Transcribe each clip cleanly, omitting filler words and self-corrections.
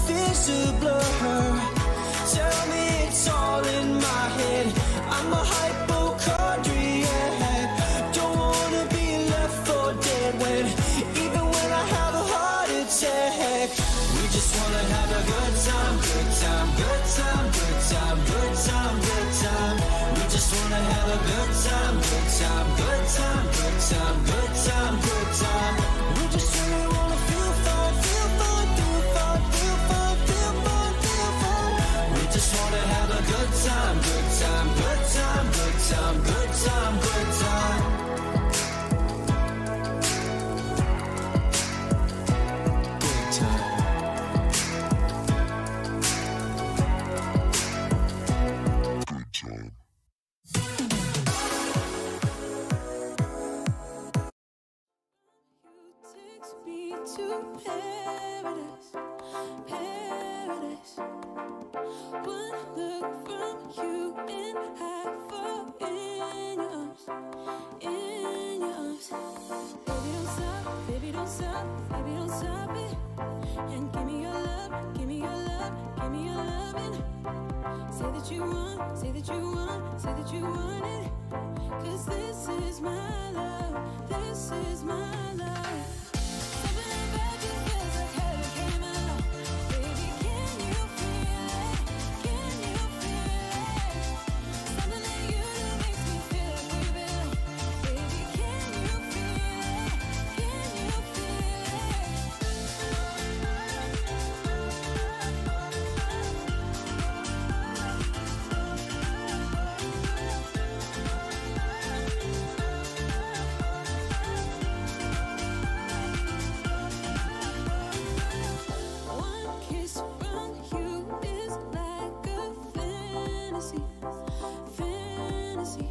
feels a blur. Tell me it's all in my head. I'm a hypochondriac. Don't wanna be left for dead when, even when I have a heart attack. We just wanna have a good time, good time, good time, good time, good time, good time. We just wanna have a good time, good time, good time, good time, good time, good time. We just really wanna feel fun, feel fun, feel fun, feel fun, feel fun, feel fun. We just wanna have a good time, good time, good time, good time, good time, good time. Good time. Takes me to paradise, paradise. One look from you and I fall in your arms, in your arms. Baby, don't stop, baby, don't stop, baby, don't stop it. And give me your love, give me your love, give me your loving. Say that you want, say that you want, say that you want it. 'Cause this is my love, this is my love. Something about you feels like heaven came along. Baby, can you feel it? Can you feel it? Something that you do makes me feel like we belong. Baby, can you feel it? Can you feel One kiss from you is like a fantasy, fantasy.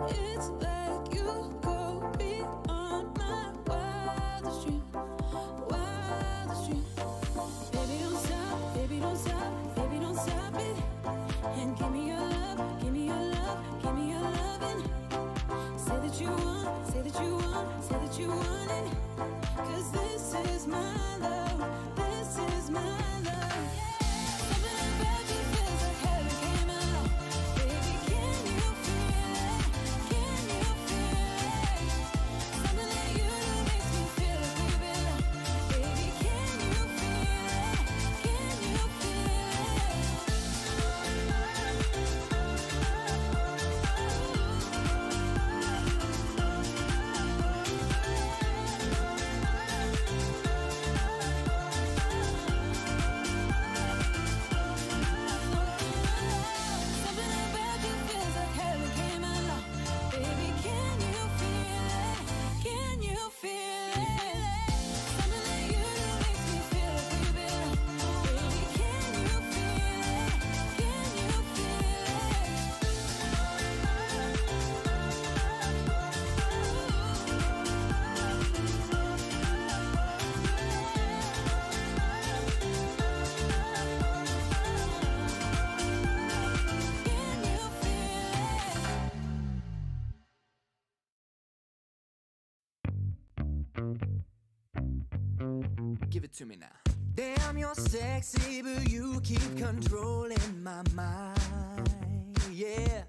It's like you go beyond my wildest dream, wildest dream. Baby, don't stop, baby, don't stop, baby, don't stop it. And give me your love, give me your love, give me your loving. Say that you want, say that you want, say that you want it. 'Cause this is my love, this is my love. Something about you feels like heaven came along. Baby, can you feel it? Can you feel it? Something that you do makes me feel like we belong. Baby, can you feel it? Can you feel Something about you feels like heaven came along. Baby, can you feel it? Can you feel it? Something that you do makes me feel like we belong. Baby, can you feel it? Can you feel Give it to me now. Damn, you're sexy, but you keep controlling my mind. Yeah.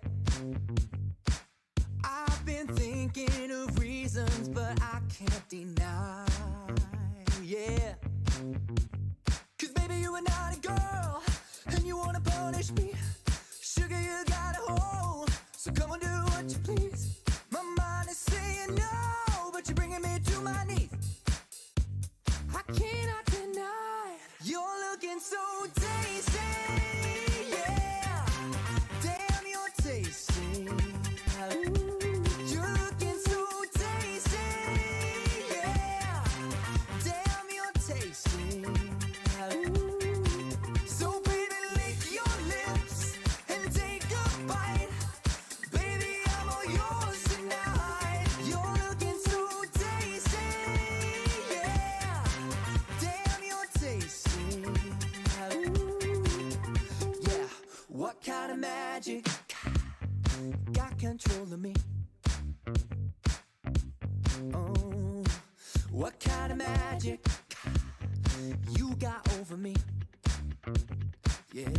I've been thinking of reasons, but I can't deny. Yeah. 'Cause baby, you are not a girl, and you wanna punish me. Sugar, you got a hold, so come on, do what you please. My mind is saying no, but you're bringing me to my knees. I cannot deny you're looking so tasty, yeah. Damn, you're tasty. Ooh, you're looking so tasty, yeah. Damn, you're tasty. Ooh. So baby, lick your lips and take a bite. Baby, I'm all yours tonight. You're looking so tasty, yeah. Damn, you're tasty. Ooh. Yeah, what kind of magic got control of me? Oh, what kind of magic you got over me. Yeah,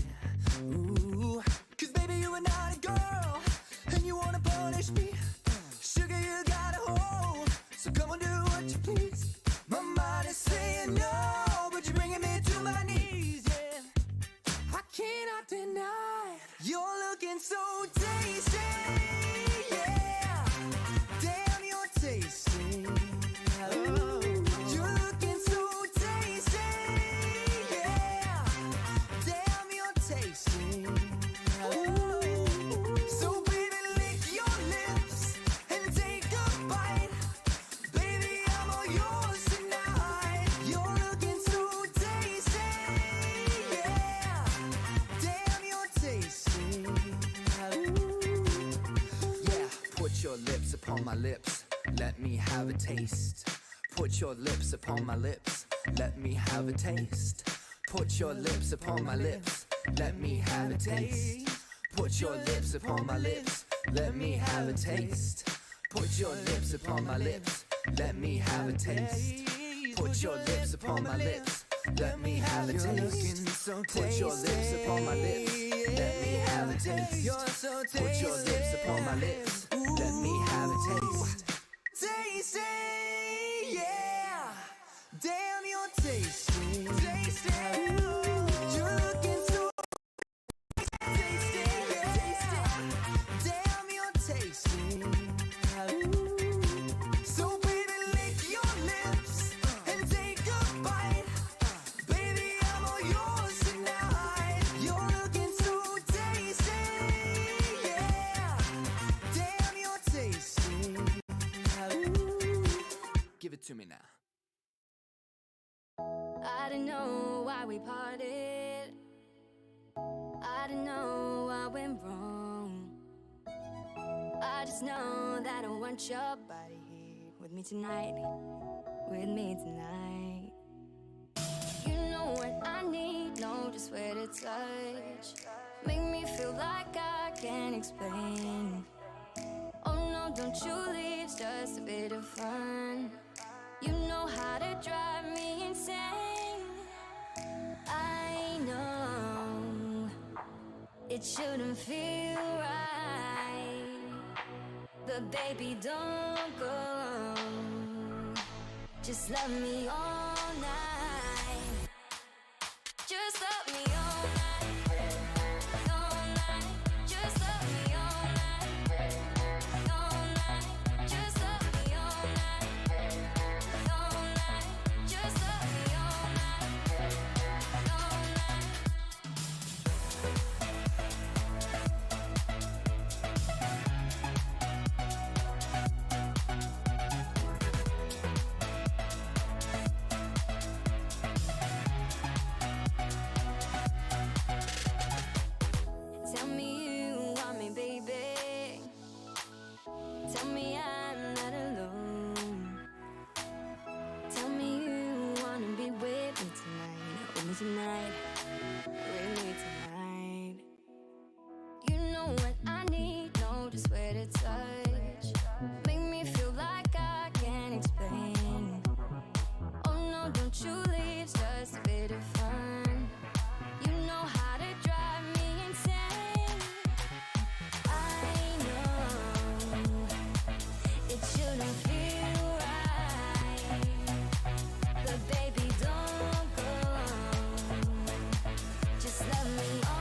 ooh. 'Cause baby, you are not a girl, and you wanna punish me. Sugar, you got a hold, so come on, do what you please. My mind is saying no, but you're bringing me to my knees, yeah. I cannot deny, you're looking so tasty, yeah. Damn, you're tasty. Oh, you're looking so tasty, yeah. Damn, you're tasty. Oh, so baby, lick your lips and take a bite. Baby, I'm all yours tonight. You're looking so tasty, yeah. Damn, you're tasty. Yeah, put your lips upon my lips. Let me have a taste. Put your lips upon my lips. Let me have a taste. Put your lips upon my lips. Let me have a taste. Put your lips upon my lips. Let me have a taste. Put your lips upon my lips. Let me have a taste. Put your lips upon my lips. Let me have a taste. Put your lips upon my lips. Let me have a taste. Put your lips upon my lips. Let me have a taste. Tasty, yeah. Damn, you're tasty. Tasty. You're looking so tasty, yeah. Damn, you're tasty. So baby, lick your lips and take a bite. Baby, I'm all yours tonight. You're looking so tasty, yeah. Damn, you're tasty. Give it to me now. I don't know why we parted. I don't know what went wrong. I just know that I want your body here with me tonight. With me tonight. You know what I need, know just where to touch. Make me feel like I can't explain. Oh no, don't you leave, it's just a bit of fun. You know how to drive me insane. I know it shouldn't feel right, but baby, don't go. Just love me all night. Just love me all night. All night. Just love me all night. All night. Just love me all night. All night. Just love me all night. All night. Tell me you want me, baby. Tell me I'm not alone. Tell me you wanna be with me tonight. With me tonight. With me tonight. You know what I need, know just where to touch. Make me feel like I can't explain. Oh no, don't you leave, it's just a bit of fun. You know how to drive me insane. I know it shouldn't feel right, but baby, don't go. Just love me all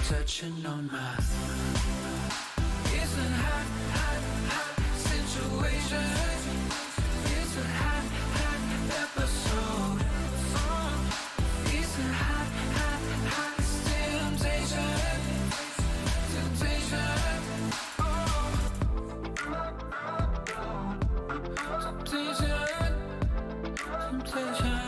touching on my. It's a hot, hot, hot situation. It's a hot, hot episode. It's a hot, hot, hot temptation. Temptation. Temptation.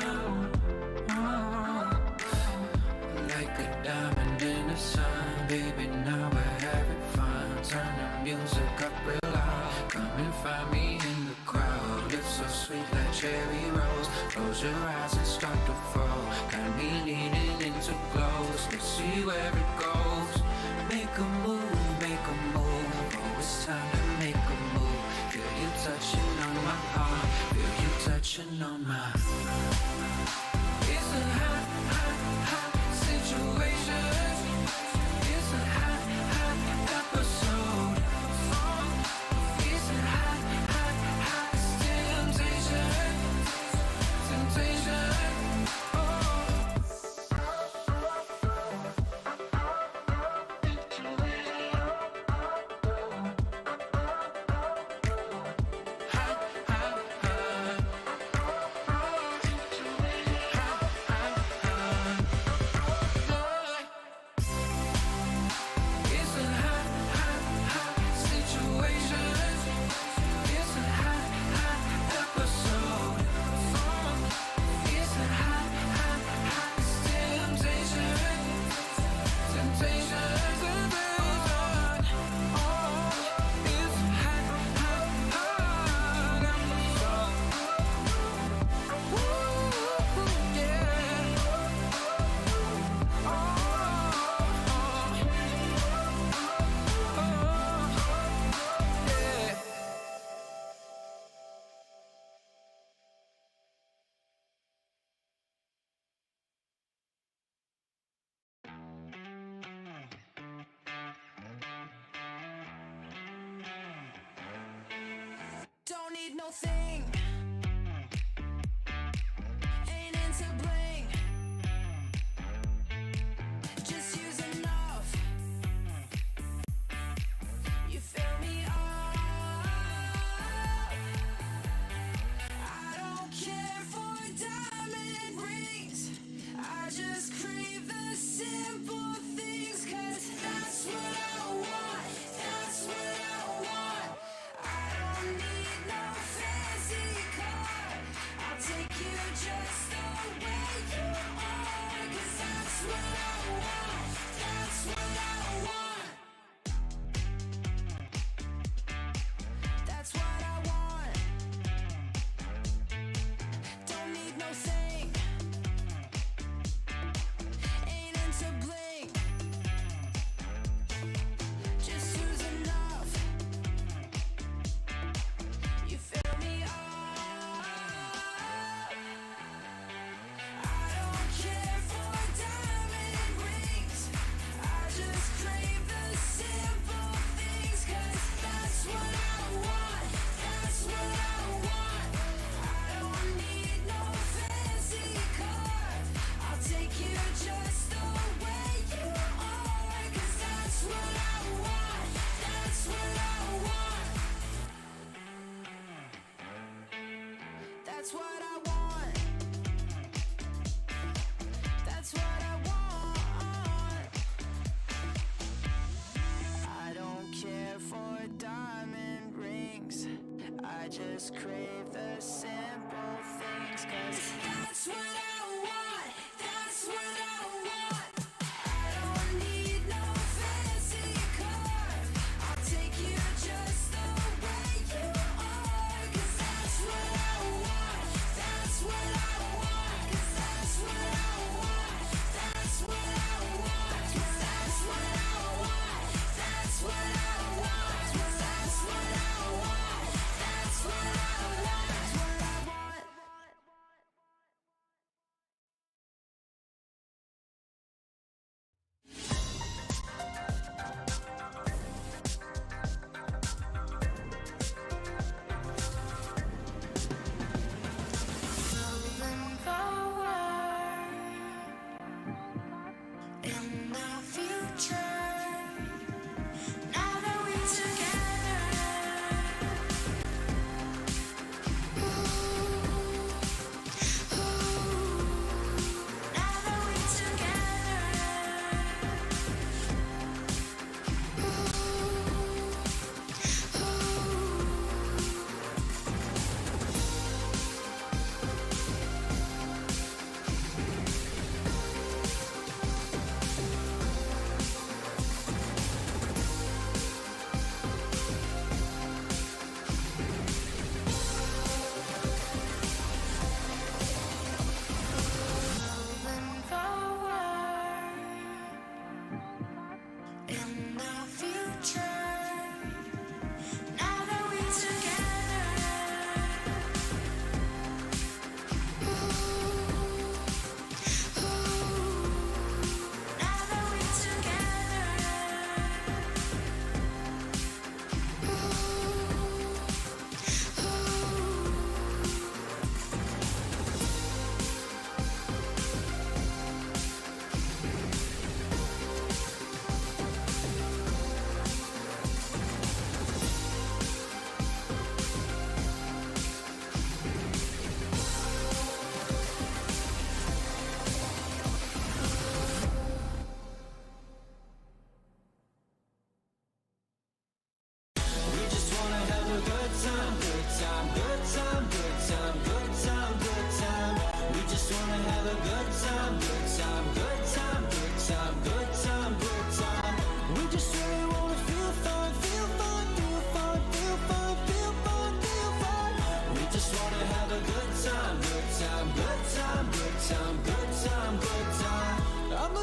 Like a diamond in the sun, baby, now we're having fun. Turn the music up real loud. Come and find me in the crowd. It's so sweet like cherry rose. Close your eyes and start to fall. Got me leaning into close. Let's see where it goes. Make a move, make a move. Oh, it's time to make a move. Feel you touching on my heart. Feel you touching on my. It's a hot, hot, hot situation. It's a hot, hot episode. It's a hot, hot, hot temptation. Temptation. Don't need no thing. Ain't into bling. Just use enough. You fill me up. I don't care for diamond rings. I just crave the simple things. 'Cause that's what I want. That's what I want. I don't need no fancy car. I'll take you just the way you are. 'Cause that's what I want. That's what I want. That's what I want. Don't need no thing. Ain't into bling. Just use enough. You fill me up. I don't care for diamond rings. I just crave the simple things. 'Cause that's what I want. That's what I want. I don't need no fancy car. I'll take you just the way you are. 'Cause that's what I want. That's what I want. That's what I want. That's what I want. I don't care for diamond rings. I just crave the simple things. 'Cause that's what I want. That's what I want. I don't need no fancy car. I'll take you just the way you are. 'Cause that's what I want. That's what I want. 'Cause that's what I want. That's what I want. 'Cause that's what I want. That's what I want. 'Cause that's what I want. That's what I want. That's what I want.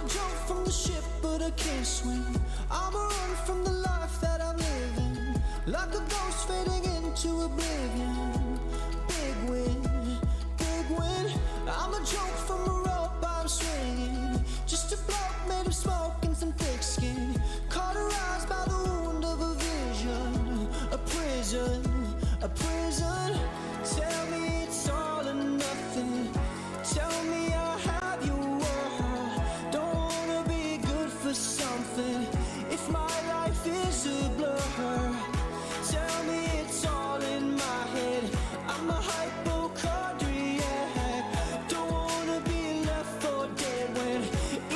a jump from the ship, but I can't swim. I'm a run from the life that I'm living, like a ghost fading into oblivion. Big win, big win. I'm a joke from a rope I'm swinging, just a bloke made of smoke and some thick skin, cauterized by the wound of a vision. A prison, a prison. Tell me it's all or nothing. Tell me I'll have your word. Don't wanna be good for something if my life is a blur. Tell me it's all in my head. I'm a hypochondriac. Don't wanna be left for dead when,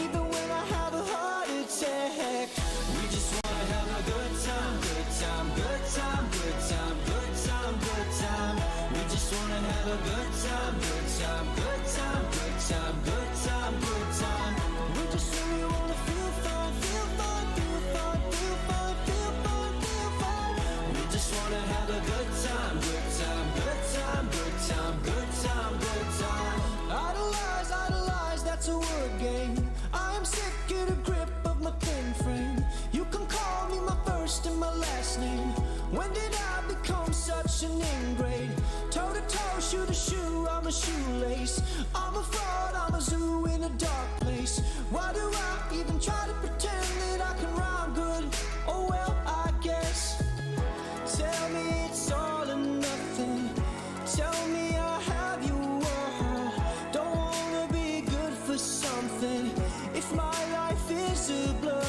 even when I have a heart attack. We just wanna have a good time, good time, good time, good time, good time, good time. We just wanna have a good time, good time, good time, good time, good time, good time. We just really wanna feel fun, feel fun, feel fun, feel fun, feel fun, feel fun. We just wanna have a good time, good time, good time, good time, good time, good time. Idolize, idolize, that's a word game. I am sick of the grip of my thin frame. You can call me my first and my last name. When did I become such an ingrate? Toe to toe, shoe to shoe, I'm a shoelace. I'm a fraud, I'm a zoo in a dark place. Why do I even try to pretend that I can rhyme good? Oh well, I guess. Tell me it's all or nothing. Tell me I'll have your word. Don't wanna be good for something if my life is a blur.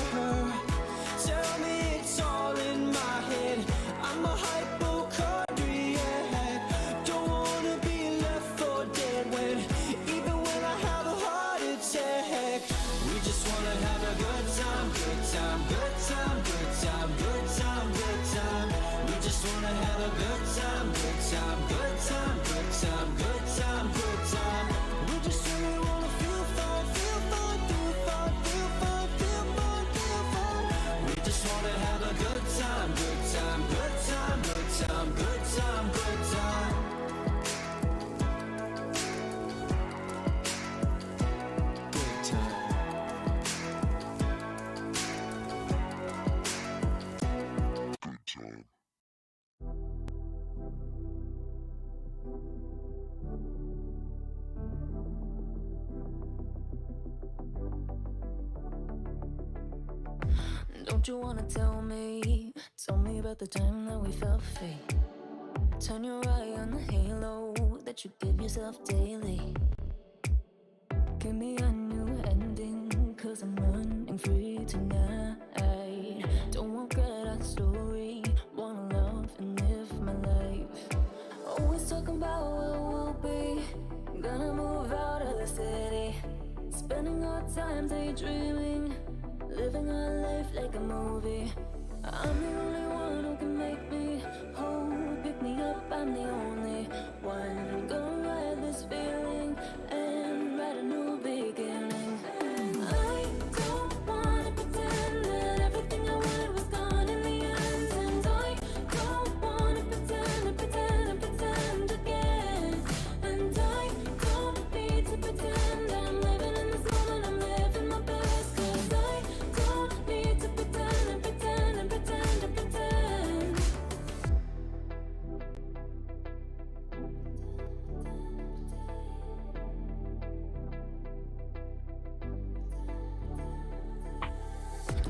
Tell me it's all in my head. I'm a hypochondriac. Don't wanna be left for dead when, even when I have a heart attack. We just wanna have a good time, good time, good time, good time, good time, good time. We just wanna have a good time, good time, good time, good time, good time, good time. We just really wanna feel fun, feel fun, feel fun, feel fun, feel fun, feel fun. We just wanna have a good time, good time, good time, good time, good time, good time. Good time. Don't you wanna tell me about the time that we felt free? Turn your eye on the halo that you give yourself daily. Give me a new ending, cause I'm running free tonight. Don't regret our story, wanna love and live my life. Always talking about where we'll be, gonna move out of the city. Spending our time daydreaming, living our life like a movie. I'm the only one who can make me whole. Pick me up, I'm the only one. Gonna ride this feeling and write a new beginning. I don't wanna pretend that everything I wanted was gone in the end. And I don't wanna pretend again. And I don't need to pretend I'm living in this moment, I'm living my best. Cause I don't need to pretend and pretend and pretend and pretend.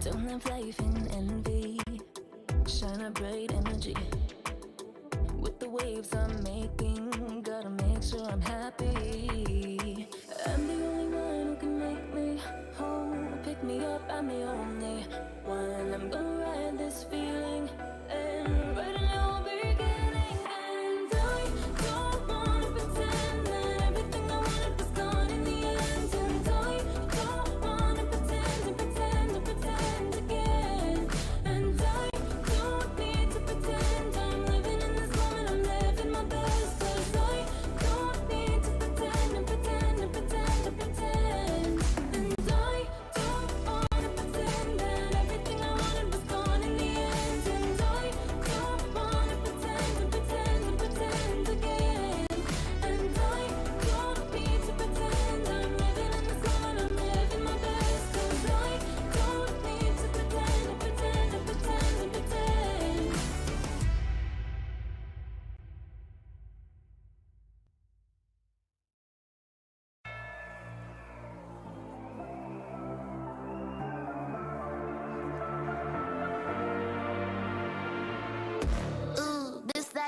Don't have life in envy, shine a bright energy. With the waves I'm making, gotta make sure I'm happy. I'm the only one who can make me whole. Pick me up, I'm the only one. I'm gonna ride this feeling and write a new beginning. And I don't wanna pretend that everything I wanted was gone in the end. And I don't wanna pretend and pretend and pretend again. And I don't need to pretend I'm living in this moment, I'm living my best. Cause I don't need to pretend and pretend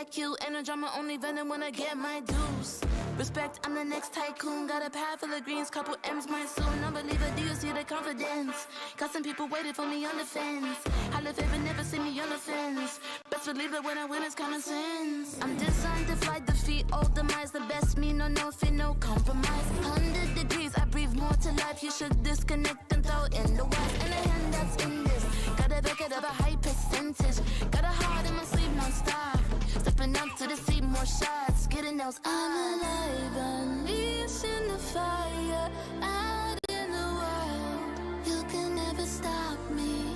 like you. And a drama only venom when I get my dues. Respect, I'm the next tycoon. Got a pad full of greens, couple M's my soon. Unbeliever, do you see the confidence? Got some people waiting for me on the fence. I live favor, never see me on the fence. Best believe that when I win, it's common sense. I'm designed to fly, defeat, all demise. The best me, no fear, no compromise. 100 degrees, I breathe more to life. You should disconnect and throw in the wires. And a hand that's in this. Gotta back it up a high percentage. Got a heart in my sleeve non-stop. Stepping up to the sea, more shots. Getting those. I'm alive, unleashed in the fire. Out in the wild. You can never stop me.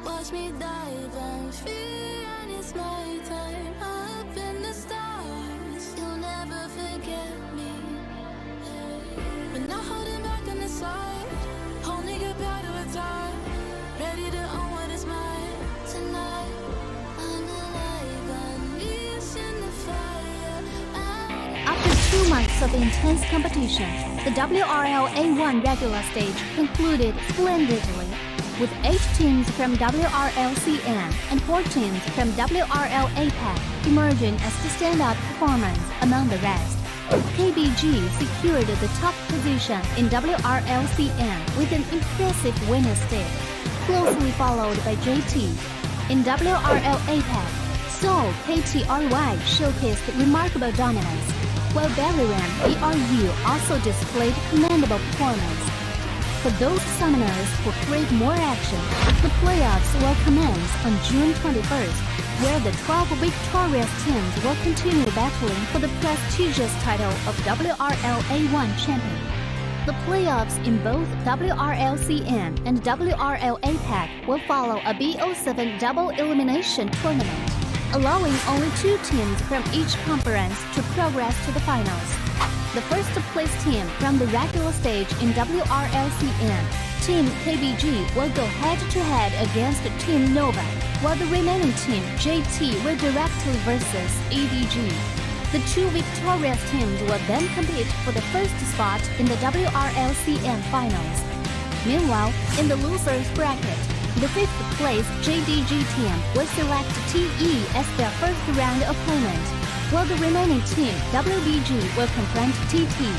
Watch me dive and free, and it's my time. Up in the stars. You'll never forget me. But not holding back on the side. Only get better with time. Ready to own what is mine tonight. I'm alive, unleashed in the fire. After 2 months of intense competition, the WRL A1 regular stage concluded splendidly, with 8 teams from WRL CN and 4 teams from WRL APAC emerging as the standout performance among the rest. KBG secured the top position in WRL CN with an impressive winner stage, closely followed by JT. In WRL APAC, Seoul KT.RY showcased remarkable dominance, while Bariram BRU also displayed commendable performance. For those summoners who crave more action, the playoffs will commence on June 21st, where the 12 victorious teams will continue battling for the prestigious title of WRL A1 champion. The playoffs in both WRL CN and WRL APAC will follow a BO7 double elimination tournament, allowing only 2 teams from each conference to progress to the finals. The first place team from the regular stage in WRL CN, Team KBG, will go head-to-head against Team Nova, while the remaining team, JT, will directly versus EDG. The 2 victorious teams will then compete for the first spot in the WRL CN finals. Meanwhile, in the losers bracket, the 5th place JDG team will select TE as their first round opponent, while the remaining team, WBG, will confront TT.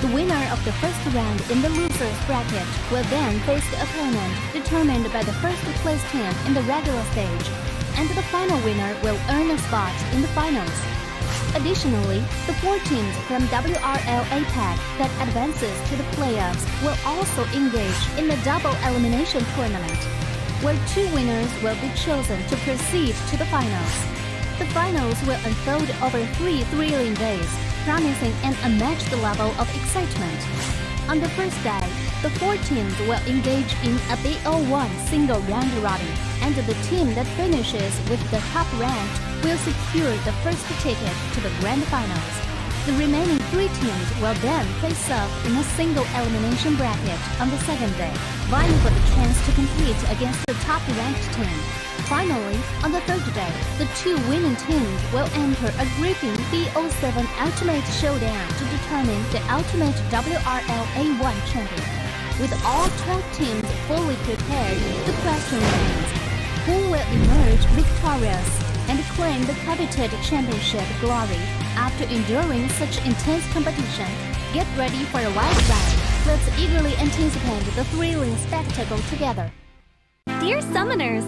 The winner of the first round in the losers bracket will then face the opponent determined by the first place team in the regular stage, and the final winner will earn a spot in the finals. Additionally, the 4 teams from WRL APAC that advances to the playoffs will also engage in the double elimination tournament, where 2 winners will be chosen to proceed to the finals. The finals will unfold over 3 thrilling days, promising an unmatched level of excitement. On the first day, the 4 teams will engage in a BO1 single round robin, and the team that finishes with the top ranked will secure the first ticket to the grand finals. The remaining 3 teams will then face off in a single elimination bracket on the second day, vying for the chance to compete against the top-ranked team. Finally, on the third day, the 2 winning teams will enter a gripping BO7 Ultimate Showdown to determine the ultimate WRL A1 champion. With all 12 teams fully prepared, the question remains: who will emerge victorious and claim the coveted championship glory after enduring such intense competition? Get ready for a wild ride. Let's eagerly anticipate the thrilling spectacle together. Dear Summoners,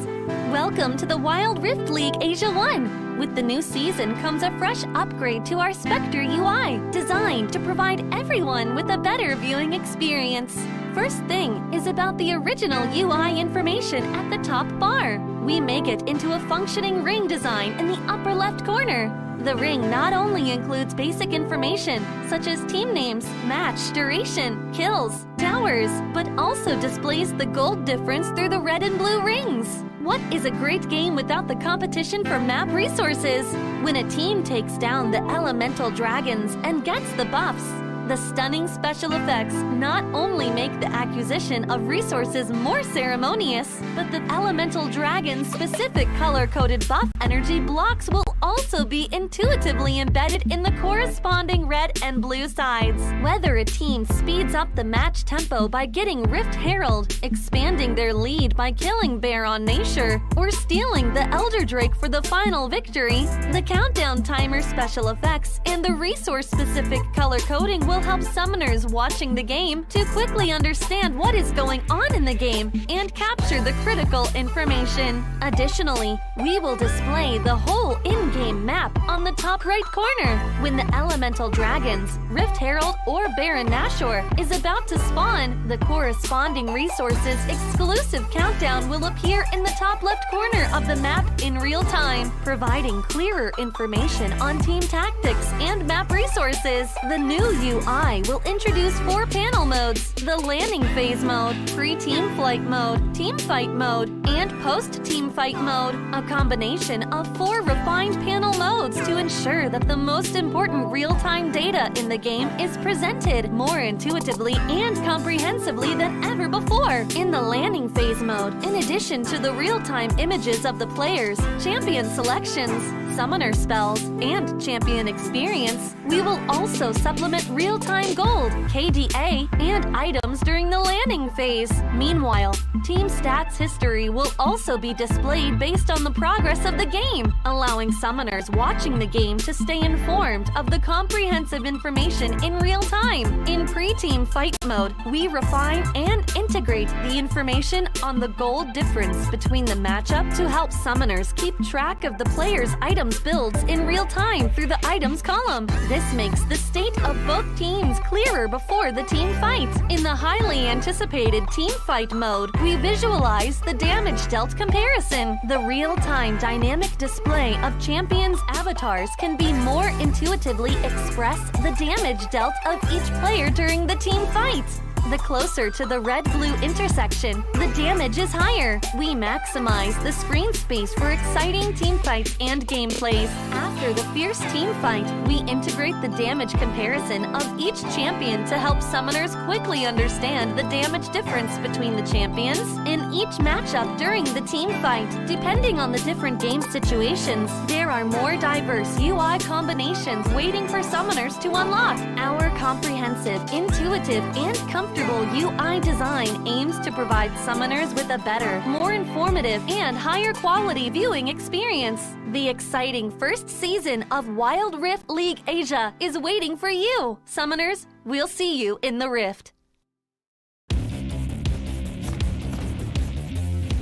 welcome to the Wild Rift League Asia 1. With the new season comes a fresh upgrade to our Spectre UI, designed to provide everyone with a better viewing experience. First thing is about the original UI information at the top bar. We make it into a functioning ring design in the upper left corner. The ring not only includes basic information such as team names, match duration, kills, towers, but also displays the gold difference through the red and blue rings. What is a great game without the competition for map resources? When a team takes down the elemental dragons and gets the buffs, the stunning special effects not only make the acquisition of resources more ceremonious, but the elemental dragon's specific color-coded buff energy blocks will also be intuitively embedded in the corresponding red and blue sides. Whether a team speeds up the match tempo by getting Rift Herald, expanding their lead by killing Baron Nashor, or stealing the Elder Drake for the final victory, the countdown timer special effects and the resource-specific color coding will help summoners watching the game to quickly understand what is going on in the game and capture the critical information. Additionally, we will display the whole in-game map on the top right corner. When the elemental dragons, Rift Herald, or Baron Nashor is about to spawn, the corresponding resources exclusive countdown will appear in the top left corner of the map in real time, providing clearer information on team tactics and map resources. The new UI will introduce 4 panel modes: the landing phase mode, pre-team flight mode, team fight mode, and post-team fight mode, a combination of 4 refined panel modes to ensure that the most important real-time data in the game is presented more intuitively and comprehensively than ever before. In the landing phase mode, in addition to the real-time images of the players, champion selections, summoner spells, and champion experience, we will also supplement real-time gold, KDA, and items during the landing phase. Meanwhile, team stats history will also be displayed based on the progress of the game, allowing summoners watching the game to stay informed of the comprehensive information in real time. In pre-team fight mode, we refine and integrate the information on the gold difference between the matchup to help summoners keep track of the player's items builds in real time through the items column. This makes the state of both teams clearer before the team fight. In the highly anticipated team fight mode, we visualize the damage dealt comparison. The real-time dynamic display of champions' avatars can be more intuitively express the damage dealt of each player during the team fight. The closer to the red-blue intersection, the damage is higher. We maximize the screen space for exciting team fights and gameplays. After the fierce team fight, we integrate the damage comparison of each champion to help summoners quickly understand the damage difference between the champions in each matchup during the team fight. Depending on the different game situations, there are more diverse UI combinations waiting for summoners to unlock. Our comprehensive, intuitive, and comfortable UI design aims to provide summoners with a better, more informative, and higher quality viewing experience. The exciting first season of Wild Rift League Asia is waiting for you. Summoners, we'll see you in the Rift.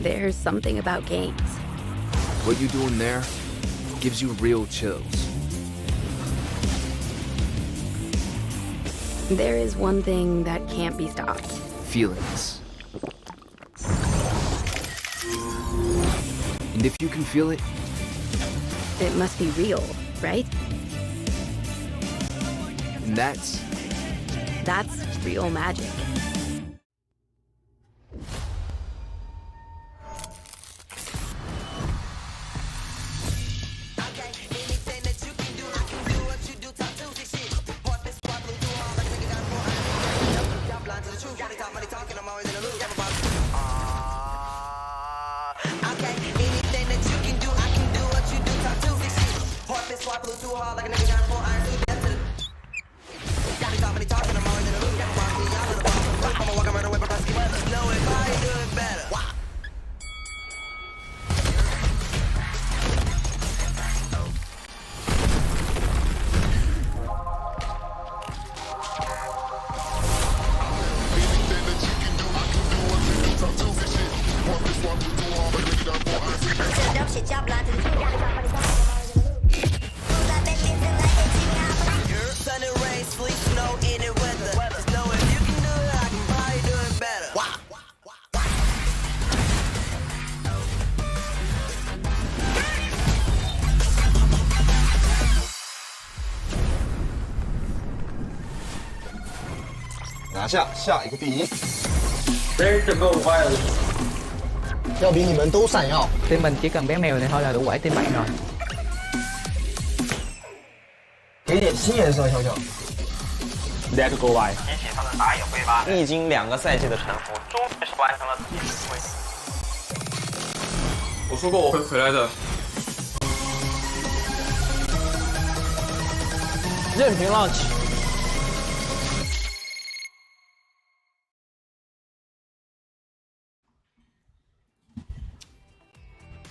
There's something about games. What you doing there gives you real chills. There is one thing that can't be stopped. Feelings. And if you can feel it, It must be real, right? and that's That's real magic. Sun and rain, sleet, snow, any weather. Just know if you can do it, I can probably do it better.拿下下一个第一，要比你们都闪耀。 Team mình chỉ cần bé mèo này thôi là đủ quẩy team bạn rồi. 给点新颜色，小小。 Let go by. 历经2个赛季的沉浮，终于是完成了自己的机会。我说过我会回来的。任凭浪起。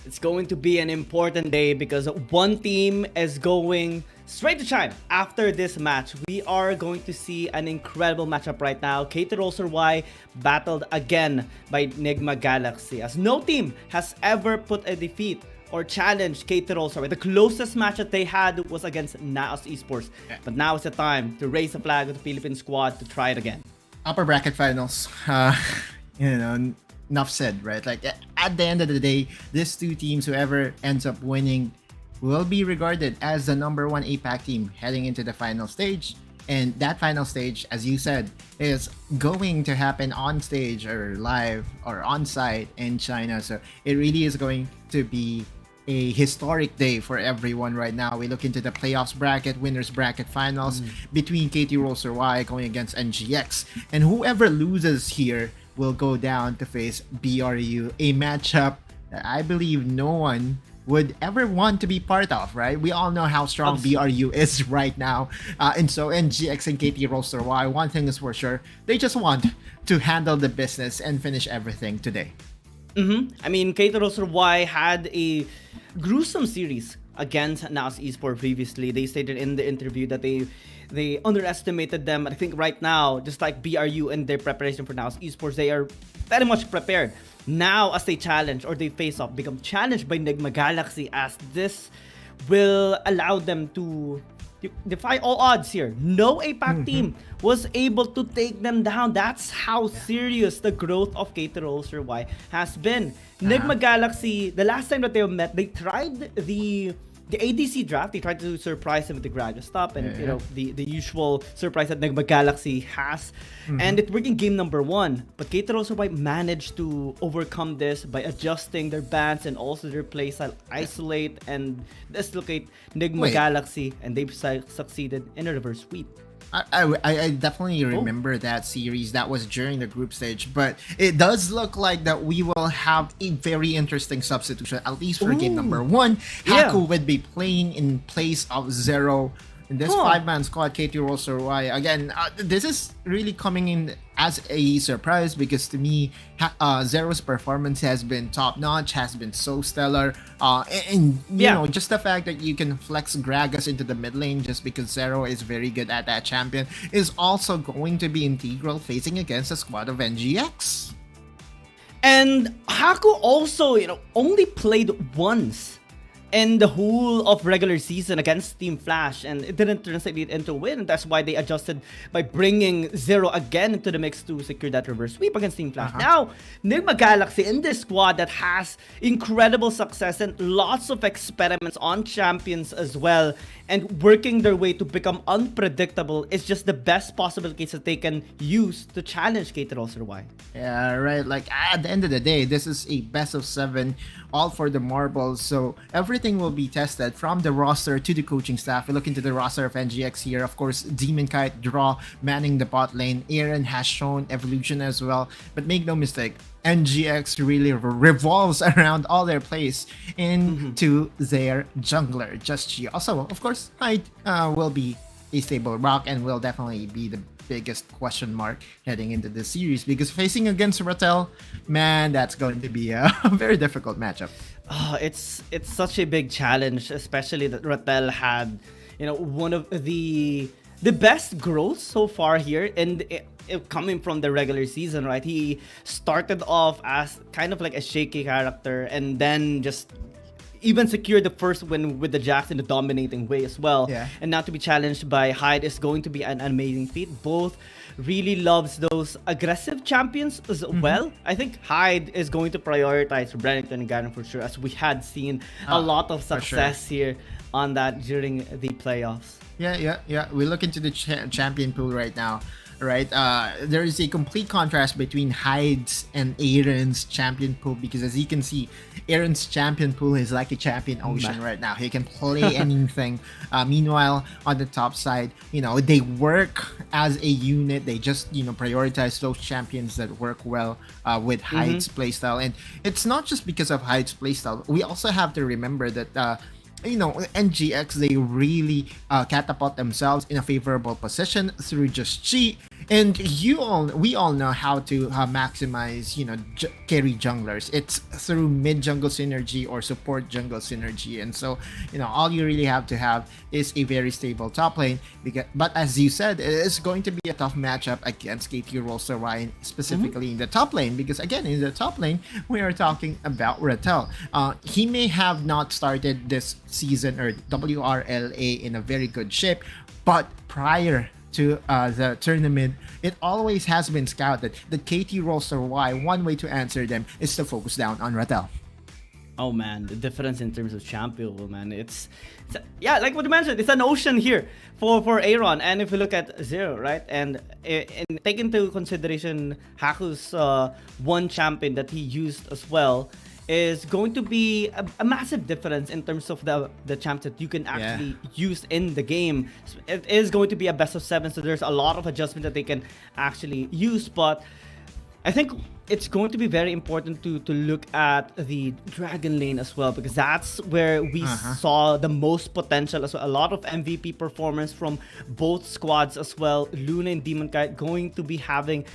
It's going to be an important day because one team is going straight to China after this match. We are going to see an incredible matchup right now. KT.RY battled again by Enigma Galaxy, as no team has ever put a defeat or challenged KT.RY. The closest match that they had was against Naos Esports. But now is the time to raise the flag of the Philippine squad to try it again. Upper bracket finals. Enough said, right? Like, at the end of the day, these two teams, whoever ends up winning, will be regarded as the #1 APAC team heading into the final stage. And that final stage, as you said, is going to happen on stage or live or on site in China. So it really is going to be a historic day for everyone right now. We look into the playoffs bracket, winners bracket finals between KT.RY going against NGX. And whoever loses here will go down to face BRU, a matchup that I believe no one would ever want to be part of, right? We all know how strong BRU is right now. And so NGX and KT.RY, one thing is for sure, they just want to handle the business and finish everything today. I mean, KT.RY had a gruesome series against Naos Esports previously. They stated in the interview that they underestimated them. I think right now, just like BRU and their preparation for Naos Esports, they are very much prepared. Now, as they challenge or they face off, become challenged by Enigma Galaxy, as this will allow them to defy all odds here. No APAC team was able to take them down. That's how serious the growth of KT.RY has been. Enigma Galaxy, the last time that they met, they tried the ADC draft. They tried to surprise him with the graduate stop and you know the usual surprise that Enigma Galaxy has. And it worked in game #1. But KT.RY managed to overcome this by adjusting their bans and also their playstyle, isolate and dislocate Enigma Galaxy, and they've succeeded in a reverse sweep. I definitely remember that series. That was during the group stage, but it does look like that we will have a very interesting substitution, at least for game #1. Haku would be playing in place of Zero in this 5-man squad. KT.RY again. This is really coming in as a surprise because to me, Zero's performance has been top notch, has been so stellar. And you know, just the fact that you can flex Gragas into the mid lane just because Zero is very good at that champion is also going to be integral facing against a squad of NGX. And Haku also, only played once in the whole of regular season against Team Flash, and it didn't translate into a win. That's why they adjusted by bringing Zero again into the mix to secure that reverse sweep against Team Flash. Now, Enigma Galaxy in this squad that has incredible success and lots of experiments on champions as well, and working their way to become unpredictable is just the best possible case that they can use to challenge KT.RY. Yeah, right. Like, at the end of the day, this is a best of 7, all for the marbles. So everything will be tested from the roster to the coaching staff. We look into the roster of NGX here. Of course, Demon Kite, Draw, manning the bot lane. Aaron has shown evolution as well. But make no mistake, NGX really revolves around all their plays into their jungler. Just Chi. Also, of course, Hyde will be a stable rock and will definitely be the biggest question mark heading into this series, because facing against Rattel, man, that's going to be a very difficult matchup. It's such a big challenge, especially that Rattel had, one of the best growth so far here, and coming from the regular season, right? He started off as kind of like a shaky character, and then just even secured the first win with the Jax in a dominating way as well. And now to be challenged by Hyde is going to be an amazing feat. Both really loves those aggressive champions as well. I think Hyde is going to prioritize Brennington and Garen for sure, as we had seen a lot of success here on that during the playoffs. Yeah. We look into the champion pool right now. Right, there is a complete contrast between Hyde's and Aaron's champion pool, because as you can see, Aaron's champion pool is like a champion ocean right now. He can play anything. Meanwhile, on the top side, they work as a unit. They just prioritize those champions that work well with Hyde's playstyle. And it's not just because of Hyde's playstyle. We also have to remember that NGX, they really catapult themselves in a favorable position through just Chi. And we all know how to maximize, carry junglers. It's through mid jungle synergy or support jungle synergy. And so, all you really have to have is a very stable top lane. But as you said, it's going to be a tough matchup against KT.RY, specifically in the top lane. Because again, in the top lane, we are talking about Rattel. He may have not started this season or WRLA in a very good shape, but prior to the tournament, it always has been scouted that KT.RY, one way to answer them is to focus down on Rattel. Oh man, the difference in terms of champion, man, it's yeah, like what you mentioned, it's an ocean here for Aaron. And if you look at Zero, right, and take into consideration Haku's one champion that he used as well, is going to be a massive difference in terms of the champs that you can actually use in the game. It is going to be a best of 7, so there's a lot of adjustment that they can actually use. But I think it's going to be very important to look at the Dragon lane as well, because that's where we saw the most potential as well. A lot of MVP performance from both squads as well. Luna and Demon Knight going to be having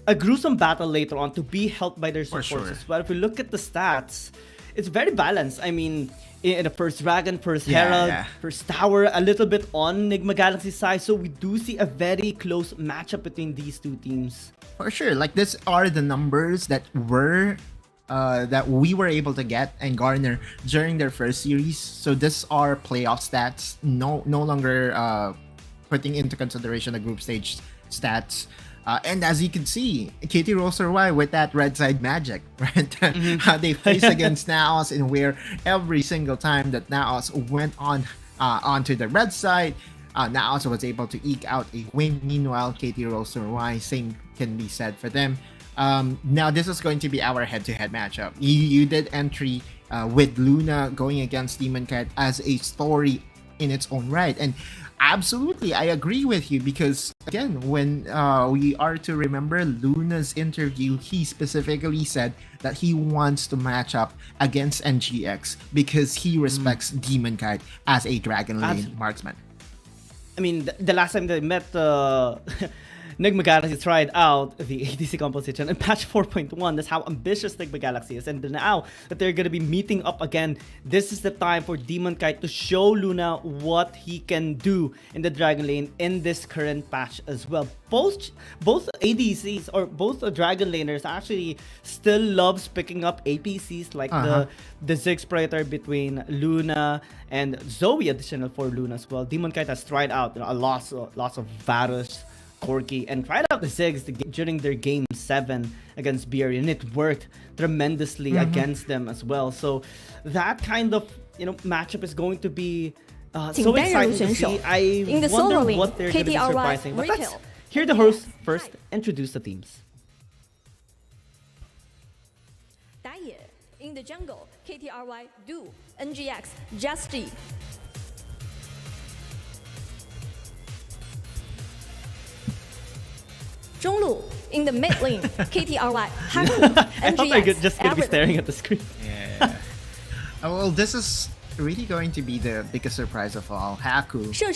a gruesome battle later on to be helped by their supports as well. If we look at the stats, it's very balanced. I mean, in the first Dragon, first Herald, first Tower, a little bit on Nigma Galaxy side. So we do see a very close matchup between these two teams. For sure, like these are the numbers that we were able to get and garner during their first series. So these are playoff stats, no longer putting into consideration the group stage stats. And as you can see, KT.RY with that red side magic, right? They faced against Naos, and where every single time that Naos went onto the red side, Naos was able to eke out a win. Meanwhile, KT.RY, same can be said for them. Now this is going to be our head-to-head matchup. You did entry with Luna going against Demon Cat as a story in its own right, and absolutely, I agree with you, because again, when we are to remember Luna's interview, he specifically said that he wants to match up against NGX because he respects Demon Kite as a Dragon Lane marksman. I mean, the last time they met Nigma Galaxy tried out the ADC composition in patch 4.1. That's how ambitious Nigma Galaxy is. And now that they're going to be meeting up again, this is the time for Demon Kite to show Luna what he can do in the Dragon Lane in this current patch as well. Both ADCs or both Dragon Laners actually still loves picking up APCs like the Ziggs Predator between Luna and Zoe, additional for Luna as well. Demon Kite has tried out lots of Varus, Corki, and tried out the Ziggs during their game 7 against BRL, and it worked tremendously against them as well. So that kind of matchup is going to be so exciting to see. I wonder what they're going to be surprising. But let's hear the host first introduce the teams. In the jungle, KT.RY, Do, NGX, Just G. Zhonglu in the mid lane, KT.RY, Haku, NGX, I thought I was just going to be staring at the screen. Yeah. Well, this is really going to be the biggest surprise of all. Haku. Shou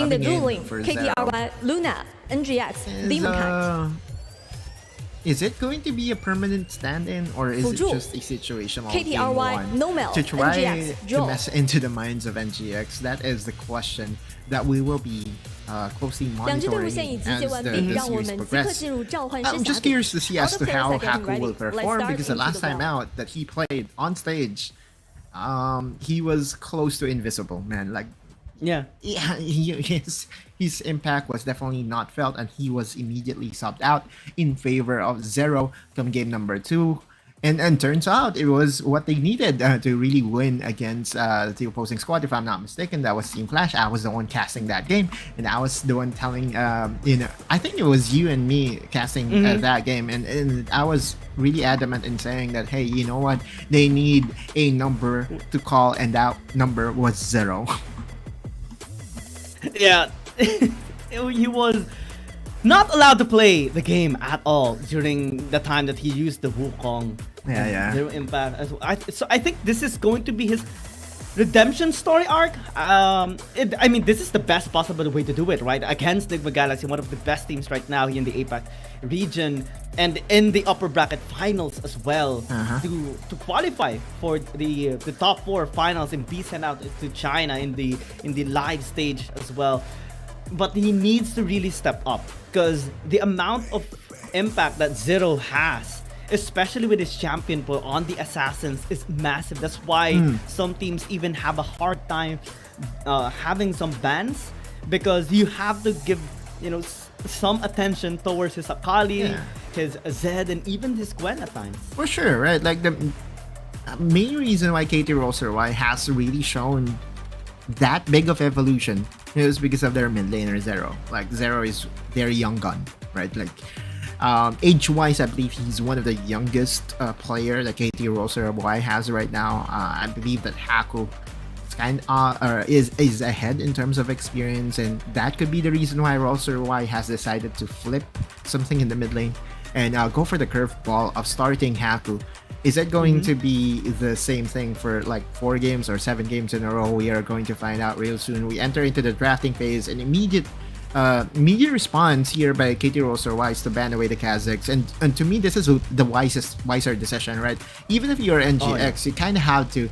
in the dual lane, KT.RY, Luna, NGX, Demon Kite. Is it going to be a permanent stand-in, or is it just a situational KT.RY, Nomel, to try NGX, to mess into the minds of NGX? That is the question that we will be closely monitoring as the series progresses. I'm just curious to see as to how Haku will perform, because the last time out that he played on stage, he was close to invisible, man. Like, his impact was definitely not felt, and he was immediately subbed out in favor of Zero come game number 2. And turns out it was what they needed to really win against the opposing squad. If I'm not mistaken, that was Team Clash. I was the one casting that game, and I was the one telling, I think it was you and me casting that game, and I was really adamant in saying that, hey, you know what? They need a number to call, and that number was 0. Yeah, he was not allowed to play the game at all during the time that he used the Wukong. Yeah. Zero impact. So I think this is going to be his redemption story arc, I mean, this is the best possible way to do it, right? Against Nigma Galaxy, one of the best teams right now here in the APAC region, and in the upper bracket finals as well, to qualify for the top 4 finals and be sent out to China in the live stage as well. But he needs to really step up, because the amount of impact that Zero has, especially with his champion pool on the assassins, is massive. That's why some teams even have a hard time having some bans, because you have to give, you know, some attention towards his Akali, his Zed, and even his Gwen at times. For sure, right? Like the main reason why KT.RY has really shown that big of evolution is because of their mid laner Zero. Like Zero is their young gun, right? Like age-wise, I believe he's one of the youngest player that KT.RY has right now. I believe that Haku is ahead in terms of experience, and that could be the reason why Y has decided to flip something in the mid lane and go for the curveball of starting Haku. Is it going to be the same thing for like 4 games or 7 games in a row? We are going to find out real soon. We enter into the drafting phase, and immediate response here by KT.RY is to ban away the Kazakhs, and to me this is the wiser decision, right? Even if you're NGX, you kind of have to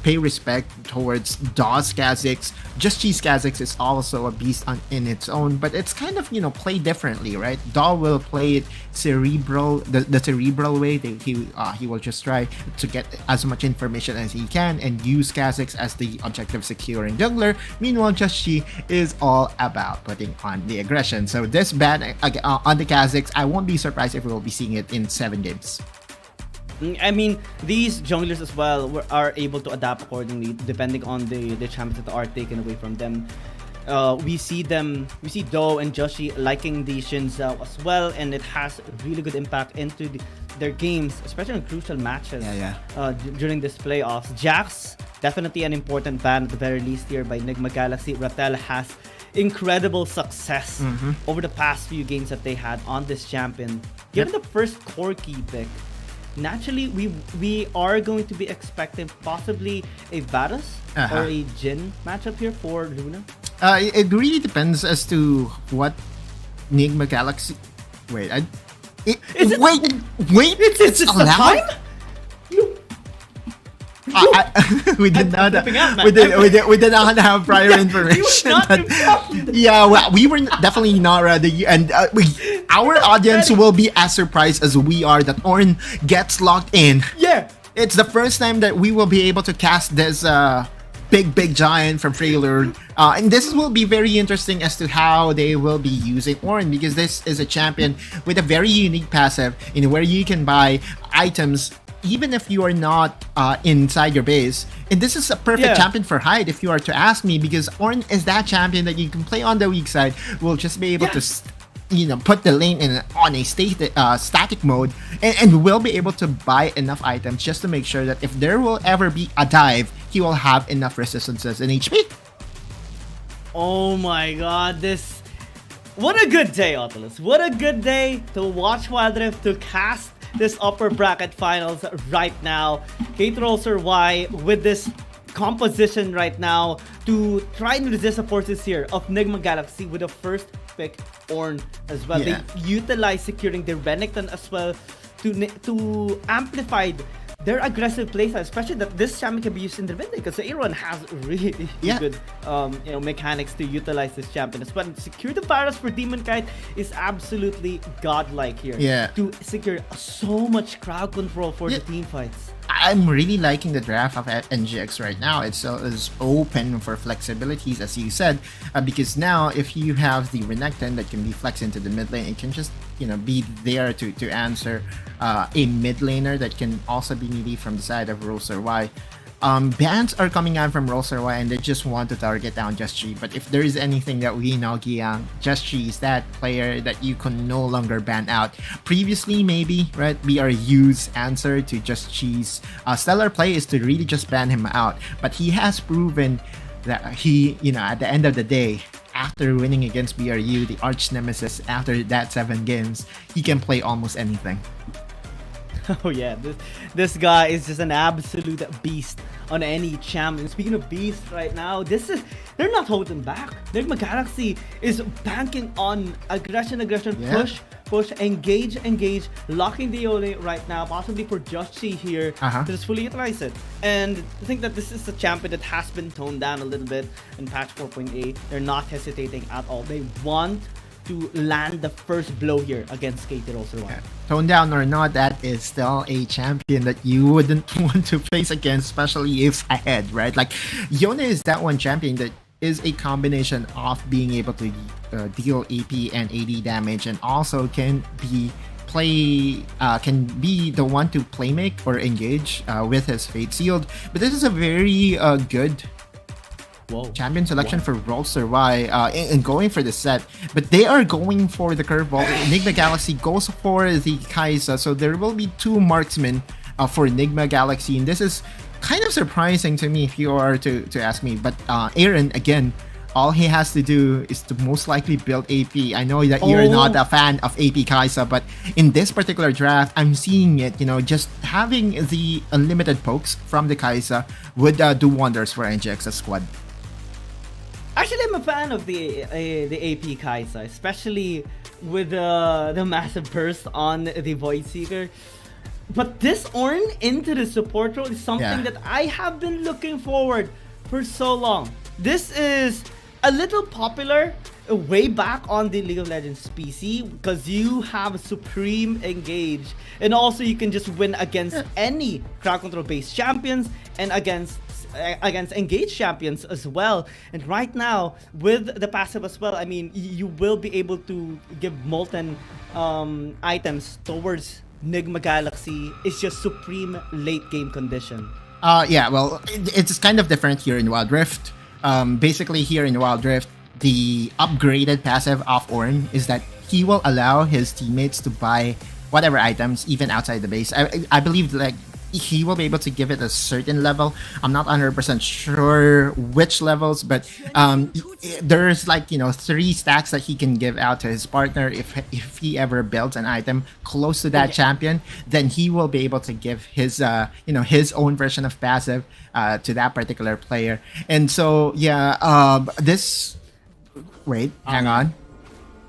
pay respect towards DOS Kazakhs. Just Cheese Kazakhs is also a beast in its own, but it's kind of, you know, play differently, right? DAW will play it cerebral, the cerebral way. He will just try to get as much information as he can and use Kazakhs as the objective securing jungler. Meanwhile, Just Chi is all about putting on the aggression. So this ban on the Kazakhs, I won't be surprised if we will be seeing it in 7 games. I mean, these junglers as well are able to adapt accordingly depending on the champions that are taken away from them. We see Do and Joshi liking the Xin Zhao as well, and it has really good impact into their games, especially in crucial matches during this playoffs. Jax, definitely an important ban at the very least here by Nigma Galaxy. Rattel has incredible success over the past few games that they had on this champion. Given the first Corki pick, naturally we are going to be expecting possibly a Varus or a Jhin matchup here for Luna. It really depends as to what Nigma Galaxy. Wait, it's allowed? We did not have prior information. Well, we were definitely not ready, and our audience will be as surprised as we are that Ornn gets locked in. It's the first time that we will be able to cast this big giant from Freylord, and this will be very interesting as to how they will be using Ornn, because this is a champion with a very unique passive in where you can buy items even if you are not inside your base. And this is a perfect champion for Hyde, if you are to ask me, because Ornn is that champion that you can play on the weak side, will just be able to put the lane on a static mode, and will be able to buy enough items just to make sure that if there will ever be a dive, he will have enough resistances and HP. Oh my god, what a good day, Oculus. What a good day to watch Wild Rift, to cast this upper bracket finals right now. KT.RY with this composition right now to try and resist the forces here of Nigma Galaxy with the first pick Ornn as well. They utilize securing their Renekton as well to amplify their aggressive playstyle, especially that this champion can be used in the mid lane, because Aaron has really good mechanics to utilize this champion as well. And secure the Varus for Demon Kite is absolutely godlike here to secure so much crowd control for the team fights. I'm really liking the draft of NGX right now. It's open for flexibilities, as you said, because now if you have the Renekton that can be flexed into the mid lane, it can just be there to answer a mid laner that can also be needy from the side of Y. Bans are coming out from Y, and they just want to target down Just Chi. But if there is anything that we know, Giang, Just Chi is that player that you can no longer ban out. Previously, maybe, right, BRU's answer to Just Chi's stellar play is to really just ban him out. But he has proven that he, at the end of the day, after winning against BRU, the arch nemesis, after that 7 games, he can play almost anything. Oh yeah, this guy is just an absolute beast on any champion. Speaking of beast right now, they're not holding back. Nigma Galaxy is banking on aggression, Yeah. push, engage, locking the Ole right now, possibly for Joshi here to just fully utilize it. And I think that this is a champion that has been toned down a little bit in patch 4.8. They're not hesitating at all. They want to land the first blow here against KT.RY. Tone down or not, that is still a champion that you wouldn't want to face against, especially if ahead, right? Like, Yone is that one champion that is a combination of being able to deal AP and AD damage, and also can be the one to play make or engage with his Fate Sealed. But this is a very good champion selection for WRL in going for the set, but they are going for the curveball. Enigma Galaxy goes for the Kai'Sa, so there will be 2 marksmen for Enigma Galaxy, and this is kind of surprising to me if you are to ask me. But Aaron, again, all he has to do is to most likely build AP. I know that you're not a fan of AP Kai'Sa, but in this particular draft, I'm seeing it, just having the unlimited pokes from the Kai'Sa would do wonders for NGX's squad. Actually, I'm a fan of the AP Kai'Sa, especially with the massive burst on the Void Seeker. But this Ornn into the support role is something that I have been looking forward for so long. This is a little popular way back on the League of Legends PC because you have Supreme Engage, and also you can just win against any crowd control based champions and against engaged champions as well. And right now with the passive as well, I mean, you will be able to give molten items towards Enigma Galaxy. It's just supreme late game condition. Yeah, well, it's kind of different here in Wild Rift. Basically here in Wild Rift, the upgraded passive of Ornn is that he will allow his teammates to buy whatever items even outside the base. I believe like he will be able to give it a certain level. I'm not 100% sure which levels, but there's like 3 stacks that he can give out to his partner if he ever builds an item close to that champion. Then he will be able to give his his own version of passive to that particular player. And so hang on.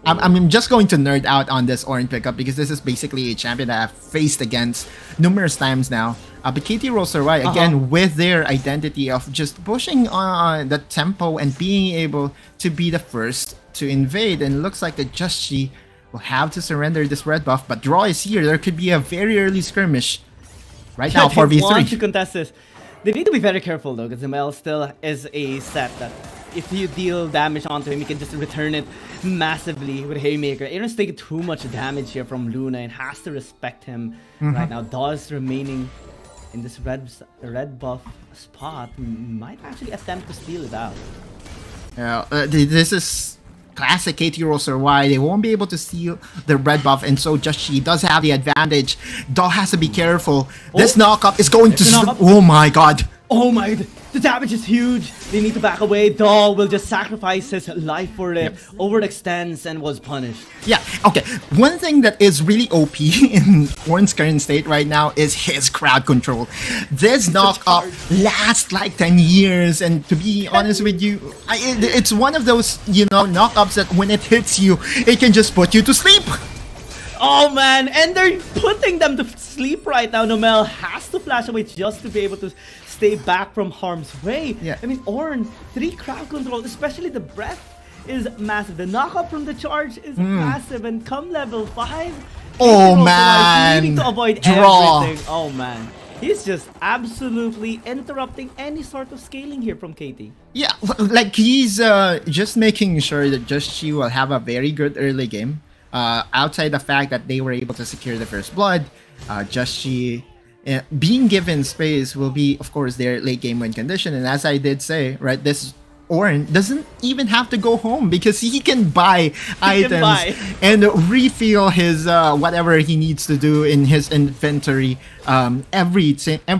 I'm just going to nerd out on this Ornn pickup because this is basically a champion that I've faced against numerous times now. But KT.RY, again, with their identity of just pushing on the tempo and being able to be the first to invade, and looks like that Joshi will have to surrender this red buff. But draw is here. There could be a very early skirmish right now for They V3. want to contest this. They need to be very careful though, because ML still is a set that if you deal damage onto him, you can just return it massively with Haymaker. Aaron's taking too much damage here from Luna and has to respect him right now. Dawes remaining in this red buff spot might actually attempt to steal it out. This is classic KT.RY. They won't be able to steal the red buff, and so Joshi does have the advantage. Daw has to be careful. This knockup is going to... Oh my god. Oh my... The damage is huge. They need to back away. Daw will just sacrifice his life for it. Overextends and was punished. Yeah, okay. One thing that is really OP in Ornn's current state right now is his crowd control. This knockup lasts like 10 years, and to be honest with you, it's one of those, knockups that when it hits you, it can just put you to sleep. Oh man, and they're putting them to sleep right now. Nomel has to flash away just to be able to stay back from harm's way. I mean, Ornn, 3 crowd control, especially the breath is massive. The knockup from the charge is massive, and come level 5, oh man, needing to avoid everything. Oh man, he's just absolutely interrupting any sort of scaling here from KT. Yeah, like he's just making sure that Joshi will have a very good early game. Outside the fact that they were able to secure the first blood, Joshi being given space will be, of course, their late game win condition. And as I did say, right, this Ornn doesn't even have to go home because he can buy items and refill his whatever he needs to do in his inventory every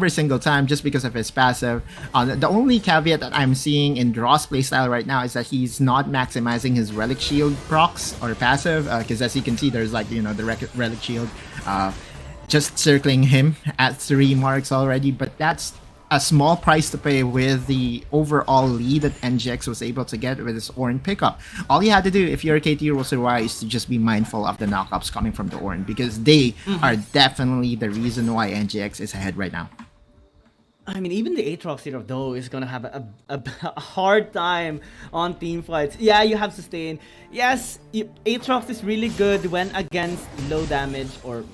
single time just because of his passive. The only caveat that I'm seeing in Draw's playstyle right now is that he's not maximizing his Relic Shield procs or passive because as you can see, there's like, the Relic Shield just circling him at 3 marks already, but that's a small price to pay with the overall lead that NGX was able to get with his Ornn pickup. All you had to do if you're KT.RY is to just be mindful of the knockups coming from the Ornn, because they are definitely the reason why NGX is ahead right now. I mean, even the Aatrox hero, though, is going to have a hard time on team fights. Yeah, you have sustain. Yes, Aatrox is really good when against low damage or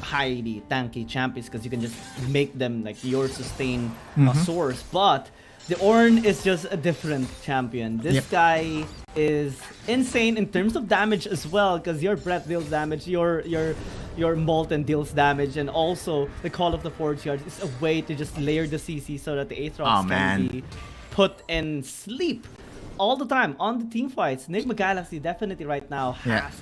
highly tanky champions, because you can just make them like your sustain source. But the Ornn is just a different champion. This guy is insane in terms of damage as well, because your breath deals damage, your Molten deals damage, and also the Call of the Forge Guard is a way to just layer the CC so that the Aatrox can be put in sleep all the time on the team fights. Enigma Galaxy definitely right now has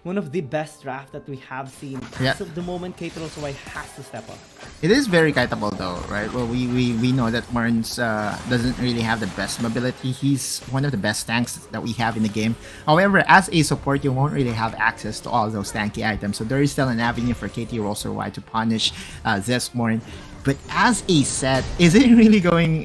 one of the best draft that we have seen. As of the moment, KT.RY has to step up. It is very kiteable though, right? Well, we know that Marns doesn't really have the best mobility. He's one of the best tanks that we have in the game. However, as a support, you won't really have access to all those tanky items. So there is still an avenue for KT.RY to punish this Marn. But as a set, is it really going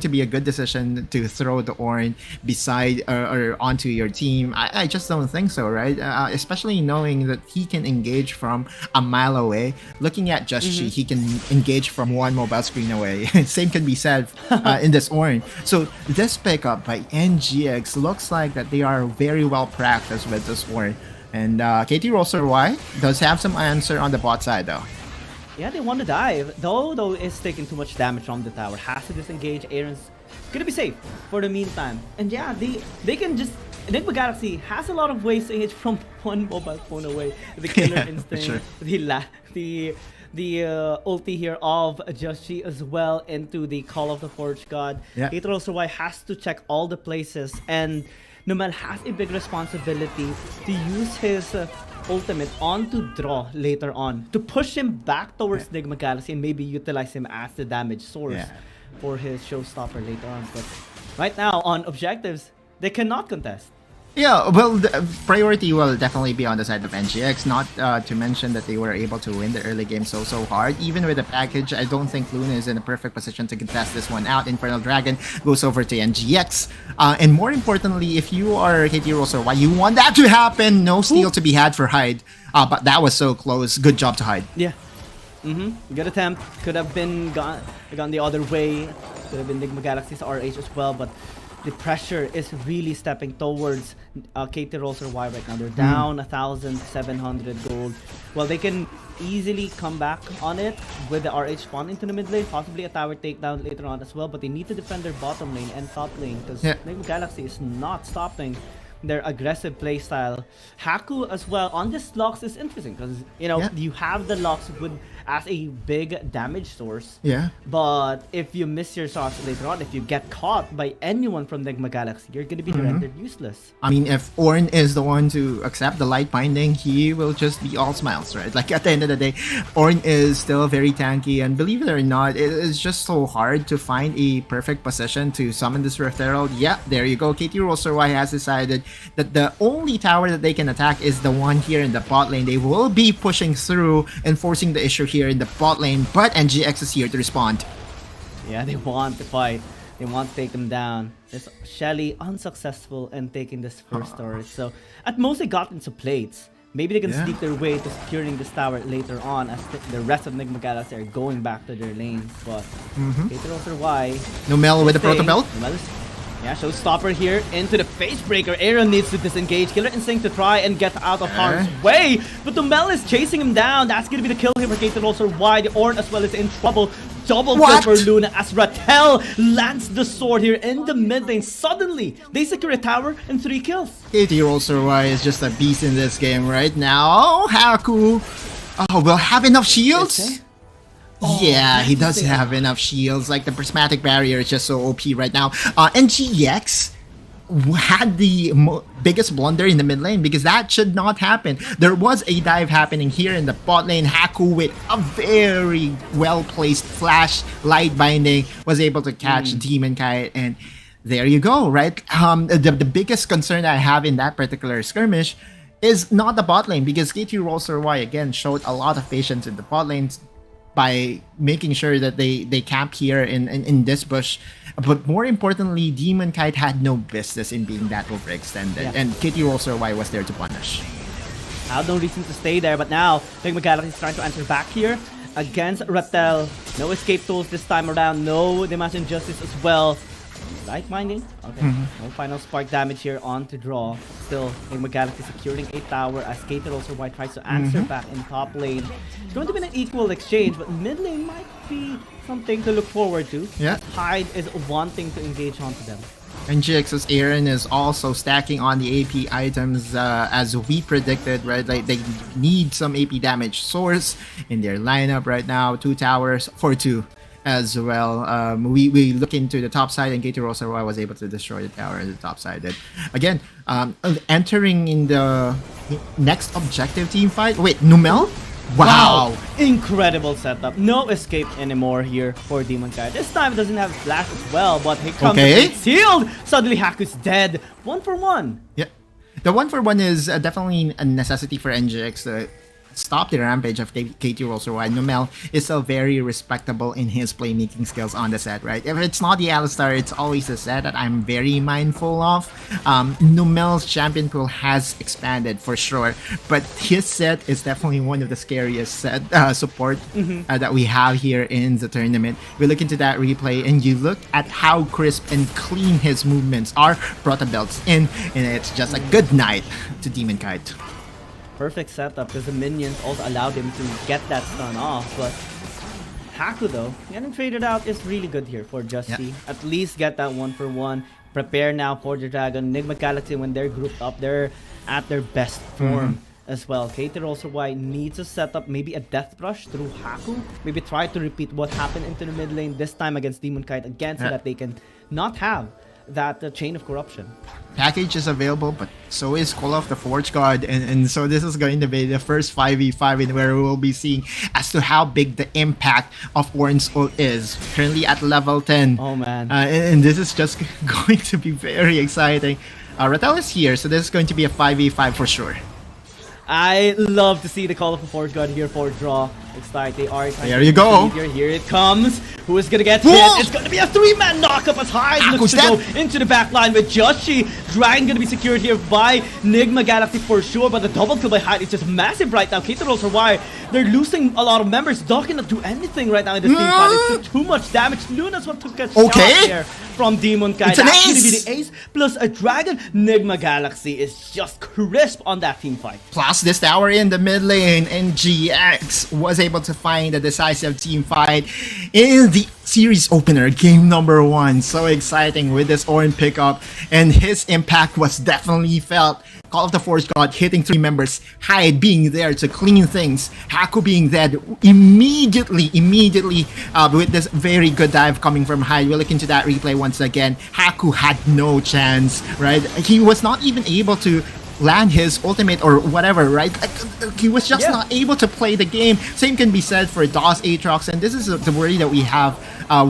to be a good decision to throw the Ornn beside or onto your team? I just don't think so, right? Especially knowing that he can engage from a mile away. Looking at Just-Chi, he can engage from 1 mobile screen away. Same can be said in this Ornn. So this pickup by NGX looks like that they are very well practiced with this Ornn. And KT.RY does have some answer on the bot side though. Yeah, they want to dive. Though it's taking too much damage from the tower. Has to disengage. Aaron's gonna be safe for the meantime. And yeah, they can just... Enigma Galaxy has a lot of ways to hit from 1 mobile phone away. The killer instinct, the ulti here of Just-Chi as well into the Call of the Forge God. KT.RY has to check all the places, and Numel has a big responsibility to use his ultimate onto draw later on to push him back towards Enigma Galaxy and maybe utilize him as the damage source for his showstopper later on. But right now on objectives, they cannot contest. Yeah, well, the priority will definitely be on the side of NGX, not to mention that they were able to win the early game so hard. Even with the package, I don't think Luna is in a perfect position to contest this one out. Infernal Dragon goes over to NGX. And more importantly, if you are KT.RY, you want that to happen. No steal to be had for Hyde. But that was so close. Good job to Hyde. Yeah. Good attempt. Could have been gone the other way. Could have been Enigma Galaxy's RH as well, but the pressure is really stepping towards KT.RY right now. They're down 1,700 gold. Well, they can easily come back on it with the RH spawn into the mid lane, possibly a tower takedown later on as well, but they need to defend their bottom lane and top lane because Enigma Galaxy is not stopping their aggressive playstyle. Haku as well on this Lux is interesting because you have the Lux as a big damage source. But if you miss your shots later on, if you get caught by anyone from Enigma Galaxy, you're gonna be rendered useless. I mean, if Ornn is the one to accept the light binding, he will just be all smiles, right? Like at the end of the day, Ornn is still very tanky, and believe it or not, it is just so hard to find a perfect position to summon this Rift Herald. Yeah, there you go. KT.RY has decided that the only tower that they can attack is the one here in the bot lane. They will be pushing through and forcing the issue here in the bot lane, but NGX is here to respond. Yeah, they want to fight. They want to take them down. It's Shelly unsuccessful in taking this first tower. So at most they got into plates. Maybe they can sneak their way to securing this tower later on as the rest of Enigma Galaxy are going back to their lanes. But KT.RY, Numel with the proto belt. Yeah, showstopper here into the face breaker. Aaron needs to disengage. Killer Instinct to try and get out of harm's way. But Numel is chasing him down. That's going to be the kill here for KT.RY. The Ornn as well is in trouble. Double kill for Luna as Ratel lands the sword here in the mid lane. Suddenly, they secure a tower and 3 kills. KT.RY is just a beast in this game right now. Haku will have enough shields. Yeah, he does have enough shields. Like the prismatic barrier is just so OP right now. NGX had the biggest blunder in the mid lane because that should not happen. There was a dive happening here in the bot lane. Haku with a very well-placed flash light binding was able to catch Demon Kite, and there you go, right? The biggest concern I have in that particular skirmish is not the bot lane, because KT.RY again showed a lot of patience in the bot lanes by making sure that they camp here in this bush. But more importantly, Demon Kite had no business in being that overextended, and KT.RY was there to punish. Had no reason to stay there, but now Enigma Galaxy is trying to enter back here against Rattel. No escape tools this time around, no Demacia Injustice as well. Light Minding? Okay. No final spark damage here on to draw. Still, Enigma Galaxy securing a tower as KT.RY tries to answer back in top lane. It's going to be an equal exchange, but mid lane might be something to look forward to. Yeah. Hyde is wanting to engage onto them. NGX's Aaron is also stacking on the AP items as we predicted, right? Like they need some AP damage source in their lineup right now. 2 towers for 2 as well. We look into the top side, and KT.RY was able to destroy the tower on the top side. And again, entering in the next objective team fight. Wait, Numel? Wow! Incredible setup. No escape anymore here for Demon Kite. This time it doesn't have flash as well, but here comes the sealed. Suddenly Haku's dead. 1 for 1. Yeah. The 1 for 1 is definitely a necessity for NGX to stop the rampage of KT.RY. Numel is still very respectable in his playmaking skills on the set, right? If it's not the Alistar, it's always the set that I'm very mindful of. Numel's champion pool has expanded for sure, but his set is definitely one of the scariest set support that we have here in the tournament. We look into that replay, and you look at how crisp and clean his movements are. Prota belts in, and it's just a good night to Demon Kite. Perfect setup because the minions also allowed him to get that stun off, but Haku though, getting traded out is really good here for Justy. At least get that 1 for 1. Prepare now for the Dragon. Enigma Galaxy, when they're grouped up, they're at their best form as well. KT.RY needs to set up maybe a death brush through Haku. Maybe try to repeat what happened into the mid lane this time against Demon Kite again, so that they can not have that chain of corruption. Package is available, but so is Call of the Forge God, and so this is going to be the first 5v5 in where we will be seeing as to how big the impact of Orange ult is. Currently at level 10. Oh man. And this is just going to be very exciting. Rattel is here, so this is going to be a 5v5 for sure. I love to see the Call of the Forge God here for draw. Looks like they are trying there you go. Here it comes. Who is gonna get hit? It's gonna be a 3-man knockup as Hyde looks to go into the back line with Joshi. Dragon gonna be secured here by Enigma Galaxy for sure, but the double kill by Hyde is just massive right now. KT.RY, they're losing a lot of members. Doc cannot do anything right now in this team fight. It's just too much damage. Luna's what took a shot there from Demon Kite. It's an ace! Gonna be the ace plus a Dragon. Enigma Galaxy is just crisp on that team fight. Plus this tower in the mid lane, NGX was able to find a decisive team fight in the series opener, game number 1. So exciting with this Orin pickup, and his impact was definitely felt. Call of the Force God hitting 3 members, Hyde being there to clean things, Haku being dead immediately with this very good dive coming from Hyde. We'll look into that replay once again. Haku had no chance, right? He was not even able to land his ultimate or whatever, right? He was just not able to play the game. Same can be said for DOS Aatrox, and this is the worry that we have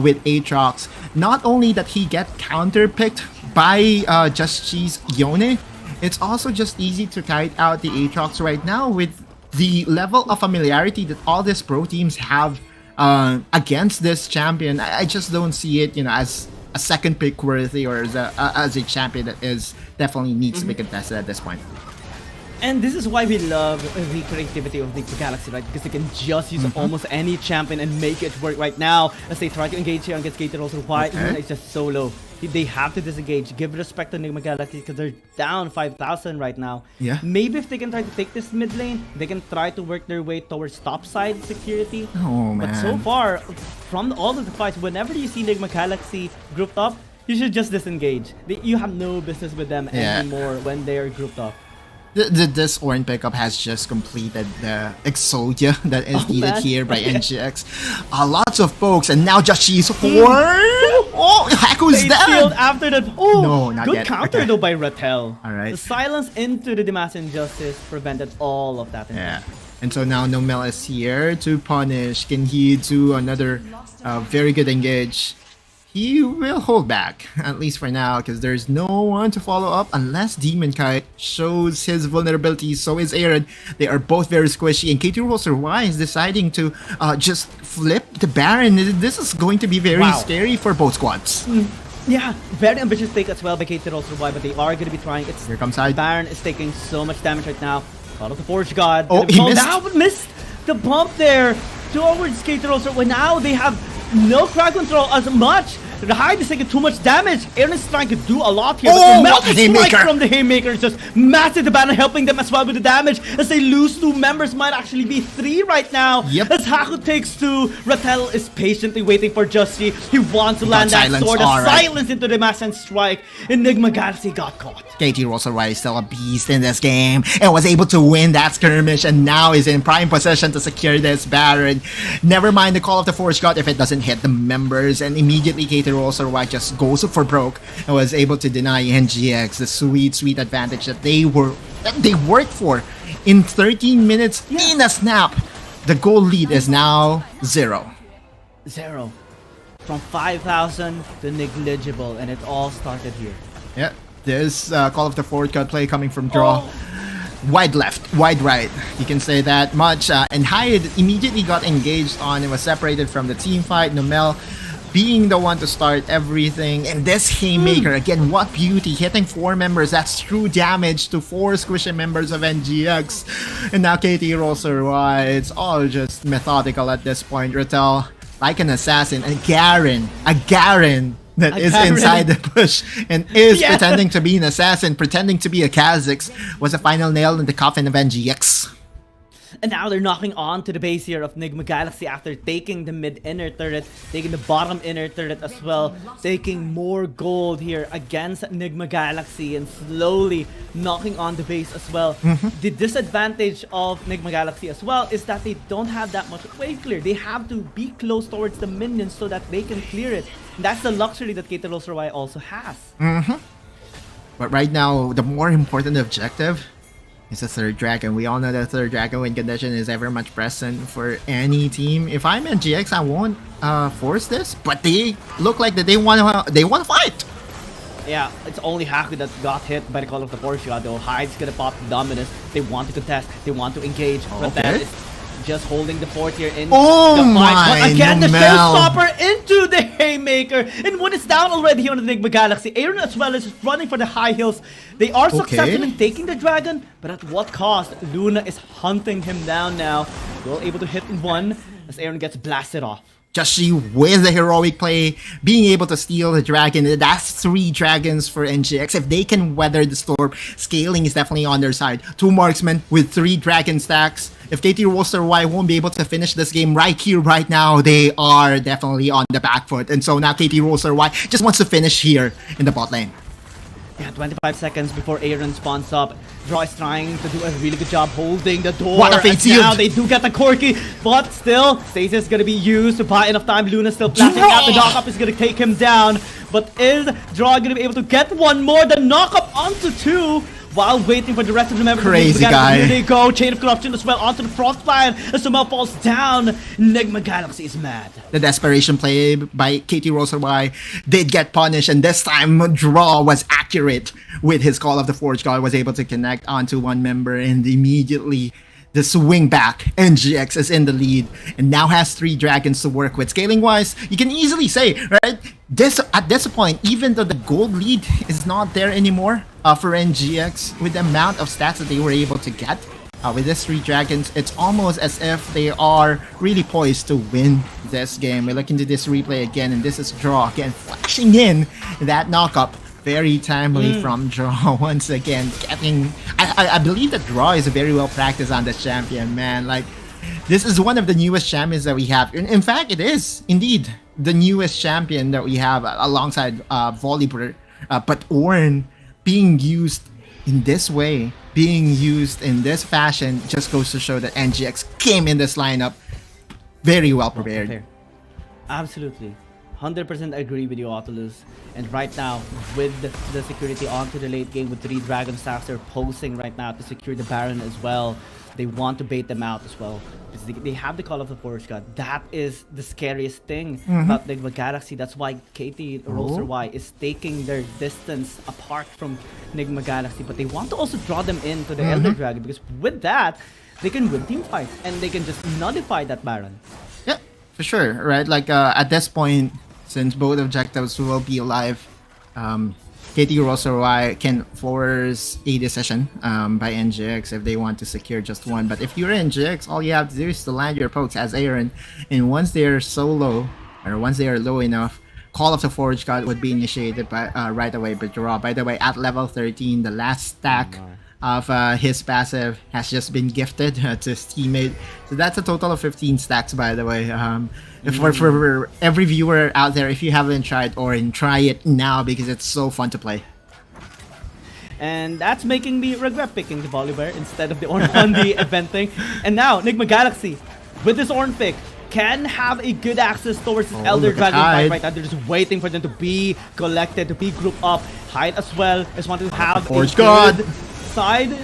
with Aatrox. Not only that he get counter-picked by Just Cheese Yone, it's also just easy to kite out the Aatrox right now with the level of familiarity that all these pro teams have against this champion. I just don't see it, as a second pick worthy, or as a champion that is definitely needs to be contested at this point. And this is why we love the creativity of the Galaxy, right? Because they can just use almost any champion and make it work right now. As they try to engage here against KT.RY, it's just so low. They have to disengage. Give respect to Enigma Galaxy because they're down 5,000 right now. Yeah. Maybe if they can try to take this mid lane, they can try to work their way towards top side security. Oh man. But so far, from all of the fights, whenever you see Enigma Galaxy grouped up, you should just disengage. You have no business with them anymore when they are grouped up. This Orin pickup has just completed the Exodia that is needed here by NGX. Lots of pokes, and now just she's Haku's dead! After that. Oh, no, not good yet. counter though by Rattel. Alright. The silence into the Demacia Injustice prevented all of that. And so now Numel is here to punish. Can he do another very good engage? he will hold back, at least for now, because there's no one to follow up unless Demon Kite shows his vulnerability. So is Aaron. They are both very squishy, and KT.RY is deciding to just flip the Baron. This is going to be very scary for both squads. Yeah, very ambitious take as well by KT.RY, but they are going to be trying. Here comes Hyde. Baron is taking so much damage right now. Out of the Forge God. Oh, he missed. Now missed the bump there towards KT.RY. Now they have no crowd control as much. The Hyde is taking too much damage. Aaron is trying to do a lot here. Oh, but the Haymaker strike from the Haymaker is just massive. The Banner helping them as well with the damage. As they lose 2 members, might actually be 3 right now. Yep. As Haku takes 2, Rattel is patiently waiting for Justy. He wants to land that sword. Silence into the mass and strike. Enigma Galaxy got caught. KT.RY is still a beast in this game and was able to win that skirmish, and now is in prime possession to secure this Baron. Never mind the Call of the Force God if it doesn't hit the members, and immediately KT.RY just goes for broke and was able to deny NGX the sweet advantage that they worked for in 13 minutes in a snap. The goal lead is now 0. From 5,000 to negligible, and it all started here. Yeah, there's Call of the Force God play coming from Draw. Wide left, wide right. You can say that much. And Hyde immediately got engaged on and was separated from the team fight. Nomel being the one to start everything. And this Haymaker, again, what beauty. Hitting 4 members. That's true damage to 4 squishy members of NGX. And now KT.RY, it's all just methodical at this point. Rattel, like an assassin. A Garen that is inside the bush and is pretending to be an assassin, pretending to be a Kha'Zix, was a final nail in the coffin of NGX. And now they're knocking on to the base here of Enigma Galaxy after taking the mid inner turret, taking the bottom inner turret as well, taking more gold here against Enigma Galaxy and slowly knocking on the base as well. The disadvantage of Enigma Galaxy as well is that they don't have that much wave clear. They have to be close towards the minions so that they can clear it. And that's the luxury that KT.RY also has. But right now, the more important objective is the 3rd dragon. We all know the 3rd dragon win condition is ever much present for any team. If I'm NGX, I won't force this, but they look like that they want to fight. Yeah, it's only Haku that got hit by the Call of the Force God though. Hyde's gonna pop the dominance. They want to contest. They want to engage. But that is just holding the fort here in the fight. But again, the showstopper into the Haymaker. And when it's down already here on the Enigma Galaxy, Aaron as well is running for the high hills. They are successful in taking the dragon, but at what cost? Luna is hunting him down now. Well able to hit one as Aaron gets blasted off. Justy with the heroic play, being able to steal the dragon. That's 3 dragons for NGX. If they can weather the storm, scaling is definitely on their side. 2 marksmen with 3 dragon stacks. If KT.RY won't be able to finish this game right here, right now, they are definitely on the back foot. And so now KT.RY just wants to finish here in the bot lane. Yeah, 25 seconds before Aaron spawns up. Draw is trying to do a really good job holding the door. What a fate sealed! Now they do get the Corki, but still, Stasis is gonna be used to buy enough time. Luna still flashing out. The knock-up is gonna take him down. But is Draw gonna be able to get one more? The knock-up onto 2. While waiting for the rest of the members. Crazy guy. Here they go. Chain of Corruption as well onto the Frostfire. As Somel falls down. Enigma Galaxy is mad. The desperation play by KT.RY did get punished, and this time Draw was accurate with his Call of the Forge God, was able to connect onto 1 member, and immediately the swing back. NGX is in the lead and now has 3 dragons to work with. Scaling wise, you can easily say, right, at this point, even though the gold lead is not there anymore for NGX, with the amount of stats that they were able to get with these 3 dragons, it's almost as if they are really poised to win this game. We look into this replay again, and this is Draw again flashing in that knockup. Very timely from Draw once again. I believe that Draw is very well practiced on this champion, man. Like, this is one of the newest champions that we have. In fact, it is indeed the newest champion that we have alongside Volibear. But Ornn being used in this way, being used in this fashion, just goes to show that NGX came in this lineup very well prepared. Absolutely. 100% agree with you, Oculus. And right now, with the security onto the late game with 3 Dragon Stacks, they're posing right now to secure the Baron as well. They want to bait them out as well. Because they have the Call of the Forest God. That is the scariest thing about Nigma Galaxy. That's why KT.RY is taking their distance apart from Nigma Galaxy. But they want to also draw them into the Elder Dragon. Because with that, they can win team fights. And they can just nullify that Baron. Yeah, for sure, right? Like at this point, since both objectives will be alive, KT.RY can force a decision by NGX if they want to secure just one. But if you're NGX, all you have to do is to land your pokes as Aaron. And once they're so low, or once they are low enough, Call of the Forge God would be initiated by right away by Draw. By the way, at level 13, the last stack of his passive has just been gifted to his teammate. So that's a total of 15 stacks, by the way. For every viewer out there, if you haven't tried Orin, try it now because it's so fun to play. And that's making me regret picking the Volibear instead of the Orn on the event thing. And now, Nigma Galaxy, with this Orn pick, can have a good access towards this Elder Dragon fight right now. They're just waiting for them to be collected, to be grouped up. Hyde as well is wanting to have a good side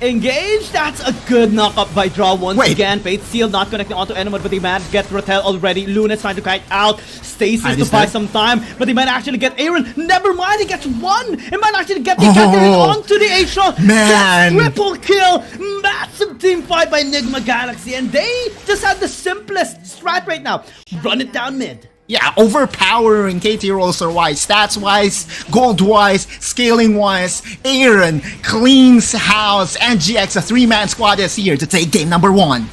engage. That's a good knock-up by Draw once again. Fate Seal not connecting onto anyone, but they managed to get Rotel already. Luna's trying to kite out. Stasis to buy some time, but they might actually get Aaron. Never mind, he gets one. He might actually get the Catherine onto the A-Shot. Man! Triple kill. Massive team fight by Nigma Galaxy, and they just have the simplest strat right now. Run it down mid. Yeah, overpowering KT.RY, stats-wise, gold-wise, scaling-wise. Aaron cleans house. NGX, a 3-man squad is here to take game number 1.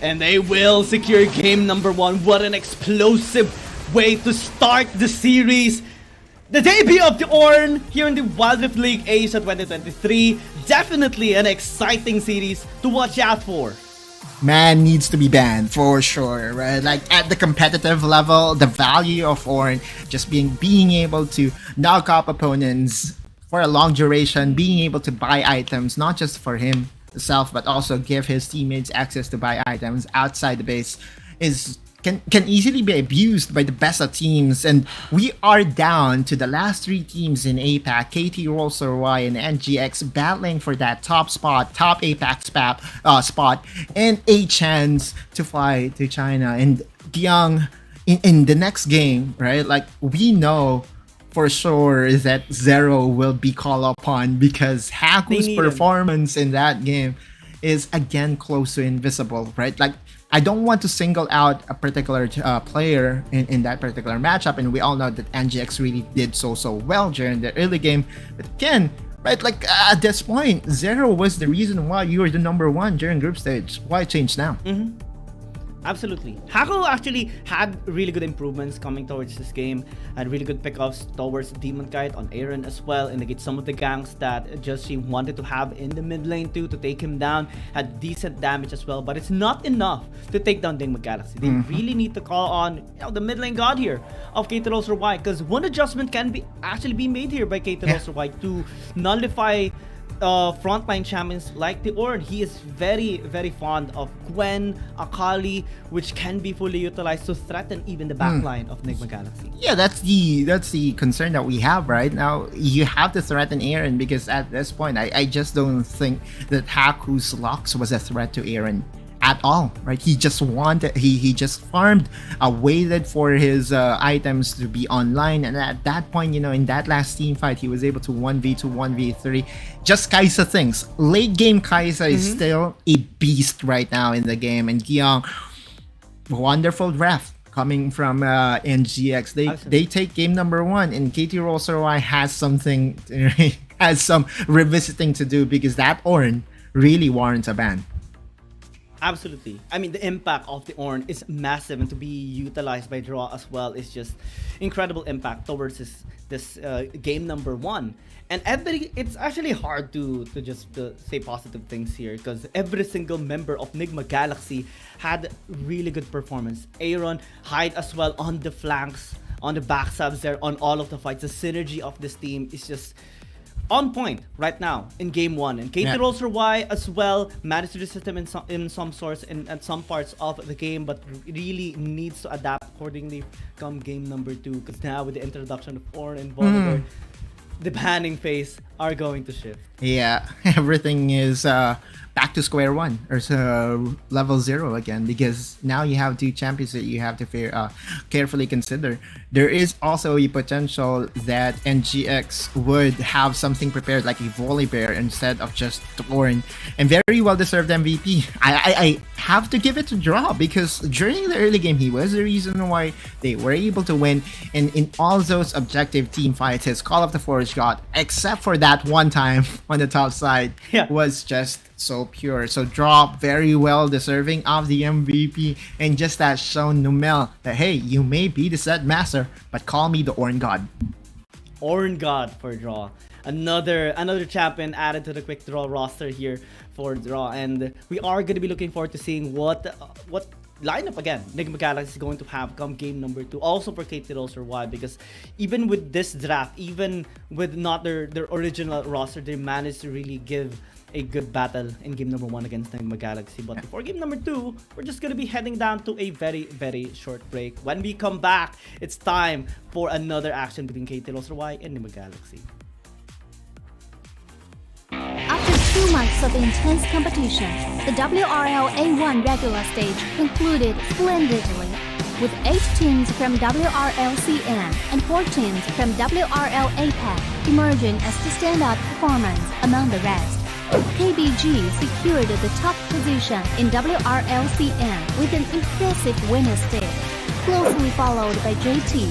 And they will secure game number 1. What an explosive way to start the series. The debut of the Orn here in the Wild Rift League Asia 2023. Definitely an exciting series to watch out for. Man needs to be banned for sure, right? Like at the competitive level, the value of Orn just being able to knock up opponents for a long duration, being able to buy items, not just for himself, but also give his teammates access to buy items outside the base can easily be abused by the best of teams. And we are down to the last 3 teams in APAC, KT.RY and NGX, battling for that top APAC spot and a chance to fly to China. And Kyung, in the next game, right, like we know for sure that Zero will be called upon because Haku's performance in that game is again close to invisible, right? Like I don't want to single out a particular player in that particular matchup, and we all know that NGX really did so well during the early game. But again, right, like at this point, Zero was the reason why you were the number 1 during group stage. Why change now? Absolutely. Haku actually had really good improvements coming towards this game. Had really good pickups towards Demon Kite on Aaron as well. And against some of the ganks that Just wanted to have in the mid lane too to take him down. Had decent damage as well. But it's not enough to take down Nigma Galaxy. They really need to call on the mid lane god here of KT.RY. Because one adjustment can actually be made here by KT.RY to nullify frontline champions like the Orn. He is very fond of Gwen, Akali, which can be fully utilized to threaten even the backline of Nigma Galaxy. Yeah, that's the concern that we have right now. You have to threaten Aaron because at this point, I just don't think that Haku's Lux was a threat to Aaron at all, right? He just wanted, he just farmed, waited for his items to be online, and at that point, you know, in that last team fight, he was able to 1v2, 1v3. Just Kai'Sa things. Late game Kai'Sa is still a beast right now in the game, and Giong, wonderful draft coming from NGX. They take game number 1, and KT.RY has some revisiting to do because that Orn really warrants a ban. Absolutely. I mean, the impact of the Orn is massive, and to be utilized by Draw as well is just incredible impact towards this game number 1. And it's actually hard to just say positive things here because every single member of Nigma Galaxy had really good performance. Aaron, Hyde as well on the flanks, on the backstabs there, on all of the fights. The synergy of this team is just on point right now in game 1, and KT.RY as well managed to resist him in some sorts and at some parts of the game, but really needs to adapt accordingly come game number 2. Because now with the introduction of Ornn and Bolivar, the banning phase are going to shift. Yeah, everything is back to square one, or level 0 again, because now you have 2 champions that you have to carefully consider. There is also a potential that NGX would have something prepared, like a Volibear instead of just Ornn, and very well deserved MVP. I have to give it to Draw, because during the early game he was the reason why they were able to win, and in all those objective team fights his Call of the Forge got, except for that one time on the top side, was just so pure. So Draw very well deserving of the MVP, and just has shown Numel that hey, you may be the set master, but call me the Ornn God. Ornn God for Draw. Another champion added to the Quick Draw roster here for Draw, and we are going to be looking forward to seeing what lineup again Enigma Galaxy is going to have come game number 2. Also for KT.RY, because even with this draft, even with not their original roster, they managed to really give a good battle in game number 1 against Enigma Galaxy. But before game number 2, we're just gonna be heading down to a very, very short break. When we come back, it's time for another action between KT.RY and Enigma Galaxy. After 2 months of intense competition, the WRL A1 regular stage concluded splendidly, with 8 teams from WRL CN and 4 teams from WRL APAC emerging as the standout performance among the rest. KBG secured the top position in WRL CN with an impressive winner stick, closely followed by JT.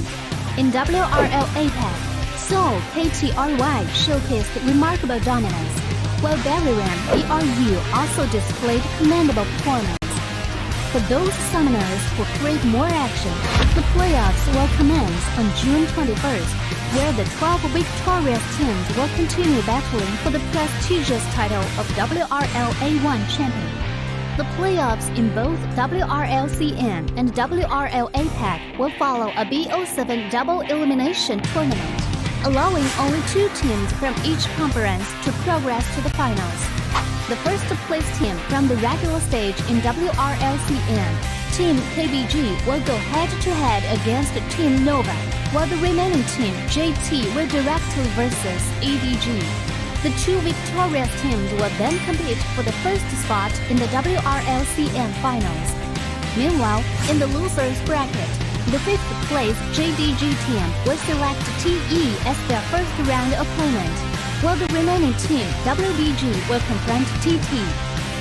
In WRL APAC, Seoul KT.RY showcased remarkable dominance, while Bariram BRU also displayed commendable performance. For those summoners who crave more action, the playoffs will commence on June 21st, where the 12 victorious teams will continue battling for the prestigious title of WRL A1 champion. The playoffs in both WRL CN and WRL APAC will follow a BO7 double elimination tournament, allowing only 2 teams from each conference to progress to the finals. The first place team from the regular stage in WRL CN, Team KBG, will go head-to-head against Team Nova, while the remaining team, JT, will directly versus EDG. The 2 victorious teams will then compete for the first spot in the WRL CN finals. Meanwhile, in the losers bracket, the 5th place JDG team will select TE as their first round opponent, while the remaining team, WBG, will confront TT.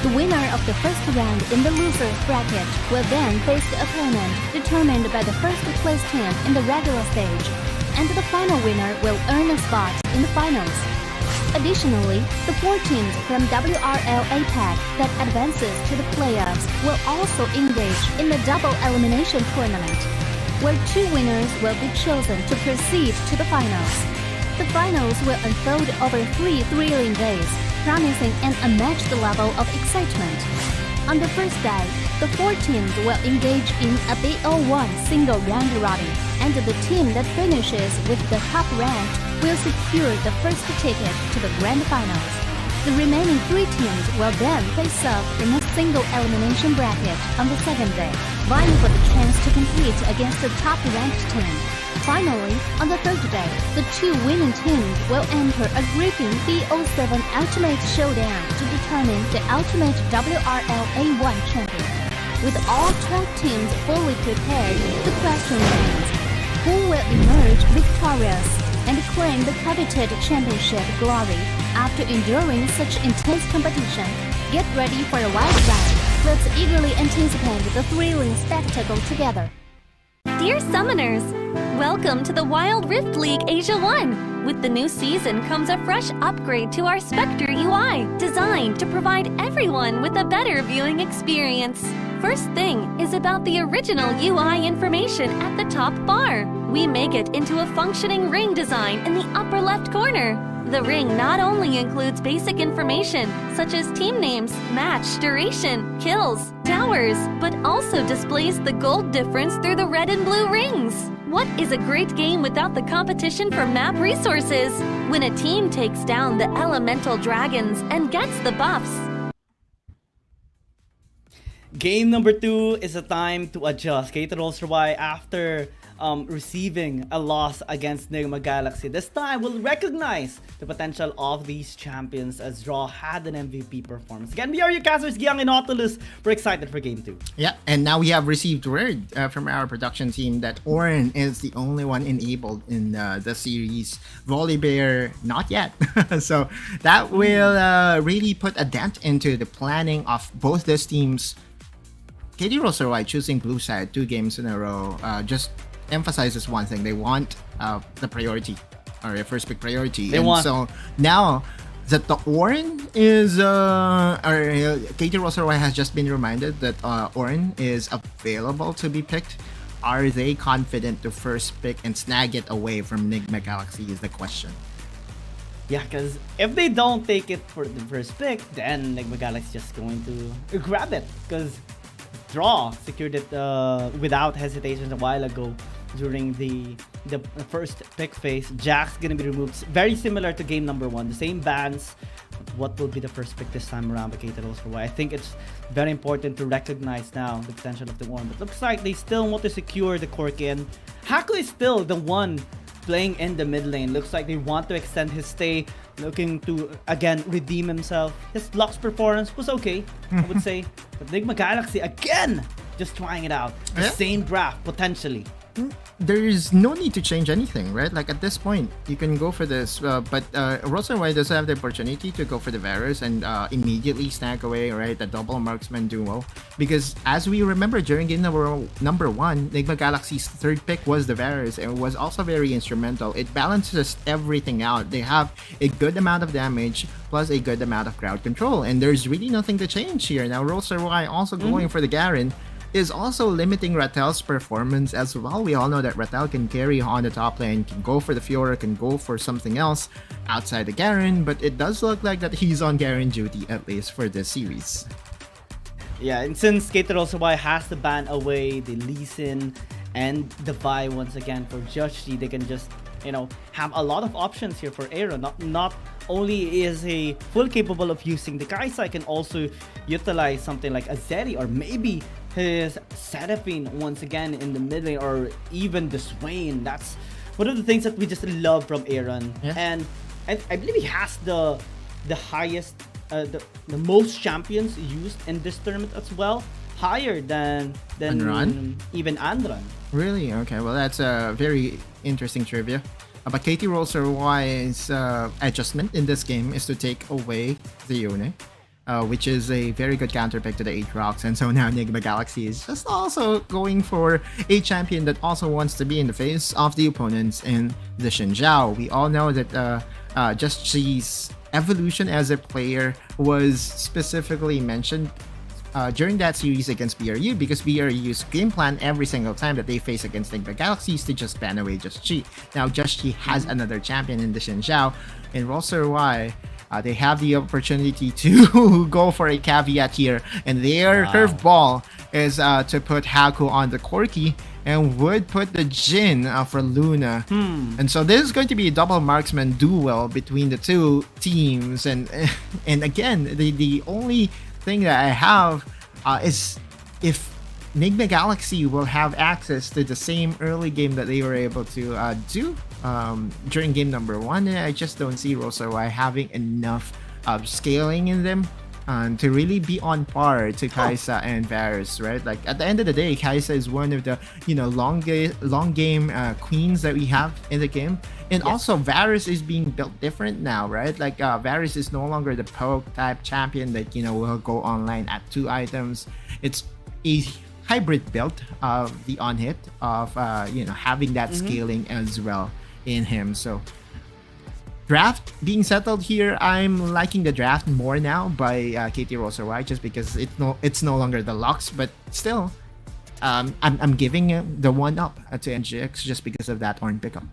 The winner of the first round in the losers bracket will then face the opponent determined by the first place team in the regular stage, and the final winner will earn a spot in the finals. Additionally, the 4 teams from WRL APAC that advances to the playoffs will also engage in the double elimination tournament, where 2 winners will be chosen to proceed to the finals. The finals will unfold over 3 thrilling days, promising an unmatched level of excitement. On the first day, the 4 teams will engage in a BO1 single round robin, and the team that finishes with the top rank will secure the first ticket to the grand finals. The remaining 3 teams will then face off in a single elimination bracket on the second day, vying for the chance to compete against the top-ranked team. Finally, on the third day, the 2 winning teams will enter a gripping BO7 Ultimate Showdown to determine the ultimate WRL A1 champion. With all 12 teams fully prepared, the question remains, who will emerge victorious and claim the coveted championship glory after enduring such intense competition? Get ready for a wild ride. Let's eagerly anticipate the thrilling spectacle together. Dear Summoners, welcome to the Wild Rift League Asia 1! With the new season comes a fresh upgrade to our Spectator UI, designed to provide everyone with a better viewing experience. First thing is about the original UI information at the top bar. We make it into a functioning ring design in the upper left corner. The ring not only includes basic information such as team names, match duration, kills, towers, but also displays the gold difference through the red and blue rings. What is a great game without the competition for map resources? When a team takes down the elemental dragons and gets the buffs. Game number 2 is a time to adjust. KT.RY, after receiving a loss against Nigma Galaxy, this time will recognize the potential of these champions as Raw had an MVP performance. Again, we are your casters, Giang and Nautilus. We're excited for Game 2. Yeah, and now we have received word from our production team that Oren is the only one enabled in the series. Volibear, not yet. So that will really put a dent into the planning of both these teams. KT.RY choosing blue side 2 games in a row just emphasizes one thing. They want the priority, or a first pick priority. So now that the Oren is KT.RY has just been reminded that Oren is available to be picked. Are they confident to first pick and snag it away from Nigma Galaxy is the question. Yeah, because if they don't take it for the first pick, then Nigma Galaxy is just going to grab it, because Draw secured it without hesitation a while ago during the first pick phase. Jack's gonna be removed, very similar to game number 1, the same bans. What will be the first pick this time around by KT.RY? I think it's very important to recognize now the potential of the one, but looks like they still want to secure the Corki, and Haku is still the one playing in the mid lane. Looks like they want to extend his stay, looking to again redeem himself. His Lux performance was okay, I would say, but Nigma Galaxy again just trying it out. The same draft potentially. There is no need to change anything, right? Like at this point, you can go for this, but ROY does have the opportunity to go for the Varus and immediately snag away, right, the double marksman duo. Because as we remember during game number 1, Nigma Galaxy's third pick was the Varus, and it was also very instrumental. It balances everything out. They have a good amount of damage plus a good amount of crowd control, and there's really nothing to change here. Now ROY also going for the Garen is also limiting Ratel's performance as well. We all know that Ratel can carry on the top lane, can go for the Fiora, can go for something else outside the Garen, but it does look like that he's on Garen duty, at least for this series. Yeah, and since KT.RY has to ban away the Lee Sin and the Vi once again for Joshi, they can just, you know, have a lot of options here for Aaron. Not only is he full capable of using the Kaisa, can also utilize something like a Zeri, or maybe his Seraphine once again in the mid lane, or even the Swain. That's one of the things that we just love from Aaron. And I believe he has the highest, the most champions used in this tournament as well, higher than Anran? Even Andran. Really? Okay, well that's a very interesting trivia. But KT.RY's adjustment in this game is to take away the Yone, which is a very good counter pick to the Aatrox, and so now Nigma Galaxy is just also going for a champion that also wants to be in the face of the opponents in the Xin Zhao. We all know that Just Chi's evolution as a player was specifically mentioned during that series against BRU, because BRU's game plan every single time that they face against Nigma Galaxy is to just ban away Just Chi. Now Just Chi has another champion in the Xin Zhao, and ROY they have the opportunity to go for a caveat here, and their curveball is to put Haku on the Corki and would put the Jin for Luna. And so this is going to be a double marksman duel between the two teams, and again, the only thing that I have is if Nigma Galaxy will have access to the same early game that they were able to do during game number 1. I just don't see ROY having enough scaling in them to really be on par to Kaisa and Varus, right? Like at the end of the day, Kaisa is one of the long game queens that we have in the game, and also Varus is being built different now, right? Like Varus is no longer the poke type champion that will go online at 2 items. It's a hybrid build of the on hit of having that scaling as well in him. So draft being settled here, I'm liking the draft more now by KT.RY, just because it's no longer the Lux, but still I'm giving the one up to NGX just because of that Ornn pickup.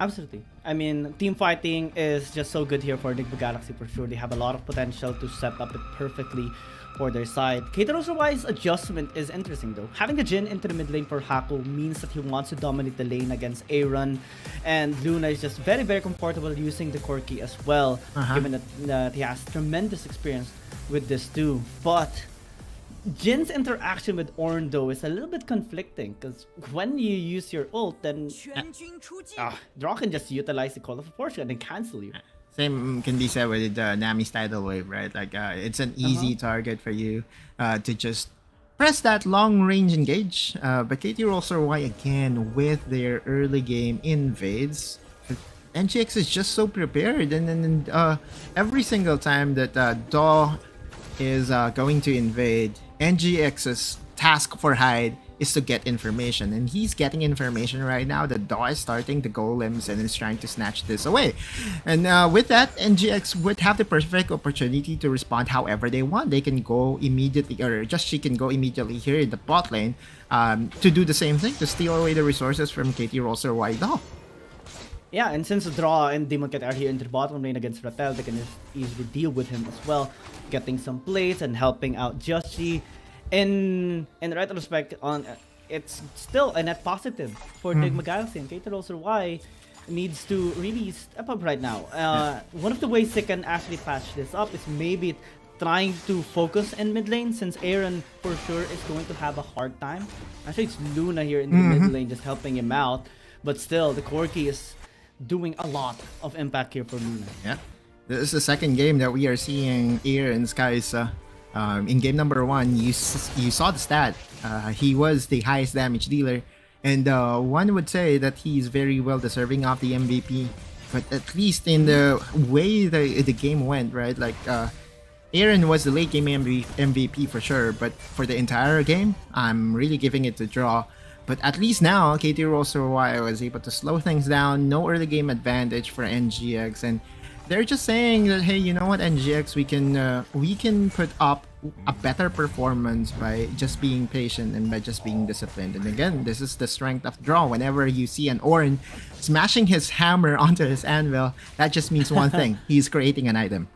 Absolutely. I mean, team fighting is just so good here for Nigma Galaxy for sure. They have a lot of potential to set up it perfectly for their side. KT.RY's adjustment is interesting though. Having the Jin into the mid lane for Haku means that he wants to dominate the lane against Aaron, and Luna is just very, very comfortable using the Corki as well, given that he has tremendous experience with this too. But Jin's interaction with Ornn though is a little bit conflicting because when you use your ult, then Draw can just utilize the Call of Fortune and cancel you. Same can be said with Nami's Tidal Wave, right? Like it's an easy target for you to just press that long range engage. But KT.RY again with their early game invades. NGX is just so prepared, and then every single time that DAW is going to invade, NGX's task for Hyde is to get information, and he's getting information right now that DAW is starting to go limbs and is trying to snatch this away. And with that, NGX would have the perfect opportunity to respond however they want. They can go immediately, or just she can go immediately here in the bot lane to do the same thing, to steal away the resources from KT.RY DAW. Yeah, and since Draw and Demon Cat are here in the bottom lane against Ratel, they can just easily deal with him as well, getting some plays and helping out Joshi. In retrospect, it's still a net positive for Enigma Galaxy, and KT.RY needs to really step up right now. One of the ways they can actually patch this up is maybe trying to focus in mid lane, since Aaron for sure is going to have a hard time. Actually, it's Luna here in the mid lane just helping him out, but still, the Corki is doing a lot of impact here for Luna. Yeah, this is the second game that we are seeing Aaron's guys. In game number 1, you saw the stat. He was the highest damage dealer, and one would say that he's very well deserving of the MVP. But at least in the way the game went, right? Like Aaron was the late game MVP for sure, but for the entire game, I'm really giving it to Draw. But at least now, KT.RY was able to slow things down. No early game advantage for NGX, and they're just saying that, hey, you know what, NGX, we can put up a better performance by just being patient and by just being disciplined. And again, this is the strength of Draw. Whenever you see an Ornn smashing his hammer onto his anvil, that just means one thing: he's creating an item.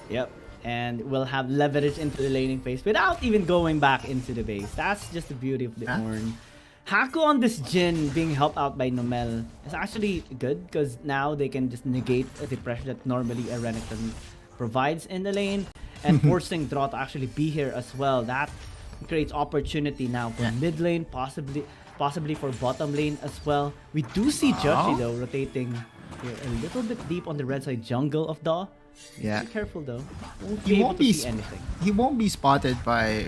Yep. And we'll have leverage into the laning phase without even going back into the base. That's just the beauty of the Ornn. Haku on this Jhin being helped out by Nomel is actually good, because now they can just negate the pressure that normally a Renekton provides in the lane, and forcing Draw to actually be here as well. That creates opportunity now for mid lane, possibly for bottom lane as well. We do see Joshi though rotating here a little bit deep on the red side jungle of Daw. Yeah. Be careful though. He won't be see anything. He won't be spotted by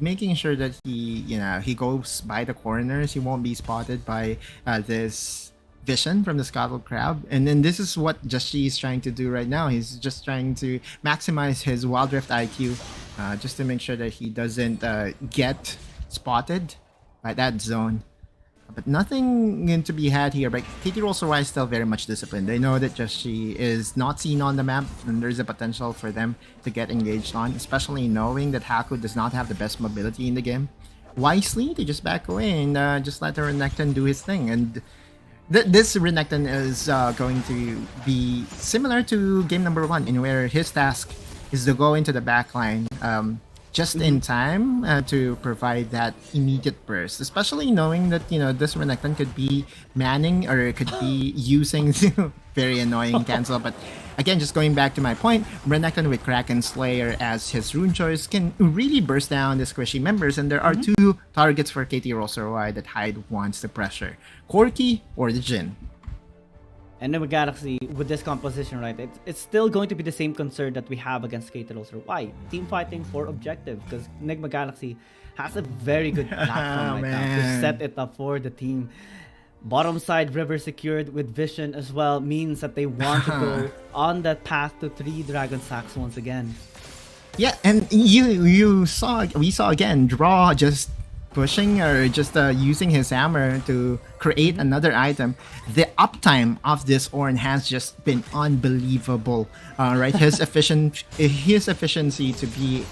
making sure that he goes by the corners. He won't be spotted by this vision from the Scuttle Crab. And then this is what Joshi is trying to do right now. He's just trying to maximize his Wild Rift IQ, just to make sure that he doesn't get spotted by that zone. But nothing to be had here. But KT.RY is still very much disciplined. They know that Joshi is not seen on the map, and there's a potential for them to get engaged on, especially knowing that Haku does not have the best mobility in the game. Wisely, they just back away and just let the Renekton do his thing. And this Renekton is going to be similar to game number 1, in where his task is to go into the backline just in time to provide that immediate burst, especially knowing that, you know, this Renekton could be manning or it could be using very annoying cancel. But again, just going back to my point, Renekton with Kraken Slayer as his rune choice can really burst down the squishy members, and there are two targets for KT.RY that Hyde wants to pressure: Corki or the Jhin. And then with Galaxy, with this composition, right, it's still going to be the same concern that we have against KT.RY. Team fighting for objective, because Enigma Galaxy has a very good platform right now to set it up for the team. Bottom side river secured with vision as well means that they want to go on that path to 3 Dragon Sacks once again. Yeah, and we saw again Draw just pushing or just using his hammer to create another item. The uptime of this Ornn has just been unbelievable. Right, his efficiency to be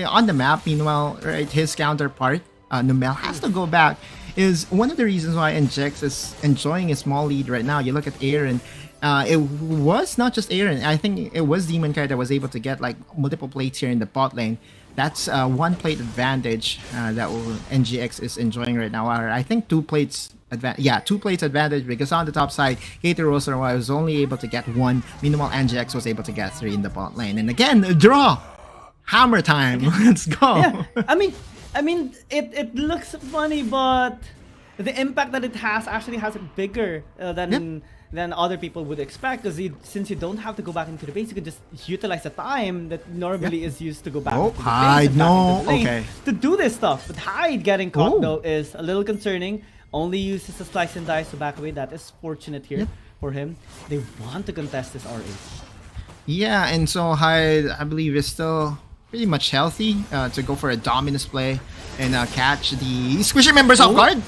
on the map. Meanwhile, right, his counterpart Nomel has to go back. Is one of the reasons why NGX is enjoying a small lead right now. You look at Aaron. It was not just Aaron. I think it was Demon Kai that was able to get like multiple plates here in the bot lane. That's one plate advantage that NGX is enjoying right now. Or I think 2 plates advantage. Yeah, 2 plates advantage, because on the top side, KT.RY was only able to get 1. Meanwhile, NGX was able to get 3 in the bot lane. And again, Draw Hammer time. Let's go. Yeah, I mean, it looks funny, but the impact that it has actually has it bigger than other people would expect. Because since you don't have to go back into the base, you can just utilize the time that normally is used to go back. Oh, into the Hyde, base and back no, into the lane okay. to do this stuff. But Hyde getting caught though is a little concerning. Only uses the slice and dice to back away. That is fortunate here for him. They want to contest this R8. Yeah, and so Hyde, I believe, is still pretty much healthy to go for a dominance play and catch the squishy members off guard.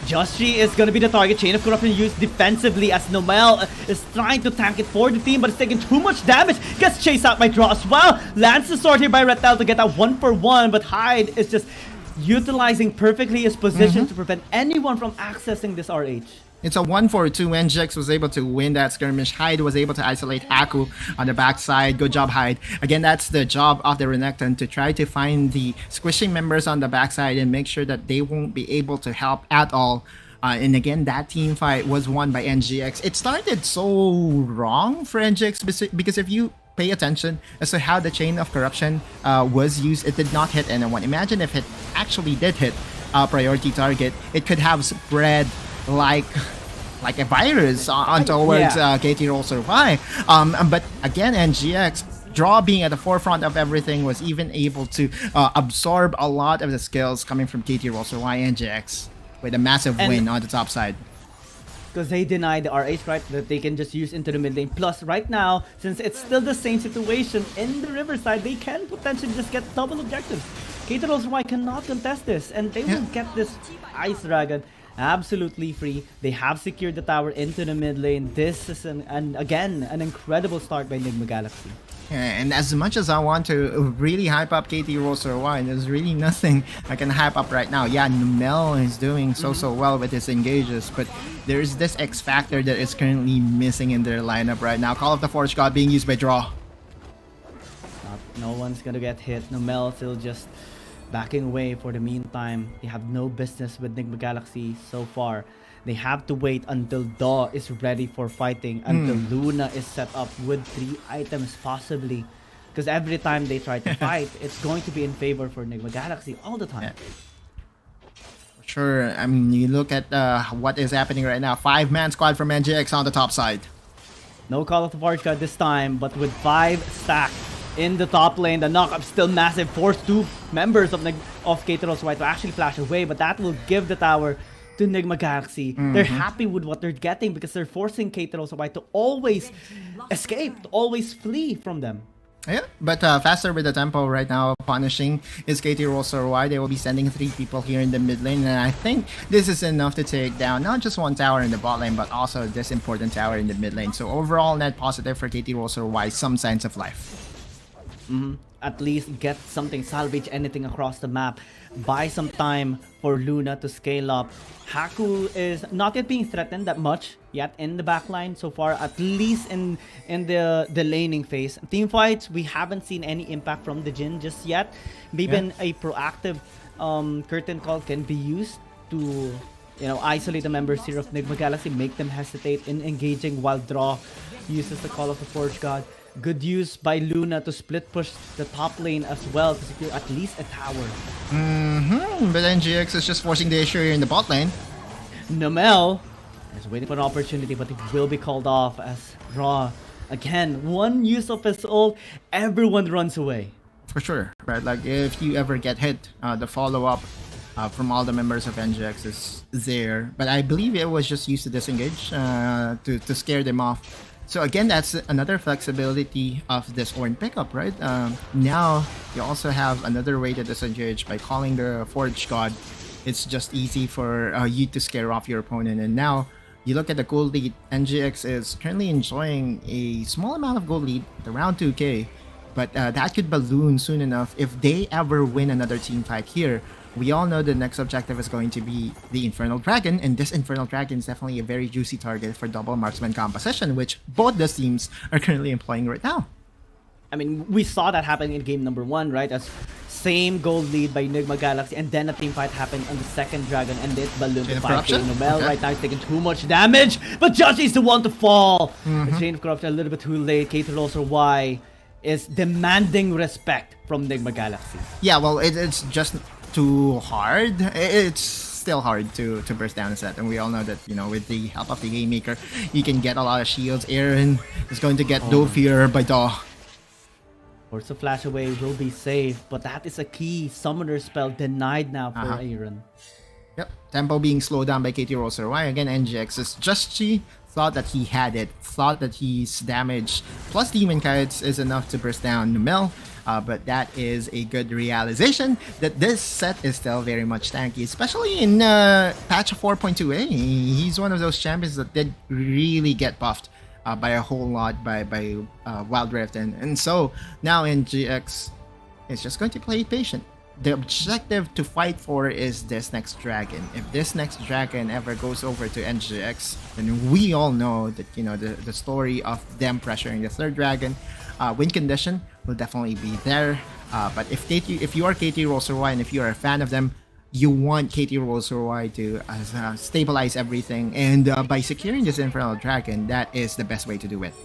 Joshi is going to be the target. Chain of Corruption used defensively as Nomel is trying to tank it for the team, but it's taking too much damage. Gets chased out by Draw as well. Lands the sword here by Retel to get that 1-for-1, but Hyde is just utilizing perfectly his position to prevent anyone from accessing this RH. It's a 1-4-2. NGX was able to win that skirmish. Hyde was able to isolate Haku on the backside. Good job, Hyde. Again, that's the job of the Renekton, to try to find the squishing members on the backside and make sure that they won't be able to help at all. And again, that team fight was won by NGX. It started so wrong for NGX because if you pay attention as to how the Chain of Corruption was used, it did not hit anyone. Imagine if it actually did hit a priority target, it could have spread like a virus on towards KT.RY. But again, NGX, Draw being at the forefront of everything, was even able to absorb a lot of the skills coming from KT.RY. NGX with a massive win on the top side. Because they denied the RH, right, that they can just use into the mid lane. Plus, right now, since it's still the same situation in the Riverside, they can potentially just get double objectives. KT.RY cannot contest this, and they will get this Ice Dragon absolutely free. They have secured the tower into the mid lane. This is again an incredible start by Enigma Galaxy. Yeah, and as much as I want to really hype up KT.RY, there's really nothing I can hype up right now. Yeah, Numel is doing so well with his engages, but there's this X factor that is currently missing in their lineup right now. Call of the Forge God being used by Draw. No one's gonna get hit. Numel still just backing away for the meantime. They have no business with Enigma Galaxy so far. They have to wait until Daw is ready for fighting, until Luna is set up with 3 items possibly. Because every time they try to fight, it's going to be in favor for Enigma Galaxy all the time. Sure, I mean, you look at what is happening right now. 5-man squad from NGX on the top side. No Call of the Forge God this time, but with 5 stacked in the top lane, the knock-up still massive. Forced 2 members of KT.RY to actually flash away, but that will give the tower to Enigma Galaxy. They're happy with what they're getting because they're forcing KT.RY to always escape, to always flee from them. Yeah, but faster with the tempo right now, punishing is KT.RY. They will be sending 3 people here in the mid lane, and I think this is enough to take down not just one tower in the bot lane, but also this important tower in the mid lane. So overall, net positive for KT.RY, some signs of life. At least get something, salvage anything across the map. Buy some time for Luna to scale up. Haku is not yet being threatened that much yet in the backline so far, at least in the laning phase. Team fights, we haven't seen any impact from the Jhin just yet. Maybe a proactive curtain call can be used to isolate the members here of Enigma Galaxy, make them hesitate in engaging while Draw uses the Call of the Forge God. Good use by Luna to split push the top lane as well to secure at least a tower. But NGX is just forcing the issue here in the bot lane. Nomel is waiting for an opportunity, but it will be called off as Raw. Again, one use of his ult, everyone runs away. For sure, right? Like if you ever get hit, the follow-up from all the members of NGX is there. But I believe it was just used to disengage to scare them off. So again, that's another flexibility of this Ornn pickup, right? Now, you also have another way to disengage by calling the Forge God. It's just easy for you to scare off your opponent. And now, you look at the gold lead. NGX is currently enjoying a small amount of gold lead, around 2k. But that could balloon soon enough if they ever win another team fight here. We all know the next objective is going to be the Infernal Dragon, and this Infernal Dragon is definitely a very juicy target for double marksman composition, which both the teams are currently employing right now. I mean, we saw that happen in game number 1, right? As same gold lead by Enigma Galaxy, and then a team fight happened on the second dragon, and it ballooned to 5k. Nomel right now is taking too much damage, but Joshi is the one to fall. The Chain of Corruption a little bit too late. KT.RY is demanding respect from Nigma Galaxy. Yeah, well, it's just too hard. It's still hard to burst down a set, and we all know that, you know, with the help of the Game Maker, you can get a lot of shields. Aaron is going to get Dophier by Daw. Force a Flash away will be safe, but that is a key summoner spell denied now for Aaron. Yep, tempo being slowed down by KT.RY. Again, NGX is just thought that he had it, thought that he's damaged. Plus Demon Kites is enough to burst down Numel. But that is a good realization that this set is still very much tanky, especially in patch 4.2a. He's one of those champions that did really get buffed by a whole lot by Wild Rift, and so now NGX is just going to play patient. The objective to fight for is this next dragon. If this next dragon ever goes over to NGX, then we all know that, you know, the story of them pressuring the third dragon, win condition will definitely be there. But if you are KT.RY and if you are a fan of them, you want KT.RY to stabilize everything, and by securing this Infernal Dragon, that is the best way to do it.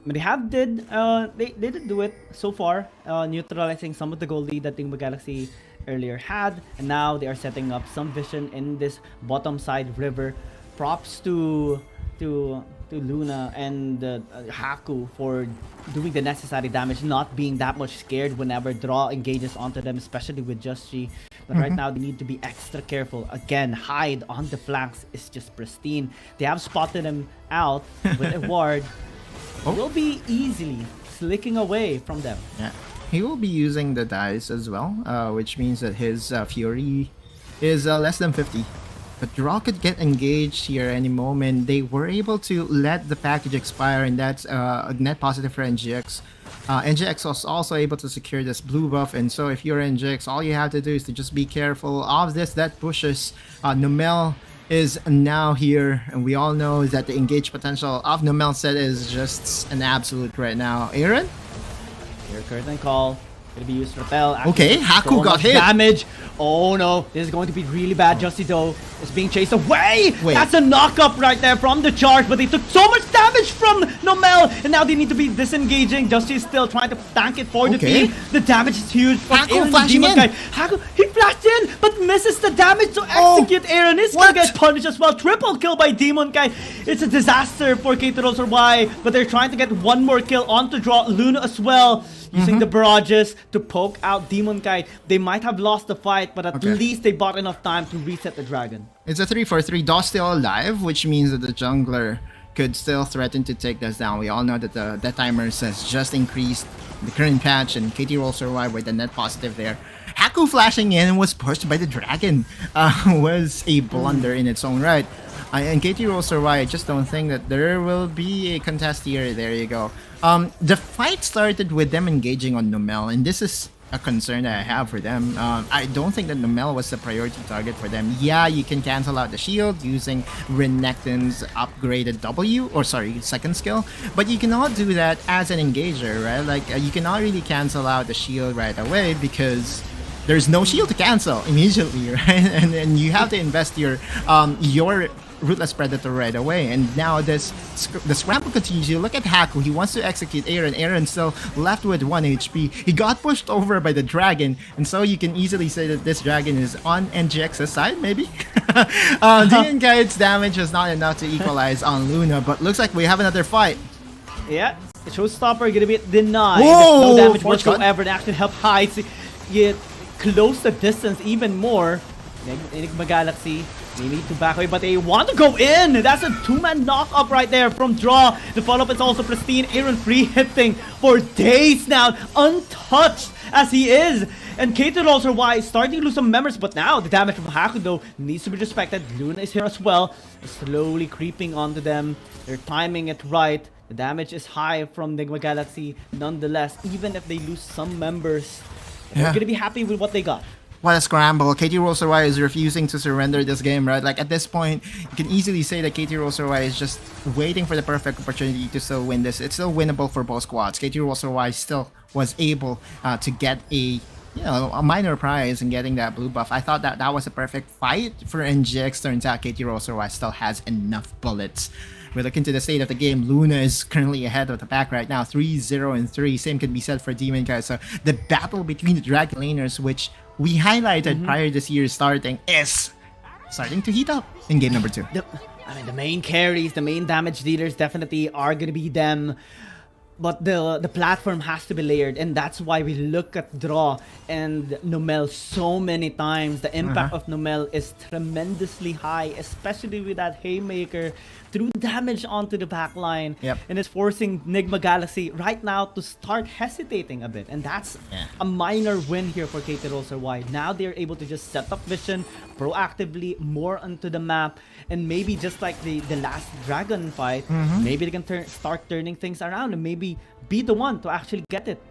But they did do it so far, neutralizing some of the gold lead that Nigma Galaxy earlier had, and now they are setting up some vision in this bottom side river. Props to Luna and Haku for doing the necessary damage, not being that much scared whenever Draw engages onto them, especially with Just G. But right now they need to be extra careful. Again, hide on the flanks is just pristine. They have spotted him out with a ward. Will be easily slicking away from them. Yeah, he will be using the dice as well, which means that his Fury is less than 50. But Draw could get engaged here any moment. They were able to let the package expire, and that's a net positive for NGX. NGX was also able to secure this blue buff, and so if you're NGX, all you have to do is to just be careful of this. That pushes Numel is now here, and we all know that the engage potential of Numel set is just an absolute right now. Aaron? Your curtain call. Gonna be used for Repel. Okay, Haku got hit. Damage. Oh no, this is going to be really bad. Justy though is being chased away. Wait. That's a knock-up right there from the charge, but they took so much damage from Numel, and now they need to be disengaging. Justy is still trying to tank it for the team. The damage is huge. Haku flashing in. Haku, he flashed in, but misses the damage to execute. Aaron is gonna get punished as well. Triple kill by Demon Guy. It's a disaster for KT.RY, but they're trying to get one more kill onto Draw. Luna as well, using the barrages to poke out Demon Kite. They might have lost the fight, but at least they bought enough time to reset the dragon. It's a 3-4-3. Daw still alive, which means that the jungler could still threaten to take this down. We all know that the timers has just increased the current patch, and KT.RY with the net positive there. Haku flashing in was pushed by the dragon was a blunder in its own right. And KT.RY, I just don't think that there will be a contest here. There you go. The fight started with them engaging on Numel, and this is a concern that I have for them. I don't think that Numel was the priority target for them. Yeah, you can cancel out the shield using Renekton's upgraded second skill, but you cannot do that as an engager, right? Like, you cannot really cancel out the shield right away because there's no shield to cancel immediately, right? And you have to invest your Ruthless Predator right away, and now the scramble continues. You look at Haku, he wants to execute Aaron. Aaron's still left with 1 HP. He got pushed over by the dragon, and so you can easily say that this dragon is on NGX's side, maybe? Demon Kite's damage is not enough to equalize on Luna, but looks like we have another fight. Yeah, the showstopper gonna be denied. Whoa! No damage whatsoever. It actually helped hide. You close the distance even more. Nigma Galaxy, they need to back away, but they want to go in. That's a two-man knock-up right there from Draw. The follow-up is also pristine. Aaron free hitting for days now, untouched as he is. And KT.RY starting to lose some members, but now the damage from Haku though needs to be respected. Luna is here as well, slowly creeping onto them. They're timing it right. The damage is high from Nigma Galaxy nonetheless, even if they lose some members. They're gonna be happy with what they got. What a scramble. KT.RY is refusing to surrender this game, right? Like, at this point, you can easily say that KT.RY is just waiting for the perfect opportunity to still win this. It's still winnable for both squads. KT.RY still was able to get a minor prize in getting that blue buff. I thought that was a perfect fight for NGX. Turns out KT.RY still has enough bullets. we look into the state of the game, Luna is currently ahead of the pack right now, 3-0-3. Same can be said for Demon, guys. So the battle between the Dragon Laners, which we highlighted prior this year starting, is starting to heat up in game number 2. I mean, the main carries, the main damage dealers definitely are going to be them. But the platform has to be layered, and that's why we look at Draw and Nomel so many times. The impact of Nomel is tremendously high, especially with that Haymaker through damage onto the backline. And it's forcing Nigma Galaxy right now to start hesitating a bit. And that's a minor win here for KT.RY. Now they're able to just set up vision proactively more onto the map. And maybe just like the last Dragon fight, maybe they can start turning things around and maybe be the one to actually get it.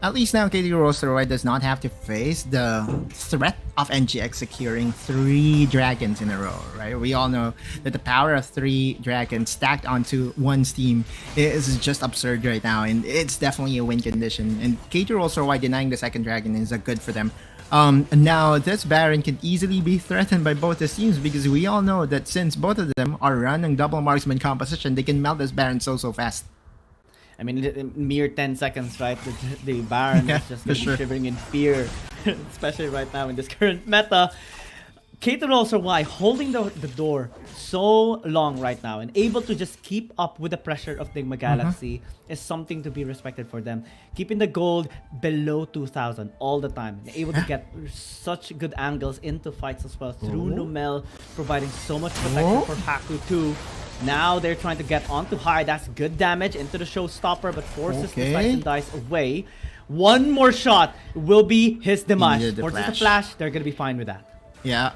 At least now KT.RY does not have to face the threat of NGX securing 3 dragons in a row, right? We all know that the power of 3 dragons stacked onto one's team is just absurd right now, and it's definitely a win condition. And KT.RY denying the second dragon is a good for them. Now this Baron can easily be threatened by both the teams, because we all know that since both of them are running double marksman composition, they can melt this Baron so fast. I mean, in mere 10 seconds, right? The Baron is just going to be shivering in fear, especially right now in this current meta. KT.RY holding the door so long right now and able to just keep up with the pressure of Nigma Galaxy is something to be respected for them. Keeping the gold below 2,000 all the time and able to get such good angles into fights as well through Nomel, providing so much protection for Haku too. Now they're trying to get onto high. That's good damage into the showstopper, but forces the slice and dice away. One more shot will be his demise. Forces the flash. They're going to be fine with that. Yeah,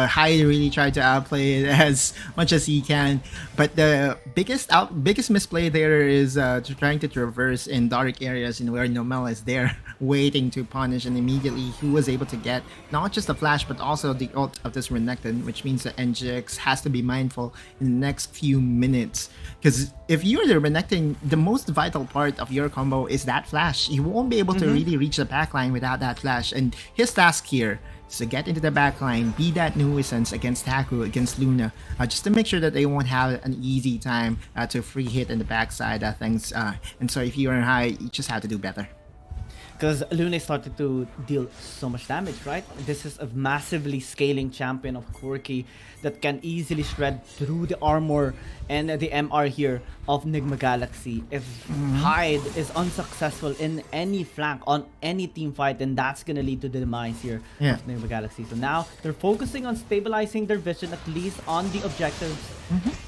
Hyde really tried to outplay it as much as he can, but the biggest misplay there is trying to traverse in dark areas in where Nomel is there waiting to punish, and immediately he was able to get not just the flash but also the ult of this Renekton, which means that NGX has to be mindful in the next few minutes, because if you're the Renekton, the most vital part of your combo is that flash. You won't be able to really reach the backline without that flash, and his task here is to get into the backline, be that nuisance against Haku, against Luna, just to make sure that they won't have an easy time to free hit in the backside things. And so if you're in high, you just have to do better. Because Luna started to deal so much damage, right? This is a massively scaling champion of Quirky that can easily shred through the armor and the MR here of Nigma Galaxy. If Hyde is unsuccessful in any flank on any team fight, then that's gonna lead to the demise here of Nigma Galaxy. So now they're focusing on stabilizing their vision, at least on the objectives.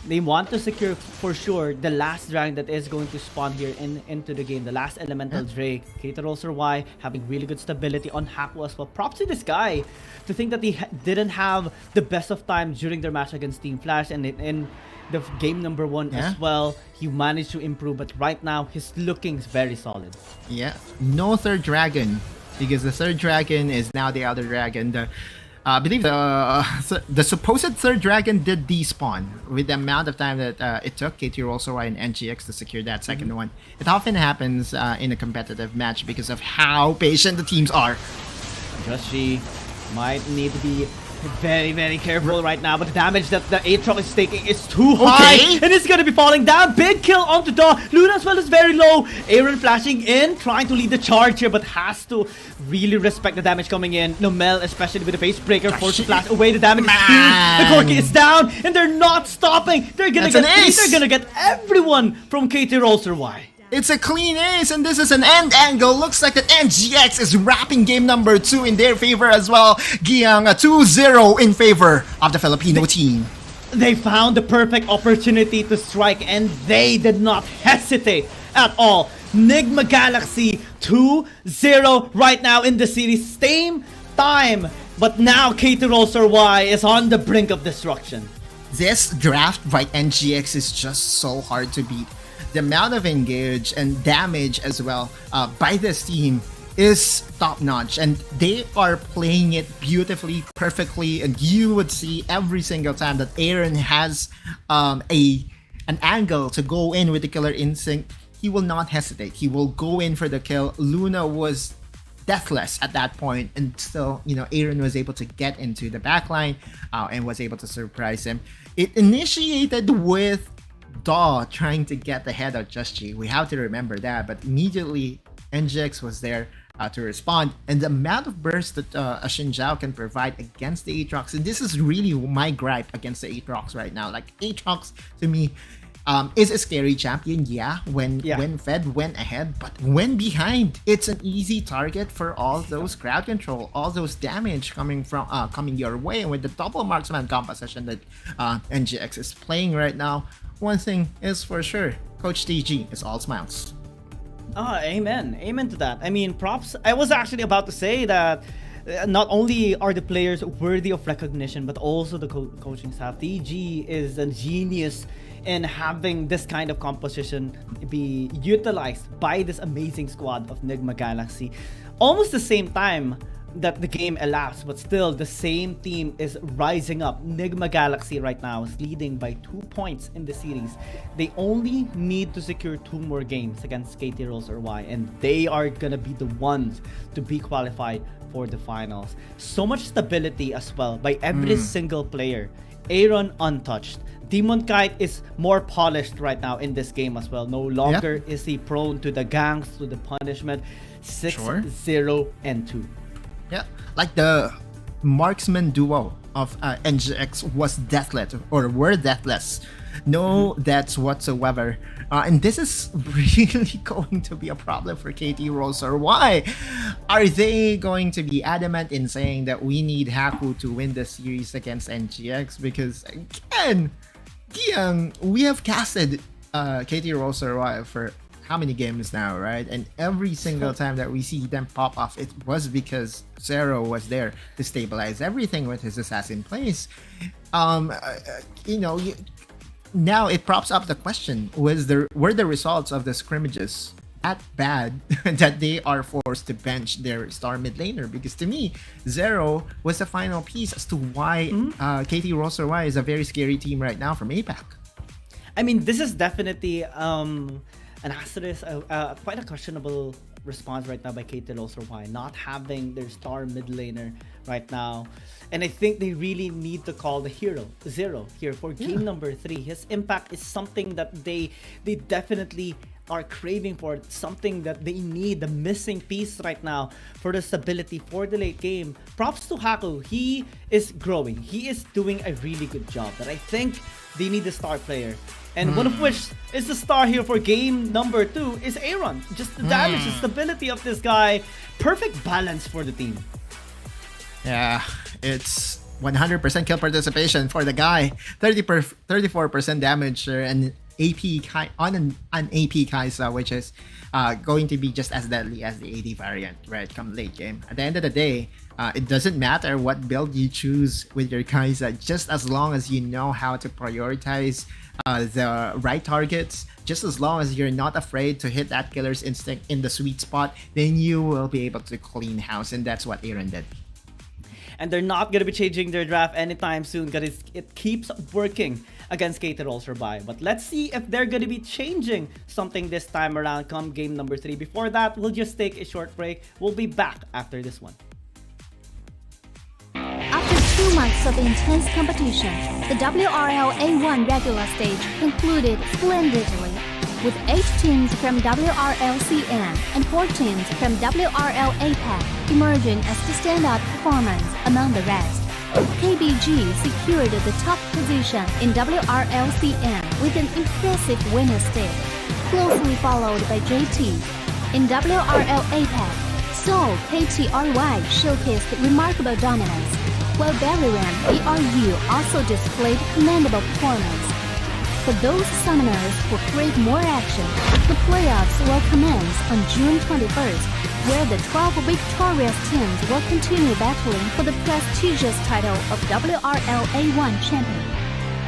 They want to secure for sure the last dragon that is going to spawn here into the game, the last elemental Drake. KT.RY having really good stability on Haku as well. Props to this guy to think that he didn't have the best of times during their match against Team Flash, and in the game number 1 as well, he managed to improve, but right now he's looking very solid. No third dragon, because the third dragon is now the other dragon. I believe the supposed third dragon did despawn with the amount of time that it took KT.RY and NGX to secure that second one. It often happens in a competitive match because of how patient the teams are. Joshi might need to be very, very careful right now, but the damage that the Aatrox is taking is too high, and it's gonna be falling down. Big kill onto Daw. Luna as well is very low. Aaron flashing in, trying to lead the charge here, but has to really respect the damage coming in. Nomel, especially with the face breaker, forced to flash away. The damage is huge. The Corki is down, and they're not stopping. They're gonna get everyone from KT.RY. It's a clean ace, and this is an end angle. Looks like that NGX is wrapping game number 2 in their favor as well. Giang 2-0 in favor of the Filipino team. They found the perfect opportunity to strike, and they did not hesitate at all. Nigma Galaxy 2-0 right now in the series. Same time, but now KT.RY is on the brink of destruction. This draft by NGX is just so hard to beat. The amount of engage and damage as well by this team is top-notch, and they are playing it beautifully, perfectly, and you would see every single time that Aaron has an angle to go in with the killer instinct, he will not hesitate. He will go in for the kill. Luna was deathless at that point, and still, Aaron was able to get into the backline and was able to surprise him. It initiated with Daw trying to get the head of Just G. We have to remember that. But immediately, NGX was there to respond. And the amount of burst that a Xin Zhao can provide against the Aatrox, and this is really my gripe against the Aatrox right now. Like, Aatrox, to me, is a scary champion, when fed, went ahead, but when behind, it's an easy target for all those crowd control, all those damage coming your way. And with the double marksman composition that NGX is playing right now, one thing is for sure, Coach TG is all smiles. Amen to that. I mean, props. I was actually about to say that not only are the players worthy of recognition, but also the coaching staff. TG is a genius in having this kind of composition be utilized by this amazing squad of Nigma Galaxy. Almost the same time that the game elapsed, but still the same team is rising up. Nigma Galaxy right now is leading by 2 points in the series. They only need to secure 2 more games against KT.RY, and they are gonna be the ones to be qualified for the finals. So much stability as well by every single player. Aaron untouched. Demon Kite is more polished right now in this game as well. No longer is he prone to the ganks, to the punishment. 6-0 and 2. Yeah, like the marksman duo of NGX was deathless, or were deathless. No deaths whatsoever. And this is really going to be a problem for KT.RY. Are they going to be adamant in saying that we need Haku to win the series against NGX? Because again, we have casted KT.RY for how many games now, right? And every single time that we see them pop off, it was because Zero was there to stabilize everything with his assassin plays. Now it props up the question: were the results of the scrimmages that bad that they are forced to bench their star mid laner? Because to me, Zero was the final piece as to why KT.RY is a very scary team right now from APAC. I mean, this is definitely an asterisk, quite a questionable response right now by KT.RY, not having their star mid laner right now. And I think they really need to call the hero Zero here for game number 3. His impact is something that they definitely are craving for, something that they need, the missing piece right now for the stability for the late game. Props to Haku. He is growing. He is doing a really good job, but I think they need a star player. And one of which is the star here for game number 2 is Aaron. Just the damage, the stability of this guy. Perfect balance for the team. Yeah, it's 100% kill participation for the guy. 34% damage and AP on an AP Kai'Sa, which is going to be just as deadly as the AD variant, right, come late game. At the end of the day, it doesn't matter what build you choose with your Kai'Sa, just as long as you know how to prioritize the right targets, just as long as you're not afraid to hit that killer's instinct in the sweet spot, then you will be able to clean house, and that's what Aaron did. And they're not going to be changing their draft anytime soon because it keeps working against KT.RY. But let's see if they're going to be changing something this time around come game number 3. Before that, we'll just take a short break. We'll be back after this one. After 2 months of intense competition, the WRL A1 regular stage concluded splendidly, with 8 teams from WRLCN and 4 teams from WRL APAC emerging as the standout performance among the rest. KBG secured the top position in WRLCN with an impressive winner stake, closely followed by JT. In WRL APAC, Seoul KT.RY showcased remarkable dominance, while Berryland BRU also displayed commendable performance. For those summoners who crave more action, the playoffs will commence on June 21st, where the 12 victorious teams will continue battling for the prestigious title of WRL A1 champion.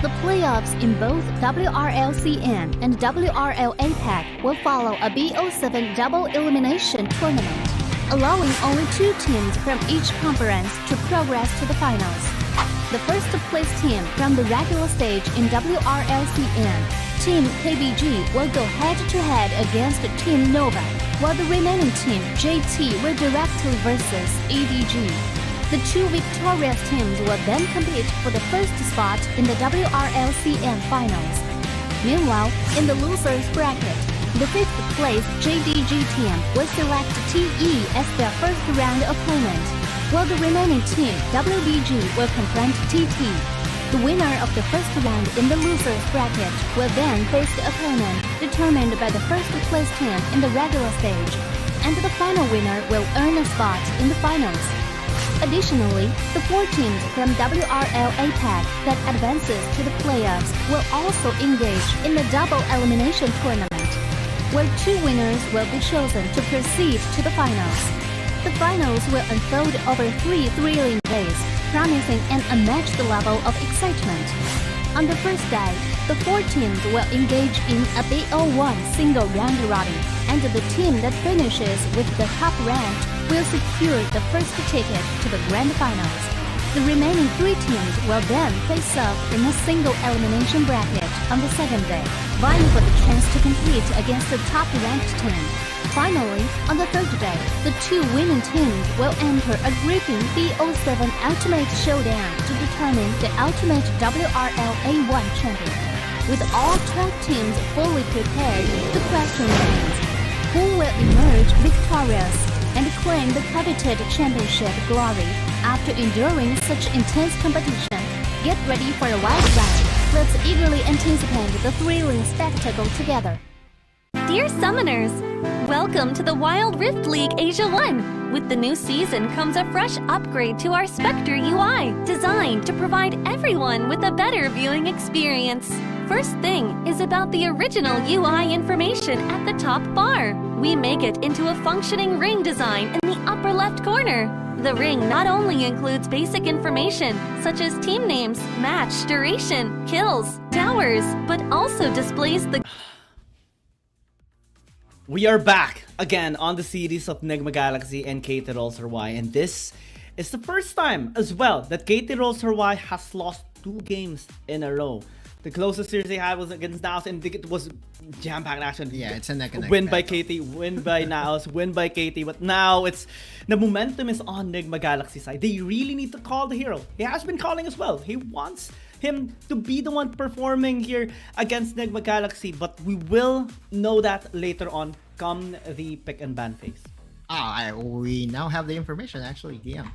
The playoffs in both WRLCN and WRL APAC will follow a BO7 double elimination tournament, allowing only 2 teams from each conference to progress to the finals. The first place team from the regular stage in WRLCN, Team KBG, will go head-to-head against Team Nova, while the remaining team, JT, will directly versus ADG. The 2 victorious teams will then compete for the first spot in the WRLCN finals. Meanwhile, in the losers bracket, the 5th place JDG team will select TE as their first round opponent, while the remaining team WBG will confront TT. The winner of the first round in the losers bracket will then face the opponent determined by the first place team in the regular stage, and the final winner will earn a spot in the finals. Additionally, the 4 teams from WRL APAC that advances to the playoffs will also engage in the double elimination tournament, where 2 winners will be chosen to proceed to the finals. The finals will unfold over 3 thrilling days, promising an unmatched level of excitement. On the first day, the 4 teams will engage in a BO1 single round robin, and the team that finishes with the top rank will secure the first ticket to the grand finals. The remaining 3 teams will then face off in a single elimination bracket on the second day, vying for the chance to compete against the top-ranked team. Finally, on the third day, the 2 winning teams will enter a gripping BO7 Ultimate Showdown to determine the ultimate WRL A1 champion. With all 12 teams fully prepared, the question remains, who will emerge victorious and claim the coveted championship glory after enduring such intense competition? Get ready for a wild ride. Let's eagerly anticipate the thrilling spectacle together. Dear Summoners, welcome to the Wild Rift League Asia 1! With the new season comes a fresh upgrade to our Spectator UI, designed to provide everyone with a better viewing experience. First thing is about the original UI information at the top bar. We make it into a functioning ring design in the upper left corner. The ring not only includes basic information, such as team names, match duration, kills, towers, but also displays the... We are back again on the series of Nigma Galaxy and KT.RY, and this is the first time as well that KT.RY has lost 2 games in a row. The closest series they had was against Naos, and it was jam-packed action. Yeah, it's a neck-and-neck win by battle. KT, win by Naos, win by KT, but now it's the momentum is on Nigma Galaxy side. They really need to call the hero. He has been calling as well. He wants him to be the one performing here against Nigma Galaxy, but we will know that later on come the pick and ban phase. We now have the information actually, yeah.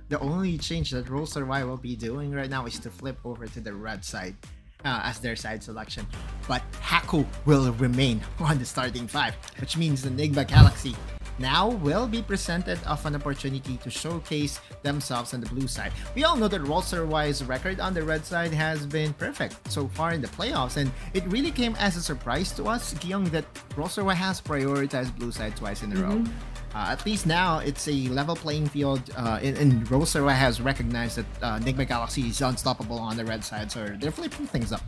The only change that Roll.RY will be doing right now is to flip over to the red side as their side selection. But Haku will remain on the starting 5, which means the Nigma Galaxy now will be presented of an opportunity to showcase themselves on the blue side. We all know that Roll.RY's record on the red side has been perfect so far in the playoffs, and it really came as a surprise to us, Giyong, that Roll.RY has prioritized blue side twice in a row. At least now it's a level playing field, and Roll.RY has recognized that Nigma Galaxy is unstoppable on the red side, so they're flipping things up.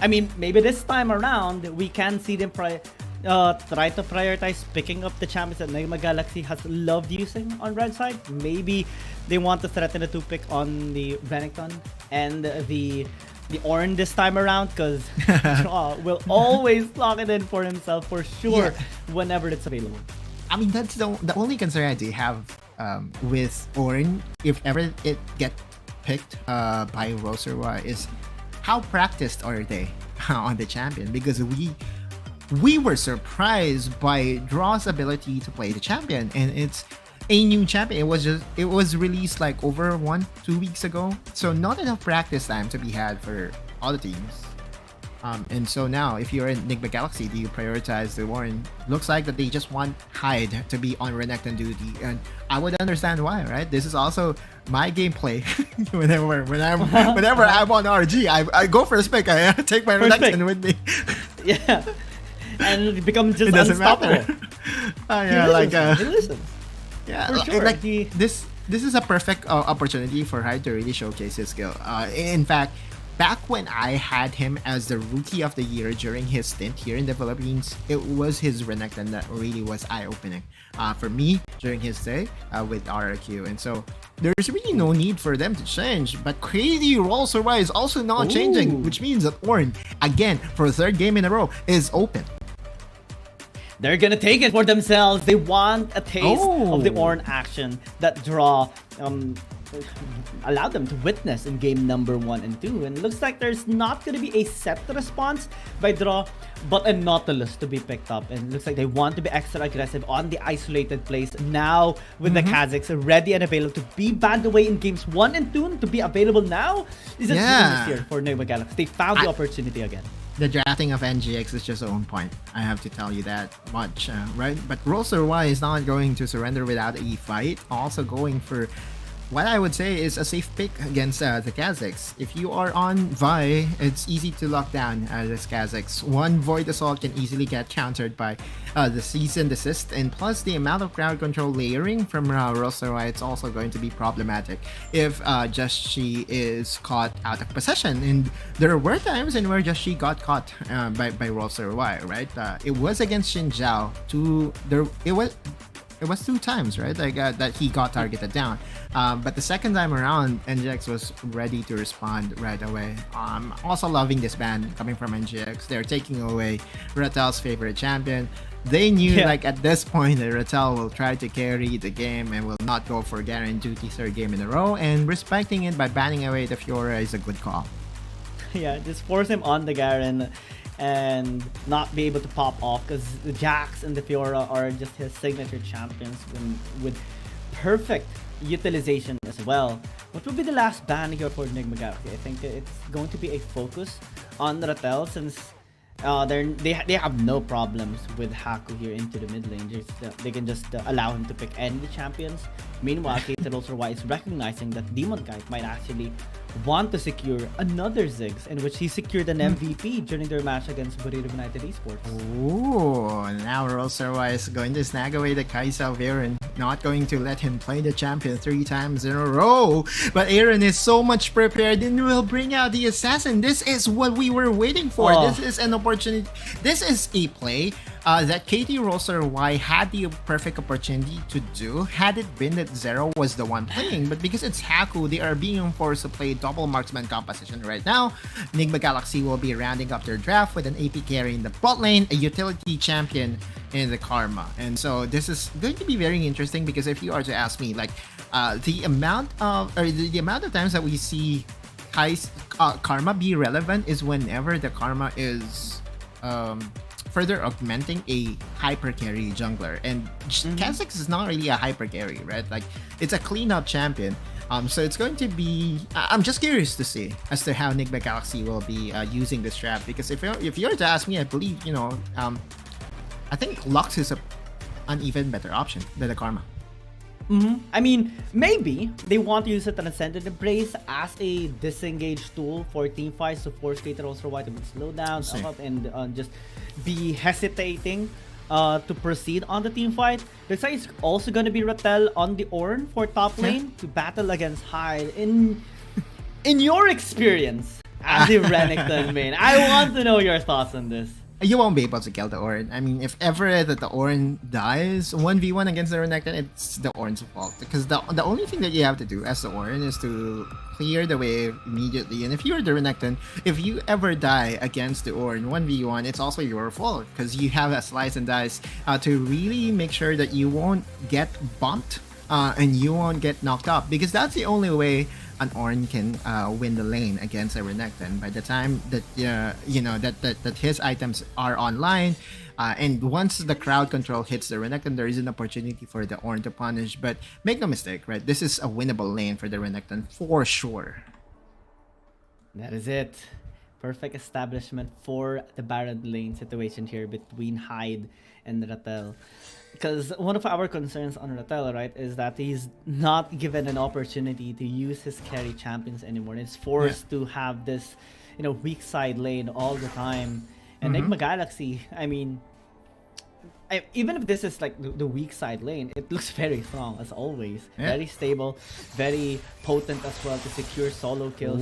I mean, maybe this time around we can see them try to prioritize picking up the champions that Nigma Galaxy has loved using on red side. Maybe they want to threaten the 2-pick on the Renekton and the Ornn this time around, because Shaw will always lock it in for himself for sure whenever it's available. I mean, that's the only concern I do have with Ornn, if ever it get picked by Roll.RY, is how practiced are they on the champion? Because we were surprised by Draw's ability to play the champion, and it's a new champion. It was released like over 1-2 weeks ago, so not enough practice time to be had for all the teams. And so now, if you're in Nigma Galaxy, do you prioritize the Ornn? Looks like that they just want Hyde to be on Renekton duty, and I would understand why, right? This is also my gameplay. whenever I'm on RG, I go for a pick. I take my Renekton with me. Yeah. And it becomes just unstoppable. He listens. Yeah, for sure. like this is a perfect opportunity for Hyde to really showcase his skill. In fact, back when I had him as the Rookie of the Year during his stint here in the Philippines, it was his Renekton that really was eye-opening for me during his stay with RRQ. And so there's really no need for them to change. But KT.RY is also not changing, which means that Ornn, again, for a 3rd game in a row, is open. They're gonna take it for themselves. They want a taste of the Ornn action that Draw allowed them to witness in game number 1 and 2. And it looks like there's not going to be a set response by Draw, but a Nautilus to be picked up. And it looks like they want to be extra aggressive on the isolated plays now with the Kazakhs ready and available to be banned away in games 1 and 2 to be available now. Is it genius here for Nigma Galaxy? They found the opportunity again. The drafting of NGX is just on point. I have to tell you that much, right? But Roller.Y is not going to surrender without a fight. Also going for what I would say is a safe pick against the Kazakhs. If you are on Vi, it's easy to lock down this Kazakhs. One Void Assault can easily get countered by the Cease and Desist, and plus the amount of crowd control layering from Roller.Y, it's also going to be problematic if Just She is caught out of possession. And there were times in where Just She got caught by Roller.Y, right? It was against Xin Zhao. It was 2 times, right? Like that he got targeted down. But the second time around, NGX was ready to respond right away. Also loving this ban coming from NGX. They're taking away Ratel's favorite champion. They knew like at this point that Ratel will try to carry the game and will not go for Garen duty 3rd game in a row. And respecting it by banning away the Fiora is a good call. Yeah, just force him on the Garen and not be able to pop off, because the Jax and the Fiora are just his signature champions with perfect utilization as well. What will be the last ban here for Nigma Galaxy? I think it's going to be a focus on Ratel, since they have no problems with Haku here into the mid lane. They can just allow him to pick any of the champions. Meanwhile, KT.RY is recognizing that Demon Knight might actually want to secure another Ziggs, in which he secured an MVP during their match against Burrito United Esports. Ooh, now Roller.Y is going to snag away the Kaisa of Aaron. Not going to let him play the champion 3 times in a row. But Aaron is so much prepared and will bring out the assassin. This is what we were waiting for. This is an opportunity. This is a play that KT.RY had the perfect opportunity to do had it been that Zero was the one playing. But because it's Haku, they are being forced to play double marksman composition right now. Nigma Galaxy will be rounding up their draft with an AP carry in the bot lane, a utility champion in the Karma. And so this is going to be very interesting, because if you are to ask me, like the amount of times that we see Karma be relevant is whenever the Karma is further augmenting a hyper carry jungler, and Kha'Zix is not really a hyper carry, right? Like it's a cleanup champion. So it's going to be. I'm just curious to see as to how Nigma Galaxy will be using this trap, because if you were to ask me, I believe I think Lux is an even better option than the Karma. I mean, maybe they want to use it on Ascended Embrace as a disengage tool for team fights to force KT.RY to slow down and just be hesitating to proceed on the team fight. Looks like it's also going to be Ratel on the Ornn for top lane to battle against Hyde. In your experience as a Renekton main, I want to know your thoughts on this. You won't be able to kill the Ornn. I mean, if ever that the Ornn dies 1v1 against the Renekton, it's the Ornn's fault. Because the only thing that you have to do as the Ornn is to clear the wave immediately. And if you're the Renekton, if you ever die against the Ornn 1v1, it's also your fault. Because you have a slice and dice to really make sure that you won't get bumped and you won't get knocked up. Because that's the only way an Ornn can win the lane against a Renekton. By the time that that his items are online, and once the crowd control hits the Renekton, there is an opportunity for the Ornn to punish. But make no mistake, right? This is a winnable lane for the Renekton for sure. That is it. Perfect establishment for the Baron lane situation here between Hyde and Ratel. Because one of our concerns on Ratel, right, is that he's not given an opportunity to use his carry champions anymore. He's forced to have this, weak side lane all the time. And Nigma Galaxy, I mean, even if this is like the weak side lane, it looks very strong as always. Very stable, very potent as well to secure solo kills.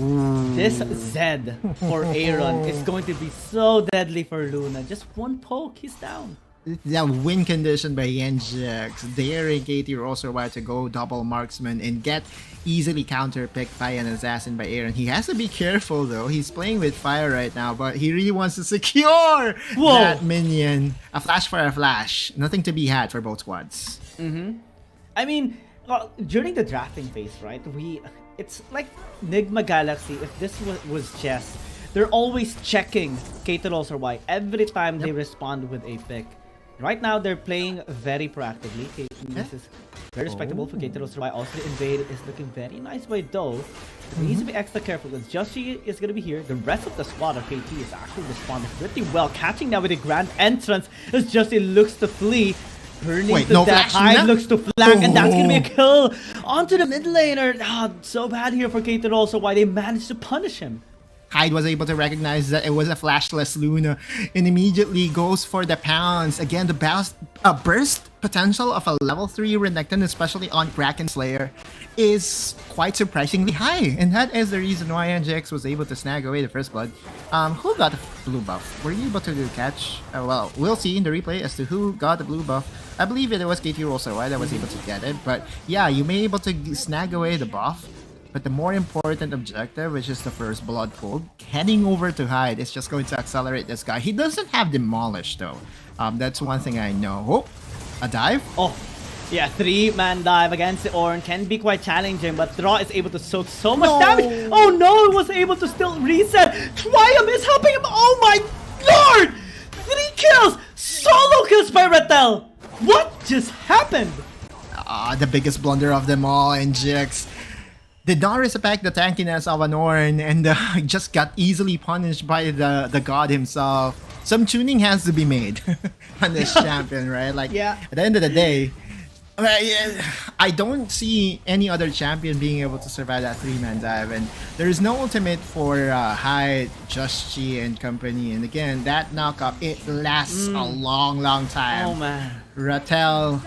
This Zed for Aaron is going to be so deadly for Luna. Just one poke, he's down. That win condition by NGX, daring KT.RY to go double marksman and get easily counter-picked by an assassin by Aaron. He has to be careful though. He's playing with fire right now, but he really wants to secure that minion. A flash for a flash. Nothing to be had for both squads. I mean, well, during the drafting phase, right? It's like Nigma Galaxy. If this was chess, they're always checking KT.RY every time they respond with a pick. Right now, they're playing very proactively. This is very respectable for KT.RY. Also, the invade is looking very nice by Doe. He needs to be extra careful because Joshi is going to be here. The rest of the squad of KT is actually responding pretty well. Catching now with a grand entrance as Joshi looks to flee. Burning to death. Hyde looks to flank, and that's going to be a kill onto the mid laner. So bad here for KT.RY. They managed to punish him. Hyde was able to recognize that it was a flashless Luna and immediately goes for the pounce. Again, the burst potential of a level 3 Renekton, especially on Kraken Slayer, is quite surprisingly high. And that is the reason why NGX was able to snag away the first blood. Who got the blue buff? Were you able to catch? Well, we'll see in the replay as to who got the blue buff. I believe it was KT.RY that was able to get it. But yeah, you may be able to snag away the buff. But the more important objective, which is the first blood pool, heading over to Hyde is just going to accelerate this guy. He doesn't have Demolish though. That's one thing I know. Oh, a dive? Oh, yeah, 3-man dive against the Ornn can be quite challenging, but Draw is able to soak so much damage. Oh no, he was able to still reset. Triumph is helping him. Oh my lord! 3 kills! Solo kills by Rattel! What just happened? The biggest blunder of them all, NGX did not respect the tankiness of an Ornn and just got easily punished by the god himself. Some tuning has to be made on this champion, right? Like, at the end of the day, I don't see any other champion being able to survive that 3-man dive, and there is no ultimate for Hyde, Joshi, and company. And again, that knockup, it lasts a long time. Oh man. Rattel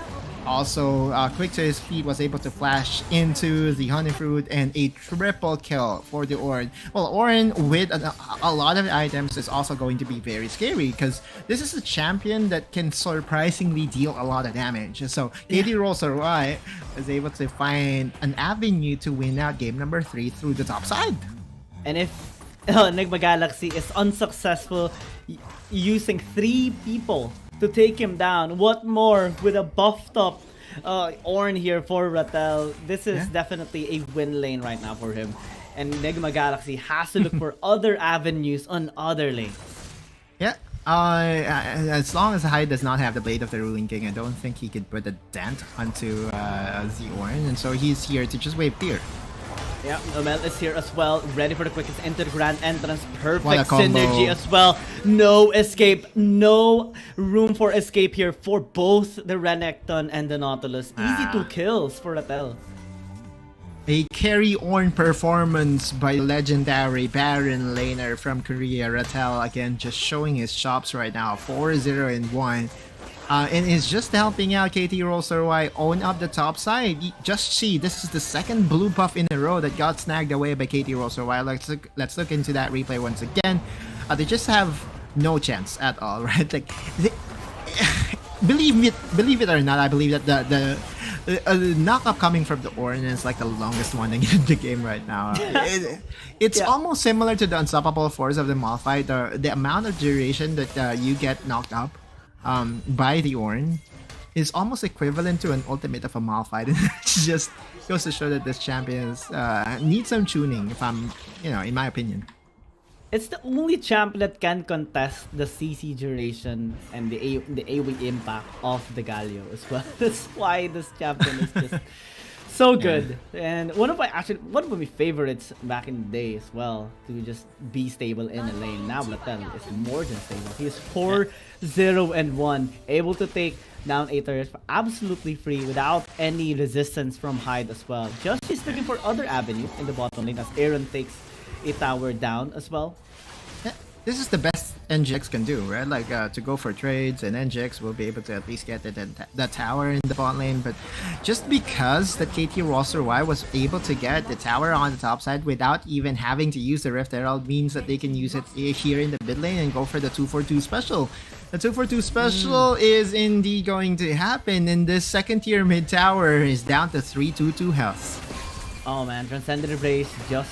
also quick to his feet, was able to flash into the honey fruit and a triple kill for the Ornn. Well, Ornn with a lot of items is also going to be very scary because this is a champion that can surprisingly deal a lot of damage. So KT.RY was able to find an avenue to win out game number 3 through the top side. And if Nigma Galaxy is unsuccessful using 3 people to take him down, what more with a buffed up Ornn here for Rattel? This is definitely a win lane right now for him, and Nigma Galaxy has to look for other avenues on other lanes. Yeah, as long as Hyde does not have the Blade of the Ruling King, I don't think he could put a dent onto the Ornn, and so he's here to just wave fear. Yeah, Nomel is here as well, ready for the quickest into the grand entrance. Perfect synergy as well. No escape, no room for escape here for both the Renekton and the Nautilus. Easy 2 kills for Rattel. A carry Ornn performance by legendary Baron laner from Korea, Rattel, again just showing his chops right now, 4-0-1. And is just helping out KT.RY own up the top side. Just see, this is the second blue buff in a row that got snagged away by KT.RY. Let's look into that replay once again. They just have no chance at all, right? Like, believe it or not, I believe that the knockup coming from the Ornn is like the longest one in the game right now. It's almost similar to the unstoppable force of the Malphite. The amount of duration that you get knocked up by the Ornn is almost equivalent to an ultimate of a Malphite. It just goes to show that this champion needs some tuning, if I'm, in my opinion. It's the only champ that can contest the CC duration and the AoE impact of the Galio as well. That's why this champion is just so good. And one of my favorites back in the day as well, to just be stable in a lane. Now Rattel is more than stable. He is 4-0-1, able to take down a turret absolutely free without any resistance from Hyde as well. Just he's looking for other avenues in the bottom lane as Aaron takes a tower down as well. This is the best NGX can do, right? Like to go for trades, and NGX will be able to at least get the tower in the bot lane. But just because that KT.RY was able to get the tower on the top side without even having to use the Rift Herald means that they can use it here in the mid lane and go for the 2-4-2 special. The 2-4-2 special is indeed going to happen, and this second tier mid tower is down to 3-2-2 health. Oh man, Transcendent Embrace just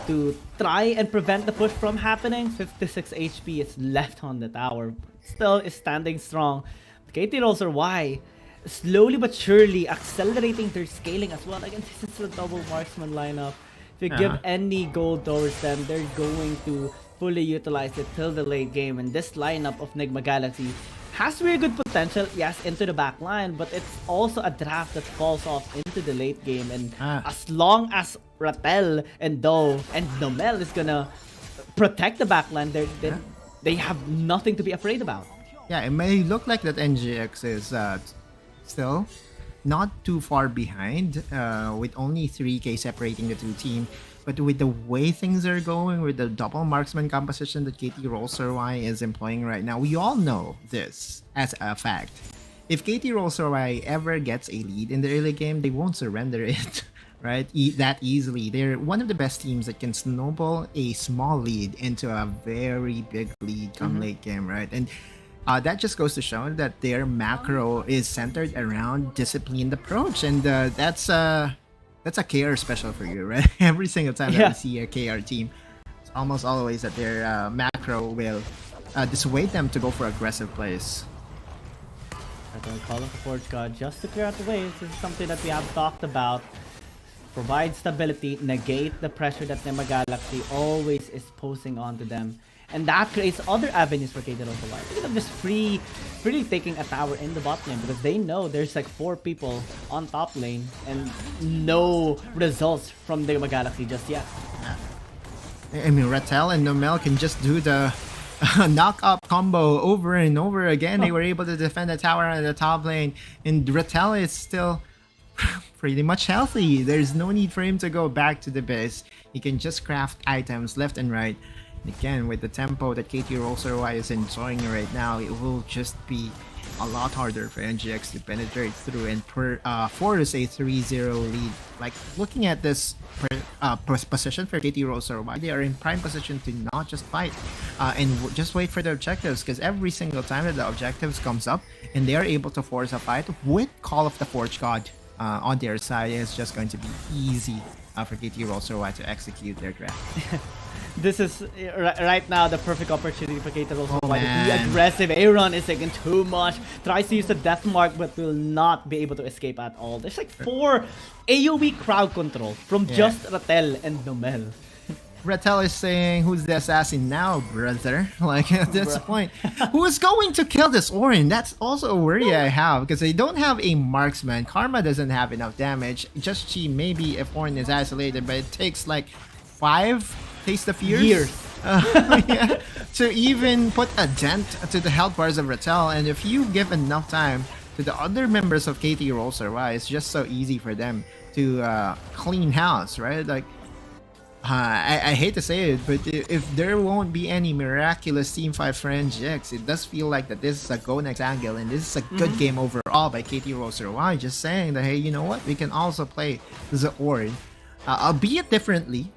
to try and prevent the push from happening. 56 HP is left on the tower. Still is standing strong. KT.RY slowly but surely accelerating their scaling as well. Again, this is a double marksman lineup. If you give any gold towards them, they're going to fully utilize it till the late game. And this lineup of Nigma Galaxy has really good potential, yes, into the back line, but it's also a draft that falls off into the late game. And as long as Ratel and Do and Nomel is gonna protect the back line, they have nothing to be afraid about. Yeah, it may look like that NGX is still not too far behind, with only 3K separating the two teams. But with the way things are going, with the double marksman composition that KT.RY is employing right now, we all know this as a fact. If KT.RY ever gets a lead in the early game, they won't surrender it, right? That easily. They're one of the best teams that can snowball a small lead into a very big lead come late game, right? And that just goes to show that their macro is centered around disciplined approach, and that's a KR special for you, right? Every single time that we see a KR team, it's almost always that their macro will dissuade them to go for aggressive plays. I'm going to call up the Forge God just to clear out the way. This is something that we have talked about. Provide stability, negate the pressure that Nigma Galaxy always is posing onto them. And that creates other avenues for KT.RY. Look at them just freely taking a tower in the bot lane because they know there's like 4 people on top lane and no results from Nigma Galaxy just yet. I mean, Ratel and Nomel can just do the knock-up combo over and over again. They were able to defend the tower on the top lane, and Ratel is still pretty much healthy. There's no need for him to go back to the base. He can just craft items left and right. Again, with the tempo that KT.RY is enjoying right now, it will just be a lot harder for NGX to penetrate through and force a 3-0 lead. Like, looking at this position for KT.RY, they are in prime position to not just fight and just wait for the objectives, because every single time that the objectives comes up and they are able to force a fight with Call of the Forge God on their side, it's just going to be easy for KT.RY to execute their draft. This is right now the perfect opportunity for KT.RY to be aggressive. Aaron is taking too much. Tries to use the death mark but will not be able to escape at all. There's like 4 AoE crowd control from just Ratel and Nomel. Ratel is saying, who's the assassin now, brother? Like, at this point, who is going to kill this Orin? That's also a worry I have, because they don't have a marksman. Karma doesn't have enough damage. Just Chi, maybe if Orin is isolated, but it takes like 5 Taste of Years to even put a dent to the health bars of Ratel. And if you give enough time to the other members of KT.RY, it's just so easy for them to clean house, right? Like, I hate to say it, but if there won't be any miraculous team fight for NGX, it does feel like that this is a go next angle, and this is a good game overall by KT.RY. Just saying that, hey, you know what? We can also play the Orin, albeit differently,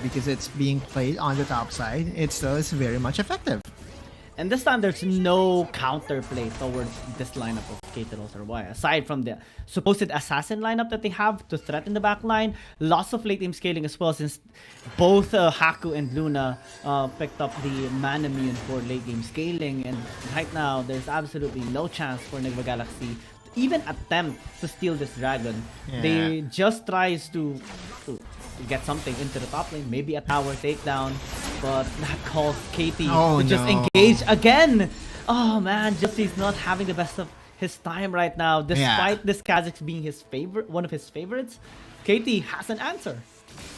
because it's being played on the top side. It still is very much effective. And this time, there's no counterplay towards this lineup of KT.RY. Aside from the supposed assassin lineup that they have to threaten the backline, lots of late game scaling as well, since both Haku and Luna picked up the man immune for late game scaling. And right now, there's absolutely no chance for Nigma Galaxy to even attempt to steal this dragon. They just tries to get something into the top lane, maybe a tower takedown, but that calls KT to just engage again. Oh man, Justy's not having the best of his time right now, despite this Kha'Zix being his favorite, one of his favorites. KT has an answer.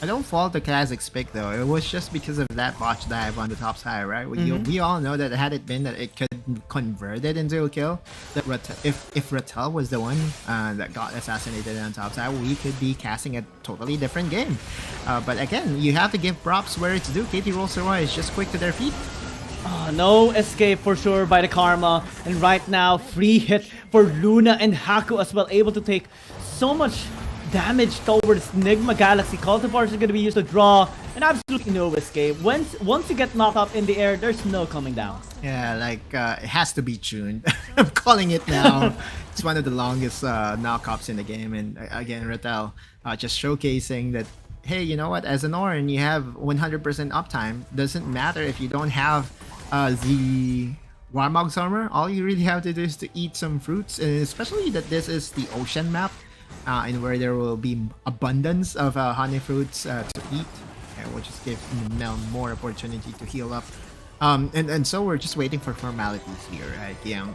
I don't fault the Kha'Zix pick though. It was just because of that botch dive on the top side, right? We all know that had it been that it could convert it into a kill, that if Ratel was the one that got assassinated on top side, we could be casting a totally different game. But again, you have to give props where it's due. KT.RY is just quick to their feet. No escape for sure by the Karma, and right now free hit for Luna and Haku as well, able to take so much damage towards Nigma Galaxy. Cultivars are going to be used to draw, and absolutely no escape. Once you get knocked up in the air, there's no coming down. Yeah, like it has to be tuned. I'm calling it now. It's one of the longest knockups in the game, and again, Ratel just showcasing that, hey, you know what? As an Orin, you have 100% uptime. Doesn't matter if you don't have the Warmog Summer, all you really have to do is to eat some fruits, especially that this is the ocean map, and where there will be abundance of honey fruits to eat, and will just give Mel more opportunity to heal up. And so we're just waiting for formalities here, right? Yeah.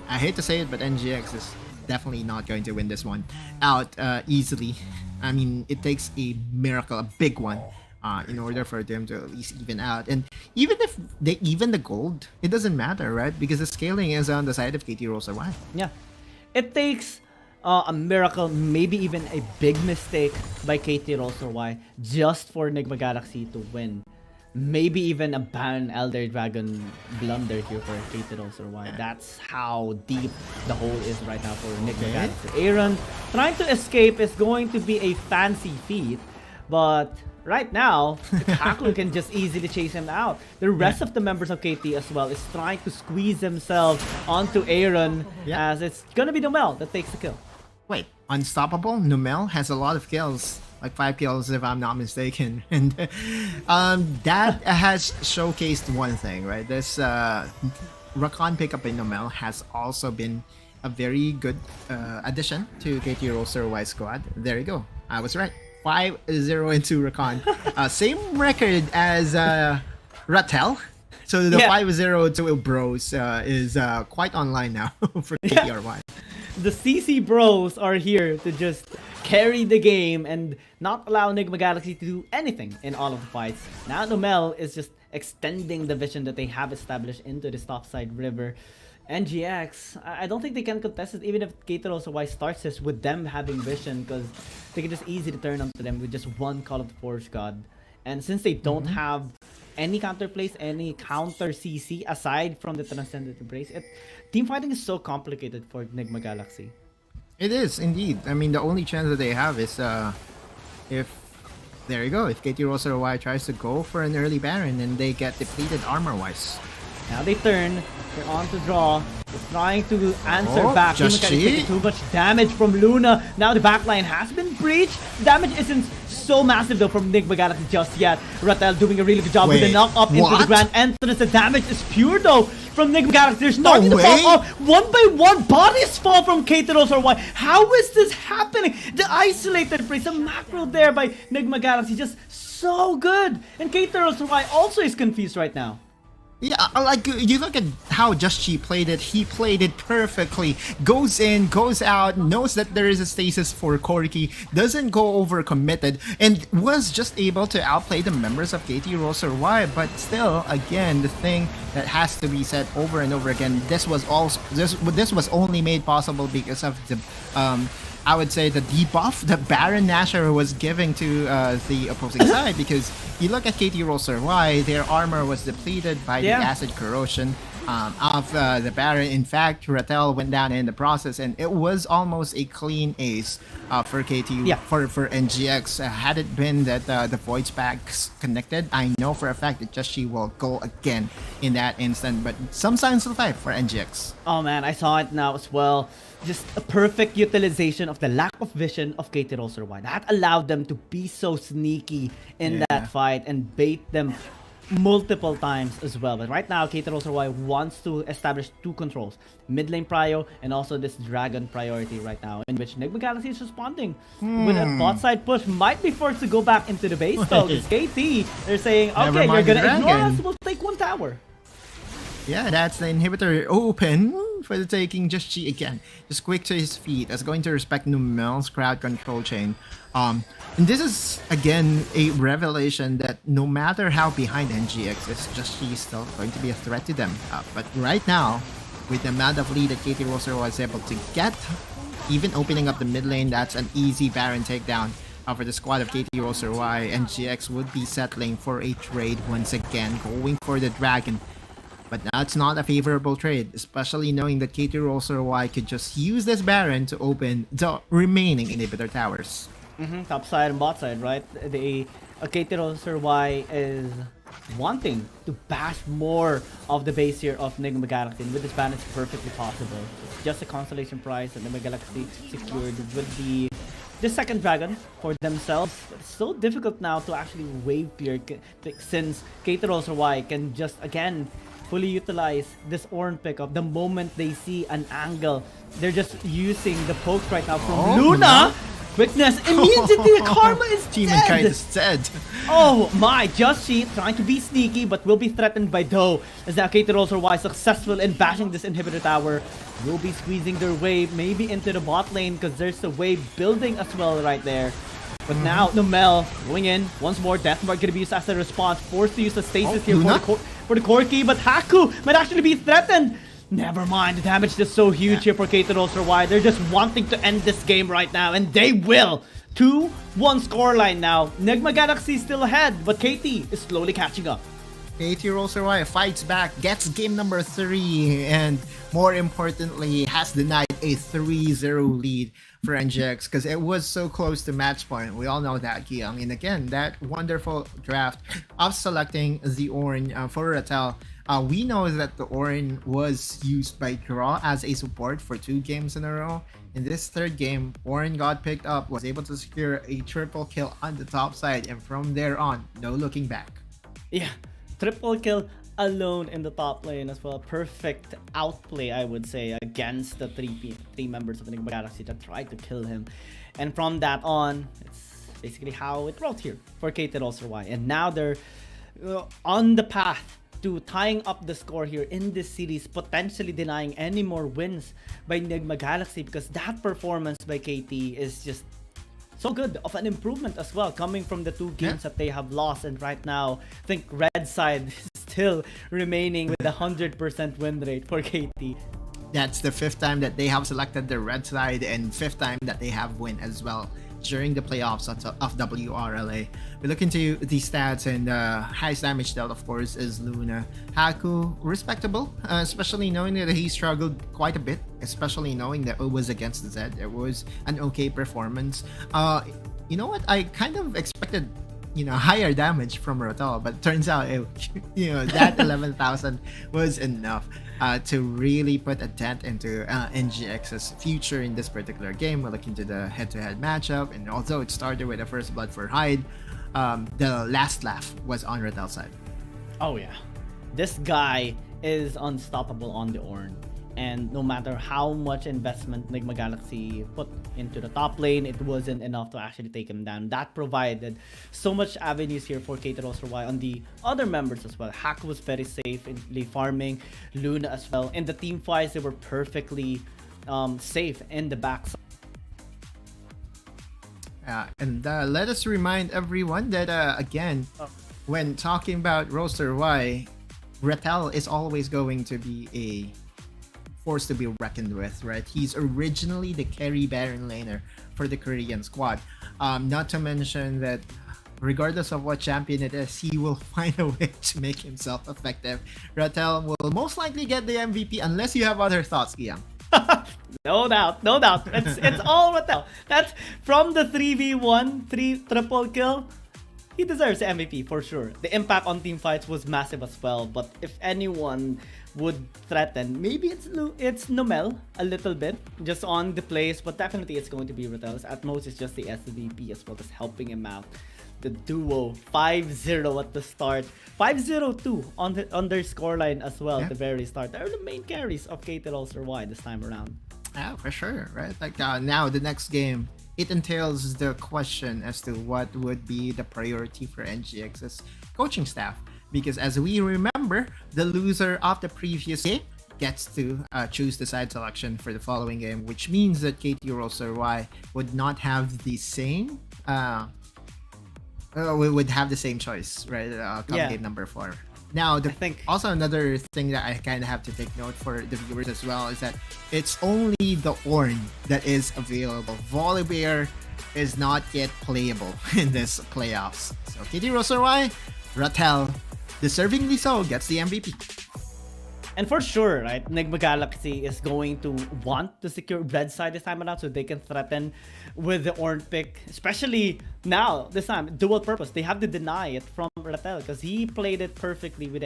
I hate to say it, but NGX is definitely not going to win this one out easily. I mean, it takes a miracle, a big one, in order for them to at least even out. And even if they even the gold, it doesn't matter, right? Because the scaling is on the side of KT.RY. Yeah. It takes a miracle, maybe even a big mistake by KT.RY just for Enigma Galaxy to win. Maybe even a ban Elder Dragon blunder here for KT.RY. That's how deep the hole is right now for Enigma Galaxy. Aaron trying to escape is going to be a fancy feat, but right now, Kaku can just easily chase him out. The rest of the members of KT as well is trying to squeeze themselves onto Aaron, as it's gonna be Numel that takes the kill. Wait, unstoppable? Numel has a lot of kills. Like 5 kills if I'm not mistaken. And that has showcased one thing, right? This Rakan pickup in Numel has also been a very good addition to KT.RY squad. There you go. I was right. 5-0 into Rakan. Same record as Ratel. So the 5-0 to Bros is quite online now for KT.RY. The CC Bros are here to just carry the game and not allow Enigma Galaxy to do anything in all of the fights. Now Numel is just extending the vision that they have established into this topside river. NGX, I don't think they can contest it even if KT.RY starts this with them having vision, because they can just easily turn onto them with just one Call of the Forest God. And since they don't have any counter plays, any counter CC aside from the Transcendent Embrace, team fighting is so complicated for Enigma Galaxy. It is indeed. I mean, the only chance that they have is if there you go. If KT.RY tries to go for an early Baron and they get depleted armor-wise. Now they turn. They're on to draw. They're trying to answer back. Just taking too much damage from Luna. Now the backline has been breached. Damage isn't so massive though from Enigma Galaxy just yet. Ratel doing a really good job with the knock up into the grand entrance. The damage is pure though from Enigma Galaxy. They're starting to fall off. One by one, bodies fall from KT.RY. How is this happening? The isolated praise, the macro there by Enigma Galaxy, just so good. And KT.RY also is confused right now. Yeah, like you look at how Just Chi played it. He played it perfectly. Goes in, goes out, knows that there is a stasis for Corki, doesn't go over committed, and was just able to outplay the members of KT.RY. But still, again, the thing that has to be said over and over again, this was only made possible because of the I would say the debuff that Baron Nashor was giving to the opposing side, because you look at KT.RY, their armor was depleted by the acid corrosion of the Baron. In fact, Ratel went down in the process, and it was almost a clean ace for for NGX. Had it been that the Void packs connected, I know for a fact that Just Chi will go again in that instant, but some signs of life for NGX. Oh man, I saw it now as well. Just a perfect utilization of the lack of vision of KT.RY. That allowed them to be so sneaky in that fight and bait them multiple times as well. But right now, KT.RY wants to establish two controls. Mid lane prio and also this dragon priority right now, in which Enigma Galaxy is responding with a bot side push. Might be forced to go back into the base though. It's KT. They're saying, okay, you're gonna ignore us, we'll take one tower. Yeah, that's the inhibitor open for the taking. Just Chi again, just quick to his feet. That's going to respect Numel's crowd control chain. And this is again a revelation that no matter how behind NGX is, Just Chi is still going to be a threat to them. But right now, with the amount of lead that KT.RY was able to get, even opening up the mid lane, that's an easy Baron takedown for the squad of KT.RY. NGX would be settling for a trade once again, going for the dragon. But that's not a favorable trade, especially knowing that KT.RY could just use this Baron to open the remaining inhibitor towers. Top side and bot side, right? The KT.RY is wanting to bash more of the base here of Enigma Galaxy, and with this ban it's perfectly possible. It's just a consolation prize that Enigma Galaxy secured with the second dragon for themselves. But it's so difficult now to actually wave clear, since KT.RY can just again fully utilize this Ornn pickup the moment they see an angle. They're just using the pokes right now from Luna. Quickness, immediately Karma is Team dead. Kite is dead. Oh my, Just She trying to be sneaky but will be threatened by Do. As now KT.RY successful in bashing this inhibitor tower. Will be squeezing their way maybe into the bot lane because there's a wave building as well right there. But now Numel going in once more. Death Mark gonna be used as a response. Forced to use the stasis here for the core key, but Haku might actually be threatened. Never mind, the damage is so huge here for KT.RY. They're just wanting to end this game right now, and they will. 2-1 scoreline now. Nigma Galaxy still ahead, but KT is slowly catching up. KT.RY fights back, gets game number 3, and more importantly, has denied a 3-0 lead for NGX because it was so close to match point. We all know that, Kyung. And again, that wonderful draft of selecting the Ornn for Rattel. We know that the Ornn was used by Draw as a support for 2 games in a row. In this 3rd game, Ornn got picked up, was able to secure a triple kill on the top side, and from there on, no looking back. Yeah, triple kill alone in the top lane as well. Perfect outplay, I would say, against the three members of the Nigma Galaxy that tried to kill him. And from that on, it's basically how it rolled here for KT.RY. And now they're on the path to tying up the score here in this series, potentially denying any more wins by Nigma Galaxy because that performance by KT is just so good of an improvement as well, coming from the 2 games that they have lost. And right now, I think Red side is still remaining with a 100% win rate for KT. That's the 5th time that they have selected the red side and 5th time that they have win as well during the playoffs of WRLA. We look into the stats, and highest damage dealt, of course, is Luna. Haku, respectable, especially knowing that he struggled quite a bit, especially knowing that it was against the Zed. It was an okay performance. You know what? I kind of expected higher damage from Rattel, but turns out that 11,000 was enough to really put a dent into NGX's future in this particular game. We'll look into the head-to-head matchup, and although it started with a first blood for Hyde, the last laugh was on Rattel's side. Oh yeah, this guy is unstoppable on the Ornn. And no matter how much investment Nigma Galaxy put into the top lane, it wasn't enough to actually take him down. That provided so much avenues here for KT.RY on the other members as well. Hack was very safe in lane farming, Luna as well. In the team fights, they were perfectly safe in the backside. And let us remind everyone that, again, when talking about Roster Y, Rattel is always going to be a force to be reckoned with, right? He's originally the carry Baron laner for the Korean squad. Not to mention that regardless of what champion it is, he will find a way to make himself effective. Rattel will most likely get the MVP unless you have other thoughts, Kiang. No doubt, no doubt. It's all Rattel. That's from the 3v1, triple kill. He deserves the MVP for sure. The impact on team fights was massive as well. But if anyone would threaten, maybe it's Numel a little bit just on the plays, but definitely it's going to be Rattel. At most, it's just the SVP as well as helping him out. The duo 5-0 at the start, 5-0-2 on their scoreline as well at the very start. They're the main carries of KT.RY this time around. Yeah, for sure, right? Like now the next game, it entails the question as to what would be the priority for NGX's coaching staff. Because as we remember, the loser of the previous game gets to choose the side selection for the following game, which means that KT.RY would not have the same we would have the same choice, right? Game number 4. Now, I think also another thing that I kind of have to take note for the viewers as well is that it's only the Ornn that is available. Volibear is not yet playable in this playoffs. So KT.RY, Rattel, deservingly so, gets the MVP. And for sure, right, Nigma Galaxy is going to want to secure red side this time around so they can threaten with the Ornn pick. Especially now, this time, dual purpose. They have to deny it from Rattel because he played it perfectly with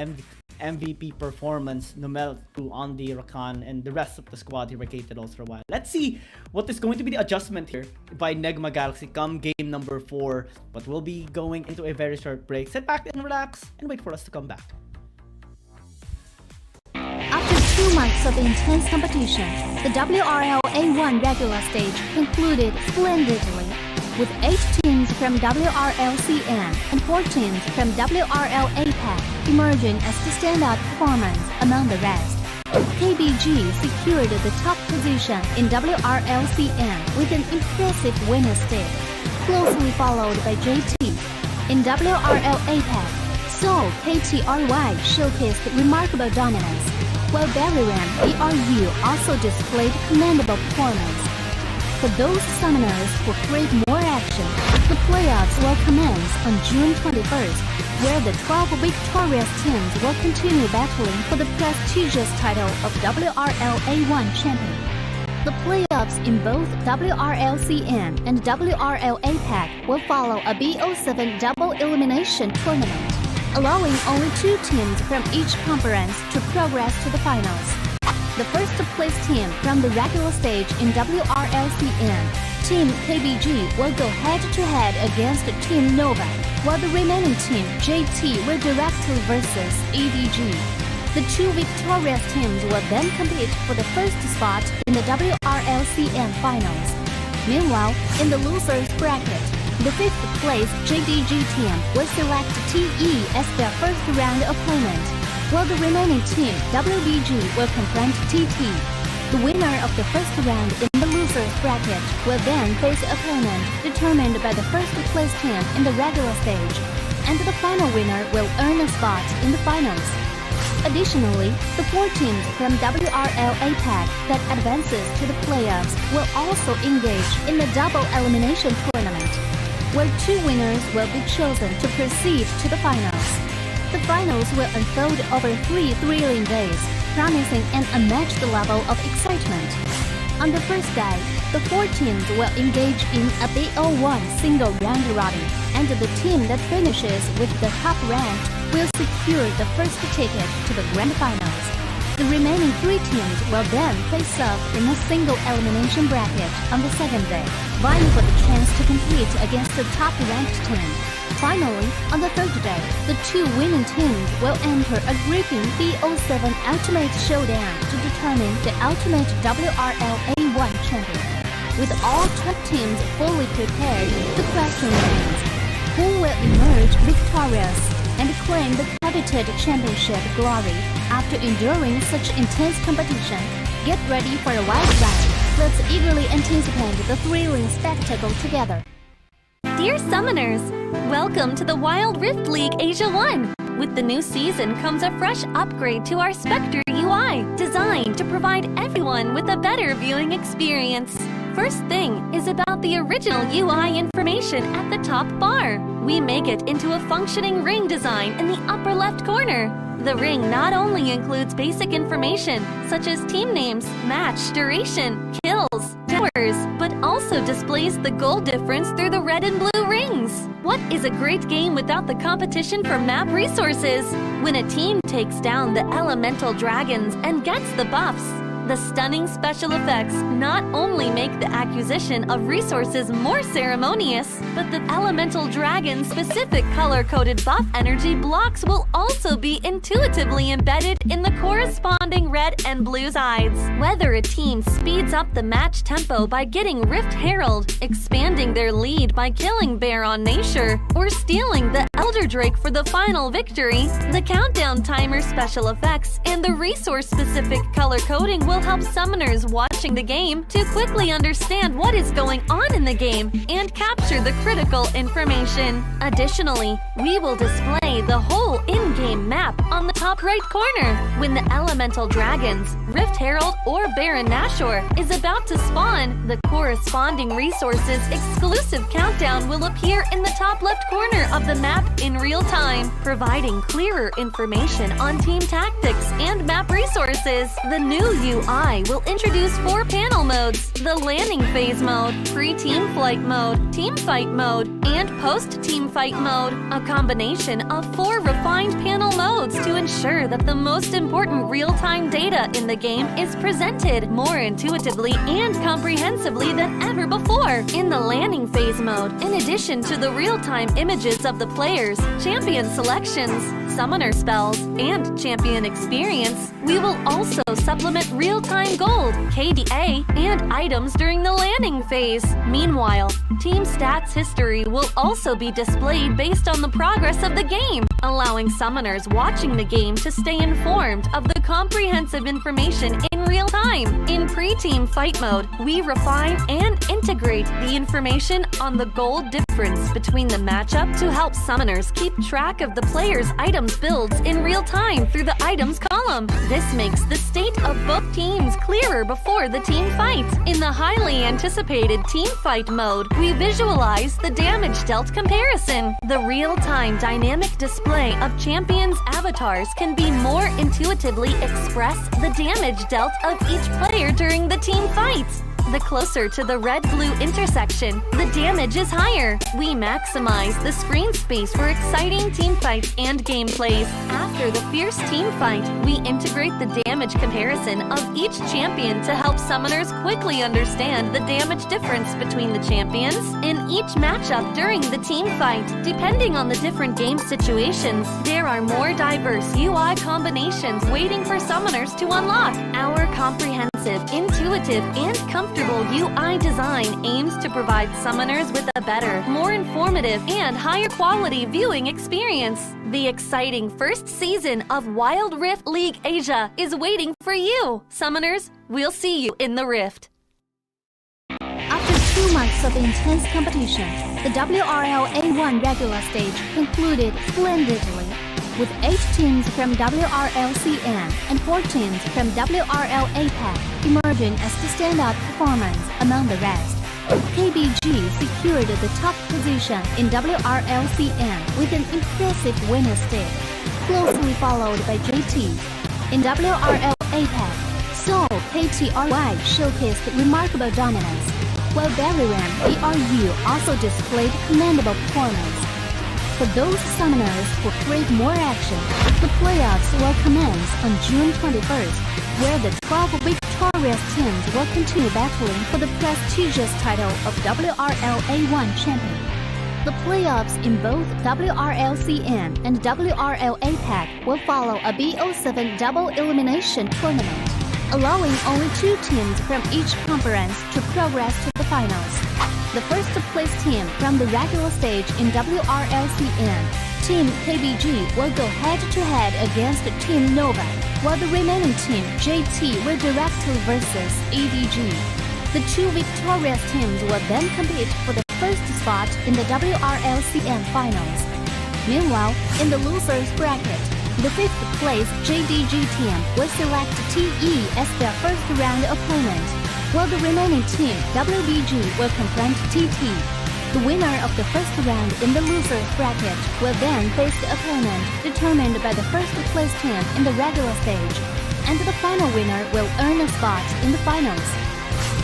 MVP performance, Numel on the Rakan, and the rest of the squad here vacated also for a while. Let's see what is going to be the adjustment here by Nigma Galaxy come game number 4. But we'll be going into a very short break. Sit back and relax and wait for us to come back. 2 months of intense competition, the WRL A1 regular stage concluded splendidly, with 8 teams from WRLCN and 4 teams from WRL APAC emerging as the standout performance among the rest. KBG secured the top position in WRLCN with an impressive winner stick, closely followed by JT. In WRL APAC, Seoul KT.RY showcased remarkable dominance, while Bariram BRU also displayed commendable performance. For those summoners who crave more action, the playoffs will commence on June 21st, where the 12 victorious teams will continue battling for the prestigious title of WRL A1 champion. The playoffs in both WRLCN and WRL APAC will follow a BO7 double elimination tournament, allowing only 2 teams from each conference to progress to the finals. The first place team from the regular stage in WRLCN, Team KBG, will go head-to-head against Team Nova, while the remaining team, JT, will directly versus EDG. The 2 victorious teams will then compete for the first spot in the WRLCN finals. Meanwhile, in the losers bracket, the 5th place JDG team will select TE as their first round opponent, while the remaining team, WBG, will confront TT. The winner of the first round in the losers bracket will then face an opponent determined by the first place team in the regular stage, and the final winner will earn a spot in the finals. Additionally, the 4 teams from WRL APAC that advances to the playoffs will also engage in the double elimination tournament, where 2 winners will be chosen to proceed to the finals. The finals will unfold over 3 thrilling days, promising an unmatched level of excitement. On the first day, the 4 teams will engage in a BO1 single round robin, and the team that finishes with the top rank will secure the first ticket to the grand finals. The remaining 3 teams will then face off in a single elimination bracket on the second day, vying for the chance to compete against the top-ranked team. Finally, on the third day, the 2 winning teams will enter a gripping BO7 Ultimate Showdown to determine the ultimate WRL A1 champion. With all top teams fully prepared, the question remains, who will emerge victorious and claim the coveted championship glory after enduring such intense competition? Get ready for a wild ride. Let's eagerly anticipate the thrilling spectacle together. Dear Summoners, welcome to the Wild Rift League Asia 1! With the new season comes a fresh upgrade to our Spectator UI, designed to provide everyone with a better viewing experience. First thing is about the original UI information at the top bar. We make it into a functioning ring design in the upper left corner. The ring not only includes basic information such as team names, match duration, kills, towers, but also displays the goal difference through the red and blue rings. What is a great game without the competition for map resources? When a team takes down the elemental dragons and gets the buffs, the stunning special effects not only make the acquisition of resources more ceremonious, but the elemental dragon-specific color-coded buff energy blocks will also be intuitively embedded in the corresponding red and blue sides. Whether a team speeds up the match tempo by getting Rift Herald, expanding their lead by killing Baron Nashor, or stealing the Elder Drake for the final victory, the countdown timer special effects and the resource-specific color coding will help summoners watching the game to quickly understand what is going on in the game and capture the critical information. Additionally, we will display the whole in-game map on the top right corner. When the elemental dragons, Rift Herald, or Baron Nashor is about to spawn, the corresponding resources exclusive countdown will appear in the top left corner of the map in real time, providing clearer information on team tactics and map resources. The new UI will introduce 4 panel modes: the landing phase mode, pre-team flight mode, team fight mode, and post-team fight mode, a combination of 4 refined panel modes to ensure that the most important real-time data in the game is presented more intuitively and comprehensively than ever before. In the landing phase mode, in addition to the real-time images of the players, champion selections, summoner spells, and champion experience, we will also supplement real-time gold, KDA, and items during the landing phase. Meanwhile, team stats history will also be displayed based on the progress of the game, allowing summoners watching the game to stay informed of the comprehensive information in real time. In pre-team fight mode, we refine and integrate the information on the gold difference between the matchup to help summoners keep track of the player's items builds in real time through the items column. This makes the state of both teams clearer before the team fight. In the highly anticipated team fight mode, we visualize the damage dealt comparison. The real-time dynamic display of champions' avatars can be more intuitively express the damage dealt of each player during the team fight. The closer to the red-blue intersection, the damage is higher. We maximize the screen space for exciting team fights and gameplays. After the fierce team fight, we integrate the damage comparison of each champion to help summoners quickly understand the damage difference between the champions in each matchup during the team fight. Depending on the different game situations, there are more diverse UI combinations waiting for summoners to unlock. Our comprehensive, intuitive, and comfortable UI design aims to provide summoners with a better, more informative, and higher quality viewing experience. The exciting first season of Wild Rift League Asia is waiting for you. Summoners, we'll see you in the Rift. After 2 months of intense competition, the WRL A1 regular stage concluded splendidly, with 8 teams from WRL CN and 4 teams from WRL APAC emerging as the standout performance among the rest. KBG secured the top position in WRL CN with an impressive winner stick, closely followed by JT. In WRL APAC, Seoul KT.RY showcased remarkable dominance, while Bariram BRU also displayed commendable performance. For those summoners who crave more action, the playoffs will commence on June 21st, where the 12 victorious teams will continue battling for the prestigious title of WRL A1 champion. The playoffs in both WRL CN and WRL APAC will follow a BO7 double elimination tournament, allowing only 2 teams from each conference to progress to the finals. The first place team from the regular stage in WRL CN, Team KBG, will go head-to-head against Team Nova, while the remaining team, JT, will directly versus EDG. The 2 victorious teams will then compete for the first spot in the WRL CN finals. Meanwhile, in the losers bracket, the 5th place JDG team will select TE as their first round opponent, while the remaining team, WBG, will confront TT. The winner of the first round in the losers bracket will then face the opponent determined by the first place team in the regular stage, and the final winner will earn a spot in the finals.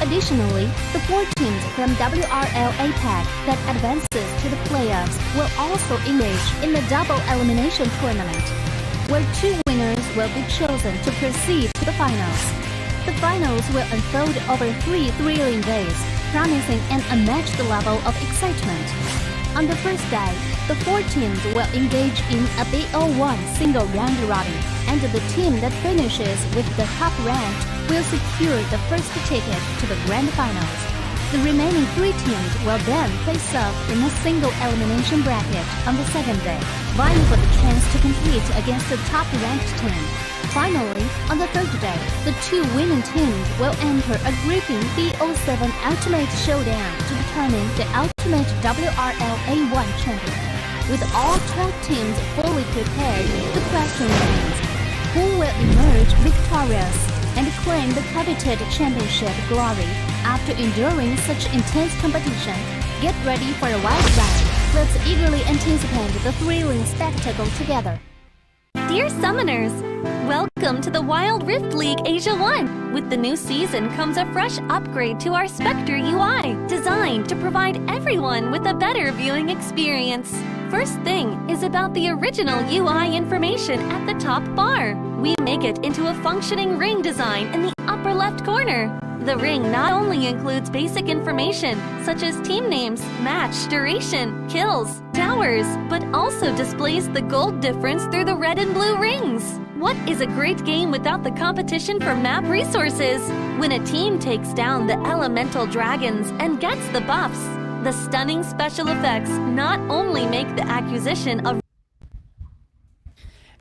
Additionally, the 4 teams from WRL APAC that advances to the playoffs will also engage in the double elimination tournament, where 2 winners will be chosen to proceed to the finals. The finals will unfold over 3 thrilling days, promising an unmatched level of excitement. On the first day, the 4 teams will engage in a BO1 single round robin, and the team that finishes with the top rank will secure the first ticket to the grand finals. The remaining 3 teams will then face off in a single elimination bracket on the second day, vying for the chance to compete against the top-ranked team. Finally, on the third day, the 2 winning teams will enter a gripping BO7 Ultimate Showdown to determine the ultimate WRL A1 champion. With all 12 teams fully prepared, the question remains, who will emerge victorious and claim the coveted championship glory after enduring such intense competition? Get ready for a wild ride. Let's eagerly anticipate the thrilling spectacle together. Dear Summoners, welcome to the Wild Rift League Asia 1! With the new season comes a fresh upgrade to our Spectator UI, designed to provide everyone with a better viewing experience. First thing is about the original UI information at the top bar. We make it into a functioning ring design in the upper left corner. The ring not only includes basic information such as team names, match duration, kills, towers, but also displays the gold difference through the red and blue rings. What is a great game without the competition for map resources? When a team takes down the elemental dragons and gets the buffs, the stunning special effects not only make the acquisition of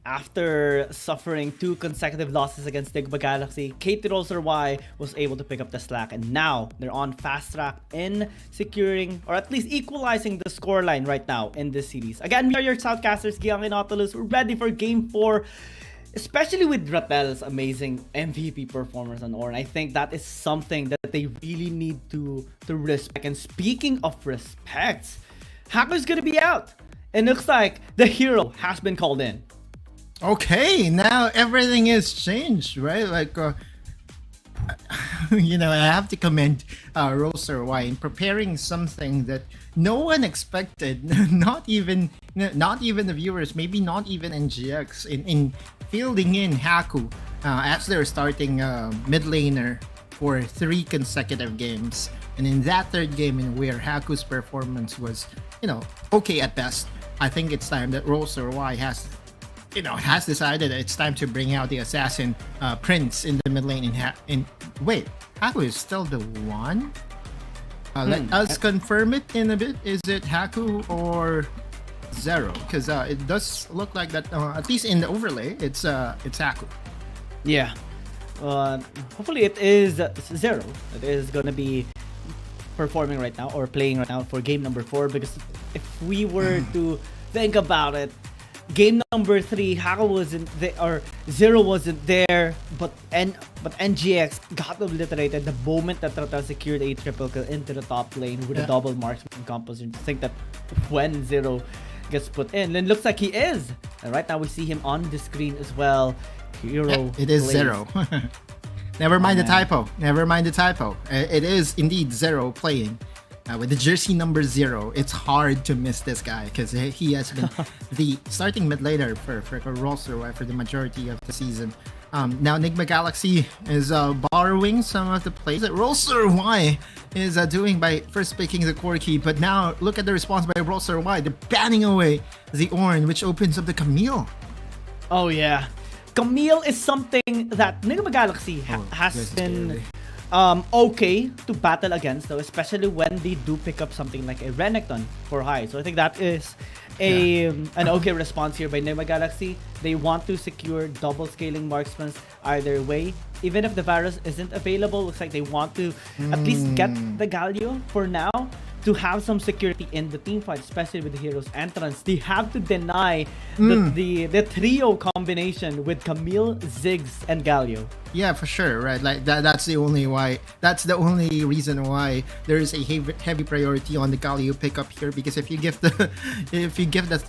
After suffering 2 consecutive losses against Nigma Galaxy, KT.RY was able to pick up the slack, and now they're on fast track in securing or at least equalizing the scoreline right now in this series. Again, we are your Southcasters, Giang and Nautilus. We're ready for Game 4, especially with Ratel's amazing MVP performance on Ornn. I think that is something that they really need to respect. And speaking of respect, Hacker's gonna be out. It looks like the hero has been called in. Okay, now everything is changed, right? Like, you know, I have to commend Rose.RY in preparing something that no one expected, not even the viewers, maybe not even NGX, in fielding in Haku as their starting mid laner for 3 consecutive games. And in that 3rd game, in where Haku's performance was, you know, okay at best, I think it's time that Rose.RY has decided that it's time to bring out the assassin Prince in the mid lane. Wait, Haku is still the one? Let us confirm it in a bit. Is it Haku or Zero? Because it does look like that. At least in the overlay, it's Haku. Yeah. Hopefully it is Zero. It is gonna be performing right now or playing right now for game number 4. Because if we were to think about it, game number 3, Haku wasn't there, or Zero wasn't there, but NGX got obliterated the moment that Ratel secured a triple kill into the top lane with a double marksman composition. To think that when Zero gets put in, then looks like he is. And right now we see him on the screen as well. Hero. It is plays. Zero. Never mind the typo. Never mind the typo. It is indeed Zero playing. With the jersey number 0, it's hard to miss this guy because he has been the starting mid laner for Rose.RY for the majority of the season. Now Nigma Galaxy is borrowing some of the plays that Rose.RY is doing by first picking the Corki, but now look at the response by Rose.RY. They're banning away the Ornn, which opens up the Camille. Oh yeah, Camille is something that Nigma Galaxy has been okay to battle against, though, especially when they do pick up something like a Renekton for high. So I think that is an okay response here by Nigma Galaxy. They want to secure double scaling marksmen either way. Even if the Varus isn't available, looks like they want to at least get the Galio for now to have some security in the team fight, especially with the hero's entrance. They have to deny the trio combination with Camille, Ziggs, and Galio. Yeah, for sure, right? Like that's the only reason why there is a heavy priority on the Galio pickup here. Because if you give the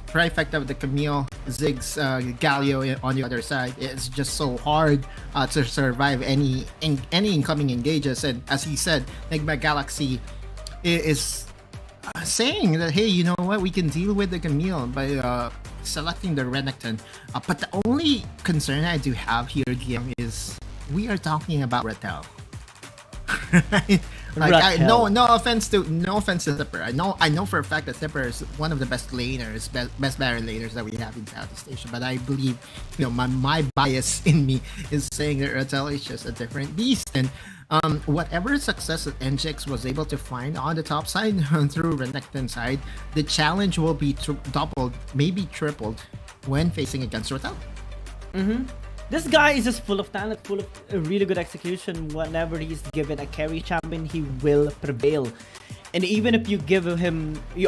trifecta of the Camille, Ziggs, Galio on the other side, it's just so hard to survive any incoming engages. And as he said, Nigma Galaxy is saying that, hey, you know what, we can deal with the Camille by selecting the Renekton. But the only concern I do have here, Guillaume, is we are talking about Ratel. Right? Like, no offense to Zipper. I know for a fact that Zipper is one of the best laners, best Baron laners that we have in Southeast Asia. But I believe, you know, my bias in me is saying that Ratel is just a different beast. And whatever success that NGX was able to find on the top side through Renekton side, the challenge will be doubled, maybe tripled, when facing against Ratel. This guy is just full of talent, full of really good execution. Whenever he's given a carry champion, he will prevail. And even if you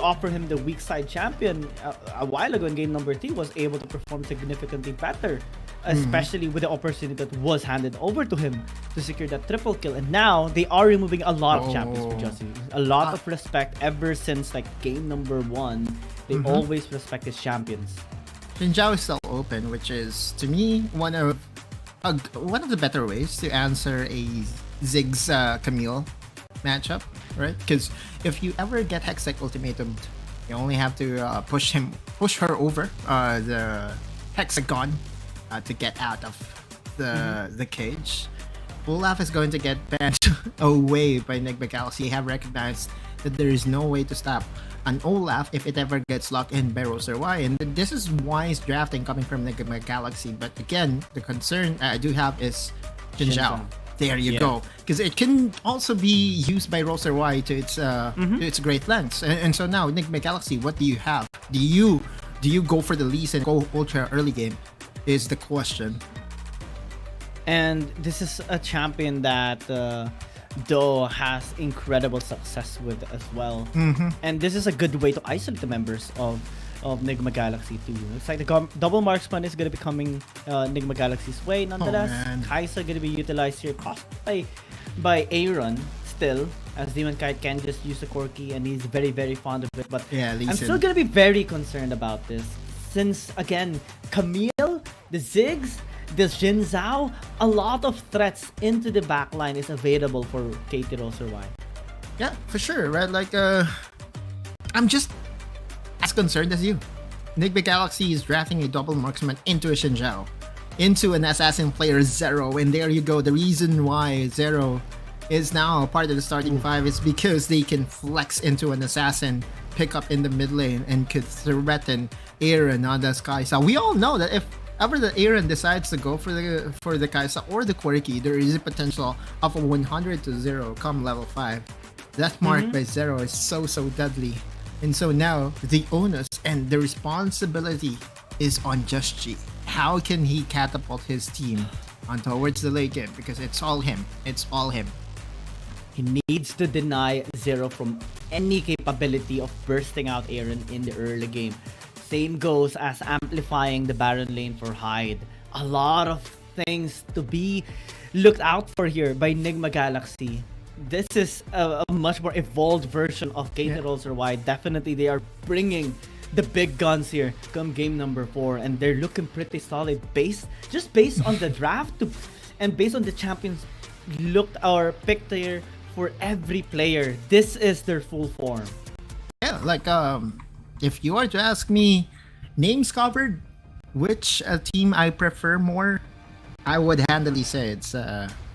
offer him the weak side champion a while ago in game number 3, was able to perform significantly better, especially with the opportunity that was handed over to him to secure that triple kill. And now they are removing a lot of champions for Jussie. A lot of respect ever since like game number 1. They always respect his champions. Jinzhao is still open, which is to me one of the better ways to answer a Ziggs Camille matchup, right? Because if you ever get Hextech Ultimatum You only have to push her over the hexagon to get out of the cage. Olaf is going to get benched away by Enigma Galaxy. Have recognized that there is no way to stop an Olaf if it ever gets locked in by Roser-Y. And this is wise drafting coming from Enigma Galaxy. But again, the concern I do have is Xin Zhao. There you go. Because it can also be used by Roser-Y to its great lengths. And so now, Enigma Galaxy, what do you have? Do you go for the Lee Sin and go ultra early game? Is the question. And this is a champion that Do has incredible success with as well. And this is a good way to isolate the members of Enigma Galaxy too. It's like the double marksman is going to be coming Enigma Galaxy's way. Nonetheless, Kaisa going to be utilized here, cost by Aaron still, as Demon Kite can just use the Corki and he's very, very fond of it. But I'm still going to be very concerned about this. Since, again, Camille, the Ziggs, the Xin Zhao, a lot of threats into the backline is available for KT.RY. Yeah, for sure, right? Like, I'm just as concerned as you. Enigma Galaxy is drafting a double marksman into a Xin Zhao, into an assassin player Zero, and there you go. The reason why Zero is now part of the starting five is because they can flex into an assassin, pick up in the mid lane, and could threaten Aaron on the Kaisa. We all know that if ever the Aaron decides to go for the Kaisa or the Quirky, there is a potential of a 100-0 come level 5. That mark by Zero is so deadly. And so now the onus and the responsibility is on Just G. How can he catapult his team on towards the late game? Because it's all him. It's all him. He needs to deny Zero from any capability of bursting out Aaron in the early game. Same goes as amplifying the Baron lane for Hyde. A lot of things to be looked out for here by Enigma Galaxy. This is a much more evolved version of KT.RY. Definitely they are bringing the big guns here come game number 4, and they're looking pretty solid based on the draft and based on the champions looked or picked here for every player. This is their full form. Yeah, like if you are to ask me names covered, which team I prefer more, I would handily say it's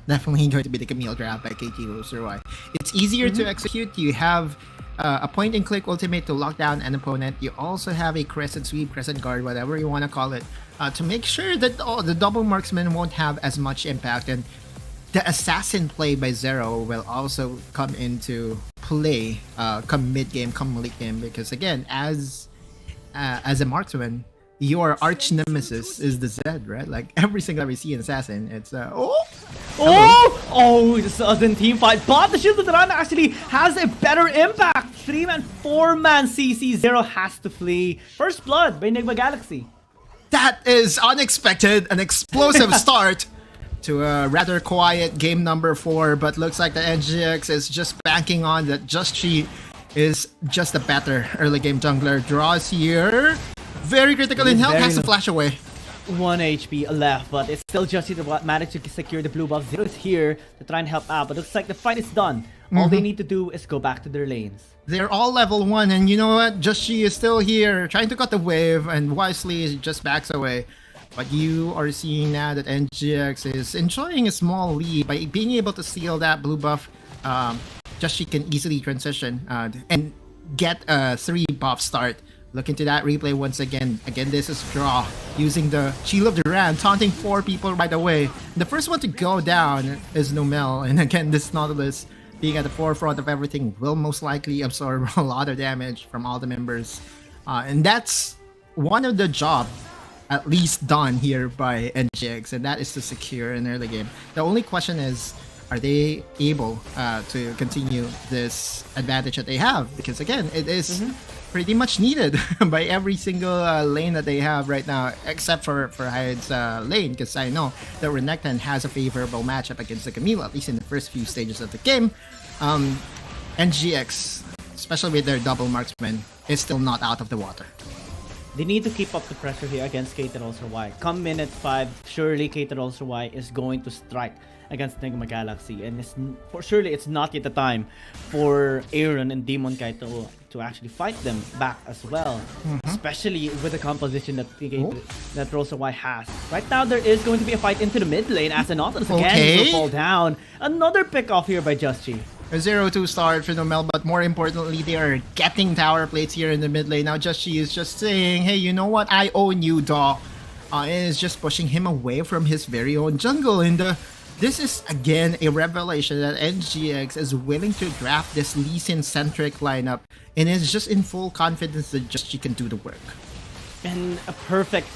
definitely going to be the Camille draft by KT.RY. It's easier to execute. You have a point and click ultimate to lock down an opponent. You also have a crescent sweep, crescent guard, whatever you want to call it, to make sure that the double marksman won't have as much impact. And the assassin play by Zero will also come into play come mid game, come late game, because again, as a marksman, your arch nemesis is the Zed, right? Like every single time we see an assassin, it's the sudden team fight, but the Shield of the Run actually has a better impact. 3-man, 4-man CC. Zero has to flee. First blood by Enigma Galaxy. That is unexpected, an explosive start to a rather quiet game number 4, but looks like the NGX is just banking on that Just Chi is just a better early game jungler. Draws here. Very critical in health, has to flash away. 1 HP left, but it's still Just that managed to secure the blue buff. Zero is here to try and help out, but looks like the fight is done. All they need to do is go back to their lanes. They're all level 1, and you know what? Just She is still here, trying to cut the wave, and wisely just backs away. But you are seeing now that NGX is enjoying a small lead by being able to steal that blue buff. Just She can easily transition and get a 3 buff start. Look into that replay once again. Again, this is Draw using the Shield of Duran, taunting 4 people right away. The first one to go down is Numel, and again, this Nautilus being at the forefront of everything will most likely absorb a lot of damage from all the members. And that's one of the job at least done here by NGX, and that is to secure an early game. The only question is, are they able to continue this advantage that they have? Because again, it is pretty much needed by every single lane that they have right now, except for Hyde's lane, because I know that Renekton has a favorable matchup against the Camille, at least in the first few stages of the game. NGX, especially with their double marksman, is still not out of the water. They need to keep up the pressure here against KT.RY. Come minute 5, surely KT.RY is going to strike against Enigma Galaxy, and surely it's not yet the time for Aaron and Demon Kai to actually fight them back as well, especially with the composition that RY has. Right now, there is going to be a fight into the mid lane as the Nautilus again will fall down. Another pick off here by Just-Chi. A 0-2 start for Nomel, but more importantly, they are getting tower plates here in the mid lane. Now, Just-Chi is just saying, hey, you know what? I own you, Daw. And is just pushing him away from his very own jungle. And this is, again, a revelation that NGX is willing to draft this Lee Sin-centric lineup and is just in full confidence that Just-Chi can do the work. And a perfect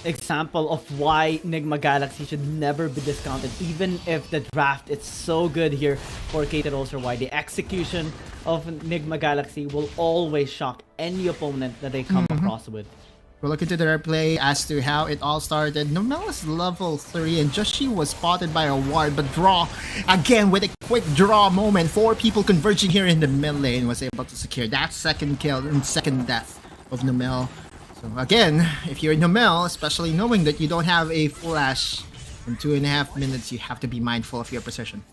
example of why Enigma Galaxy should never be discounted, even if the draft is so good here for KT.RY. The execution of Enigma Galaxy will always shock any opponent that they come across with. We'll look into the replay as to how it all started. Nomel is level 3 and Just-Chi was spotted by a ward, but Draw, again with a quick draw moment, 4 people converging here in the mid lane, was able to secure that second kill and second death of Nomel. So again, if you're Nomel, especially knowing that you don't have a flash in 2.5 minutes, you have to be mindful of your precision.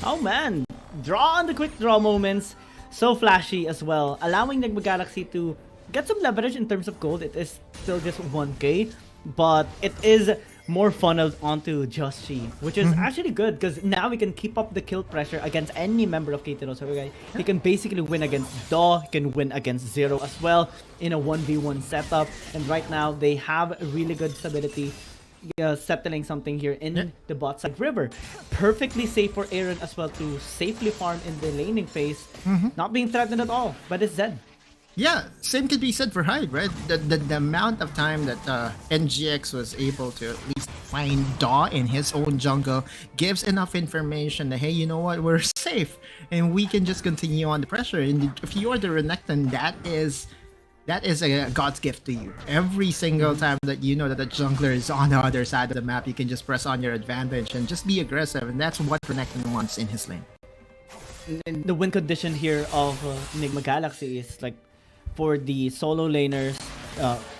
Oh man, draw on the quick draw moments, so flashy as well, allowing Enigma Galaxy to get some leverage in terms of gold. It is still just 1k, but it is more funneled onto Just-Chi, which is actually good because now we can keep up the kill pressure against any member of KT.RY. He can basically win against Daw, he can win against Zero as well in a 1v1 setup, and right now they have a really good stability settling something here in the bot side river. Perfectly safe for Aaron as well to safely farm in the laning phase, not being threatened at all by this Zed. Yeah, same could be said for Hyde, right? The amount of time that NGX was able to at least find Daw in his own jungle gives enough information that, hey, you know what, we're safe and we can just continue on the pressure. And if you are the Renekton, that is a God's gift to you. Every single time that you know that the jungler is on the other side of the map, you can just press on your advantage and just be aggressive, and that's what Renekton wants in his lane. And the win condition here of Enigma Galaxy is like, for the solo laners,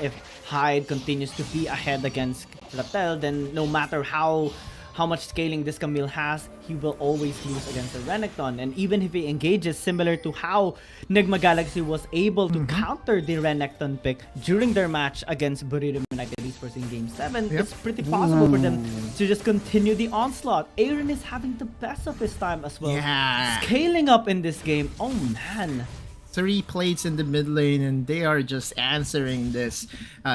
if Hyde continues to be ahead against Rattel, then no matter how much scaling this Camille has, he will always lose against the Renekton. And even if he engages, similar to how Enigma Galaxy was able to counter the Renekton pick during their match against Burrito United Esports in Game 7, it's pretty possible for them to just continue the onslaught. Aaron is having the best of his time as well. Scaling up in this game, oh man. 3 plates in the mid lane, and they are just answering this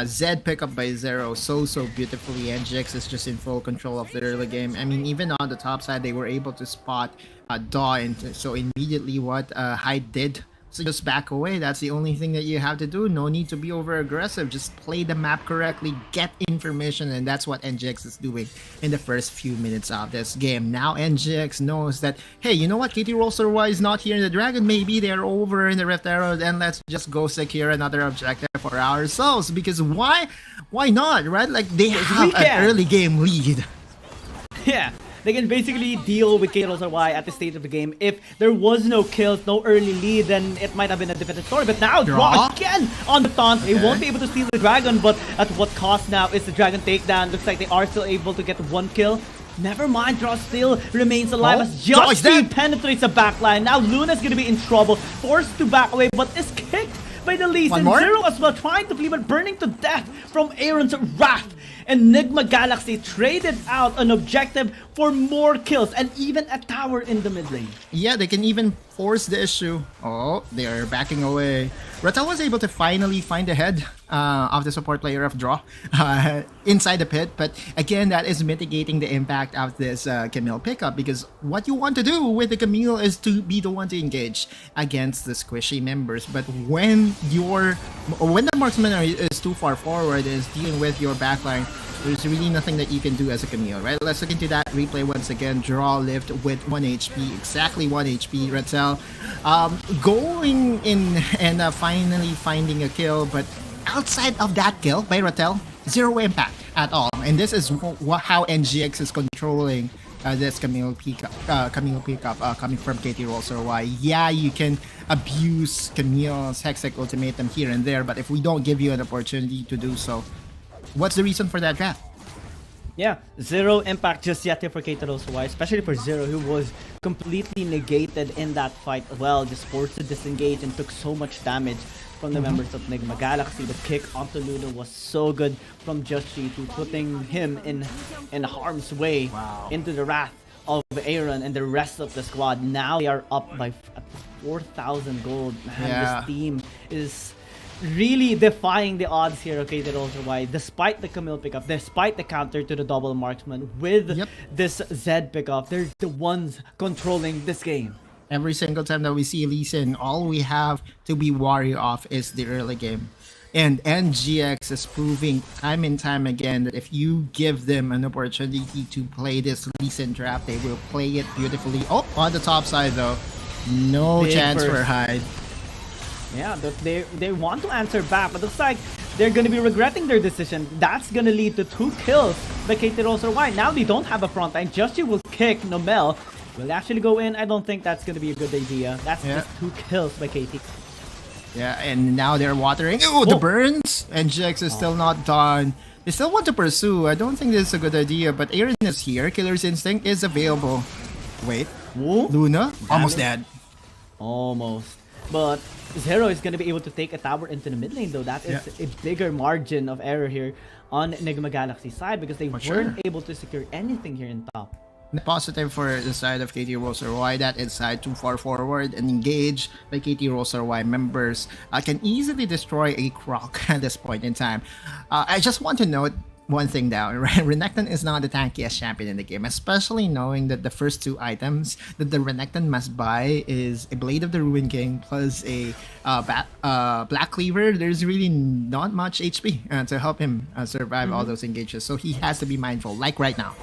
Zed pickup by Zero so beautifully. NGX is just in full control of the early game. I mean, even on the top side, they were able to spot Daw, and so immediately what Hyde did, so just back away. That's the only thing that you have to do. No need to be over aggressive. Just play the map correctly, get information, and that's what NGX is doing in the first few minutes of this game. Now NGX knows that, hey, you know what, KT.RY is not here in the Dragon. Maybe they're over in the Rift Arrow, then let's just go secure another objective for ourselves, because why not, right? Like, they have an early game lead. Yeah, they can basically deal with KT.RY at the stage of the game. If there was no kills, no early lead, then it might have been a different story. But now, Draw again on the taunt. They won't be able to steal the Dragon, but at what cost now is the Dragon takedown? Looks like they are still able to get 1 kill. Never mind, Draw still remains alive as Just-Chi penetrates the backline. Now Luna's gonna be in trouble, forced to back away, but is kicked by the Lee Sin. Zero as well, trying to flee, but burning to death from Aaron's wrath. Enigma Galaxy traded out an objective for more kills and even a tower in the mid lane. Yeah, they can even force the issue. Oh, they are backing away. Rattel was able to finally find the head of the support player of Draw inside the pit, but again, that is mitigating the impact of this Camille pickup, because what you want to do with the Camille is to be the one to engage against the squishy members. But when the marksman is too far forward, is dealing with your backline, there's really nothing that you can do as a Camille, right? Let's look into that replay once again. Draw lived with 1 HP, exactly 1 HP. Rattel going in and finally finding a kill, but outside of that kill by Rattel, 0 impact at all. And this is how NGX is controlling this Camille pickup coming from KT.RY. Yeah, you can abuse Camille's Hextech ultimatum here and there, but if we don't give you an opportunity to do so, what's the reason for that draft? Yeah, zero impact just yet here for KT.RY, especially for Zero, who was completely negated in that fight. Well, just forced to disengage and took so much damage from the members of Nigma Galaxy. The kick onto Luna was so good from Joshi, to putting him in harm's way into the wrath of Aaron and the rest of the squad. Now they are up by 4,000 gold. Man, this team is really defying the odds here, okay, KT.RY, despite the Camille pickup, despite the counter to the double marksman with this Zed pickup. They're the ones controlling this game. Every single time that we see Lee Sin, all we have to be wary of is the early game. And NGX is proving time and time again that if you give them an opportunity to play this Lee Sin trap, they will play it beautifully. Oh, on the top side though, no chance for Hyde. Yeah, they want to answer back, but looks like they're going to be regretting their decision. That's going to lead to 2 kills by KT.RY. Now they don't have a front line. Joshi will kick Nomel. Will actually go in? I don't think that's going to be a good idea. That's just 2 kills by KT. Yeah, and now they're watering. Oh, the burns! NGX is still not done. They still want to pursue. I don't think this is a good idea, but Aaron is here. Killer's Instinct is available. Wait. Luna? Almost dead. Almost. But Zero is going to be able to take a tower into the mid lane, though. That is a bigger margin of error here on Nigma Galaxy's side, because they weren't able to secure anything here in top. Positive for the side of KT.RY, that is side too far forward and engage by KT.RY members can easily destroy a Croc at this point in time. I just want to note one thing down, right? Renekton is not the tankiest champion in the game, especially knowing that the first 2 items that the Renekton must buy is a Blade of the Ruin King plus a Black Cleaver. There's really not much HP to help him survive all those engages, so he has to be mindful, like right now.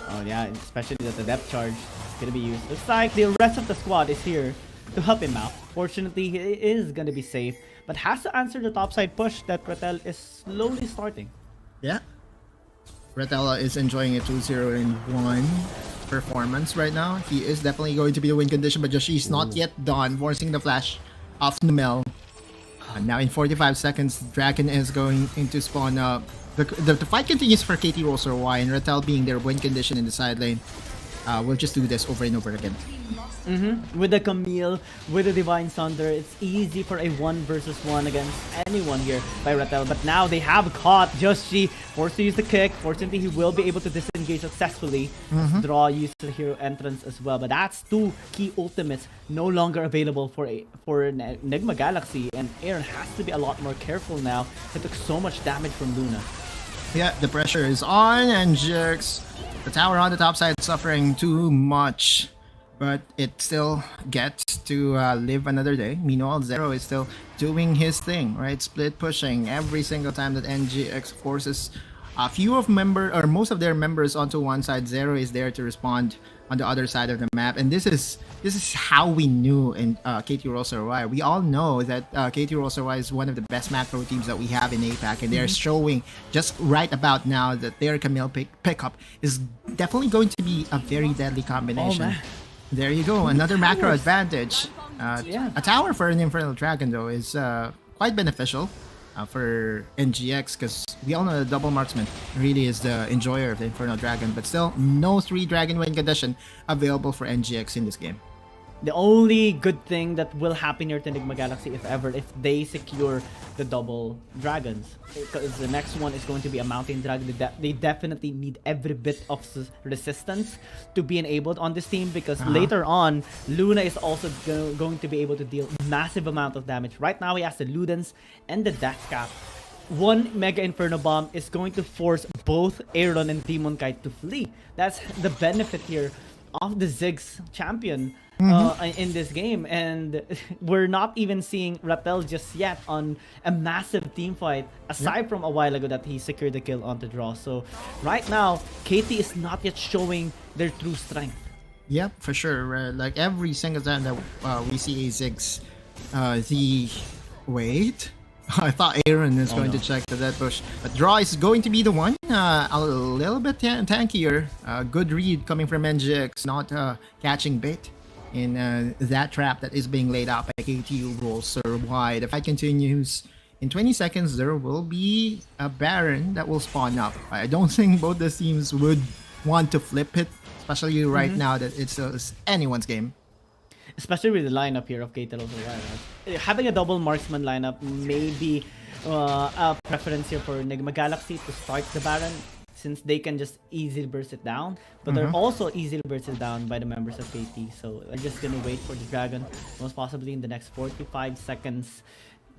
Oh yeah, especially that the depth charge is going to be used. Looks like the rest of the squad is here to help him out. Fortunately, he is going to be safe, but has to answer the topside push that Ratel is slowly starting. Yeah. Ratella is enjoying a 2-0-1 performance right now. He is definitely going to be the win condition, but Yoshi's not yet done, forcing the flash off Numel. Now in 45 seconds, Dragon is going into spawn up. The fight continues for KT.RY, and Rattel being their win condition in the side lane. We'll just do this over and over again. With the Camille, with the Divine Thunder, it's easy for a 1 versus 1 against anyone here by Rattel. But now they have caught Joshi, forced to use the kick. Fortunately, he will be able to disengage successfully. Draw used the hero entrance as well. But that's 2 key ultimates no longer available for Nigma Galaxy. And Aaron has to be a lot more careful now. He took so much damage from Luna. Yeah, the pressure is on, and Jerks. The tower on the top side suffering too much, but it still gets to live another day. Meanwhile, Zero is still doing his thing, right? Split pushing every single time that NGX forces a few of most of their members onto one side. Zero is there to respond on the other side of the map, and this is how we knew in KT.RY. We all know that KT.RY is one of the best macro teams that we have in APAC, and they're showing just right about now that their Camille pickup is definitely going to be a very deadly combination. There you go, another macro advantage. A tower for an Infernal Dragon though is quite beneficial for NGX, because we all know the double marksman really is the enjoyer of the Infernal Dragon, but still no 3 dragon win condition available for NGX in this game. The only good thing that will happen here to Nigma Galaxy, if ever, if they secure the double dragons, because the next one is going to be a mountain dragon. They definitely need every bit of resistance to be enabled on this team, because later on Luna is also going to be able to deal massive amount of damage. Right now he has the Ludens and the Death Cap. 1 Mega Inferno Bomb is going to force both Aaron and Demon Kite to flee. That's the benefit here of the Ziggs champion in this game, and we're not even seeing Rattel just yet on a massive team fight, aside from a while ago that he secured the kill onto Draw. So right now KT is not yet showing their true strength. Yep, for sure. Like every single time that we see a Ziggs, wait, I thought Aaron is going to check the dead push, but Draw is going to be the one. A little bit tankier. Good read coming from NGX, not catching bait in that trap that is being laid out by KT.RY. The fight continues. In 20 seconds, there will be a Baron that will spawn up. I don't think both the teams would want to flip it, especially right now that it's anyone's game. Especially with the lineup here of KT.RY. Right? Having a double marksman lineup may be a preference here for Enigma Galaxy to start the Baron, since they can just easily burst it down. But they're also easily bursted down by the members of KT. So I'm just gonna wait for the Dragon, most possibly in the next 45 seconds.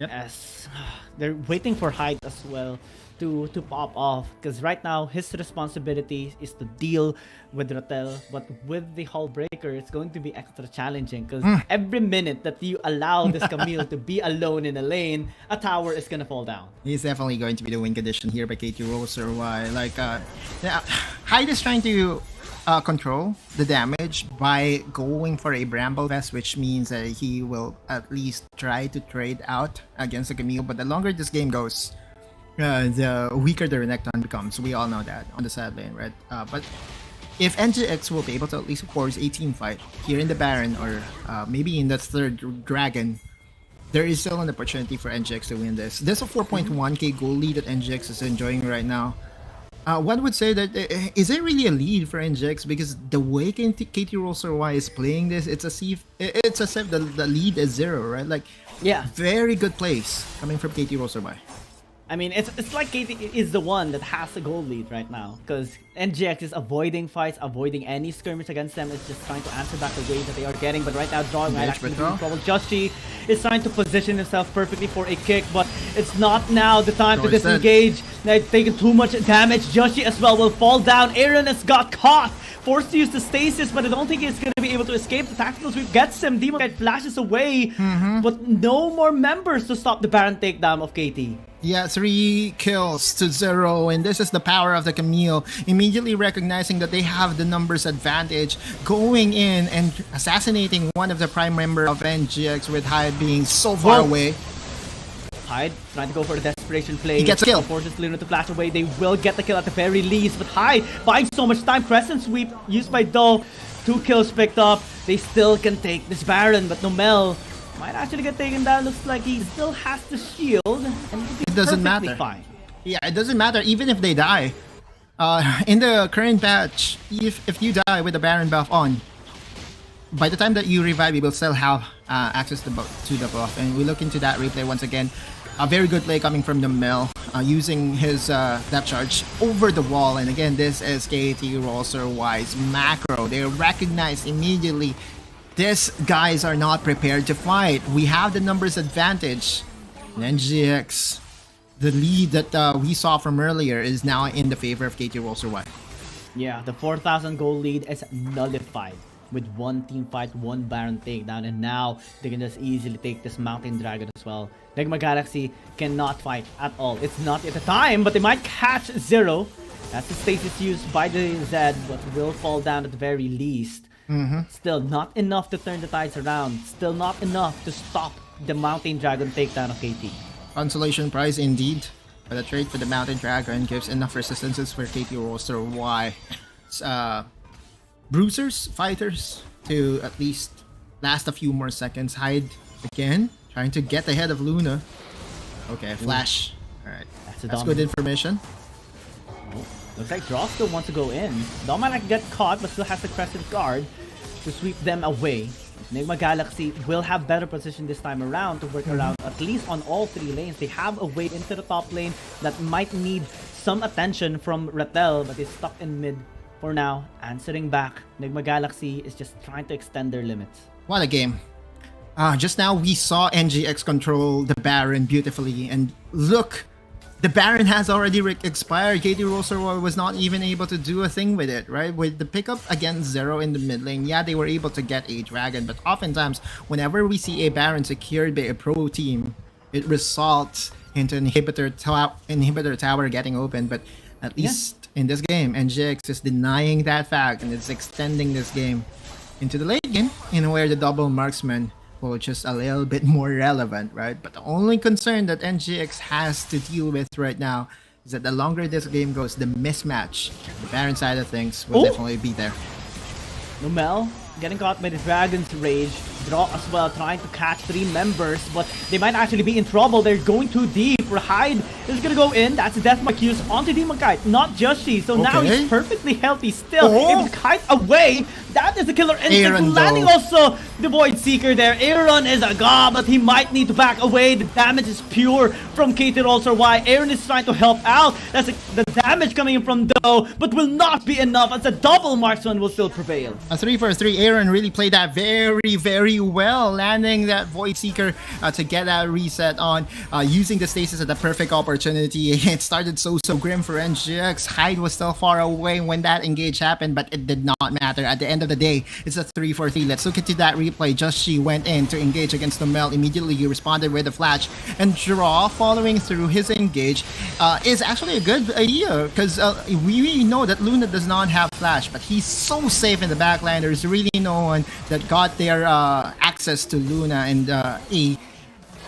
As they're waiting for Hyde as well to pop off, because right now his responsibility is to deal with Rattel, but with the Hull Breaker it's going to be extra challenging, because every minute that you allow this Camille to be alone in a lane, a tower is gonna fall down. He's definitely going to be the win condition here by KT.RY. Like Hyde is trying to control the damage by going for a Bramble Vest, which means that he will at least try to trade out against the Camille. But the longer this game goes, the weaker the Renekton becomes. We all know that on the side lane, right? But if NGX will be able to at least force a team fight here in the Baron, or maybe in the third Dragon, there is still an opportunity for NGX to win this. There's a 4.1k goal lead that NGX is enjoying right now. One would say that is it really a lead for NGX, because the way KT.RY is playing this, it's as if the lead is 0, right? Like, very good plays coming from KT.RY. I mean, it's like KT is the one that has the goal lead right now, because NGX is avoiding fights, avoiding any skirmish against them. It's just trying to answer back the way that they are getting. But right now, drawing might actually be trouble. Joshi is trying to position himself perfectly for a kick, but it's not now the time to disengage. They're taking too much damage. Joshi as well will fall down. Aaron has got caught, forced to use the stasis, but I don't think he's going to be able to escape. The tactical sweep gets him. Demon Knight flashes away, but no more members to stop the Baron takedown of KT. Yeah, 3 kills to 0, and this is the power of the Camille. Immediately recognizing that they have the numbers advantage, going in and assassinating one of the prime member of NGX, with Hyde being so far away. Hyde trying to go for the desperation play. He gets a kill. Forces Luna to flash away. They will get the kill at the very least, but Hyde buying so much time. Crescent sweep used by Doe. 2 kills picked up. They still can take this Baron, but Nomel might actually get taken down. Looks like he still has the shield, and it doesn't matter. Fine. Yeah, it doesn't matter even if they die. In the current patch, if you die with the Baron buff on, by the time that you revive, you will still have access to the buff. And we look into that replay once again. A very good play coming from the Mel, using his depth charge over the wall. And again, this is KT.RY's macro. They recognize immediately these guys are not prepared to fight. We have the numbers advantage. And NGX, the lead that we saw from earlier, is now in the favor of KT.RY. Yeah, the 4,000 goal lead is nullified with one team fight, one Baron takedown, and now they can just easily take this Mountain Dragon as well. Enigma Galaxy cannot fight at all. It's not at the time, but they might catch 0. That's the stasis used by the Zed, but will fall down at the very least. Still not enough to turn the tides around. Still not enough to stop the Mountain Dragon takedown of KT. Consolation prize indeed, but the trade for the Mountain Dragon gives enough resistances for KT.RY. Bruisers, fighters, to at least last a few more seconds. Hyde again, trying to get ahead of Luna. Okay, flash. Alright, that's good information. Looks like Draw still wants to go in. Dom might get caught, but still has the Crescent Guard to sweep them away. Enigma Galaxy will have better position this time around to work around at least on all 3 lanes. They have a way into the top lane that might need some attention from Rattel, but is stuck in mid for now. Answering back, Enigma Galaxy is just trying to extend their limits. What a game. Just now we saw NGX control the Baron beautifully, and look, the Baron has already expired. KT.RY was not even able to do a thing with it, right? With the pickup against 0 in the mid lane, yeah, they were able to get a Dragon, but oftentimes, whenever we see a Baron secured by a pro team, it results into an inhibitor tower getting open. But at least in this game, NGX is denying that fact, and it's extending this game into the late game, in where the double marksman well, just a little bit more relevant, right? But the only concern that NGX has to deal with right now is that the longer this game goes, the mismatch, the Baron side of things will definitely be there. Numel getting caught by the Dragon's Rage. Draw as well, trying to catch 3 members, but they might actually be in trouble. They're going too deep. Hyde is gonna go in. That's a death mark use onto Demon Kite, not just she. So now he's perfectly healthy still. Able to kite away. That is the killer instinct. Landing also the Void Seeker there. Aaron is a god, but he might need to back away. The damage is pure from KT.RY. Aaron is trying to help out. That's the damage coming in from Doe, but will not be enough as a double marksman will still prevail. A 3-for-3. Aaron really played that very well, landing that Void Seeker to get that reset on, using the stasis at the perfect opportunity. It started so grim for NGX. Hyde was still far away when that engage happened, but it did not matter. At the end of the day, it's a 3-for-3. Let's look into that replay. Just she went in to engage against the Mel. Immediately he responded with a flash, and Draw following through his engage is actually a good idea, because we know that Luna does not have flash, but he's so safe in the backline. There's really no one that got their access to Luna, and a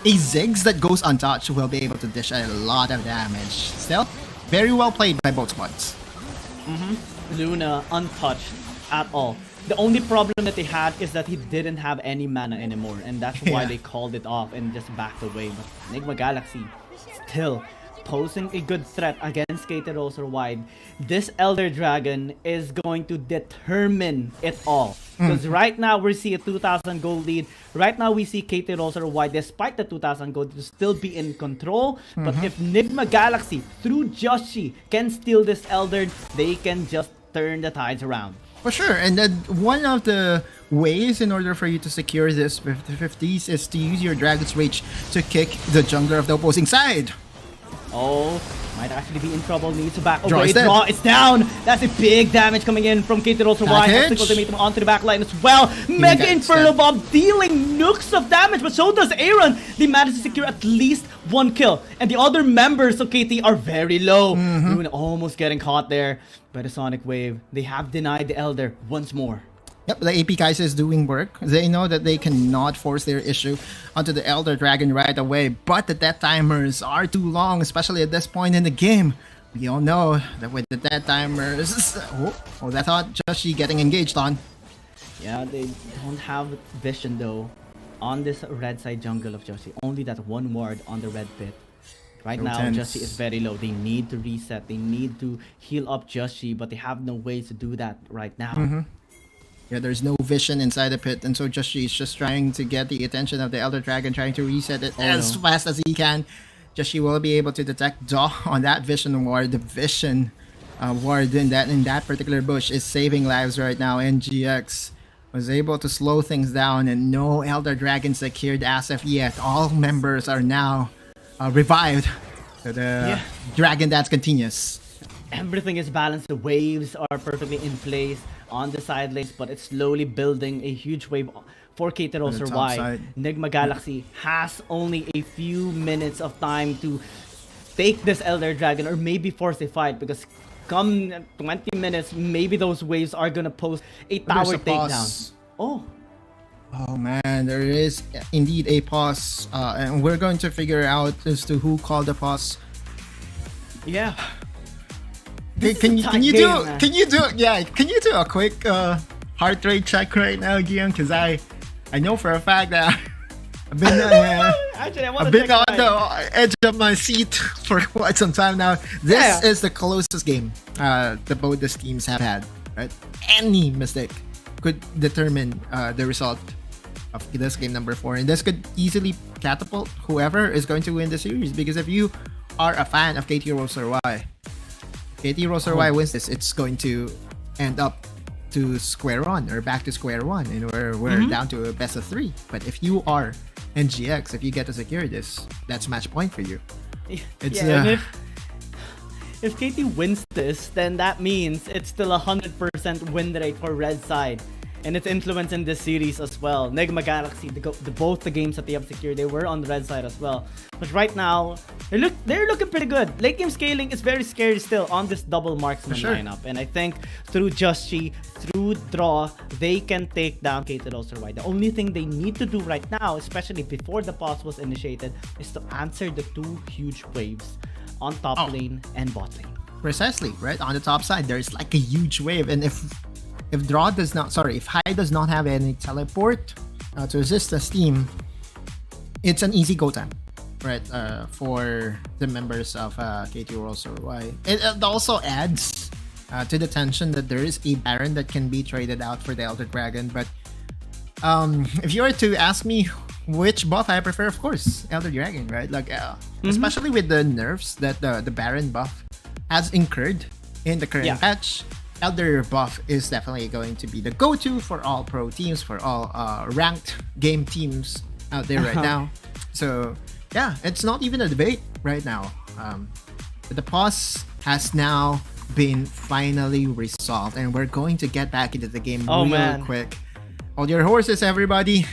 Ziggs that goes untouched will be able to dish a lot of damage. Still, very well played by both squads. Luna untouched at all. The only problem that they had is that he didn't have any mana anymore, and that's why they called it off and just backed away. But Enigma Galaxy still posing a good threat against KT.RY. This Elder Dragon is going to determine it all. Because right now we see a 2,000 gold lead. Right now we see KT.RY, despite the 2,000 gold, to still be in control. But if Enigma Galaxy, through Joshi, can steal this Elder, they can just turn the tides around. For sure, and then one of the ways in order for you to secure this 50-50s is to use your Dragon's Rage to kick the jungler of the opposing side. Oh, might actually be in trouble. Needs to back away. Draw is down. That's a big damage coming in from KT.RY. Ultimate onto the back line as well. Mega Inferno Bomb dealing nukes of damage, but so does Aaron. They managed to secure at least 1 kill. And the other members of KT are very low. Luna almost getting caught there by the Sonic Wave. They have denied the Elder once more. Yep, the AP guys is doing work. They know that they cannot force their issue onto the Elder Dragon right away, but the death timers are too long, especially at this point in the game. We all know that with the death timers... that's not just she getting engaged on. Yeah, they don't have vision though on this red side jungle of Joshi. Only that 1 ward on the red pit. Right now, Joshi is very low. They need to reset. They need to heal up Joshi, but they have no ways to do that right now. Yeah, there's no vision inside the pit, and so Joshi is just trying to get the attention of the Elder Dragon, trying to reset it as fast as he can. Joshi will be able to detect Daw on that vision ward. The vision ward in that particular bush is saving lives right now. NGX was able to slow things down, and no Elder Dragon secured as of yet. All members are now revived. So the Dragon Dance continues. Everything is balanced. The waves are perfectly in place on the side lanes, but it's slowly building a huge wave for KT.RY. Enigma Galaxy has only a few minutes of time to take this Elder Dragon, or maybe force a fight, because come 20 minutes, maybe those waves are gonna post a tower takedown. Oh man, there is indeed a pause, and we're going to figure out as to who called the pause. Yeah. Can you do a quick heart rate check right now, Gian? Because I know for a fact that I've been I've been on the edge of my seat for quite some time now. This is the closest game that both these teams have had. Right? Any mistake could determine the result of this game number 4, and this could easily catapult whoever is going to win the series. Because if you are a fan of KT.RY, KT.RY wins this, it's going to end up to square one, or back to square one, and we're down to a best of 3. But if you are NGX, if you get to secure this, that's match point for you. And if KT wins this, then that means it's still 100% win rate for red side. and its influence in this series as well. Nigma Galaxy, both the games that they have secured, they were on the red side as well. But right now, they're looking pretty good. Late game scaling is very scary still on this double marksman lineup. And I think through Joshi, through Draw, they can take down KT.RY. The only thing they need to do right now, especially before the pause was initiated, is to answer the two huge waves on top lane and bot lane. Precisely, right? On the top side, there's like a huge wave, and if Draw does not, sorry, if Hyde does not have any teleport to assist the team, it's an easy go time, right? For the members of KT.RY. It also adds to the tension that there is a Baron that can be traded out for the Elder Dragon. But if you were to ask me which buff I prefer, of course, Elder Dragon, right? Like, especially with the nerfs that the Baron buff has incurred in the current patch. Elder buff is definitely going to be the go-to for all pro teams, for all ranked game teams out there right now. So yeah, it's not even a debate right now. The pause has now been finally resolved, and we're going to get back into the game real quick. Hold your horses, everybody.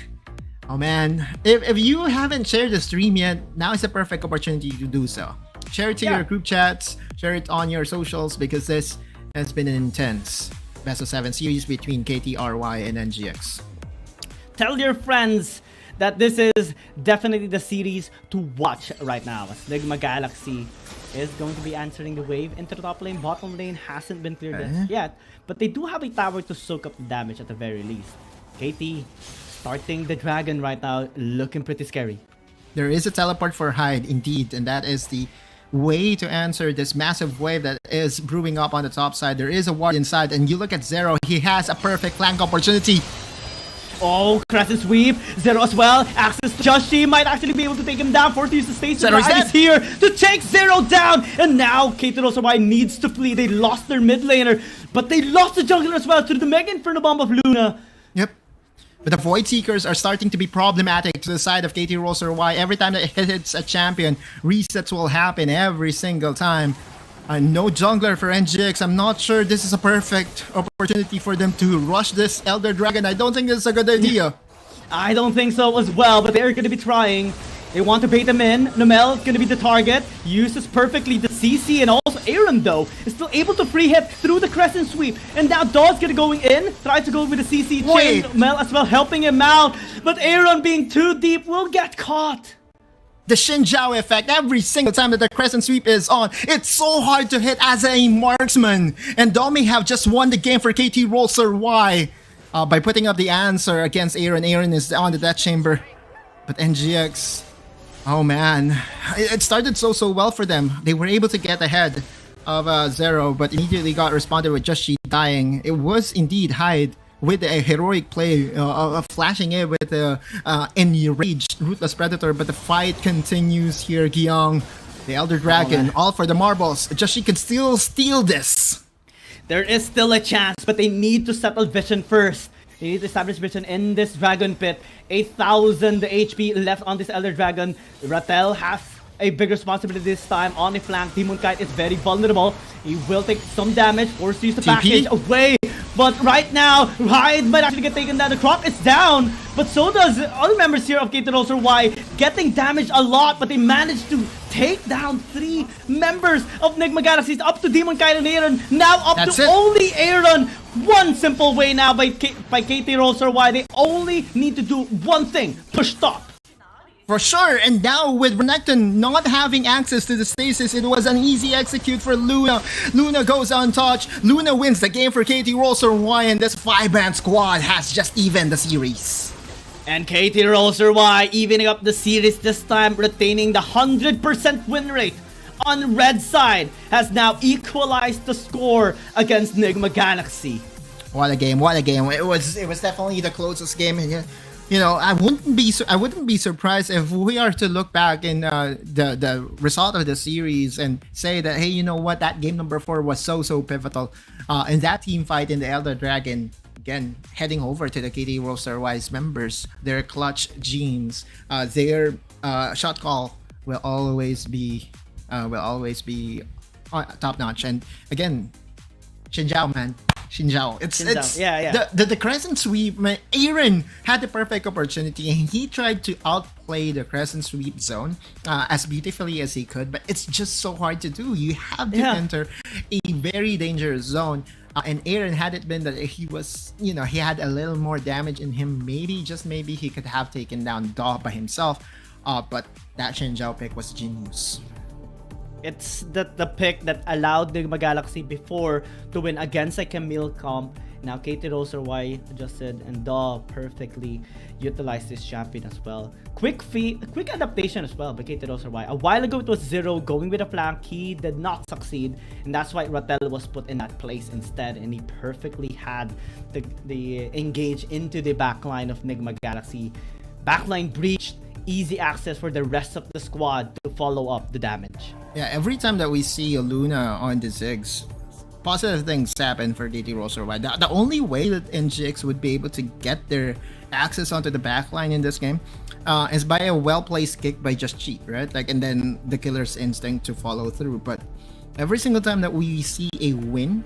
Oh man, if you haven't shared the stream yet, now is the perfect opportunity to do so. Share it to your group chats, share it on your socials, because this has been an intense best of 7 series between KT.RY and NGX. Tell your friends that this is definitely the series to watch right now, as Nigma Galaxy is going to be answering the wave into the top lane. Bottom lane hasn't been cleared yet, but they do have a tower to soak up the damage at the very least. KT starting the dragon right now, looking pretty scary. There is a teleport for Hyde, indeed, and that is the way to answer this massive wave that is brewing up on the top side. There is a ward inside, and you look at Zero, he has a perfect flank opportunity. Oh, Crescent Sweep, Zero as well, access to Joshi, might actually be able to take him down, forced to use the space. Zero is here to take Zero down, and now KT.RY needs to flee. They lost their mid laner, but they lost the jungler as well to the Mega Inferno Bomb of Luna. Yep. But the Void Seekers are starting to be problematic to the side of KT.RY. Every time that it hits a champion, resets will happen every single time. No jungler for NGX. I'm not sure this is a perfect opportunity for them to rush this Elder Dragon. I don't think this is a good idea. I don't think so as well, but they're going to be trying. They want to bait them in. Nomel is going to be the target. Uses perfectly the CC, and also Aaron, though, is still able to free hit through the Crescent Sweep. And now Daw's going to going in. Tries to go with the CC chain. Nomel as well helping him out. But Aaron, being too deep, will get caught. The Xin Zhao effect, every single time that the Crescent Sweep is on, it's so hard to hit as a marksman. And Domi have just won the game for KT.RY by putting up the answer against Aaron. Aaron is on the Death Chamber. But NGX... oh man, it started so well for them. They were able to get ahead of Zero, but immediately got responded with Joshi dying. It was indeed Hyde with a heroic play of flashing it with the enraged Ruthless Predator, but the fight continues here. Gyeong, the Elder Dragon, all for the marbles. Joshi can still steal this. There is still a chance, but they need to settle vision first. They need to establish vision in this Dragon Pit. 8,000 HP left on this Elder Dragon. Ratel has a big responsibility this time on the flank. Demon Kite is very vulnerable. He will take some damage, forced to use the package away. But right now, Hyde might actually get taken down. The crop is down, but so does other members here of KT.RY, getting damaged a lot, but they managed to take down 3 members of Nigma Galaxy. Up to Demon Kite and Aaron. Now up to only Aaron. One simple way now by KT.RY. They only need to do one thing: push top. For sure, and now with Renekton not having access to the stasis, it was an easy execute for Luna. Luna goes untouched. Luna wins the game for KT.RY, and this 5-man squad has just evened the series. And KT.RY evening up the series this time, retaining the 100% win rate on red side, has now equalized the score against Nigma Galaxy. What a game! What a game! It was definitely the closest game. You know, I wouldn't be surprised if we are to look back in the result of the series and say that, hey, you know what, that game number 4 was so pivotal, and that team fight in the Elder Dragon. Again, heading over to the KT.RY's members, their clutch genes, their shot call will always be top notch. And again, Xin Zhao, man, Xinjiao. It's yeah. The crescent sweep. Aaron had the perfect opportunity and he tried to outplay the crescent sweep zone as beautifully as he could, but it's just so hard to do. You have to enter a very dangerous zone. And Aaron, had it been that he was, he had a little more damage in him, just maybe he could have taken down Daw by himself. But that Xinjiao pick was genius. It's the pick that allowed Nigma Galaxy before to win against a Camille comp. Now KT.RY adjusted and Daw perfectly utilized this champion as well. Quick adaptation as well by KT.RY. A while ago it was Zero going with a flank. He did not succeed, and that's why Rattel was put in that place instead, and he perfectly had the engage into the backline of Nigma Galaxy. Backline breached. Easy access for the rest of the squad to follow up the damage. Yeah, every time that we see Luna on the Ziggs, positive things happen for KT.RY. The only way that NGX would be able to get their access onto the backline in this game is by a well-placed kick by Just Cheat, right? And then the killer's instinct to follow through. But every single time that we see a win,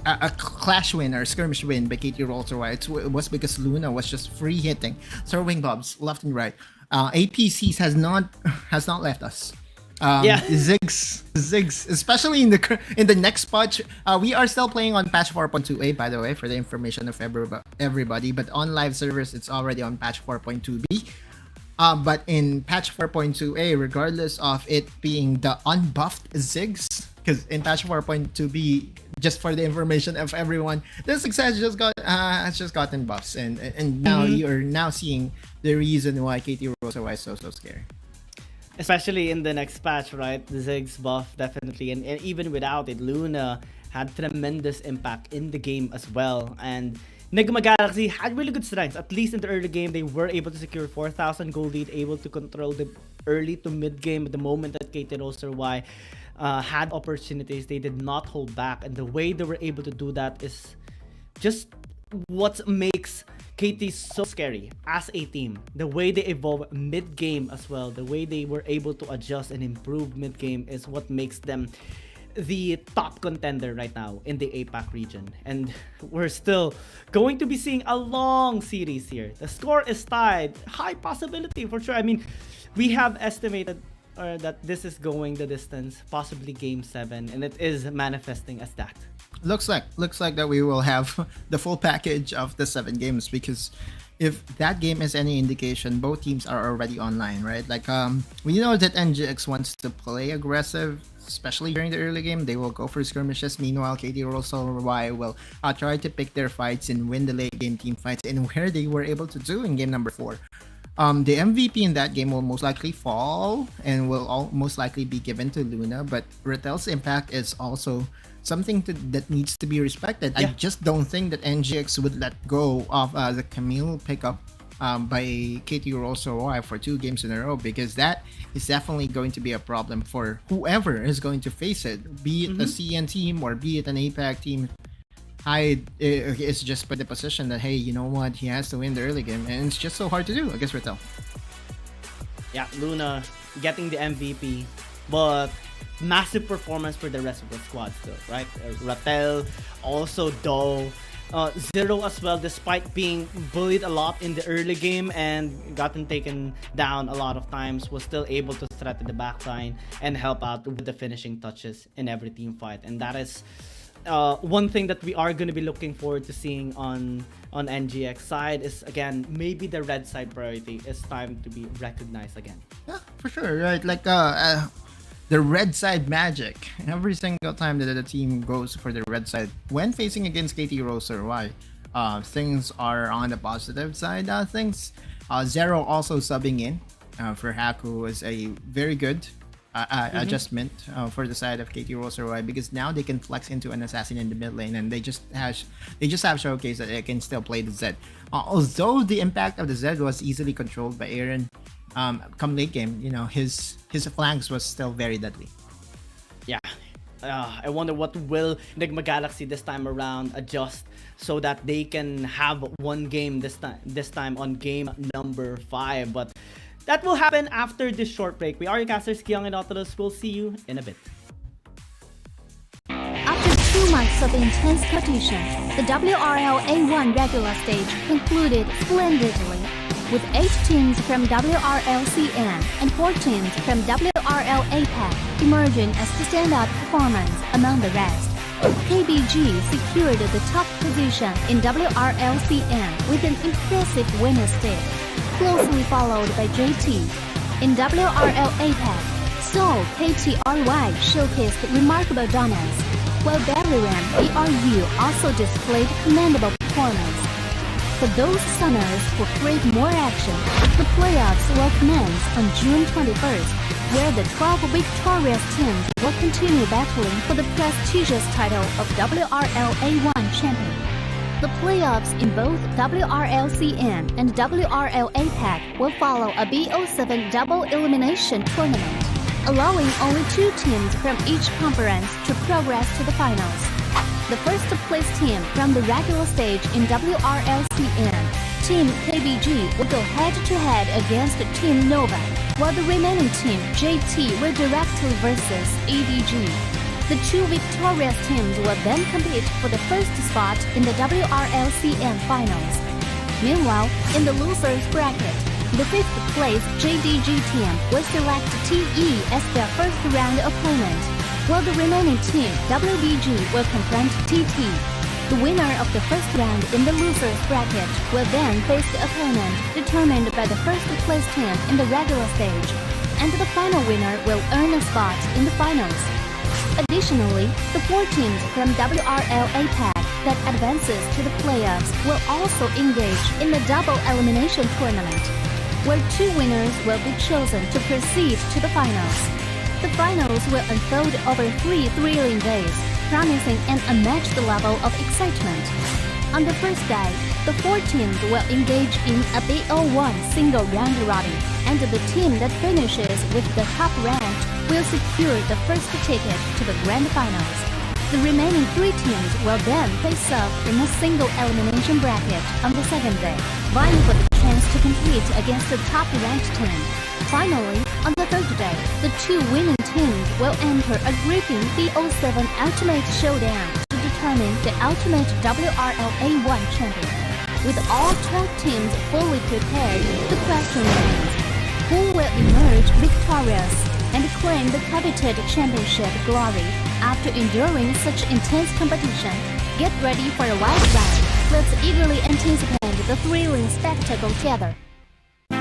a clash win or skirmish win by KT.RY, it was because Luna was just free hitting, throwing bobs left and right. APCs has not left us. Ziggs, especially in the next patch. We are still playing on patch 4.2a, by the way, for the information of everybody. But on live servers, it's already on patch 4.2b. But in patch 4.2a, regardless of it being the unbuffed Ziggs, because in patch 4.2b, just for the information of everyone, the success has just gotten buffs, and now you're now seeing the reason why KT.RY is so scary. Especially in the next patch, right? The Ziggs buff definitely, and even without it, Luna had tremendous impact in the game as well. And Nigma Galaxy had really good strengths. At least in the early game, they were able to secure 4,000 gold lead, able to control the early to mid game. At the moment that KT.RY had opportunities, they did not hold back, and the way they were able to do that is just what makes KT so scary as a team. The way they evolve mid-game as well, the way they were able to adjust and improve mid-game is what makes them the top contender right now in the APAC region. And we're still going to be seeing a long series here. The score is tied. High possibility for sure. I mean, we have estimated that this is going the distance, possibly game 7, and it is manifesting as that. Looks like that we will have the full package of the 7 games, because if that game is any indication, both teams are already online, right? We know that NGX wants to play aggressive, especially during the early game. They will go for skirmishes. Meanwhile, KT.RY will try to pick their fights and win the late game team fights, and where they were able to do in game number 4. The MVP in that game will most likely fall and will most likely be given to Luna, but Rattel's impact is also something that needs to be respected. I just don't think that NGX would let go of the Camille pickup by KT.RY for 2 games in a row, because that is definitely going to be a problem for whoever is going to face it, be it a CN team or be it an APAC team. It's just put the position that, hey, you know what, he has to win the early game, and it's just so hard to do against Rattel. Yeah, Luna getting the MVP, but massive performance for the rest of the squad still, right? Rattel, also Daw, Zero as well, despite being bullied a lot in the early game and gotten taken down a lot of times, was still able to threaten the backline and help out with the finishing touches in every team fight. And that is one thing that we are going to be looking forward to seeing on NGX side is, again, maybe the red side priority is time to be recognized again. Yeah, for sure, right? The red side magic. Every single time that the team goes for the red side when facing against KT.RY, things are on the positive side. Things Zero also subbing in for Haku was a very good adjustment for the side of KT.RY, because now they can flex into an assassin in the mid lane, and they just have showcased that they can still play the Zed. Although the impact of the Zed was easily controlled by Aaron, come late game, his flanks was still very deadly. Yeah. I wonder what will Nigma Galaxy this time around adjust so that they can have one game this time on game number 5. But that will happen after this short break. We are your casters, Kiyoung and Nautilus. We'll see you in a bit. After 2 months months of intense competition, the WRL A1 regular stage concluded splendidly, with 8 teams from WRLCN and 4 teams from WRL APAC emerging as the standout performance among the rest. KBG secured the top position in WRLCN with an impressive winner's stake, closely followed by JT. In WRL APAC, Seoul KT.RY showcased remarkable dominance, while Bariram ARU also displayed commendable performance. For those summers who crave more action, the playoffs will commence on June 21st, where the 12 victorious teams will continue battling for the prestigious title of WRL A1 champion. The playoffs in both WRLCN and WRL APAC will follow a BO7 double elimination tournament, allowing only 2 teams from each conference to progress to the finals. The first place team from the regular stage in WRLCN, Team KBG, will go head-to-head against Team Nova, while the remaining team, JT, will directly versus ADG. The 2 victorious teams will then compete for the first spot in the WRLCN finals. Meanwhile, in the losers bracket, the 5th place JDG team will select TE as their first round opponent, while the remaining team, WBG, will confront TT. The winner of the first round in the losers bracket will then face the opponent determined by the first place team in the regular stage, and the final winner will earn a spot in the finals. Additionally, the 4 teams from WRL APAC that advances to the playoffs will also engage in the double elimination tournament, where 2 winners will be chosen to proceed to the finals. The finals will unfold over 3 thrilling days, promising an unmatched level of excitement. On the first day, the 4 teams will engage in a BO1 single round robin, and the team that finishes with the top rank will secure the first ticket to the grand finals. The remaining 3 teams will then face off in a single elimination bracket on the second day, vying for the chance to compete against the top-ranked team. Finally, on the third day, the 2 winning teams will enter a gripping BO7 Ultimate Showdown to determine the ultimate WRL A1 champion. With all 12 teams fully prepared, the question remains, who will emerge victorious and claim the coveted championship glory after enduring such intense competition? Get ready for a wild ride. Let's eagerly anticipate the thrilling spectacle together.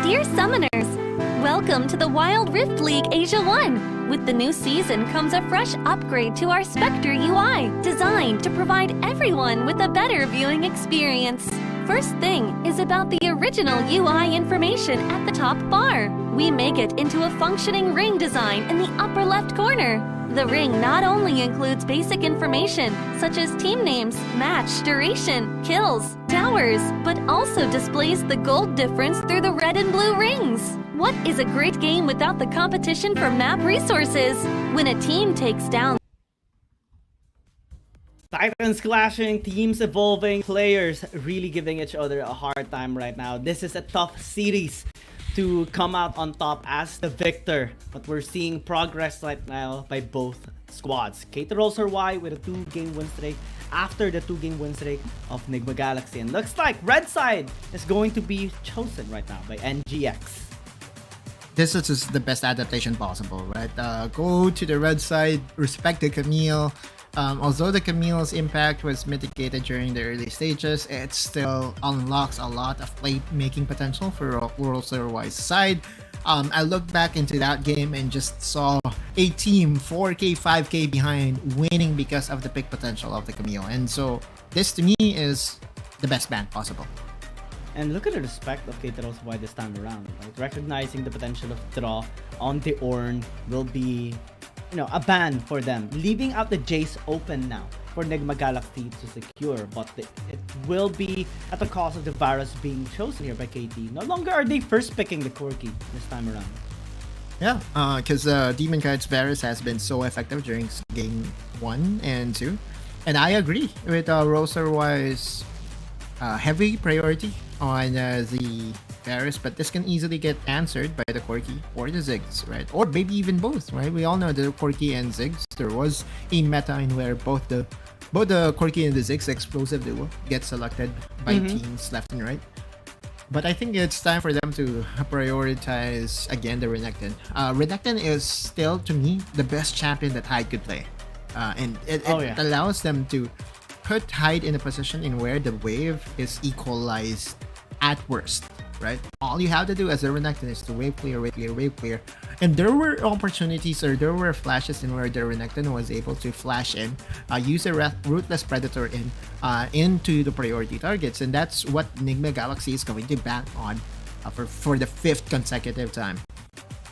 Dear Summoners, welcome to the Wild Rift League Asia 1! With the new season comes a fresh upgrade to our Spectre UI, designed to provide everyone with a better viewing experience. First thing is about the original UI information at the top bar. We make it into a functioning ring design in the upper left corner. The ring not only includes basic information such as team names, match duration, kills, towers, but also displays the gold difference through the red and blue rings. What is a great game without the competition for map resources? When a team takes down Titans clashing, teams evolving, players really giving each other a hard time right now. This is a tough series to come out on top as the victor, but we're seeing progress right now by both squads. KT.RY with a 2-game win streak after the 2-game win streak of Nigma Galaxy, and looks like red side is going to be chosen right now by NGX. This is just the best adaptation possible, right? Go to the red side, respect the Camille. Although the Camille's impact was mitigated during the early stages, it still unlocks a lot of playmaking potential for WRL's side. I looked back into that game and just saw a team 4K, 5K behind winning because of the pick potential of the Camille. And so this to me is the best ban possible. And look at the respect of KT.RY this time around, right? Recognizing the potential of draw on the Ornn will be, a ban for them. Leaving out the Jace open now for Nigma Galaxy to secure, but it will be at the cost of the Varus being chosen here by KT. No longer are they first picking the Corki this time around. Yeah, because Demon Kite's Varus has been so effective during game 1 and 2. And I agree with WRL's heavy priority on the Varus, but this can easily get answered by the Corki or the Ziggs, right? Or maybe even both, right? We all know the Corki and Ziggs. There was a meta in where both the both the Corki and the Ziggs explosive duo get selected by teams left and right. But I think it's time for them to prioritize again the Renekton. Renekton is still, to me, the best champion that Hyde could play. And it allows them to put Hyde in a position in where the wave is equalized at worst, right? All you have to do as a Renekton is to wave clear, wave clear, wave clear. And there were opportunities, or there were flashes in where the Renekton was able to flash in, use a Ruthless Predator into the priority targets. And that's what Enigma Galaxy is going to bank on for the 5th consecutive time.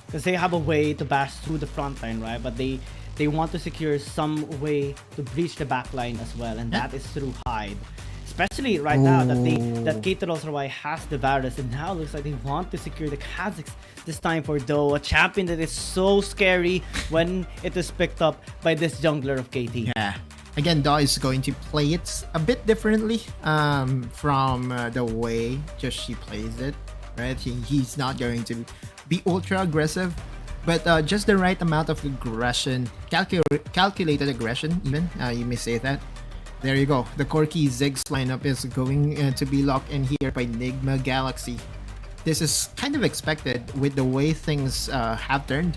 Because they have a way to bash through the front line, right? But they want to secure some way to breach the back line as well, and that is through Hyde. Especially right now that KT.RY has the Varus, and now it looks like they want to secure the Kazakhs this time for Do, a champion that is so scary when it is picked up by this jungler of KT. Yeah. Again, Do is going to play it a bit differently from the way Joshi plays it, right? He's not going to be ultra aggressive, but just the right amount of aggression, calculated aggression even, you may say that. There you go. The Corki Ziggs lineup is going to be locked in here by Enigma Galaxy. This is kind of expected with the way things have turned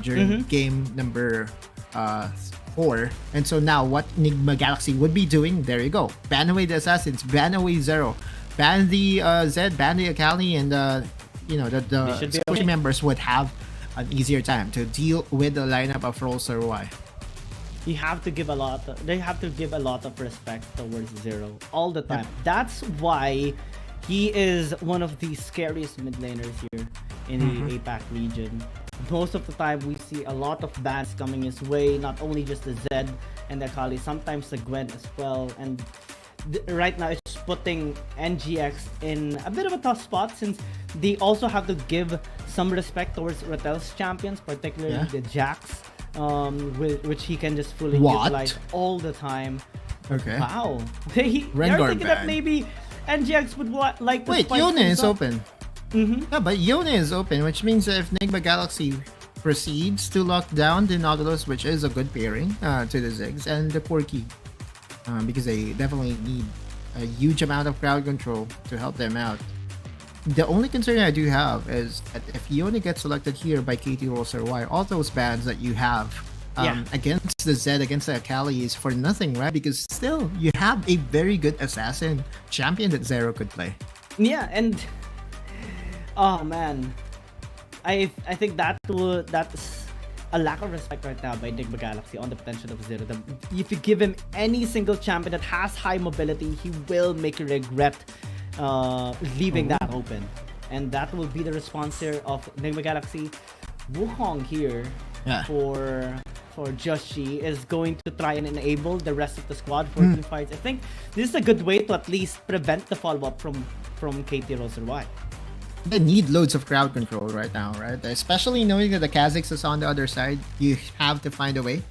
during game number 4. And so now what Enigma Galaxy would be doing, there you go. Ban away the Assassins, ban away Zero, ban the Zed, ban the Akali, and the squishy members would have an easier time to deal with the lineup of Roller Y. They have to give a lot of respect towards Zero all the time. That's why he is one of the scariest mid laners here in the APAC region. Most of the time we see a lot of bans coming his way, not only just the Zed and the Akali, sometimes the Gwen as well. And right now it's putting NGX in a bit of a tough spot, since they also have to give some respect towards Ratel's champions, particularly the Jax. Which he can just fully utilize all the time. Okay. Wow. They're thinking that maybe NGX would like to wait, Yone is open. Yeah, but Yone is open, which means that if Enigma Galaxy proceeds to lock down the Nautilus, which is a good pairing to the Ziggs, and the Porky, because they definitely need a huge amount of crowd control to help them out. The only concern I do have is that if Yone gets selected here by KT.RY, all those bans that you have against the Zed, against the Akali is for nothing, right? Because still, you have a very good assassin champion that Zero could play. Yeah, and oh man, I think that's a lack of respect right now by Enigma Galaxy on the potential of Zero. If you give him any single champion that has high mobility, he will make you regret leaving that open, and that will be the response here of Enigma Galaxy. Wukong here for Joshi is going to try and enable the rest of the squad for team fights. I think this is a good way to at least prevent the follow-up from KT.RY. They need loads of crowd control right now, right? Especially knowing that the Kazakhs is on the other side, you have to find a way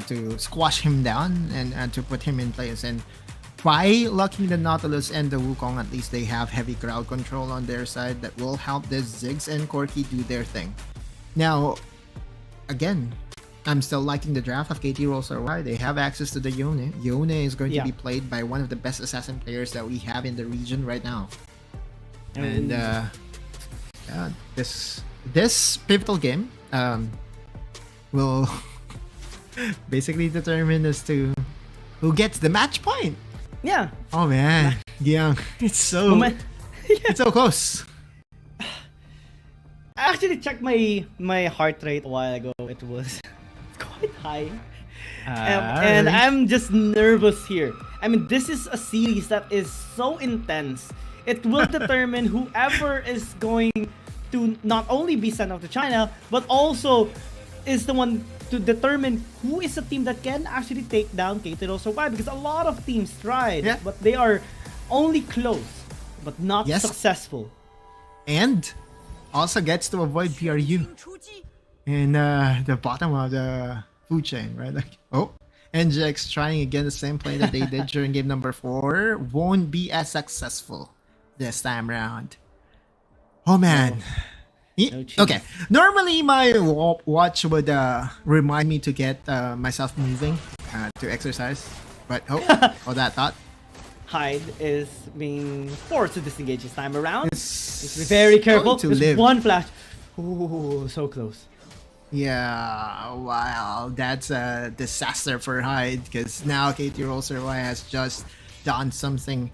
to squash him down and to put him in place. And by locking the Nautilus and the Wukong, at least they have heavy crowd control on their side that will help the Ziggs and Corki do their thing. Now, again, I'm still liking the draft of KT.RY. They have access to the Yone. Yone is going to be played by one of the best assassin players that we have in the region right now. And this pivotal game will basically determine as to who gets the match point. Yeah. Oh man, Giang, it's so close. I actually checked my heart rate a while ago. It was quite high, and I'm just nervous here. I mean, this is a series that is so intense. It will determine whoever is going to not only be sent off to China, but also is the one to determine who is a team that can actually take down KT.RY, because a lot of teams tried, but they are only close, but not successful. And also gets to avoid PRU in the bottom of the food chain, right? Like, NGX trying again the same play that they did during game number 4 won't be as successful this time around. Oh man. Okay, normally my watch would remind me to get myself moving to exercise, But that thought. Hyde is being forced to disengage this time around. Just be very careful. To Just live. one flash. Ooh, so close. Yeah, wow, that's a disaster for Hyde because now KT.RY has just done something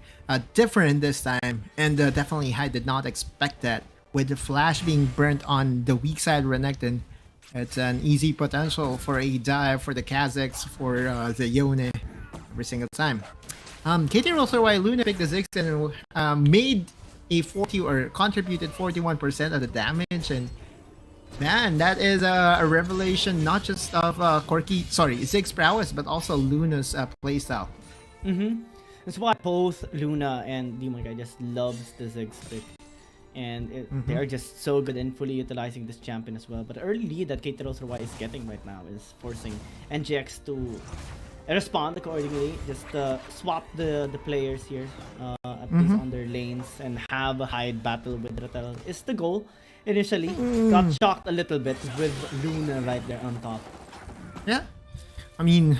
different this time, and definitely Hyde did not expect that. With the flash being burnt on the weak side Renekton, it's an easy potential for a dive for the Kazakhs, for the Yone every single time. KT.RY Luna picked the Ziggs and made a 40 or contributed 41% of the damage, and man, that is a revelation not just of Ziggs' prowess, but also Luna's playstyle. That's why both Luna and Demon Guy just loves the Ziggs pick. And they're just so good in fully utilizing this champion as well. But the early lead that KT.RY is getting right now is forcing NGX to respond accordingly. Just swap the players here at least on their lanes and have a Hyde battle with Ratel is the goal. Initially, got shocked a little bit with Luna right there on top. Yeah, I mean,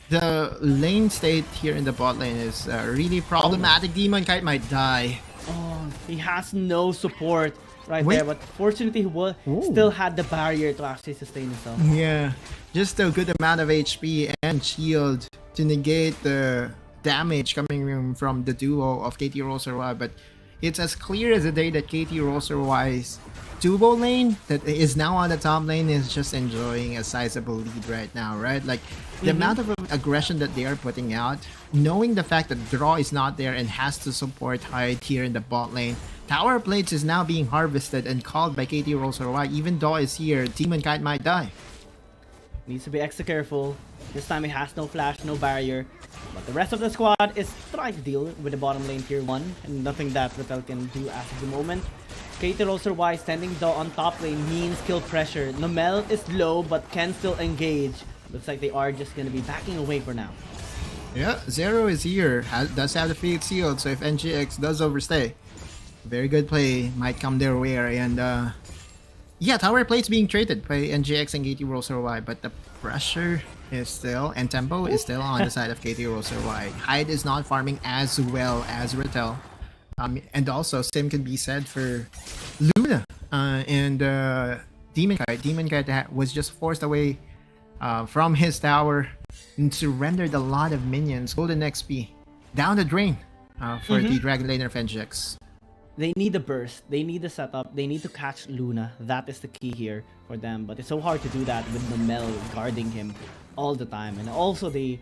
the lane state here in the bot lane is really problematic. Demon Kite might die. Oh, he has no support right there, but fortunately he still had the barrier to actually sustain himself. Yeah, just a good amount of HP and shield to negate the damage coming from the duo of KT.RY, but it's as clear as the day that KT.RY's duo lane that is now on the top lane is just enjoying a sizable lead right now, right? Like the amount of aggression that they are putting out, knowing the fact that Draw is not there and has to support Hyde here in the bot lane. Tower Plates is now being harvested and called by KT.RY. Even Daw is here, Demon Kite might die. Needs to be extra careful. This time he has no flash, no barrier. But the rest of the squad is trying to deal with the bottom lane tier 1 and nothing that Ratel can do as of the moment. KT.RY standing Daw on top lane means kill pressure. Nomel is low but can still engage. Looks like they are just going to be backing away for now. Yeah, Zero is here. Does have the fate sealed, so if NGX does overstay, very good play might come their way. And yeah, tower plates being traded by NGX and KT.RY, but the pressure is still, and tempo is still on the side of KT.RY. Hyde is not farming as well as Ratel. And also, same can be said for Luna and Demon Kite. Demon Kite was just forced away from his tower and surrendered a lot of minions. Golden XP down the drain for the Dragon Laner of NGX. They need the burst, they need the setup, they need to catch Luna. That is the key here for them. But it's so hard to do that with Nomel guarding him all the time. And also the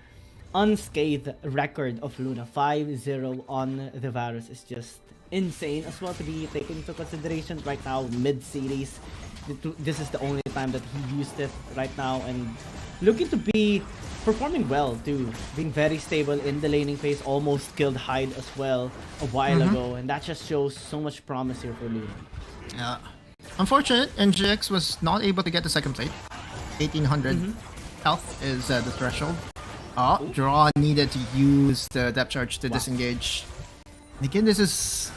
unscathed record of Luna, 5-0 on the Varus, is just insane as well to be taken into consideration right now mid-series. This is the only time that he used it right now, and looking to be performing well too, being very stable in the laning phase. Almost killed Hyde as well a while ago, and that just shows so much promise here for Luna. Yeah, unfortunate, NGX was not able to get the second plate. 1800 health is the threshold. Draw needed to use the depth charge to disengage. Again, this is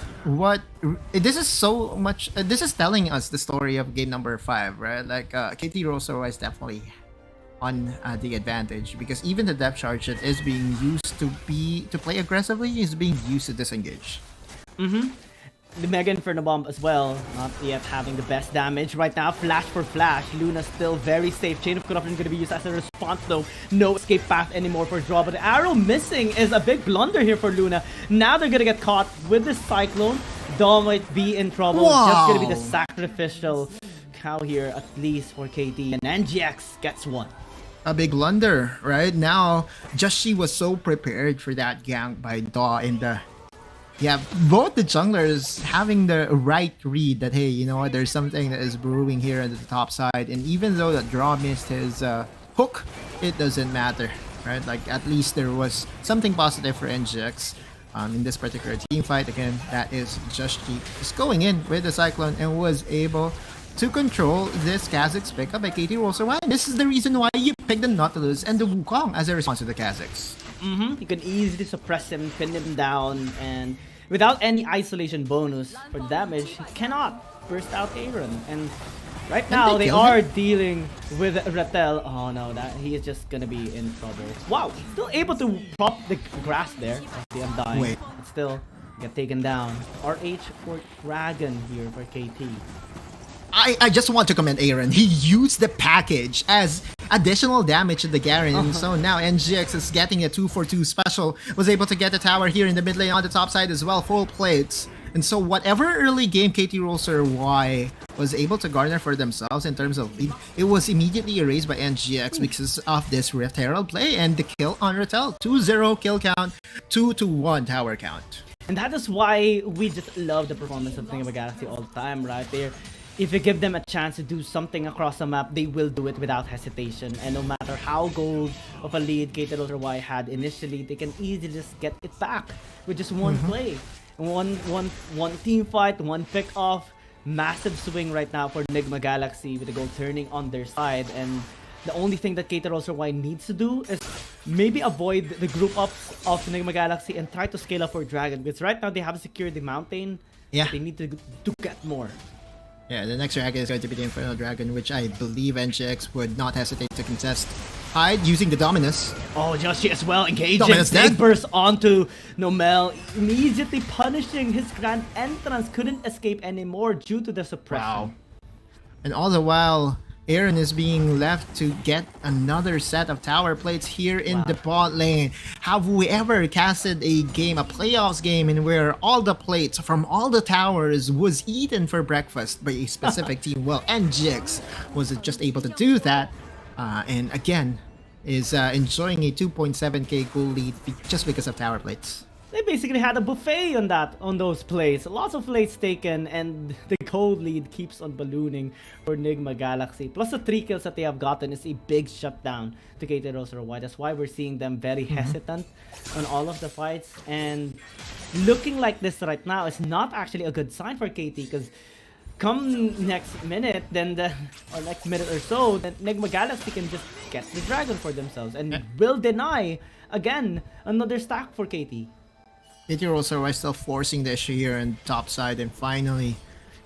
so much. This is telling us the story of game number 5, right? Like KT.RY is definitely on the advantage because even the depth charge that is being used to play aggressively is being used to disengage. The Mega Inferno Bomb as well, not yet having the best damage right now. Flash for flash, Luna still very safe. Chain of Corruption going to be used as a response though. No escape path anymore for Draw, but the arrow missing is a big blunder here for Luna. Now they're going to get caught with the Cyclone. Daw might be in trouble. Wow. Just going to be the sacrificial cow here, at least for KT. And NGX gets one. A big blunder, right? Now, Joshi was so prepared for that gank by Daw in the... Yeah, both the junglers having the right read that, hey, you know what, there's something that is brewing here on the top side. And even though that Draw missed his hook, it doesn't matter, right? Like, at least there was something positive for NGX in this particular team fight. Again, that is Joshi just going in with the Cyclone and was able to control this Kazakhs pickup by KT.RY. This is the reason why you picked the Nautilus and the Wukong as a response to the Kazakhs. You can easily suppress him, pin him down, and without any isolation bonus for damage, he cannot burst out Aaron. And Right now, they are dealing with Rattel. Oh no, that he is just gonna be in trouble. Wow, still able to prop the grass there. I see him dying. Wait. But still, get taken down. RH for Dragon here for KT. I just want to commend Aaron. He used the package as additional damage to the Garen. So now NGX is getting a 2-for-2 special. Was able to get the tower here in the mid lane on the top side as well. Full plates. And so whatever early game KT.RY was able to garner for themselves in terms of lead, it was immediately erased by NGX because of this Rift Herald play and the kill on Rattel. 2-0 kill count, 2-1 tower count. And that is why we just love the performance of Galaxy all the time, right there. If you give them a chance to do something across the map, they will do it without hesitation. And no matter how gold of a lead KT.RY had initially, they can easily just get it back with just one play. One team fight, one pick off. Massive swing right now for Nigma Galaxy with the goal turning on their side. And the only thing that KT.RY needs to do is maybe avoid the group ups of Nigma Galaxy and try to scale up for Dragon. Because right now they have secured the mountain. Yeah. They need to get more. Yeah, the next dragon is going to be the Infernal Dragon, which I believe NGX would not hesitate to contest. Hyde using the Dominus. Oh, Joshi as well engaging. Dominus Big burst onto Nomel, immediately punishing his grand entrance. Couldn't escape anymore due to the suppression. Wow. And all the while, Aaron is being left to get another set of tower plates here in the bot lane. Have we ever casted a game, a playoffs game, in where all the plates from all the towers was eaten for breakfast by a specific team? Well, NGX was just able to do that. And again, is enjoying a 2.7k goal lead just because of tower plates. They basically had a buffet on those plays. Lots of plays taken, and the gold lead keeps on ballooning for Nigma Galaxy. Plus the 3 kills that they have gotten is a big shutdown to KT.RY. That's why we're seeing them very hesitant on all of the fights. And looking like this right now is not actually a good sign for KT, because come next minute, or next minute or so, then Nigma Galaxy can just get the dragon for themselves and will deny again another stack for KT. KT.RY still forcing the issue here on top side, and finally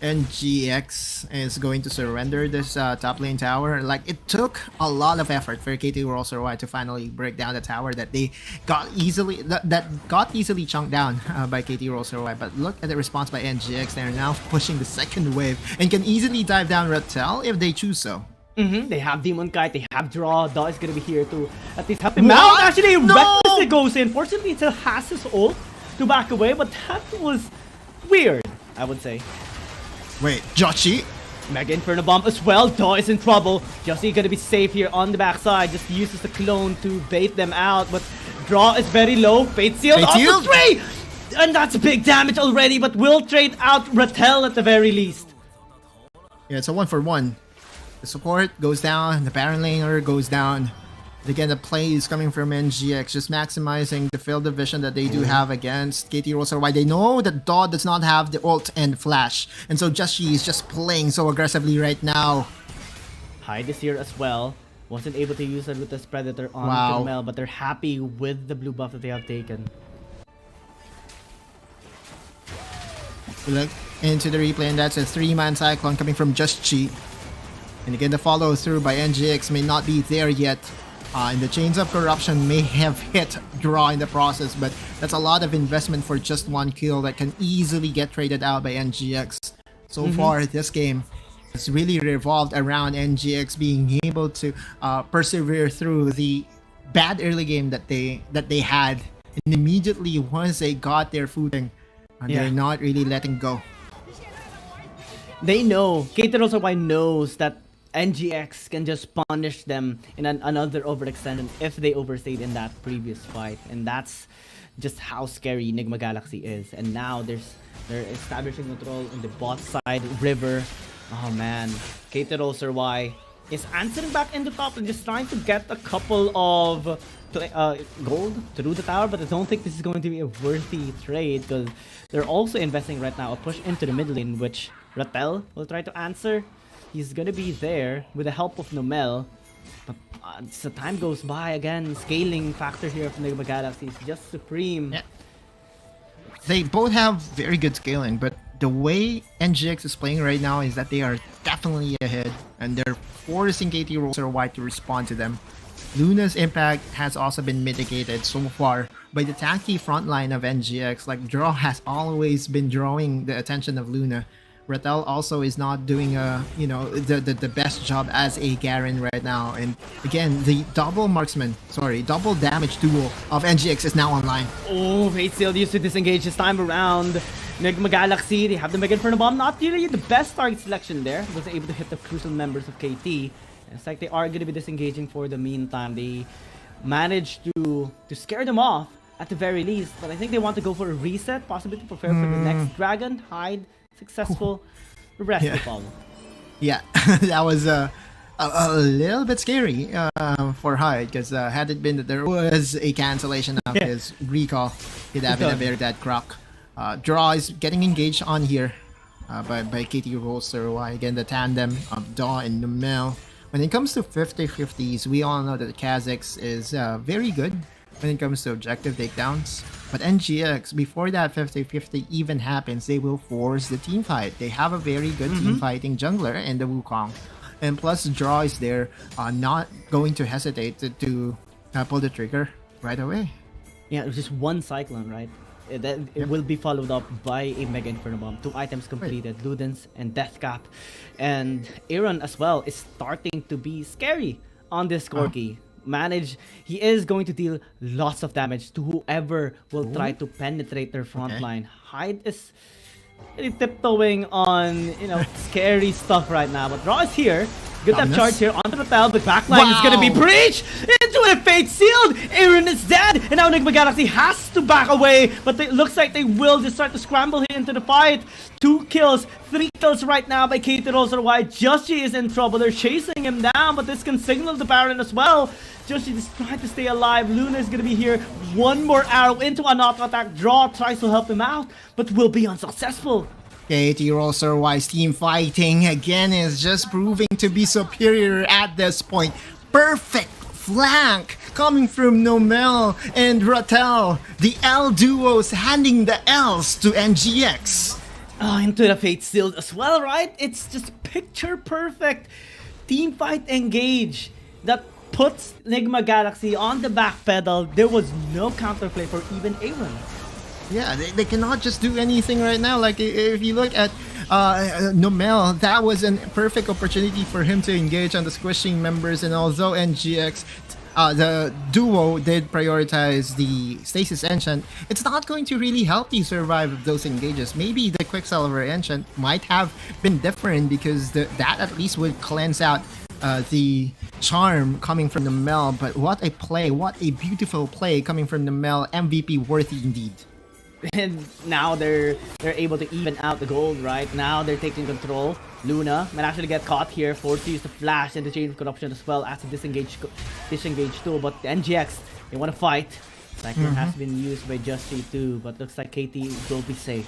NGX is going to surrender this top lane tower. Like, it took a lot of effort for KT.RY to finally break down the tower that they got easily got easily chunked down by KT.RY. But look at the response by NGX. They're now pushing the second wave and can easily dive down Rattel if they choose so. They have Demon Kite, they have Draw. Daw is gonna be here to at least help him out. Actually, recklessly goes in. Fortunately, it still has his ult to back away, but that was weird, I would say. Wait, Joshi? Mega Inferno Bomb as well. Daw is in trouble. Joshi gonna be safe here on the backside. Just uses the clone to bait them out, but Draw is very low. Fate Sealed off the tree! And that's big damage already, but will trade out Rattel at the very least. Yeah, it's a 1-for-1. The support goes down, the Baron laner goes down. Again, the play is coming from NGX, just maximizing the field of vision that they do have against KT.RY. They know that Daw does not have the ult and flash, and so Joshi is just playing so aggressively right now. Hyde is here as well. Wasn't able to use the Ruthless Predator on Mel, but they're happy with the blue buff that they have taken. We look into the replay, and that's a 3-man Cyclone coming from Joshi. And again, the follow through by NGX may not be there yet. And the Chains of Corruption may have hit Draw in the process, but that's a lot of investment for just one kill that can easily get traded out by NGX. So far, this game has really revolved around NGX being able to persevere through the bad early game that they had, and immediately once they got their footing, they're not really letting go. They know, KT.RY knows that NGX can just punish them in another overextension if they overstayed in that previous fight, and that's just how scary Nigma Galaxy is. And now they're establishing control on the bot side river. Oh man, KT.RY is answering back in the top and just trying to get a couple of gold through the tower, but I don't think this is going to be a worthy trade, because they're also investing right now a push into the mid lane, which Rattel will try to answer. He's gonna be there with the help of Nomel, but as the time goes by, again, scaling factor here of Nigma Galaxy is just supreme. Yeah. They both have very good scaling, but the way NGX is playing right now is that they are definitely ahead, and they're forcing KT.RY to respond to them. Luna's impact has also been mitigated so far by the tanky front line of NGX. Like, Draw has always been drawing the attention of Luna. Rattel also is not doing the best job as a Garen right now. And again, the double damage duo of NGX is now online. Oh, Fate Seal used to disengage this time around. Nigma Galaxy, they have the Mega Inferno Bomb. Not really the best target selection there. Was able to hit the crucial members of KT. It's like they are going to be disengaging for the meantime. They managed to scare them off at the very least. But I think they want to go for a reset, possibly to prepare for the next dragon. Hyde, successful. The rest will follow. Yeah, that was a little bit scary for Hyde, because had it been that there was a cancellation of his recall, he'd have been a very dead croc. Draw is getting engaged on here by KT.RY. Again, the tandem of Daw and Numel. When it comes to 50-50s, we all know that Kha'Zix is very good when it comes to objective takedowns. But NGX, before that 50-50 even happens, they will force the team fight. They have a very good team fighting jungler in the Wukong. And plus, Draw is there, not going to hesitate to pull the trigger right away. Yeah, it was just one Cyclone, right? It will be followed up by a Mega Inferno Bomb. 2 items completed, Ludens and Deathcap. And Aaron as well is starting to be scary on this Corki. He is going to deal lots of damage to whoever will try to penetrate their front line. Hyde is really tiptoeing on, scary stuff right now. But Raw is here. Good up charge here onto the Rattel. The backline is going to be breached into a Fate Sealed. Aaron is dead. And now Nigma Galaxy has to back away. But it looks like they will just start to scramble here into the fight. 2 kills, 3 kills right now by KT.RY. Joshi is in trouble. They're chasing him down. But this can signal the Baron as well. Joshi is trying to stay alive. Luna is going to be here. 1 more arrow into an auto attack. Draw tries to help him out, but will be unsuccessful. KT.RY's team fighting again is just proving to be superior at this point. Perfect flank coming from Numel and Rattel. The L duos handing the L's to NGX. Oh, into the Fate Sealed as well, right? It's just picture perfect team fight engage that puts Nigma Galaxy on the back pedal. There was no counterplay for even Aaron. Yeah, they cannot just do anything right now. Like, if you look at Numel, that was a perfect opportunity for him to engage on the squishing members. And although NGX, the duo did prioritize the Stasis Enchant, it's not going to really help you survive those engages. Maybe the Quicksilver Enchant might have been different, because that at least would cleanse out the charm coming from Numel. But what a play, what a beautiful play coming from Numel. MVP worthy indeed. And now they're able to even out the gold, right? Now they're taking control. Luna might actually get caught here, forced to use the flash and the chain of corruption as well as a disengage too. But the NGX, they want to fight. Cyclone has been used by Justy too, but looks like KT will be safe.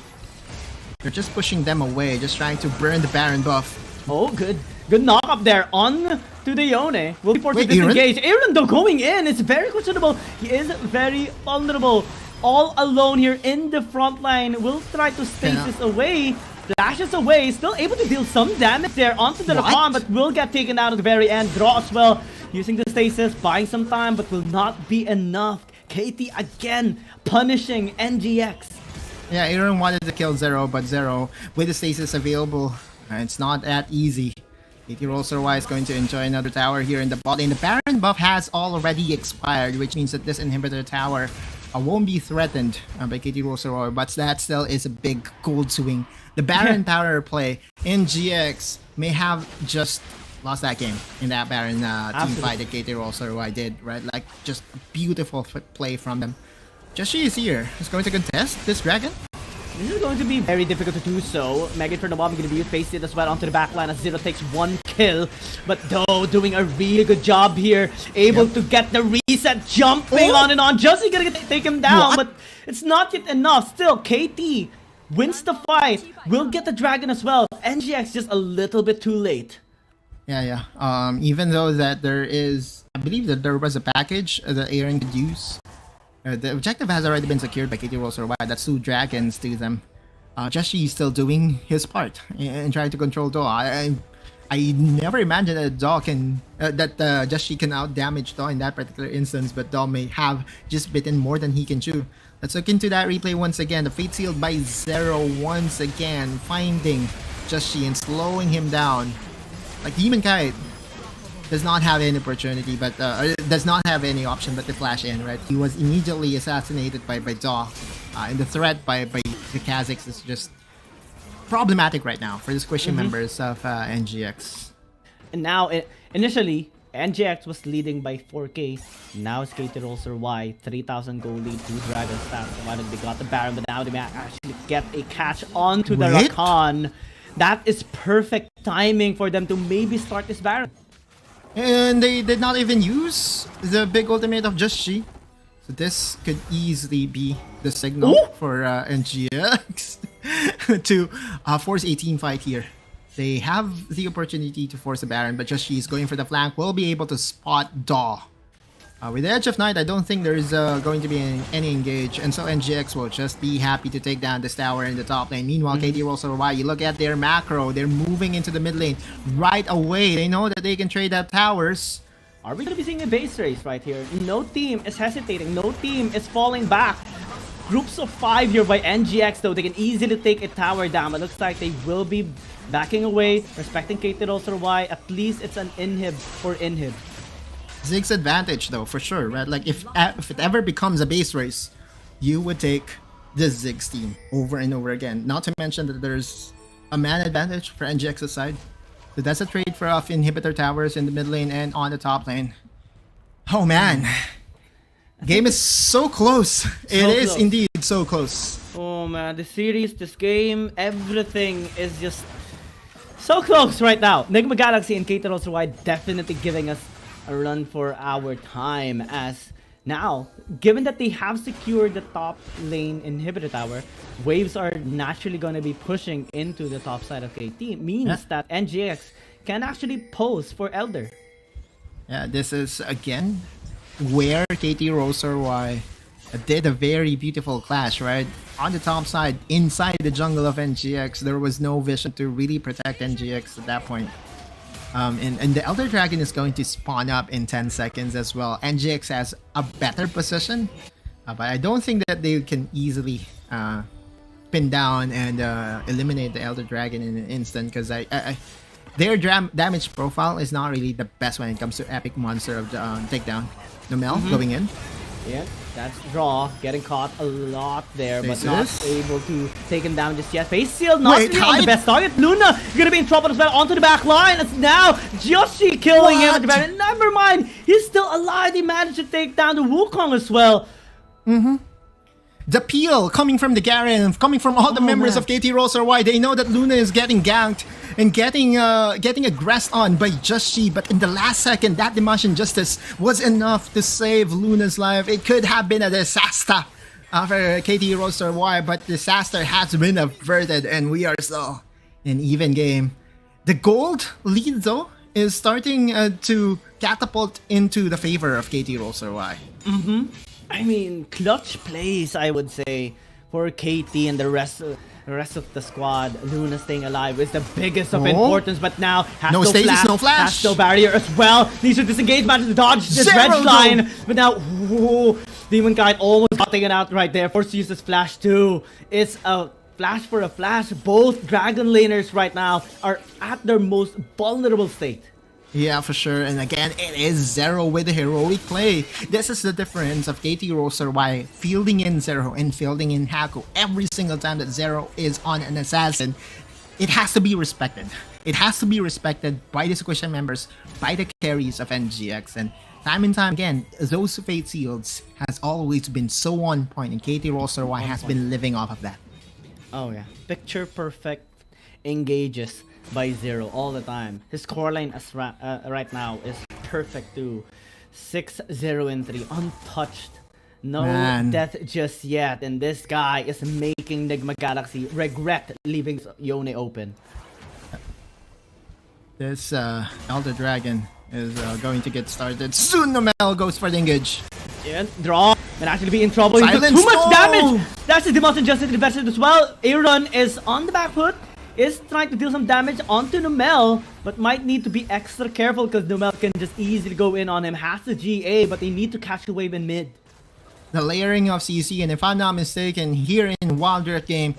They're just pushing them away, just trying to burn the Baron buff. Oh, good knock up there on to the Yone. Will be forced to disengage. Aaron though going in, it's very questionable. He is very vulnerable. All alone here in the front line. Will try to stasis away. Flashes away. Still able to deal some damage there onto the Rakan, but will get taken out at the very end. Draw as well. Using the stasis. Buying some time, but will not be enough. KT again punishing NGX. Yeah, Aaron wanted to kill Zero, but Zero, with the stasis available, it's not that easy. KT.RY is going to enjoy another tower here in the bot lane. The Baron buff has already expired, which means that this inhibitor tower won't be threatened by KT.RY, but that still is a big gold swing. The Baron power play, NGX may have just lost that game in that Baron team fight that KT.RY did, right? Like, just a beautiful play from them. Joshi is here. He's going to contest this dragon. This is going to be very difficult to do so. Mega Inferno Bomb going to be pasted as well onto the backline as Zero takes 1 kill. But though doing a really good job here. Able to get the reset, jumping on and on. Justy gonna take him down, but it's not yet enough. Still, KT wins the fight. Will get the dragon as well. NGX just a little bit too late. Yeah. Even though that there is, I believe that there was a package that Aaron could use. The objective has already been secured by KT.RY. That's 2 dragons to them. Joshi is still doing his part and trying to control Do. I never imagined that Joshi can out damage Do in that particular instance, but Do may have just bitten more than he can chew. Let's look into that replay once again. The Fate Sealed by Zero once again, finding Joshi and slowing him down. Like Demon Kite does not have any opportunity, but does not have any option but to flash in, right? He was immediately assassinated by Do. And the threat by the Kazakhs is just problematic right now for the squishy members of NGX. And now, initially, NGX was leading by 4k. Now it's KT.RY, 3,000 gold lead, 2 Dragon stats. Provided they got the Baron, but now they may actually get a catch onto the Rakan. That is perfect timing for them to maybe start this Baron. And they did not even use the big ultimate of Joshi. So this could easily be the signal for NGX to force a team fight here. They have the opportunity to force a Baron, but Joshi is going for the flank. Will be able to spot Daw. With the Edge of Night, I don't think there's going to be any engage, and so NGX will just be happy to take down this tower in the top lane. Meanwhile, KT.RY, you look at their macro, they're moving into the mid lane right away. They know that they can trade up towers. Are we going to be seeing a base race right here? No team is hesitating. No team is falling back. Groups of 5 here by NGX, though. They can easily take a tower down. It looks like they will be backing away, respecting KT.RY. At least it's an inhib for inhib. Zig's advantage, though, for sure, right? Like, if it ever becomes a base race, you would take this Zig's team over and over again. Not to mention that there's a man advantage for NGX's side. So that's a trade for off inhibitor towers in the mid lane and on the top lane. Oh man, game is so close. It is indeed so close. Oh man, the series, this game, everything is just so close right now. Nigma Galaxy and KT.RY definitely giving us a run for our time, as now, given that they have secured the top lane inhibitor tower, waves are naturally going to be pushing into the top side of KT. Means that NGX can actually pose for Elder. Yeah, this is again where KT.RY did a very beautiful clash, right? On the top side, inside the jungle of NGX, there was no vision to really protect NGX at that point. And the Elder Dragon is going to spawn up in 10 seconds as well. NGX has a better position, but I don't think that they can easily pin down and eliminate the Elder Dragon in an instant, because their damage profile is not really the best when it comes to epic monster of the takedown. Nomel going in. Yeah, that's draw, getting caught a lot there, but not able to take him down just yet. Face Sealed, not really on the best target. Luna gonna be in trouble as well, onto the back line. It's now Joshi killing him at the back. Never mind, he's still alive. He managed to take down the Wukong as well. The peel coming from the Garen, coming from all the members of KT.RY. They know that Luna is getting ganked and getting aggressed on by Joshi, but in the last second, that Demolition Justice was enough to save Luna's life. It could have been a disaster for KT.RY, but disaster has been averted, and we are still in even game. The gold lead, though, is starting to catapult into the favor of KT.RY. I mean, clutch plays, I would say, for KT and the rest of the squad. Luna staying alive is the biggest of importance, but now has no stasis, no flash, has no barrier as well. Needs to disengage, managed to dodge this red line, but now Demon Kite almost got taken out right there. Forced to use this flash too. It's a flash for a flash. Both Dragon laners right now are at their most vulnerable state. Yeah, for sure. And again, it is Zero with a heroic play. This is the difference of KT.RY fielding in Zero and fielding in Haku. Every single time that Zero is on an assassin, it has to be respected. It has to be respected by the Squisha members, by the carries of NGX. And time and time again, those Fate Seals has always been so on point, and KT.RY has been living off of that. Oh yeah, picture perfect engages by Zero all the time. His core line as right now is perfect too. 6-0-3, untouched. No death just yet, and this guy is making Nigma Galaxy regret leaving Yone open. This Elder Dragon is going to get started soon. Nomel goes for the engage. And Draw can actually be in trouble. He took Silence, too much no! damage. That's the most injustice invested as well. Aaron is on the back foot. Is trying to deal some damage onto Numel, but might need to be extra careful because Numel can just easily go in on him. Has the GA, but they need to catch the wave in mid. The layering of CC, and if I'm not mistaken, here in Wild Rift game,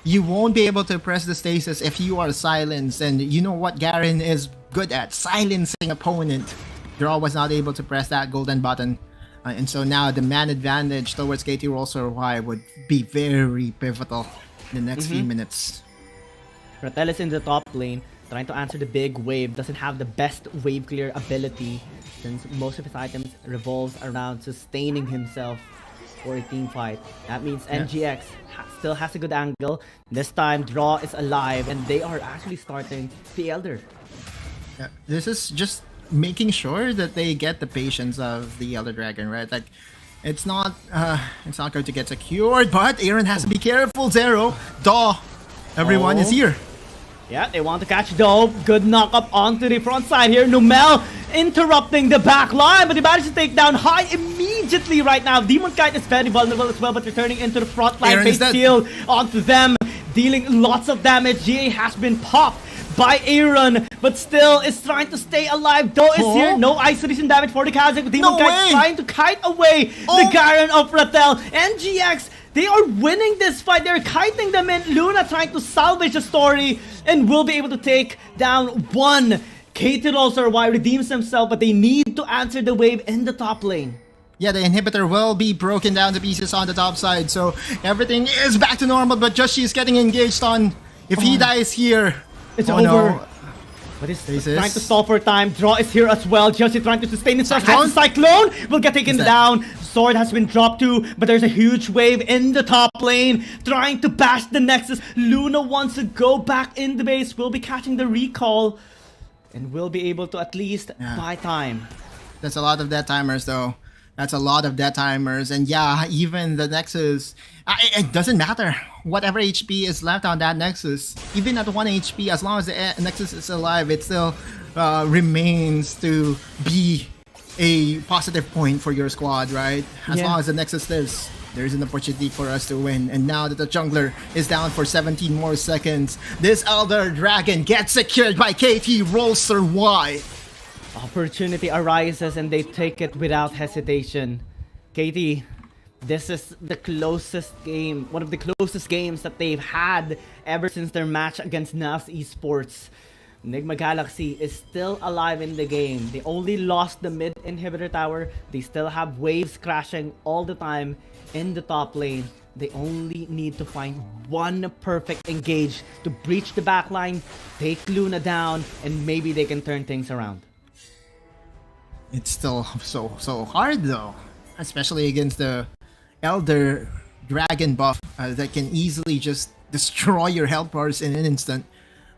you won't be able to press the stasis if you are silenced. And you know what Garen is good at? Silencing opponent. Draw was not able to press that golden button. And so now the man advantage towards KT.RY would be very pivotal in the next few minutes. Ratel is in the top lane, trying to answer the big wave. Doesn't have the best wave clear ability since most of his items revolves around sustaining himself for a team fight. That means NGX still has a good angle. This time, Draw is alive, and they are actually starting the Elder. Yeah, this is just making sure that they get the patience of the Elder Dragon, right? Like, it's not going to get secured, but Aaron has to be careful. Zero, Daw, everyone is here. Yeah, they want to catch Daw. Good knock up onto the front side here. Numel interrupting the back line, but he managed to take down High immediately right now. Demon Kite is very vulnerable as well, but returning into the front line. Face shield onto them, dealing lots of damage. GA has been popped by Aaron, but still is trying to stay alive. Daw is here. No isolation damage for the Kazakh, but Demon Kite trying to kite away the Garen of Ratel. NGX, they are winning this fight. They're kiting them in. Luna trying to salvage the story and will be able to take down one. KT.RY redeems himself, but they need to answer the wave in the top lane. Yeah, the inhibitor will be broken down to pieces on the top side, so everything is back to normal, but Joshi is getting engaged on. If he dies here, it's over. No. But he's trying to stall for time. Draw is here as well. Joshi trying to sustain himself. Has a Cyclone will get taken down. Sword has been dropped too, but there's a huge wave in the top lane trying to bash the Nexus. Luna wants to go back in the base. Will be catching the recall and will be able to at least buy time. That's a lot of dead timers though. That's a lot of dead timers, and yeah, even the Nexus, it doesn't matter. Whatever HP is left on that Nexus, even at 1 HP, as long as the Nexus is alive, it still remains to be a positive point for your squad, right? As long as the Nexus lives, there is an opportunity for us to win. And now that the jungler is down for 17 more seconds, this Elder Dragon gets secured by KT.RY. Opportunity arises and they take it without hesitation. KT, this is the closest game, one of the closest games that they've had ever since their match against NAS Esports. Enigma Galaxy is still alive in the game. They only lost the mid inhibitor tower. They still have waves crashing all the time in the top lane. They only need to find one perfect engage to breach the backline, take Luna down, and maybe they can turn things around. It's still so hard though, especially against the Elder Dragon buff that can easily just destroy your health bars in an instant.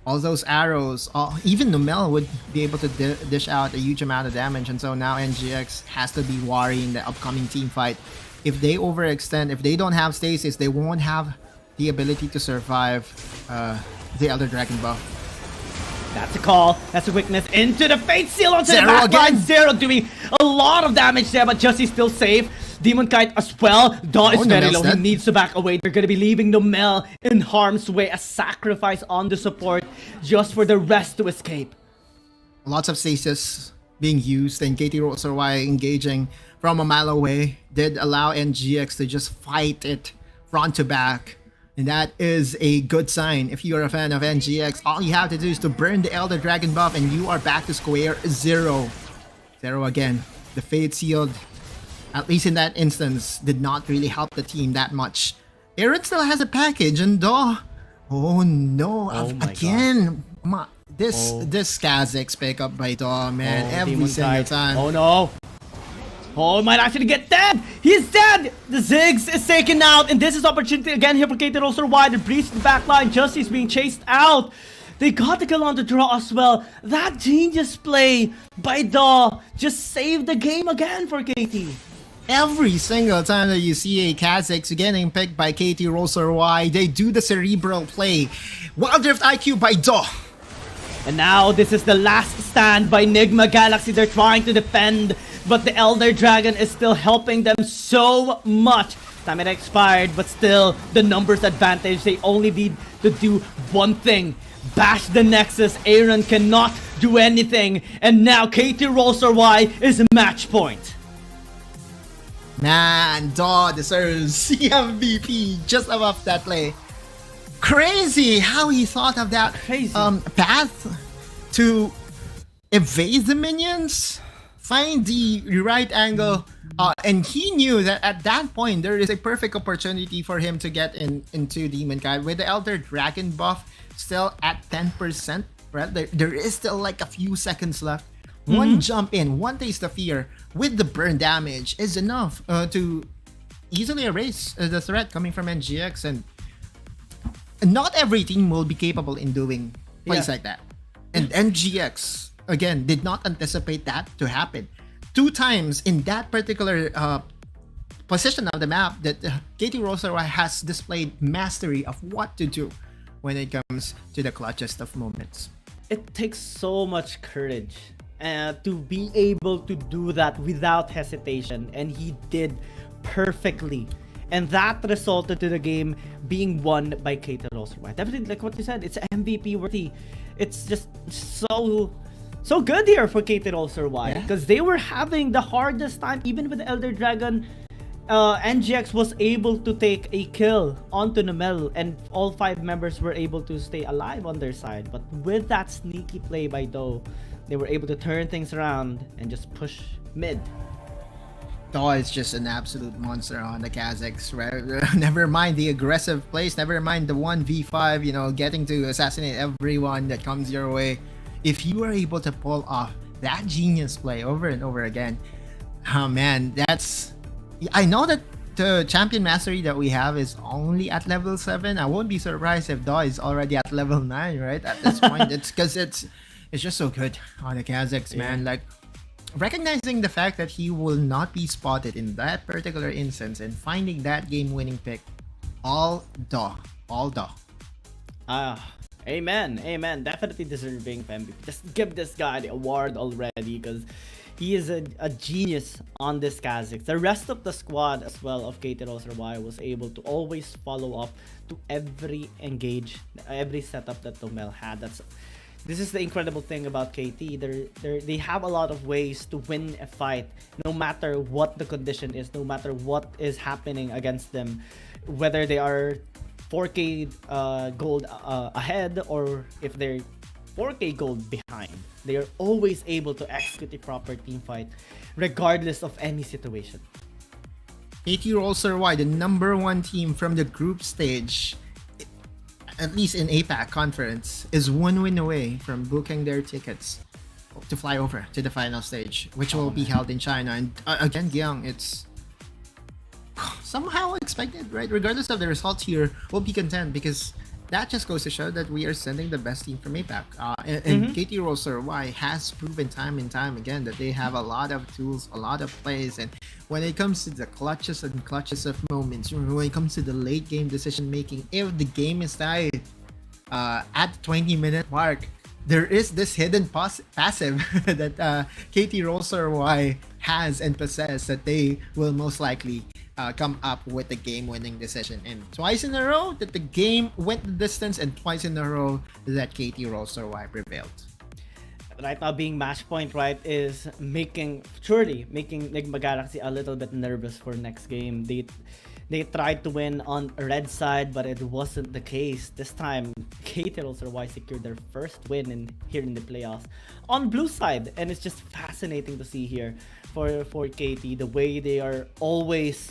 All those arrows, even Numel would be able to dish out a huge amount of damage, and so now NGX has to be worrying the upcoming team fight. If they overextend, if they don't have stasis, they won't have the ability to survive the Elder Dragon buff. That's a call. That's a weakness into the Fate Seal onto the backline. Zero doing a lot of damage there, but Justy's still safe. Demon Kite as well. Daw is very low. He needs to back away. They're going to be leaving Numel in harm's way. A sacrifice on the support just for the rest to escape. Lots of stasis being used, and KT.RY engaging from a mile away did allow NGX to just fight it front to back. And that is a good sign. If you're a fan of NGX, all you have to do is to burn the Elder Dragon buff and you are back to square zero. Zero again. The Fate Sealed, at least in that instance, did not really help the team that much. Aaron still has a package, and Daw, oh no, again. This Kazakh's pick up by Daw, man, every single time. Oh no. Oh, he might actually get dead. He's dead. The Ziggs is taken out, and this is opportunity again here for KT.RY to breach the backline. Justy's being chased out. They got the kill on the draw as well. That genius play by Daw just saved the game again for KT. Every single time that you see a Kazakh getting picked by KT.RY, they do the cerebral play. Wild Rift IQ by Daw. And now this is the last stand by Enigma Galaxy. They're trying to defend but the Elder Dragon is still helping them so much. Time expired, but still the numbers advantage. They only need to do one thing. Bash the Nexus. Aaron cannot do anything. And now KT.RY is match point. Man, Daw deserves MVP just above that play. Crazy how he thought of that path to evade the minions, find the right angle, and he knew that at that point there is a perfect opportunity for him to get into Demon Guide with the Elder Dragon buff still at 10%. Right, there is still like a few seconds left. One jump in, one taste of fear with the burn damage is enough to easily erase the threat coming from NGX, and not every team will be capable in doing plays like that. And NGX again did not anticipate that to happen. 2 times in that particular position of the map that KT.RY has displayed mastery of what to do when it comes to the clutchest of moments. It takes so much courage to be able to do that without hesitation, and he did perfectly. And that resulted to the game being won by KT.RY. Definitely, like what you said, it's MVP worthy. It's just so good here for KT.RY because they were having the hardest time. Even with the Elder Dragon, NGX was able to take a kill onto Numel, and all 5 members were able to stay alive on their side. But with that sneaky play by Doe, they were able to turn things around and just push mid. Daw is just an absolute monster on the Kazakhs, right? Never mind the aggressive plays, never mind the 1v5, you know, getting to assassinate everyone that comes your way. If you are able to pull off that genius play over and over again, oh man, that's... I know that the champion mastery that we have is only at level 7. I won't be surprised if Daw is already at level 9, right? At this point, it's because it's just so good on the Kazakhs, man. Like, recognizing the fact that he will not be spotted in that particular instance and finding that game-winning pick, all Daw. Amen. Definitely deserving for MVP. Just give this guy the award already because he is a genius on this Kazakhs. The rest of the squad as well of KT.RY was able to always follow up to every setup that Numel had. This is the incredible thing about KT. They have a lot of ways to win a fight, no matter what the condition is, no matter what is happening against them, whether they are 4k gold ahead or if they're 4k gold behind. They are always able to execute a proper team fight, regardless of any situation. KT.RY, the #1 team from the group stage, at least in APAC conference, is 1 win away from booking their tickets to fly over to the final stage, which will be held in China. And again, Gyang, it's somehow expected, right? Regardless of the results here, we'll be content because that just goes to show that we are sending the best team from APAC. And KT.RY has proven time and time again that they have a lot of tools, a lot of plays, and when it comes to the clutches of moments, when it comes to the late game decision making, if the game is tied at the 20-minute mark, there is this hidden passive that KT.RY has and possess that they will most likely come up with the game-winning decision. And twice in a row that the game went the distance, and twice in a row that KT.RY prevailed. Right now, being match point, right, is making Nigma Galaxy a little bit nervous for next game. They tried to win on red side, but it wasn't the case. This time, KT.RY secured their first win here in the playoffs on blue side, and it's just fascinating to see here for KT the way they are always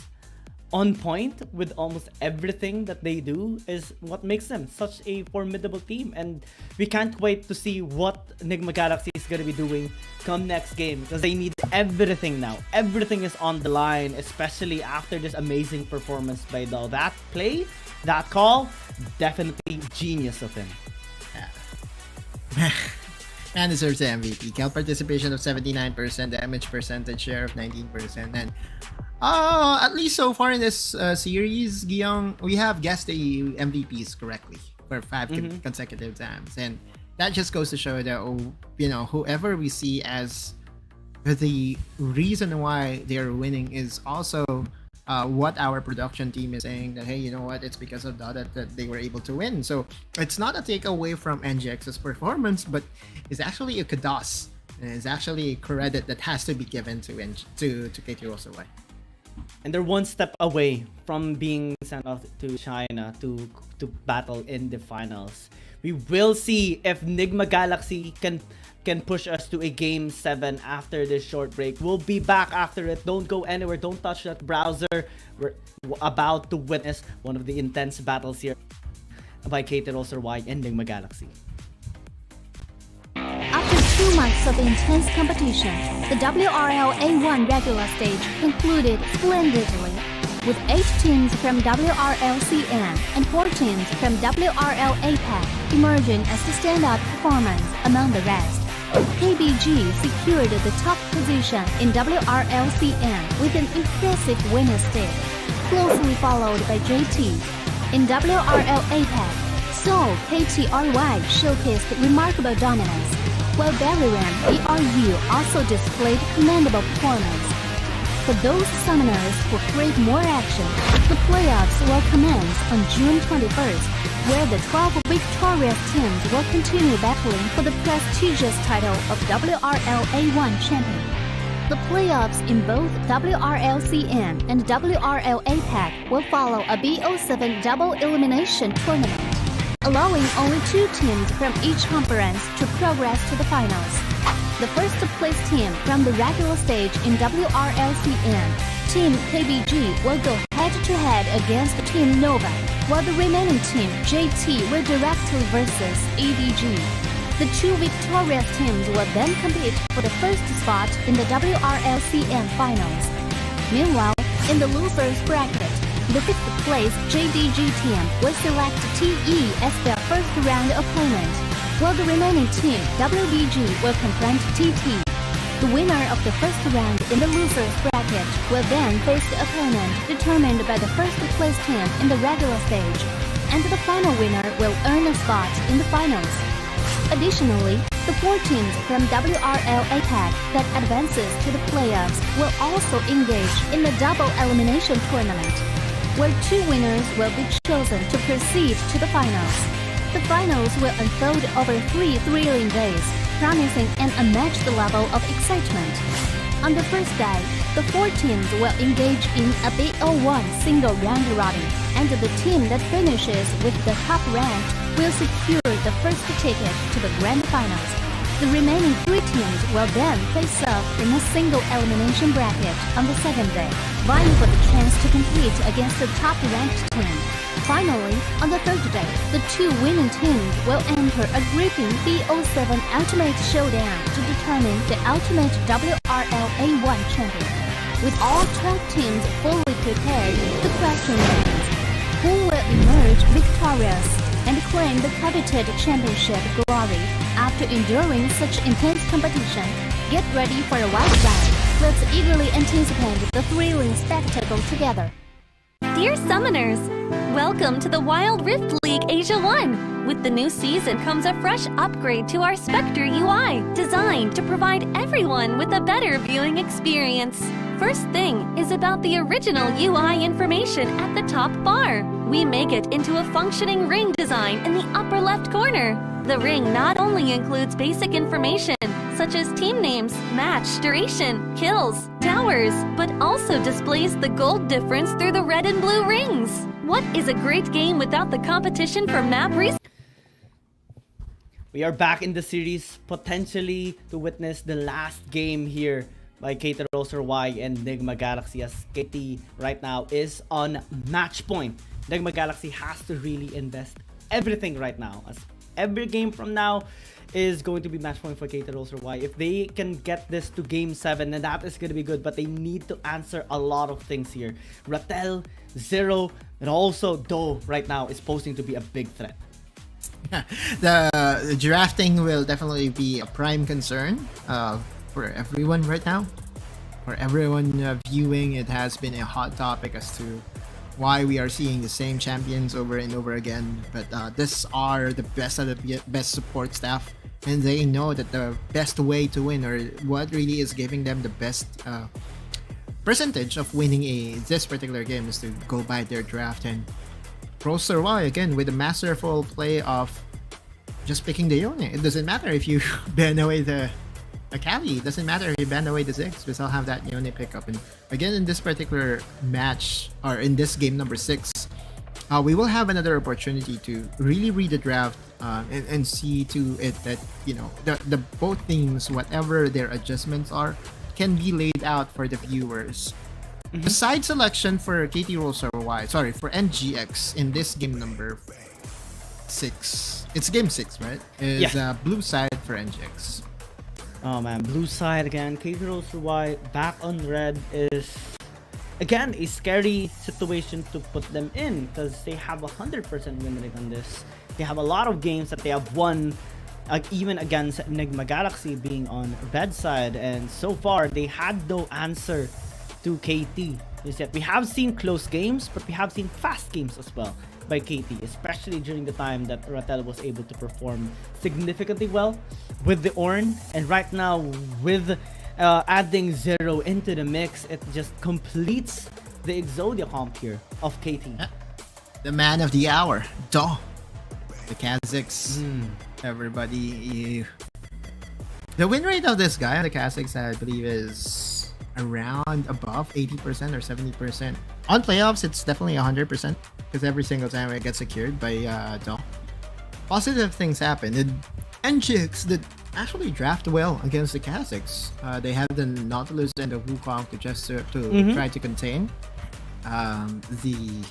on point with almost everything that they do is what makes them such a formidable team. And we can't wait to see what Nigma Galaxy is going to be doing come next game, because they need everything now. Everything is on the line, especially after this amazing performance by Daw. That play, that call, definitely genius of him. Man deserves the MVP. Kill participation of 79%, damage percentage share of 19%, and at least so far in this series, Guillaume, we have guessed the MVPs correctly for 5 consecutive times, and that just goes to show that, you know, whoever we see as the reason why they're winning is also what our production team is saying, that hey, you know what, it's because of that they were able to win. So it's not a takeaway from NGX's performance, but it's actually a kudos, and it's actually a credit that has to be given to KT.RY. And they're one step away from being sent off to China to battle in the finals. We will see if Nigma Galaxy can push us to a Game 7 after this short break. We'll be back after it. Don't go anywhere. Don't touch that browser. We're about to witness one of the intense battles here by KT.RY and Nigma Galaxy. After 2 months of intense competition, the WRL A1 regular stage concluded splendidly, with 8 teams from WRLCN and 4 teams from WRL APAC emerging as the standout performance among the rest. KBG secured the top position in WRLCN with an impressive winner stick, closely followed by JT. In WRL APAC, Seoul KT.RY showcased remarkable dominance, while Bariram ERU also displayed commendable performance. For those summoners who crave more action, the playoffs will commence on June 21st, where the 12 victorious teams will continue battling for the prestigious title of WRL A1 champion. The playoffs in both WRLCN and WRL APAC will follow a BO7 double elimination tournament, allowing only 2 teams from each conference to progress to the finals. The first place team from the regular stage in WRLCN, Team KBG, will go head-to-head against Team Nova, while the remaining team, JT, will directly versus EDG. The 2 victorious teams will then compete for the first spot in the WRLCN finals. Meanwhile, in the losers bracket, the 5th place JDG team will select TE as their first round opponent, while the remaining team, WBG, will confront TT. The winner of the first round in the losers bracket will then face the opponent determined by the first place team in the regular stage, and the final winner will earn a spot in the finals. Additionally, the 4 teams from WRL APAC that advances to the playoffs will also engage in the double elimination tournament, where 2 winners will be chosen to proceed to the finals. The finals will unfold over 3 thrilling days, promising an unmatched level of excitement. On the first day, the 4 teams will engage in a BO1 single round robin, and the team that finishes with the top rank will secure the first ticket to the grand finals. The remaining 3 teams will then face off in a single elimination bracket on the second day, vying for the chance to compete against the top-ranked team. Finally, on the third day, the 2 winning teams will enter a gripping BO7 Ultimate Showdown to determine the ultimate WRL A1 champion. With all 12 teams fully prepared, the question remains, who will emerge victorious and claim the coveted championship glory after enduring such intense competition? Get ready for a wild ride. Let's eagerly anticipate the thrilling spectacle together. Dear Summoners, welcome to the Wild Rift League Asia 1! With the new season comes a fresh upgrade to our Spectator UI, designed to provide everyone with a better viewing experience. First thing is about the original UI information at the top bar. We make it into a functioning ring design in the upper left corner. The ring not only includes basic information, such as team names, match duration, kills, towers, but also displays the gold difference through the red and blue rings. What is a great game without the competition for map research? We are back in the series, potentially to witness the last game here by KT.RY and Nigma Galaxy, as KT right now is on match point. Nigma Galaxy has to really invest everything right now, as every game from now is going to be match point for KT.RY. If they can get this to Game 7, then that is going to be good, but they need to answer a lot of things here. Ratel, Zero, and also Do right now is posing to be a big threat. The drafting will definitely be a prime concern for everyone right now. For everyone viewing, it has been a hot topic as to why we are seeing the same champions over and over again. But these are the best of the best support staff and they know that the best way to win, or what really is giving them the best percentage of winning this particular game, is to go by their draft. And KT.RY again with a masterful play of just picking the Yone. It doesn't matter if you ban away the Akali. It doesn't matter if you ban away the Ziggs. We still have that Yone pickup. And again, in this particular match, or in this game number 6, we will have another opportunity to really read the draft and see to it that, you know, the both teams, whatever their adjustments are, can be laid out for the viewers. The side selection for KT.RY, sorry, for NGX in this game number 6, it's game 6, right? Is blue side for NGX. Oh man, blue side again. KT.RY back on red is again a scary situation to put them in, because they have 100% win rate on this. They have a lot of games that they have won, even against Enigma Galaxy being on red side, and so far they had no answer to KT. We have seen close games, but we have seen fast games as well by KT, especially during the time that Rattel was able to perform significantly well with the Ornn. And right now, with adding Zero into the mix, it just completes the Exodia comp here of KT. The man of the hour, Do. The Kazakhs. Everybody. The win rate of this guy on the Kazakhs, I believe, is around above 80% or 70%. On playoffs, it's definitely 100%, because every single time it gets secured by Do. Positive things happen. The NGX did actually draft well against the Kazakhs. They have the Nautilus and the Wukong to just to try to contain the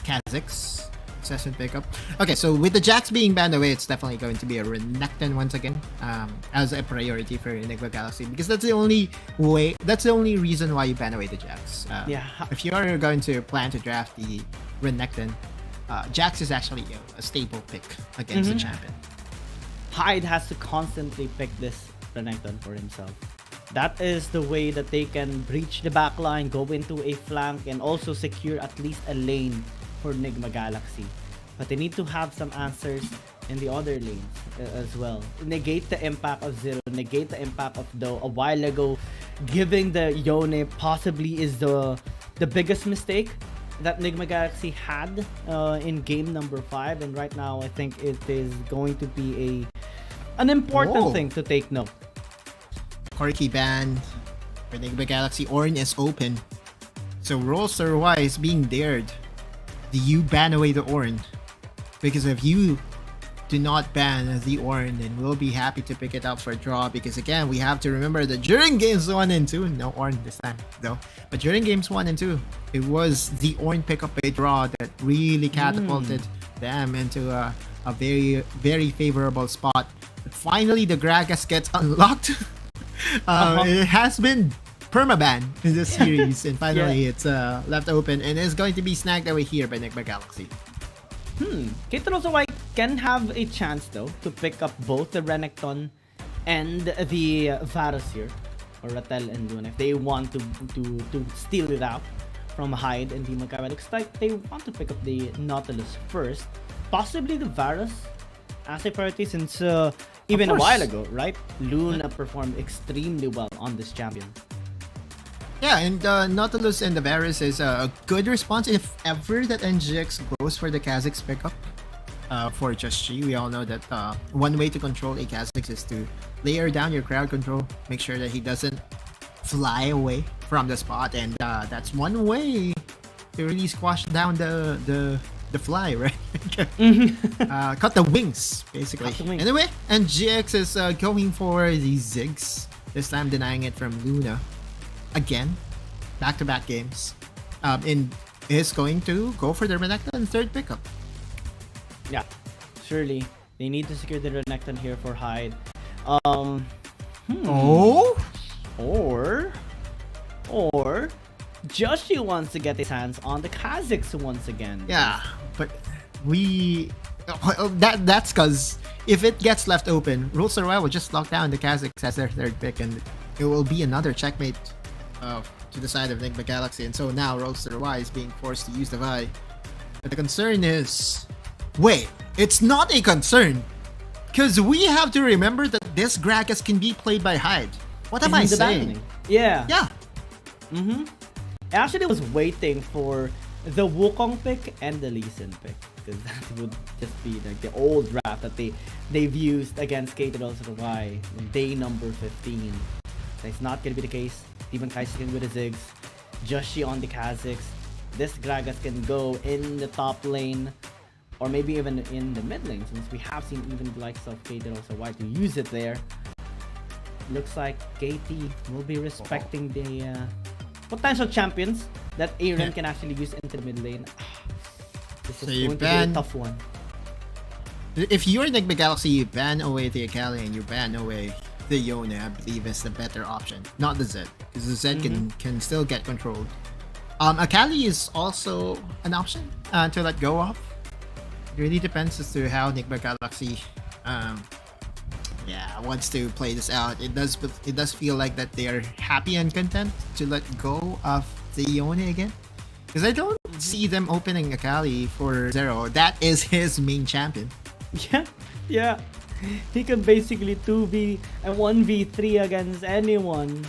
Kazakhs. Session pickup. Okay, so with the Jax being banned away, it's definitely going to be a Renekton once again, as a priority for Enigma Galaxy, because that's the only way, that's the only reason why you ban away the Jax. If you are going to plan to draft the Renekton, Jax is actually a staple pick against the champion. Hyde has to constantly pick this Renekton for himself. That is the way that they can breach the backline, go into a flank, and also secure at least a lane for Enigma Galaxy. But they need to have some answers in the other lanes as well. Negate the impact of Zero, negate the impact of Do. A while ago, giving the Yone possibly is the biggest mistake that Enigma Galaxy had in game number 5, and right now I think it is going to be an important thing to take note. Corki ban for Enigma Galaxy. Ornn is open, so KT.RY is being dared. Do you ban away the Ornn? Because if you do not ban the Ornn, then we'll be happy to pick it up for a draw, because again, we have to remember that during games 1 and 2, no Ornn this time though, but during games 1 and 2, it was the Ornn pick up a draw that really catapulted them into a very, very favorable spot. But finally, the Gragas gets unlocked. It has been permaban in this series, and finally it's left open and is going to be snagged away here by Enigma Galaxy. KT.RY can have a chance though to pick up both the Renekton and the Varus here, or Rattel and Luna, if they want to steal it out from Hyde and the Maccabi. Looks like they want to pick up the Nautilus first, possibly the Varus as a priority, since even a while ago, right, Luna performed extremely well on this champion. Yeah, and Nautilus and the Varus is a good response if ever that NGX goes for the Kazakhs pickup for Just G. We all know that one way to control a Kazakhs is to layer down your crowd control, make sure that he doesn't fly away from the spot, and that's one way to really squash down the fly, right? Cut the wings, basically. Anyway, NGX is going for the Ziggs, this time denying it from Luna. Again, back-to-back games, and is going to go for the Renekton third pickup. Yeah, surely they need to secure the Renekton here for Hyde. Or Joshi wants to get his hands on the Kazakhs once again. Yeah, but that's because if it gets left open, KT.RY will just lock down the Kazakhs as their third pick, and it will be another checkmate to the side of Enigma Galaxy. And so now KT.RY is being forced to use the Vi. But the concern is, wait, it's not a concern. Because we have to remember that this Gragas can be played by Hyde. What am I saying? Yeah. Yeah. I actually was waiting for the Wukong pick and the Lee Sin pick, because that would just be like the old draft that they've used against KT.RY in day number 15. So it's not gonna be the case. Demon Kaiser with the Ziggs, Joshi on the Kazakhs. This Gragas can go in the top lane, or maybe even in the mid lane, since we have seen even the likes of KT.RY to use it there. Looks like KT will be respecting the potential champions that Aaron can actually use into the mid lane. This is going to be a tough one. If you're Enigma Galaxy, you ban away the Akali and you ban away the Yone, I believe is the better option. Not the Zed, because the Zed can still get controlled. Akali is also an option to let go of. It really depends as to how Enigma Galaxy wants to play this out. It does feel like that they are happy and content to let go of the Yone again, because I don't see them opening Akali for Zero. That is his main champion. Yeah. He can basically 2v and 1v3 against anyone.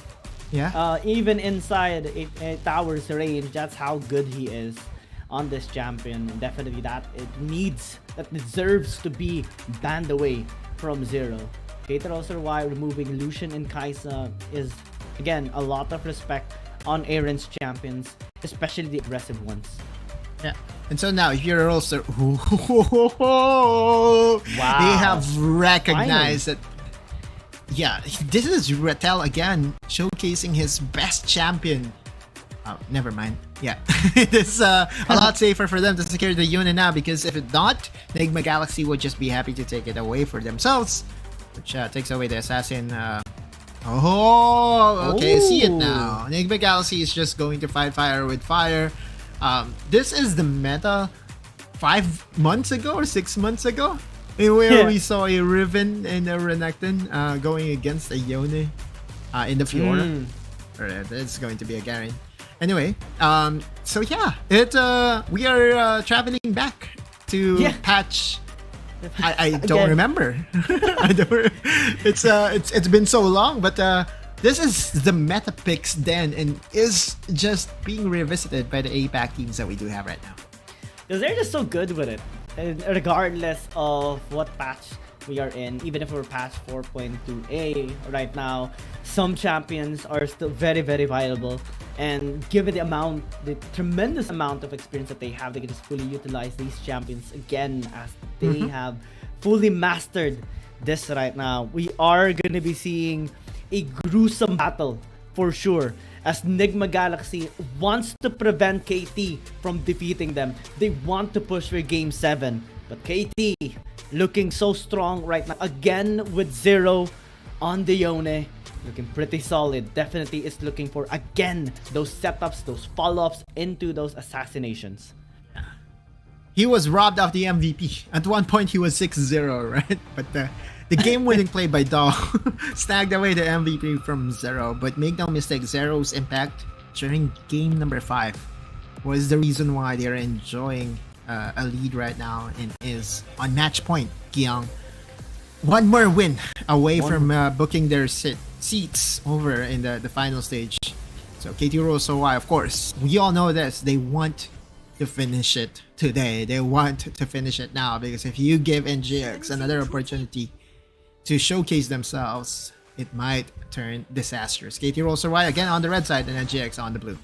Yeah. Even inside a tower's range. That's how good he is on this champion. And definitely that deserves to be banned away from Zero. KT.RY removing Lucian and Kai'Sa is, again, a lot of respect on Aaron's champions, especially the aggressive ones. Yeah. And so now, if you're also they have recognized that. Yeah, this is Rattel again showcasing his best champion. Oh, never mind. Yeah, it's a lot safer for them to secure the unit now, because if not, Enigma Galaxy would just be happy to take it away for themselves, which takes away the assassin. Okay, see it now. Enigma Galaxy is just going to fight fire with fire. This is the meta 5 months ago or 6 months ago, where we saw a Riven and a Renekton going against a Yone in the Fiora. It's going to be a Garen. Anyway, so yeah, we are traveling back to patch. I don't remember. It's been so long, but this is the meta picks then, and is just being revisited by the APAC teams that we do have right now. Because they're just so good with it, and regardless of what patch we are in, even if we're patch 4.2a right now, some champions are still very, very viable. And given the tremendous amount of experience that they have, they can just fully utilize these champions again, as they have fully mastered this right now. We are going to be seeing a gruesome battle for sure, as Enigma Galaxy wants to prevent KT from defeating them. They want to push for game 7, but KT looking so strong right now, again with Zero on the Yone, looking pretty solid. Definitely is looking for, again, those setups, those follow-ups into those assassinations. He was robbed of the MVP. At one point, he was 6-0, right? But the game-winning play by Daw snagged away the MVP from Zero. But make no mistake, Zero's impact during game number 5 was the reason why they're enjoying a lead right now, and is on match point. Gyeong, one more win away from booking their seats over in the final stage. So KT.RY, of course, we all know this. They want to finish it today. They want to finish it now, because if you give NGX another opportunity to showcase themselves, it might turn disastrous. KT.RY again on the red side and NGX on the blue.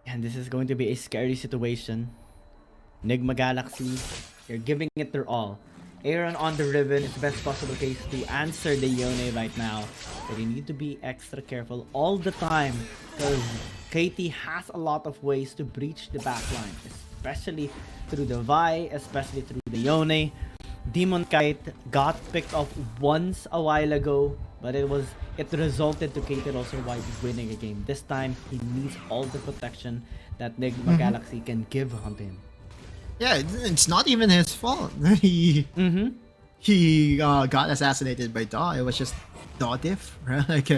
And this is going to be a scary situation. Enigma Galaxy, they're giving it their all. Aaron on the Riven is the best possible case to answer the Yone right now. But you need to be extra careful all the time, because KT has a lot of ways to breach the backline, especially through the Vi, especially through the Yone. Demon Kite got picked off once a while ago, but it resulted to KT.RY winning a game. This time, he needs all the protection that Enigma Galaxy can give onto him. Yeah, it's not even his fault. He got assassinated by Daw. It was just Daw diff, right? Like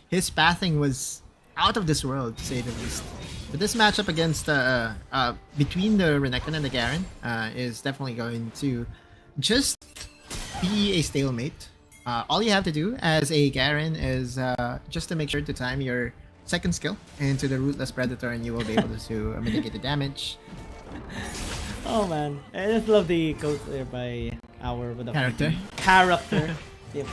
his pathing was out of this world, to say the least. But this matchup against between the Renekton and the Garen is definitely going to just be a stalemate. All you have to do as a Garen is just to make sure to time your second skill into the Ruthless Predator, and you will be able to mitigate the damage. Oh man, I just love the quote there by our Character. Yep.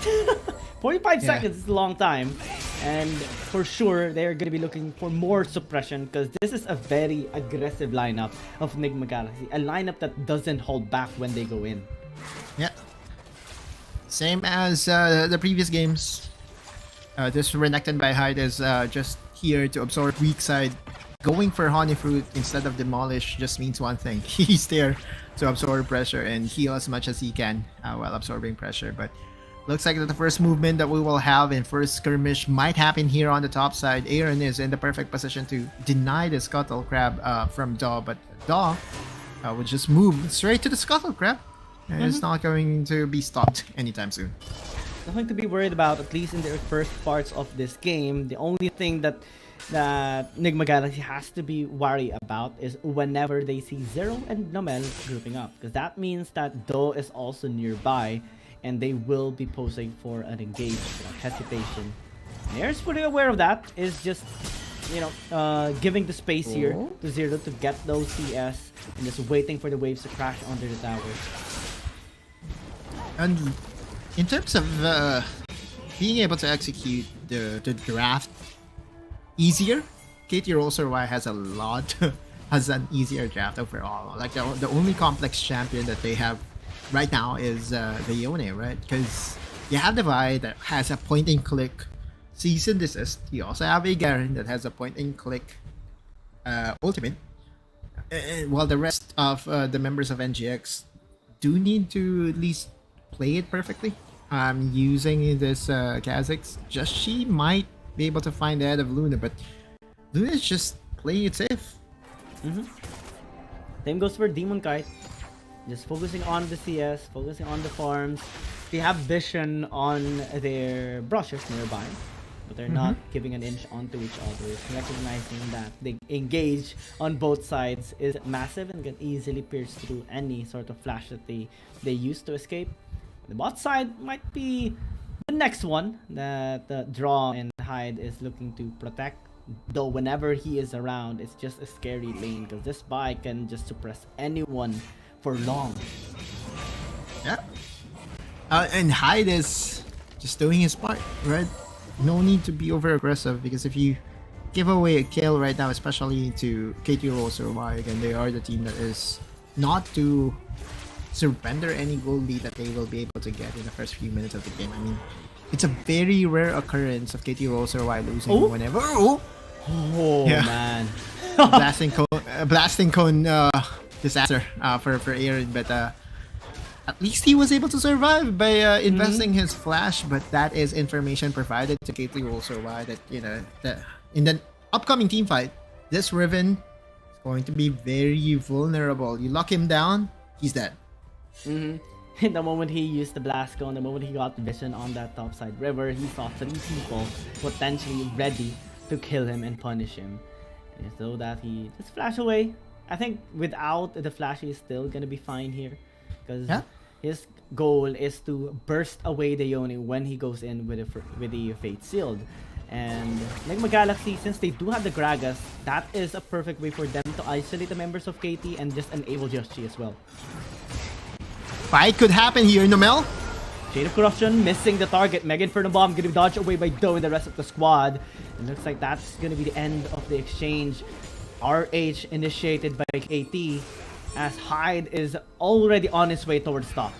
45 seconds is a long time, and for sure they're going to be looking for more suppression because this is a very aggressive lineup of Enigma Galaxy, a lineup that doesn't hold back when they go in. Yeah. Same as the previous games. This Renekton by Hyde is just here to absorb weak side. Going for Honey Fruit instead of Demolish just means one thing. He's there to absorb pressure and heal as much as he can while absorbing pressure. But looks like that the first movement that we will have in first skirmish might happen here on the top side. Aaron is in the perfect position to deny the Scuttle Crab from Daw, but Daw would just move straight to the Scuttle Crab. And it's not going to be stopped anytime soon. Nothing to be worried about, at least in the first parts of this game. The only thing that Enigma Galaxy has to be worried about is whenever they see Zero and Nomel grouping up, because that means that Do is also nearby and they will be posing for an engage without hesitation. Nair's fully aware of that, is just, you know, giving the space here to Zero to get those CS and just waiting for the waves to crash under the towers. And in terms of being able to execute the draft easier, KT.RY has has an easier draft overall. Like the only complex champion that they have right now is the Yone, right? Because you have the Vi that has a point and click cease and desist. You also have a Garen that has a point and click ultimate. While the rest of the members of NGX do need to at least play it perfectly. Using this Kha'Zix, just she might be able to find the head of Luna, but Luna is just playing it safe. Same goes for Demon Kite. Just focusing on the CS, focusing on the farms. They have vision on their brushes nearby, but they're not giving an inch onto each other. Recognizing that the engage on both sides is massive and can easily pierce through any sort of flash that they use to escape. The bot side might be the next one that Draw and Hyde is looking to protect. Though whenever he is around, it's just a scary lane because this bike can just suppress anyone for long. Yeah. And Hyde is just doing his part, right? No need to be over aggressive, because if you give away a kill right now, especially to KT.RY, again, they are the team that is not to surrender any goal lead that they will be able to get in the first few minutes of the game. I mean, it's a very rare occurrence of KT.RY losing whenever. Man. blasting cone disaster for Aaron, but at least he was able to survive by investing his flash. But that is information provided to KT.RY that, you know, that in the upcoming team fight, this Riven is going to be very vulnerable. You lock him down, he's dead. In the moment he used the blast cone, the moment he got vision on that topside river, he saw 3 people potentially ready to kill him and punish him. And so that he just flash away. I think without the flash, he's still gonna be fine here, because his goal is to burst away the Yone when he goes in with the Fate Sealed. And Enigma Galaxy, since they do have the Gragas, that is a perfect way for them to isolate the members of KT and just enable Yoshi as well. Fight could happen here, Nomel. Shade of Corruption missing the target. Mega Inferno Bomb gonna be dodged away by Do and the rest of the squad. It looks like that's gonna be the end of the exchange. RH initiated by KT, as Hyde is already on his way towards top.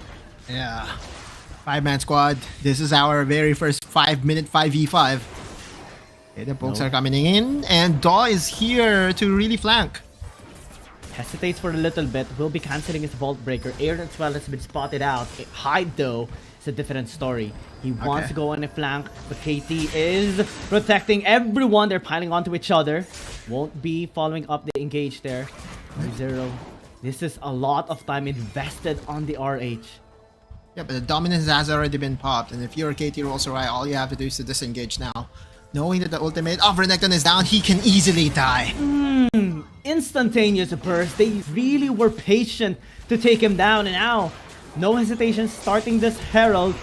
Yeah. 5-man squad. This is our very first 5-minute 5v5. Okay, the pokes are coming in, and Daw is here to really flank. Hesitates for a little bit, will be cancelling his Vault Breaker. Aaron as well has been spotted out. Hyde though is a different story. He wants to go on a flank, but KT is protecting everyone. They're piling onto each other. Won't be following up the engage there. Zero. This is a lot of time invested on the RH. Yeah, but the dominance has already been popped, and if you're KT.RY, all you have to do is to disengage now. Knowing that the ultimate of Renekton is down, he can easily die. Instantaneous burst. They really were patient to take him down, and now No hesitation starting this Herald.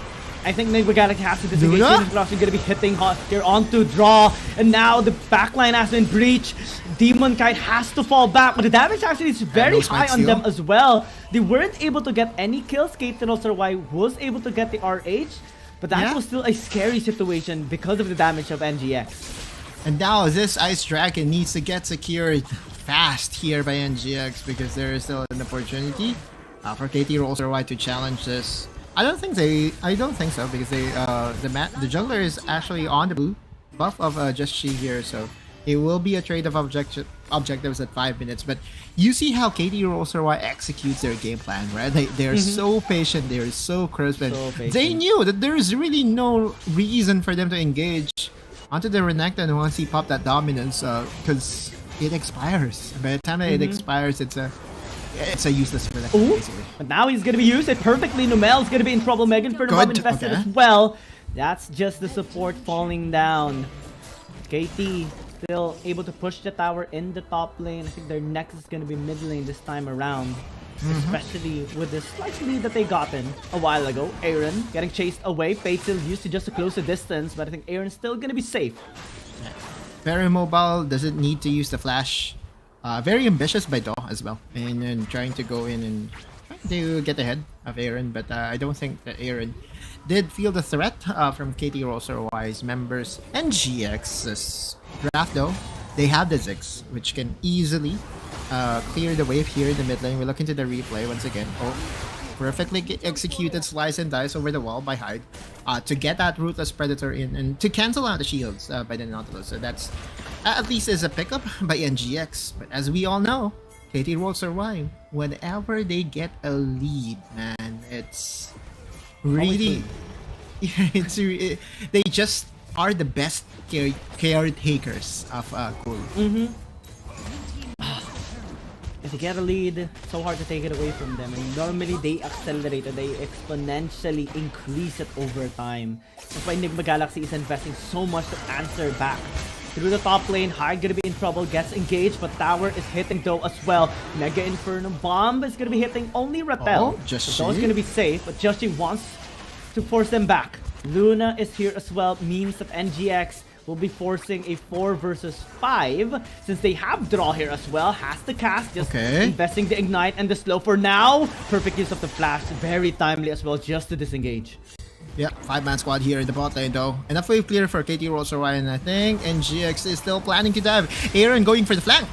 I think Nigma Galaxy has to disengage. Is going to be hitting hot here onto draw. And now the backline has been breached. Demon Kite has to fall back. But the damage actually is very high on them as well. They weren't able to get any kills. KT.RY was able to get the RH. But that was still a scary situation because of the damage of NGX. And now this Ice Dragon needs to get secured fast here by NGX because there is still an opportunity for KT.RY to challenge this. I don't think so because the jungler is actually on the blue buff of Just She here, so it will be a trade of objectives at 5 minutes. But you see how KT.RY executes their game plan, right? They're so patient, they're so crisp, and they knew that there is really no reason for them to engage onto the Renekton once he popped that dominance, because it expires. By the time that it expires, it's a useless Renekton, basically. But now he's going to be used it perfectly. Numel's going to be in trouble. Megan for the moment invested as well. That's just the support falling down. KT still able to push the tower in the top lane. I think their next is going to be mid lane this time around. Especially with the slight lead that they gotten a while ago. Aaron getting chased away. Fate still used to just to close the distance, but I think Aaron's still going to be safe. Very mobile, doesn't need to use the flash. Very ambitious by Do as well, and trying to go in and trying to get ahead of Aaron, but I don't think that Aaron did feel the threat from KT.RY's members. NGX's draft though, they have the Ziggs, which can easily clear the wave here in the mid lane. We look into the replay once again. Perfectly executed slice and dice over the wall by Hyde to get that Ruthless Predator in and to cancel out the shields by the Nautilus. So that's at least is a pickup by NGX. But as we all know, KT.RY, whenever they get a lead, man, it's really they just are the best caretakers of Cool. If you get a lead, so hard to take it away from them. And normally they accelerate and they exponentially increase it over time. That's why Nigma Galaxy is investing so much to answer back. Through the top lane, Hyde gonna be in trouble, gets engaged, but tower is hitting though as well. Mega Inferno Bomb is gonna be hitting only Rappel. So is gonna be safe, but Just She wants to force them back. Luna is here as well, means that NGX will be forcing a 4 versus 5 since they have draw here as well. Has the cast, just investing the ignite and the slow for now. Perfect use of the flash, very timely as well, just to disengage. Yeah, 5-man squad here in the bot lane though. Enough wave clear for KT.RY, and I think NGX is still planning to dive. Aaron going for the flank.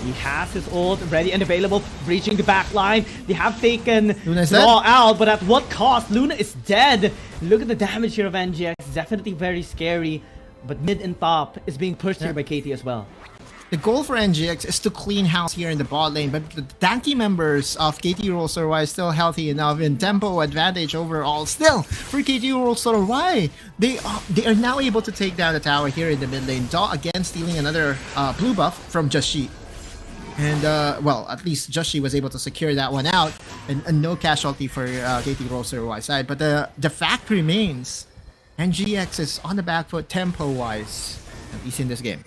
He has his ult ready and available, breaching the back line. They have taken draw out, but at what cost? Luna is dead. Look at the damage here of NGX, definitely very scary. But mid and top is being pushed here by KT as well. The goal for NGX is to clean house here in the bot lane, but the tanky members of KT.RY is still healthy enough in tempo advantage overall. Still, for KT.RY, they are now able to take down the tower here in the mid lane. Daw again stealing another blue buff from Just She. And, well, at least Just She was able to secure that one out, and no casualty for KT.RY side. But the fact remains, NGX is on the back foot tempo-wise, at least in this game.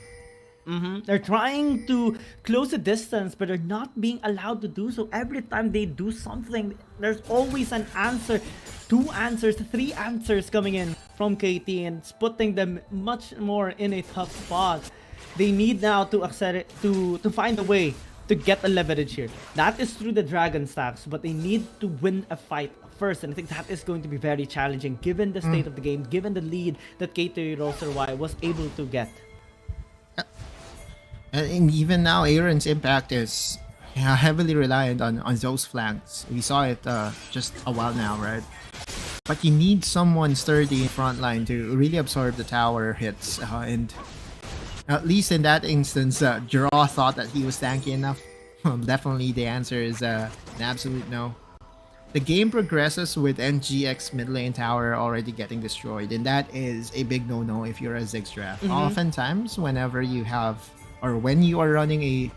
They're trying to close the distance, but they're not being allowed to do so. Every time they do something, there's always an answer. 2 answers, 3 answers coming in from KT, and it's putting them much more in a tough spot. They need now to accelerate, to find a way to get a leverage here. That is through the dragon stacks, but they need to win a fight first, and I think that is going to be very challenging given the state of the game, given the lead that KT.RY was able to get. And even now, Aaron's impact is heavily reliant on those flanks. We saw it just a while now, right? But you need someone sturdy in front line to really absorb the tower hits. And at least in that instance, Draw thought that he was tanky enough. Definitely the answer is an absolute no. The game progresses with NGX mid lane tower already getting destroyed, and that is a big no-no if you're a Ziggs draft. Oftentimes, whenever you have, or when you are running a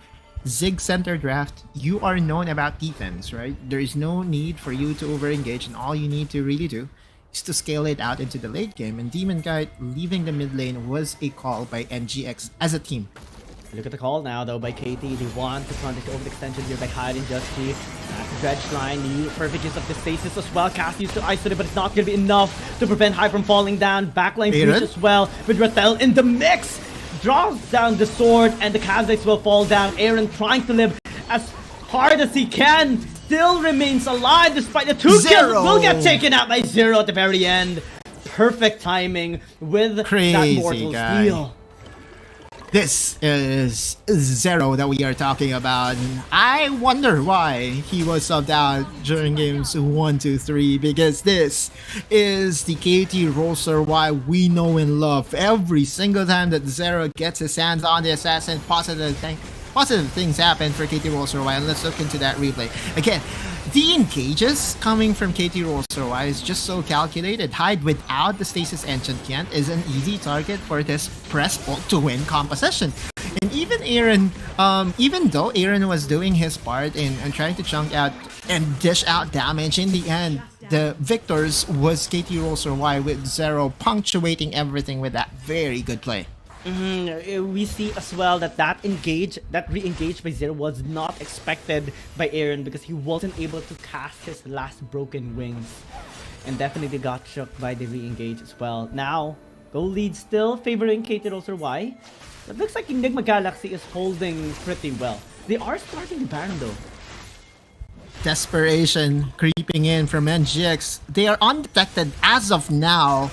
Zig center draft, you are known about defense, right? There is no need for you to over-engage, and all you need to really do is to scale it out into the late game. And Demon Kite leaving the mid lane was a call by NGX as a team. Look at the call now, though, by KT. They want to punish the overextension here by hiding Just G. That's the dredge line. New perfect use of the stasis as well. Cast used to isolate, but it's not going to be enough to prevent High from falling down. Backline breach as well, with Rattel in the mix. Draws down the sword, and the Kazakhs will fall down. Aaron trying to live as hard as he can. Still remains alive despite the 2 kills. Will get taken out by Zero at the very end. Perfect timing with that mortal steal. This is Zero that we are talking about. I wonder why he was subbed out during games 1, 2, 3, because this is the KT.RY we know and love. Every single time that Zero gets his hands on the assassin, positive things happen for KT.RY, and let's look into that replay. Again, the engages coming from KT.RY is just so calculated. Hide without the stasis enchant is an easy target for this press ult to win composition. And even Aaron, even though Aaron was doing his part in trying to chunk out and dish out damage, in the end, the victors was KT.RY with Zero punctuating everything with that very good play. We see as well that re-engage by Zero was not expected by Aaron because he wasn't able to cast his last broken wings, and definitely got shook by the re-engage as well. Now, goal lead still favoring KT.RY. It looks like Enigma Galaxy is holding pretty well. They are starting the Baron though. Desperation creeping in from NGX. They are undetected as of now.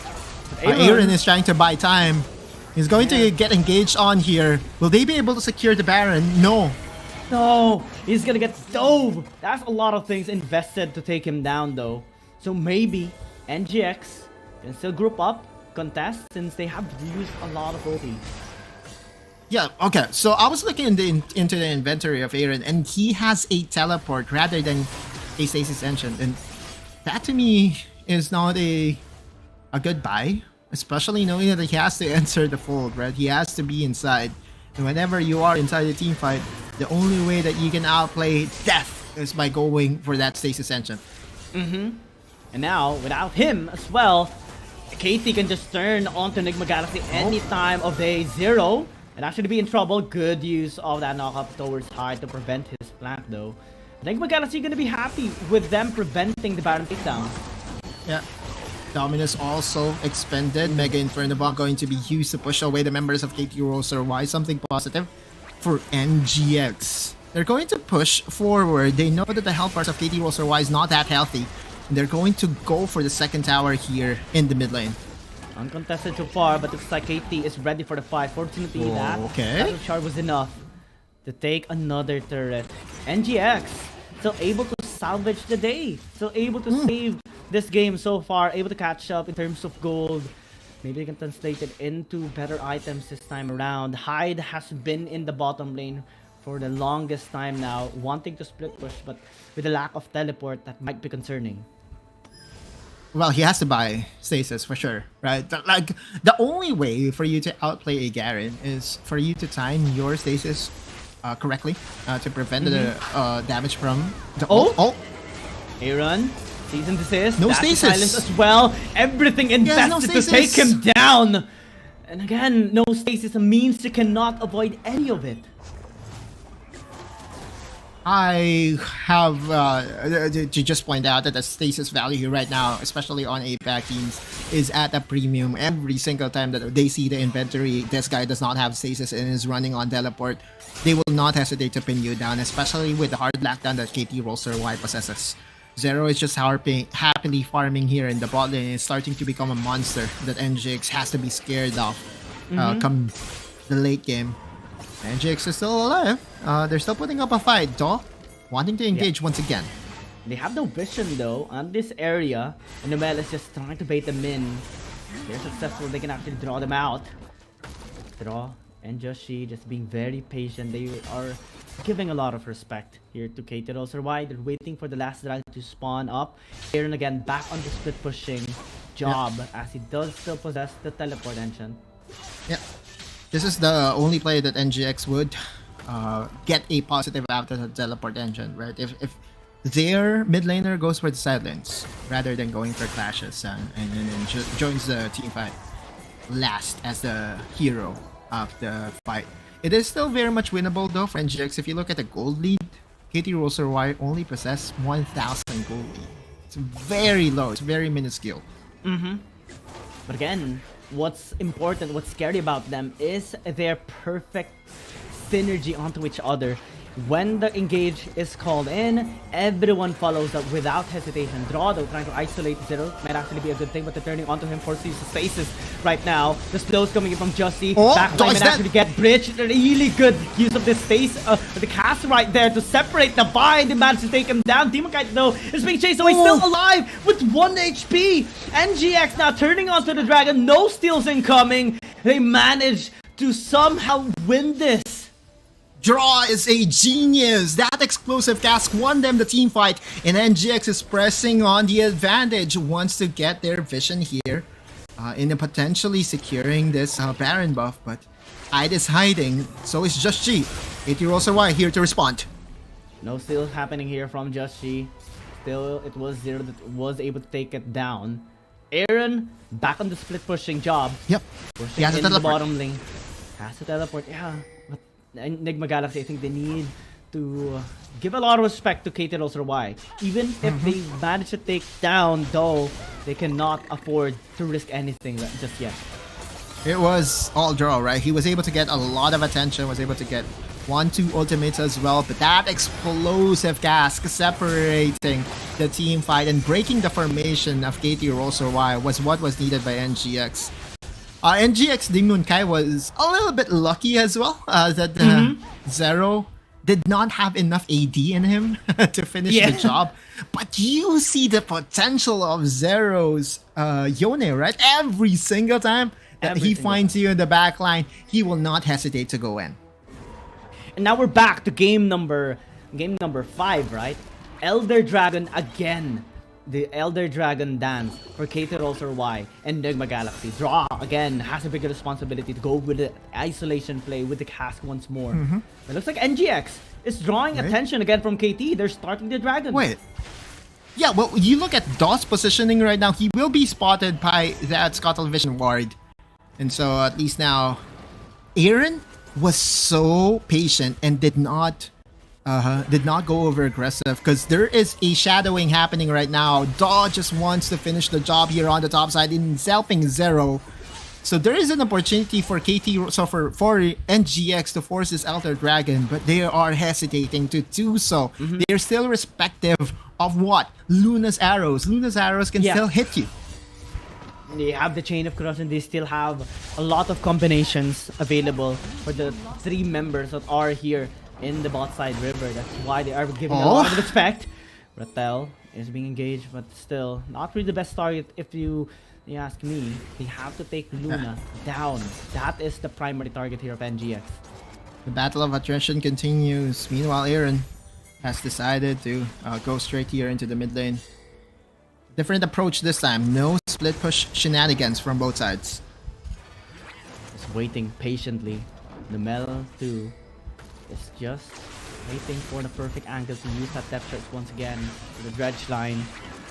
Aaron is trying to buy time. He's going to get engaged on here. Will they be able to secure the Baron? No. No, he's gonna get dove. That's a lot of things invested to take him down though. So maybe NGX can still group up, contest, since they have used a lot of ulti. Yeah, okay. So I was looking into the inventory of Aaron, and he has a teleport rather than a stasis enchant. And that to me is not a good buy. Especially knowing that he has to enter the fold, right? He has to be inside. And whenever you are inside the team fight, the only way that you can outplay death is by going for that stasis enchant. And now, without him as well, KT can just turn onto Enigma Galaxy any time of day 0 and actually be in trouble. Good use of that knock-up towards high to prevent his plant though. Enigma Galaxy gonna be happy with them preventing the Baron takedown. Yeah. Dominus also expended. Mega Inferno Bomb going to be used to push away the members of KT.RY. Something positive for NGX. They're going to push forward. They know that the health bars of KT.RY is not that healthy. And they're going to go for the second tower here in the mid lane. Uncontested so far, but looks like KT is ready for the fight. Fortunately, that shard was enough to take another turret. NGX still able to salvage the day. Still able to save this game so far, able to catch up in terms of gold. Maybe they can translate it into better items this time around. Hyde has been in the bottom lane for the longest time now, wanting to split push, but with the lack of teleport, that might be concerning. Well, he has to buy stasis for sure, right? Like, the only way for you to outplay a Garen is for you to time your stasis correctly to prevent the damage from the ult. Aaron. Cease and desist. No That's stasis. Silence as well. Everything invested to take him down. And again, no stasis means you cannot avoid any of it. I have to just point out that the stasis value right now, especially on APAC teams, is at a premium. Every single time that they see the inventory, this guy does not have stasis and is running on teleport, they will not hesitate to pin you down, especially with the hard lockdown that KT.RY possesses. Zero is just happily farming here in the bot lane. It's starting to become a monster that NGX has to be scared of come the late game. NGX is still alive. They're still putting up a fight, though, wanting to engage once again. They have no vision though on this area, and Nomel is just trying to bait them in. If they're successful, they can actually draw them out. Draw and Joshi just being very patient. They are giving a lot of respect here to KT.RY. They're waiting for the last drive to spawn up. Aaron again back on the split pushing job as he does still possess the teleport engine. Yeah, this is the only play that NGX would get a positive after the teleport engine, right? If their mid laner goes for the silence rather than going for clashes and joins the team fight last as the hero of the fight. It is still very much winnable though for NGX. If you look at the gold lead, KT.RY only possess 1,000 gold lead. It's very low. It's very minuscule. But again, what's important, what's scary about them is their perfect synergy onto each other. When the engage is called in, everyone follows up without hesitation. Draw though, trying to isolate Zero might actually be a good thing, but they're turning onto him for the spaces right now. The slows coming in from Justy. Backline might actually get bridged. Really good use of this space. The cast right there to separate the bind. They managed to take him down. Demon Kite though is being chased away, still alive with 1 HP. NGX now turning onto the dragon. No steals incoming. They managed to somehow win this. Draw is a genius. That explosive cast won them the team fight, and NGX is pressing on the advantage. Wants to get their vision here in potentially securing this Baron buff, but Hyde is hiding. So is Just G. KT.RY here to respond. No steals happening here from Just G. Still, it was Zero that was able to take it down. Aaron back on the split pushing job. Yep. Pushing in the bottom lane. Has to teleport. Yeah. Enigma Galaxy, I think they need to give a lot of respect to KT.RY. Even if they manage to take down, though, they cannot afford to risk anything just yet. It was all draw, right? He was able to get a lot of attention, was able to get 1-2 ultimates as well, but that explosive cask separating the team fight and breaking the formation of KT.RY was what was needed by NGX. NGX Dingmun Kai was a little bit lucky as well, that Zero did not have enough AD in him to finish the job. But you see the potential of Zero's Yone, right? Every single time that he finds you in the back line, he will not hesitate to go in. And now we're back to game number 5, right? Elder Dragon again. The Elder Dragon dance for KT.RY and Enigma Galaxy. Draw again has a bigger responsibility to go with the isolation play with the cast once more. It looks like NGX is drawing attention again from KT. They're starting the dragon. Wait. Yeah, well, you look at DOS positioning right now. He will be spotted by that Scuttle Vision ward. And so at least now, Aaron was so patient and did not go over aggressive because there is a shadowing happening right now. Daw just wants to finish the job here on the top side in helping Zero. So there is an opportunity for for NGX to force this Elder Dragon, but they are hesitating to do so. They're still respective of what? Luna's arrows. Luna's arrows can still hit you. They have the Chain of Corruption. They still have a lot of combinations available for the 3 members that are here in the bot side river. That's why they are giving a lot of respect. Ratel is being engaged, but still not really the best target if you ask me. They have to take Luna down. That is the primary target here of NGX. The battle of attrition continues. Meanwhile, Aaron has decided to go straight here into the mid lane. Different approach this time. No split push shenanigans from both sides. Just waiting patiently. Numel too is just waiting for the perfect angle to use that depth charge once again to the dredge line.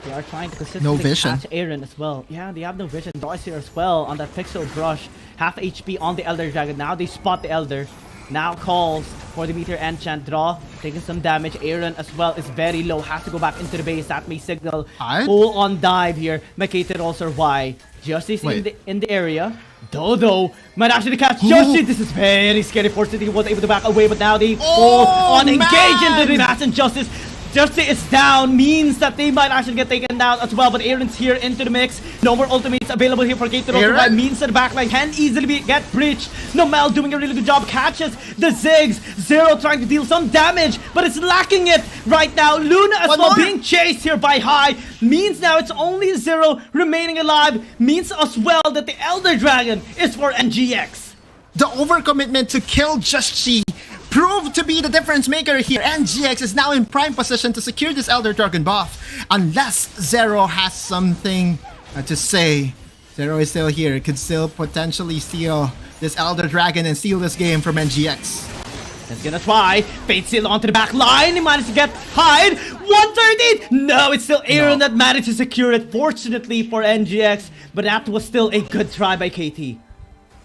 They are trying to consistently catch Aaron as well. Yeah, they have no vision. Doyce here as well on that pixel brush. Half HP on the Elder Dragon. Now they spot the Elder. Now calls for the Meteor Enchant draw. Taking some damage. Aaron as well is very low. Has to go back into the base. That may signal full on dive here. KT.RY. Justice in the area. Dodo might actually catch Yoshi. This is very scary for City. He was able to back away, but now they fall on engage into the match, and Justice is down, means that they might actually get taken down as well, but Aaron's here into the mix. No more ultimates available here for KT.RY, means that the backline can easily get breached. Nomel doing a really good job, catches the Ziggs. Zero trying to deal some damage, but it's lacking it right now. Luna as well being chased here by High, means now it's only Zero remaining alive, means as well that the Elder Dragon is for NGX. The overcommitment to kill Just Chi proved to be the difference maker here. NGX is now in prime position to secure this Elder Dragon buff. Unless Zero has something to say. Zero is still here. Could still potentially steal this Elder Dragon and steal this game from NGX. He's gonna try. Fate Seal onto the back line. He managed to get Hyde. 113! No, it's still Aaron that managed to secure it. Fortunately for NGX. But that was still a good try by KT.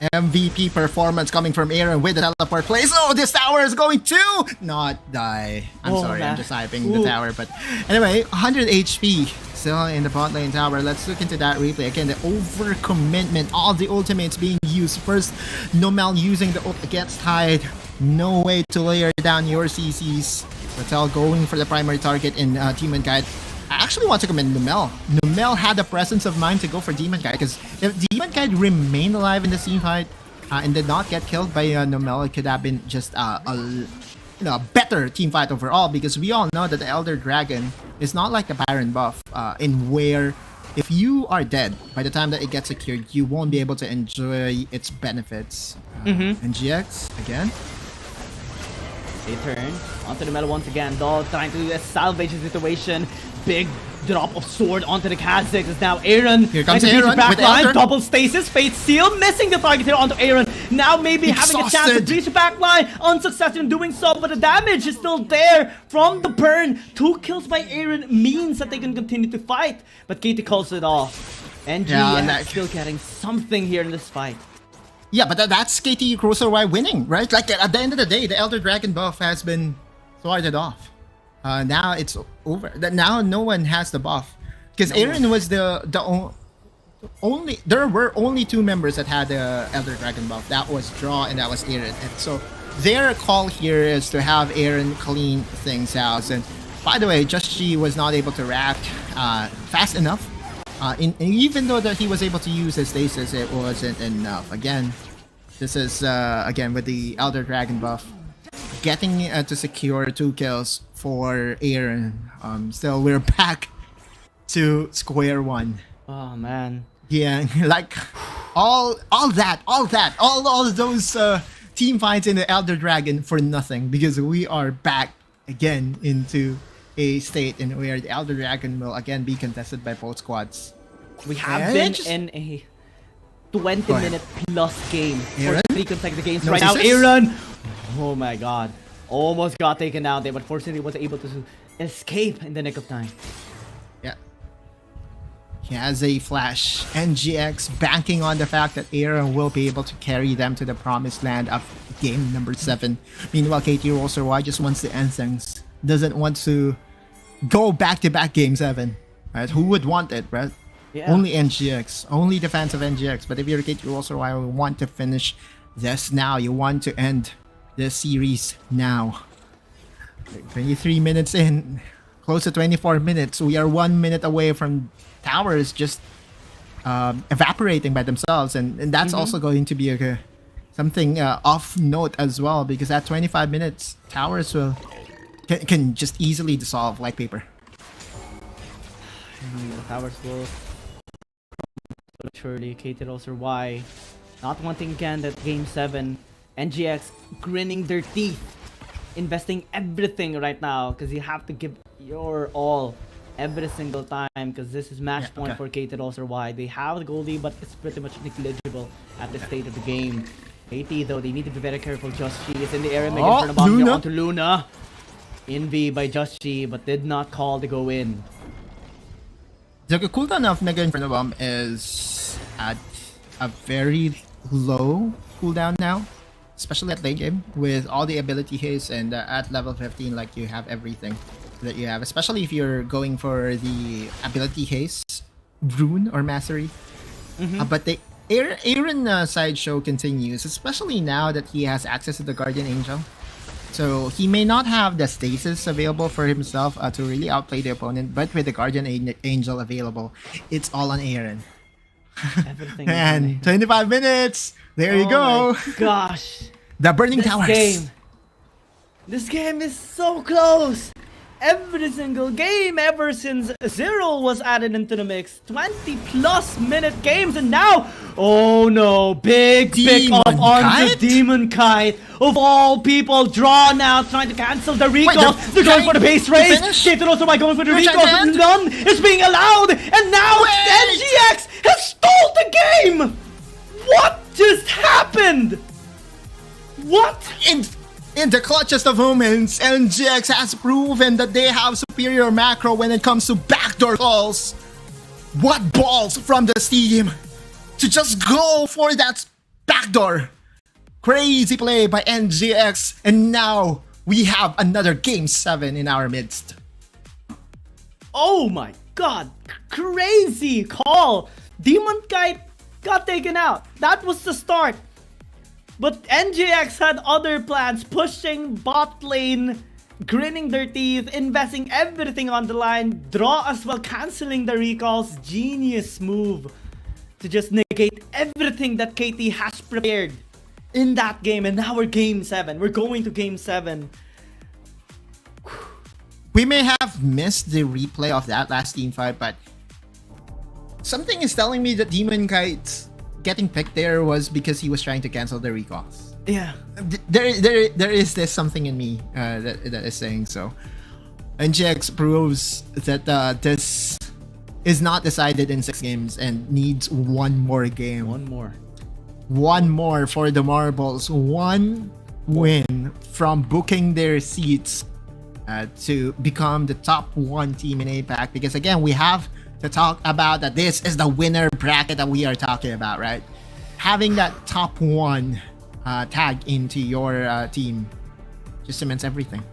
MVP performance coming from Aaron with the teleport plays. Oh, this tower is going to not die. I'm sorry, I'm just hyping the tower. But anyway, 100 HP still in the bot lane tower. Let's look into that replay. Again, the overcommitment, all the ultimates being used. First, Nomel using the ult against Tide. No way to layer down your CCs. Patel going for the primary target in Demon Guide. I actually want to commend Nomel. Nomel had the presence of mind to go for Demon Guide, because if Demon Guide remained alive in the team fight and did not get killed by Nomel, it could have been just a better team fight overall, because we all know that the Elder Dragon is not like the Baron buff in where if you are dead by the time that it gets secured, you won't be able to enjoy its benefits. NGX again. They turn onto the metal once again, though, trying to salvage the situation. Big drop of sword onto the Kha'Zix is now Aaron. Here comes Aaron with line, double stasis, Fate Seal, missing the target here onto Aaron. Now maybe having a chance to breach the backline, unsuccessful in doing so, but the damage is still there from the burn. 2 kills by Aaron means that they can continue to fight, but KT calls it off. NGX still getting something here in this fight. Yeah, but that's KT.RY winning, right? Like at the end of the day, the Elder Dragon buff has been sworded off. Now it's over. Now no one has the buff, because Aaron was the only. There were only 2 members that had the Elder Dragon buff. That was Draw and that was Aaron. And so their call here is to have Aaron clean things out. And by the way, Just G was not able to react fast enough. Even though that he was able to use his stasis, it wasn't enough. Again, this is again with the Elder Dragon buff, getting to secure 2 kills for Aaron. Still, we're back to square one. Oh man. Yeah, like all those team fights in the Elder Dragon for nothing, because we are back again into a state in where the Elder Dragon will again be contested by both squads. We have been in a 20-minute plus game for 3 consecutive games right now. Aaron, oh my god, almost got taken out there, but fortunately was able to escape in the nick of time. Yeah, he has a flash. NGX banking on the fact that Aaron will be able to carry them to the promised land of game number 7. Meanwhile, KT.RY just wants to end things. Doesn't want to go back-to-back game 7, right? Who would want it, right? Yeah. Only NGX, only the fans of NGX. But if you're KT.RY, you want to finish this now. You want to end this series now. 23 minutes in, close to 24 minutes. We are 1 minute away from towers just evaporating by themselves, and that's also going to be something off note as well, because at 25 minutes, towers will. Can just easily dissolve like paper. The towers will surely. KT.RY not wanting again that game 7. NGX grinning their teeth, investing everything right now, because you have to give your all every single time, because this is match point for KT.RY. They have the goalie, but it's pretty much negligible at the state of the game. KT though, they need to be very careful. Just G is in the area, making for the bomb here onto Luna. Envy by Just G, but did not call to go in. The cooldown of Mega Inferno Bomb is at a very low cooldown now, especially at late game, with all the ability haste, and at level 15, like, you have everything that you have, especially if you're going for the ability haste, rune or mastery. But the Aaron sideshow continues, especially now that he has access to the Guardian Angel. So he may not have the stasis available for himself to really outplay the opponent, but with the Guardian Angel available, it's all on Aaron. Everything. And 25 minutes! There you go! My gosh! The Burning Towers! This game is so close! Every single game ever since Zero was added into the mix. 20+ minute games, and now, oh no, big pick up on the Demon Kite. Of all people, Draw now trying to cancel the recall. They're going for the base race. KT.RY going for the recall. None is being allowed, and now NGX has stole the game. What just happened? What? In the clutchest of moments, NGX has proven that they have superior macro when it comes to backdoor calls. What balls from the team to just go for that backdoor. Crazy play by NGX. And now we have another Game 7 in our midst. Oh my god, crazy call. Demon Kite got taken out. That was the start. But NGX had other plans, pushing bot lane, grinning their teeth, investing everything on the line, draw as well, canceling the recalls. Genius move to just negate everything that KT has prepared in that game. And now we're Game 7. We're going to Game 7. We may have missed the replay of that last team fight, but something is telling me that Demon Kite getting picked there was because he was trying to cancel the recalls. Yeah. There is this something in me that is saying so. NGX proves that this is not decided in 6 games and needs one more game. One more for the Marbles. One win from booking their seats to become the top 1 team in APAC. Because again, we have to talk about that this is the winner bracket that we are talking about, right? Having that top 1 tag into your team just cements everything.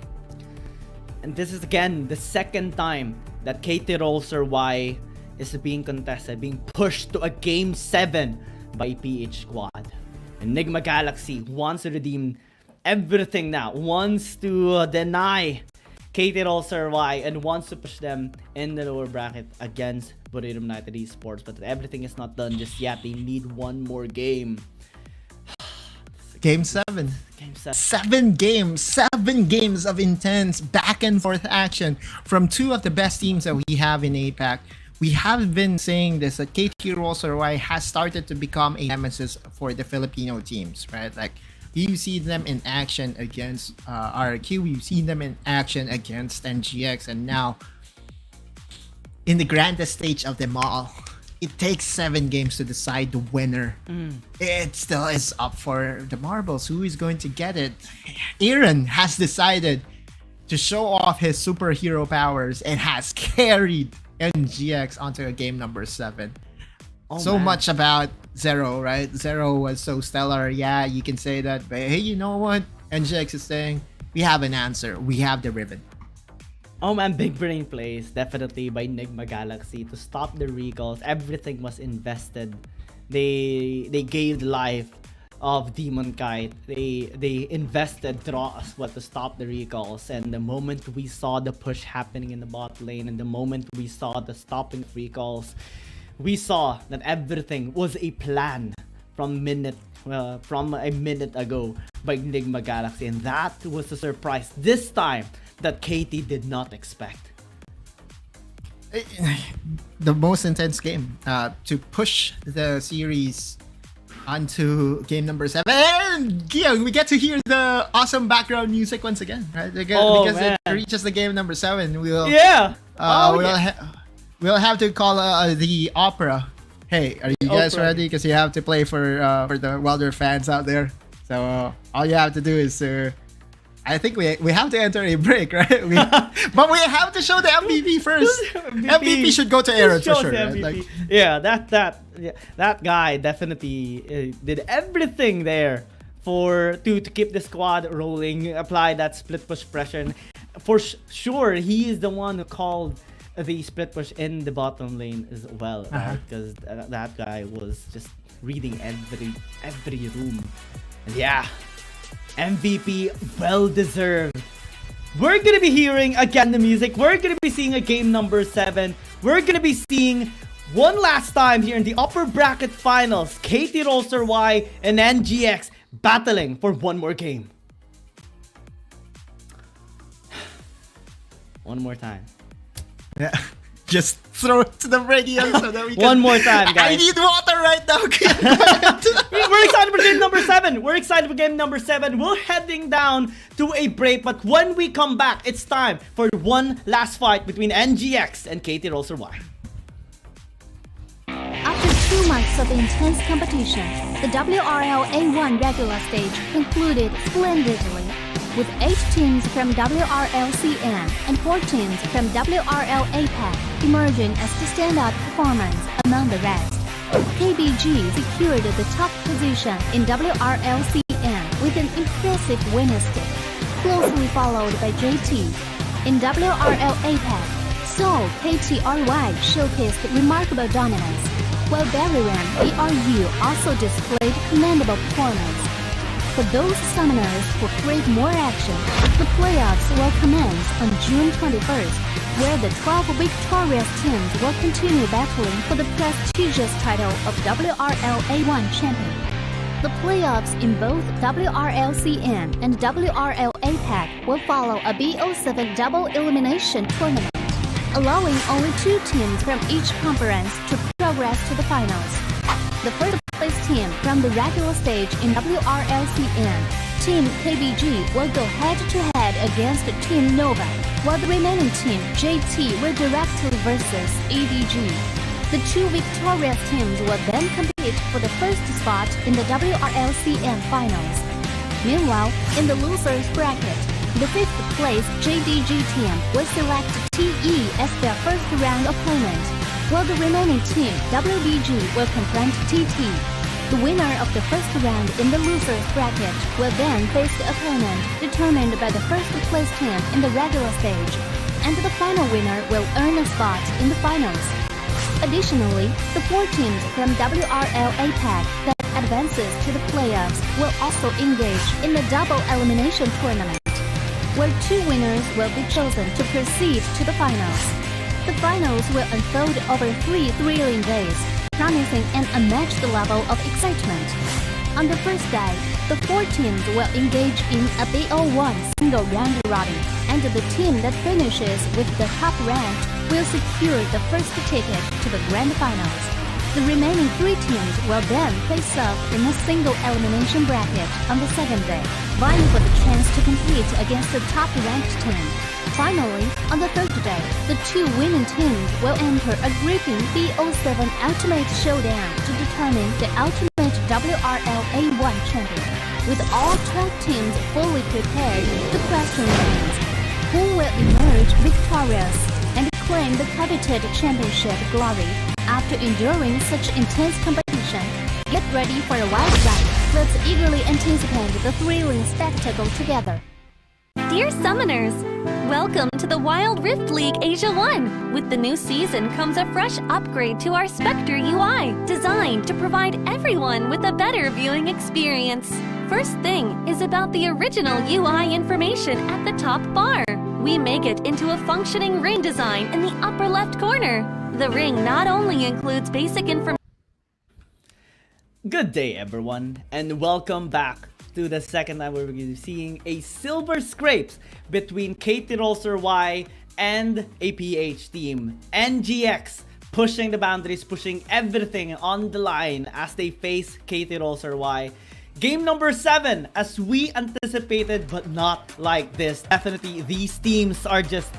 And this is again the second time that KT.RY is being contested, being pushed to a Game 7 by PH Squad. Enigma Galaxy wants to redeem everything now, wants to deny KT.RY and wants to push them in the lower bracket against Burrito United Esports. But everything is not done just yet. They need one more game. Game 7. Game 7. 7 games. 7 games of intense back and forth action from 2 of the best teams that we have in APAC. We have been saying this, that KT.RY has started to become a nemesis for the Filipino teams, right? Like, you see them in action against RQ, you've seen them in action against NGX, and now in the grandest stage of them all, it takes 7 games to decide the winner. It still is up for the Marbles. Who is going to get it? Aaron has decided to show off his superhero powers and has carried NGX onto a game number 7. So man. Much about Zero, right? Zero was so stellar. Yeah, you can say that. But hey, you know what? NGX is saying, we have an answer. We have the ribbon. Oh man, big brain plays definitely by Enigma Galaxy to stop the recalls. Everything was invested. They gave life of Demon Kite. They invested draw as well to stop the recalls. And the moment we saw the push happening in the bot lane, and the moment we saw the stopping of recalls, we saw that everything was a plan from a minute ago by Enigma Galaxy, and that was a surprise this time that KT did not expect. The most intense game to push the series onto game number 7. And yeah, we get to hear the awesome background music once again, right? Because it reaches the game number 7. We'll have to call the opera. Hey, are you guys ready? Because you have to play for the Wilder fans out there. So all you have to do is I think we have to enter a break, right? But we have to show the MVP first. MVP should go to Aaron for sure. Right? Like, that guy definitely did everything there to keep the squad rolling, apply that split push pressure. And for sure, he is the one who called the split push in the bottom lane as well, right? Because that guy was just reading every room. And yeah, MVP well deserved. We're gonna be hearing again the music. We're gonna be seeing a game number 7. We're gonna be seeing one last time here in the upper bracket finals, KT.RY and NGX battling for one more game. One more time. Yeah, just throw it to the radio so that we can... One more time, guys. I need water right now. We're excited for game number 7. We're excited for game number 7. We're heading down to a break, but when we come back, it's time for one last fight between NGX and KT.RY. After 2 months of intense competition, the WRL A1 regular stage concluded splendidly, with 8 teams from WRL CN and 4 teams from WRL APAC emerging as the standout performance among the rest. KBG secured the top position in WRLCN with an impressive winner streak, closely followed by JT. In WRL APAC, Seoul KT.RY showcased remarkable dominance, while Bariram BRU also displayed commendable performance. For those summoners who crave more action, the playoffs will commence on June 21st, where the 12 victorious teams will continue battling for the prestigious title of WRL A1 champion. The playoffs in both WRLCN and WRL APAC will follow a BO7 double elimination tournament, allowing only 2 teams from each conference to progress to the finals. The first place team from the regular stage in WRLCN, Team KBG, will go head-to-head against Team Nova, while the remaining team, JT, will directly versus EDG. The 2 victorious teams will then compete for the first spot in the WRLCN finals. Meanwhile, in the losers bracket, the 5th place JDG team will select TE as their first round opponent, while the remaining team, WBG, will confront TT. The winner of the first round in the losers bracket will then face the opponent determined by the first place team in the regular stage, and the final winner will earn a spot in the finals. Additionally, the 4 teams from WRL APAC that advances to the playoffs will also engage in the double elimination tournament, where 2 winners will be chosen to proceed to the finals. The finals will unfold over 3 thrilling days, promising an unmatched level of excitement. On the first day, the 4 teams will engage in a BO1 single round robin, and the team that finishes with the top rank will secure the first ticket to the grand finals. The remaining 3 teams will then face off in a single elimination bracket on the second day, vying for the chance to compete against the top-ranked team. Finally, on the third day, the 2 winning teams will enter a gripping BO7 Ultimate Showdown to determine the ultimate WRL A1 champion. With all 12 teams fully prepared, the question remains, who will emerge victorious and claim the coveted championship glory after enduring such intense competition? Get ready for a wild ride. Let's eagerly anticipate the thrilling spectacle together. Dear Summoners, welcome to the Wild Rift League Asia 1! With the new season comes a fresh upgrade to our Spectre UI, designed to provide everyone with a better viewing experience. First thing is about the original UI information at the top bar. We make it into a functioning ring design in the upper left corner. The ring not only includes basic information. Good day, everyone, and welcome back to the second time we're going to be seeing a silver scrapes between KT.RY and APH team. NGX pushing the boundaries, pushing everything on the line as they face KT.RY. Game number 7, as we anticipated, but not like this. Definitely, these teams are just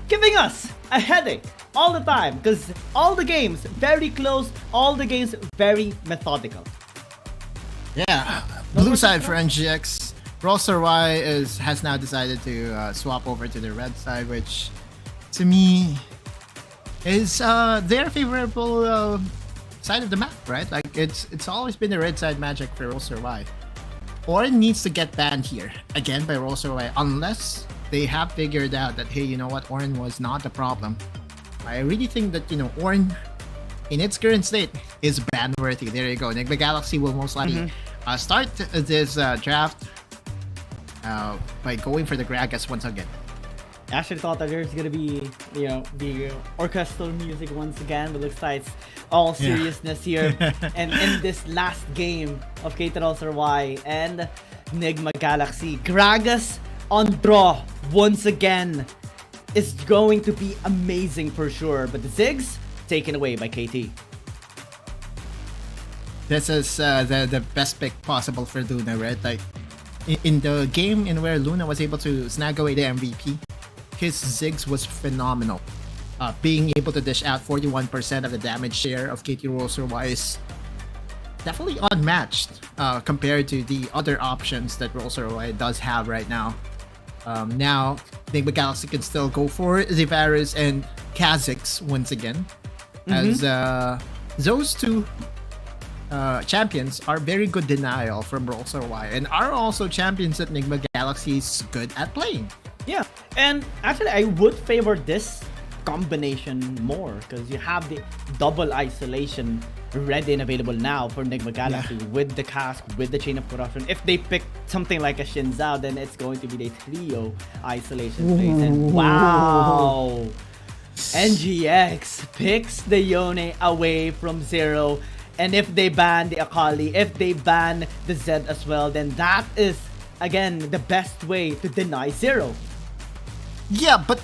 giving us a headache all the time, because all the games very close, all the games very methodical. Yeah, blue side for NGX. KT.RY has now decided to swap over to the red side, which to me is their favorable side of the map, right? Like it's always been the red side magic for KT.RY. Orin needs to get banned here again by KT.RY unless they have figured out that, hey, you know what, Orin was not the problem. I really think that, you know, Orin in its current state is ban worthy. There you go. Nigma Galaxy will most likely start this draft by going for the Gragas once again. I actually thought that there's gonna be, you know, the orchestral music once again, but looks like it's all seriousness here. And in this last game of KT.RY and Nigma Galaxy, Gragas on draw once again is going to be amazing for sure. But the Ziggs taken away by KT. This is the best pick possible for Luna, right? Like in the game in where Luna was able to snag away the MVP, his Ziggs was phenomenal. Being able to dish out 41% of the damage share of KT.RY is definitely unmatched compared to the other options that KT.RY does have right now. Now, Nigma Galaxy can still go for the Varus and Kha'Zix once again, as those two champions are very good denial from Rolls-RY and are also champions that Nigma Galaxy is good at playing. Yeah, and actually I would favor this combination more because you have the double isolation ready and available now for Nigma Galaxy with the cask, with the chain of corruption. If they pick something like a Shinzao, then it's going to be the trio isolation phase. And wow! NGX picks the Yone away from Zero. And if they ban the Akali, if they ban the Zed as well, then that is, again, the best way to deny Zero. Yeah, but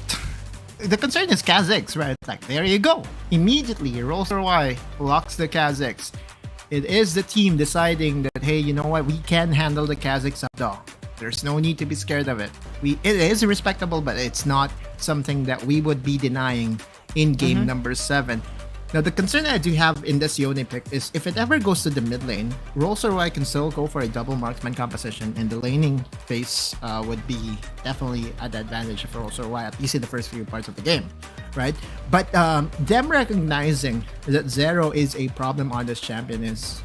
the concern is Kha'Zix, right? Like, there you go. Immediately, Rolls-RY locks the Kha'Zix. It is the team deciding that, hey, you know what? We can handle the Kha'Zix dog. There's no need to be scared of it. It is respectable, but it's not something that we would be denying in game number 7. Now, the concern that I do have in this Yone pick is if it ever goes to the mid lane, Rolls-RY can still go for a double marksman composition, and the laning phase would be definitely at the advantage for Rolls-RY, at least in the first few parts of the game, right? But them recognizing that Zero is a problem on this champion is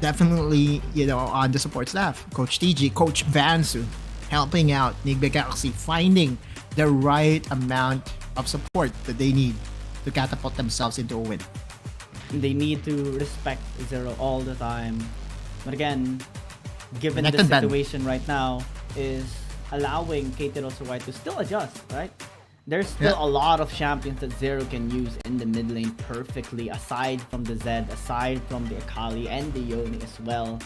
definitely, on the support staff. Coach TG, Coach Vansu, helping out Nigma Galaxy, finding the right amount of support that they need to catapult themselves into a win. They need to respect Zero all the time. But again, given the Connected situation right now, is allowing KT.RY to still adjust, right? There's still a lot of champions that Zero can use in the mid lane perfectly, aside from the Zed, aside from the Akali and the Yone as well.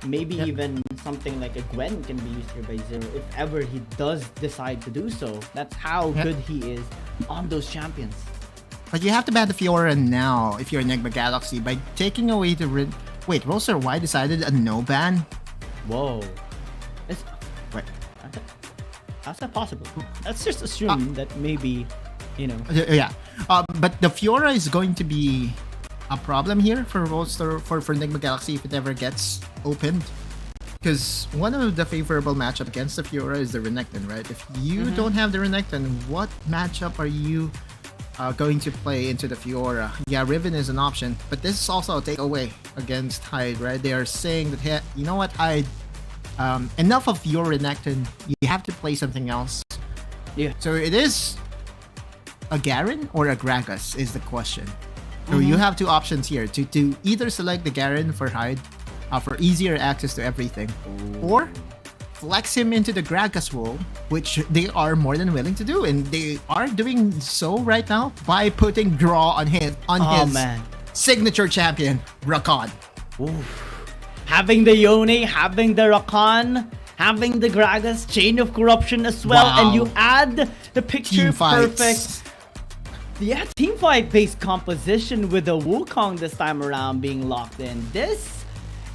Maybe even something like a Gwen can be used here by Zero if ever he does decide to do so. That's how good he is on those champions. But you have to ban the Fiora now if you're Nigma Galaxy by taking away the Wait, Rolls-RY decided a no ban? Whoa. Wait. How's that possible? Let's just assume that maybe, Yeah. But the Fiora is going to be a problem here for for Nigma Galaxy if it ever gets opened. Because one of the favorable matchup against the Fiora is the Renekton, right? If you don't have the Renekton, what matchup are you going to play into the Fiora? Yeah, Riven is an option, but this is also a takeaway against Hyde, right? They are saying that, hey, you know what, Hyde, enough of your Renekton, you have to play something else. Yeah. So it is a Garen or a Gragas is the question. So you have two options here to either select the Garen for Hyde for easier access to everything, or flex him into the Gragas role, which they are more than willing to do, and they are doing so right now by putting draw on his signature champion, Rakan. Having the Yone, having the Rakan, having the Gragas, Chain of Corruption as well, and you add the picture perfect. Yeah, team fight based composition with the Wukong this time around being locked in. This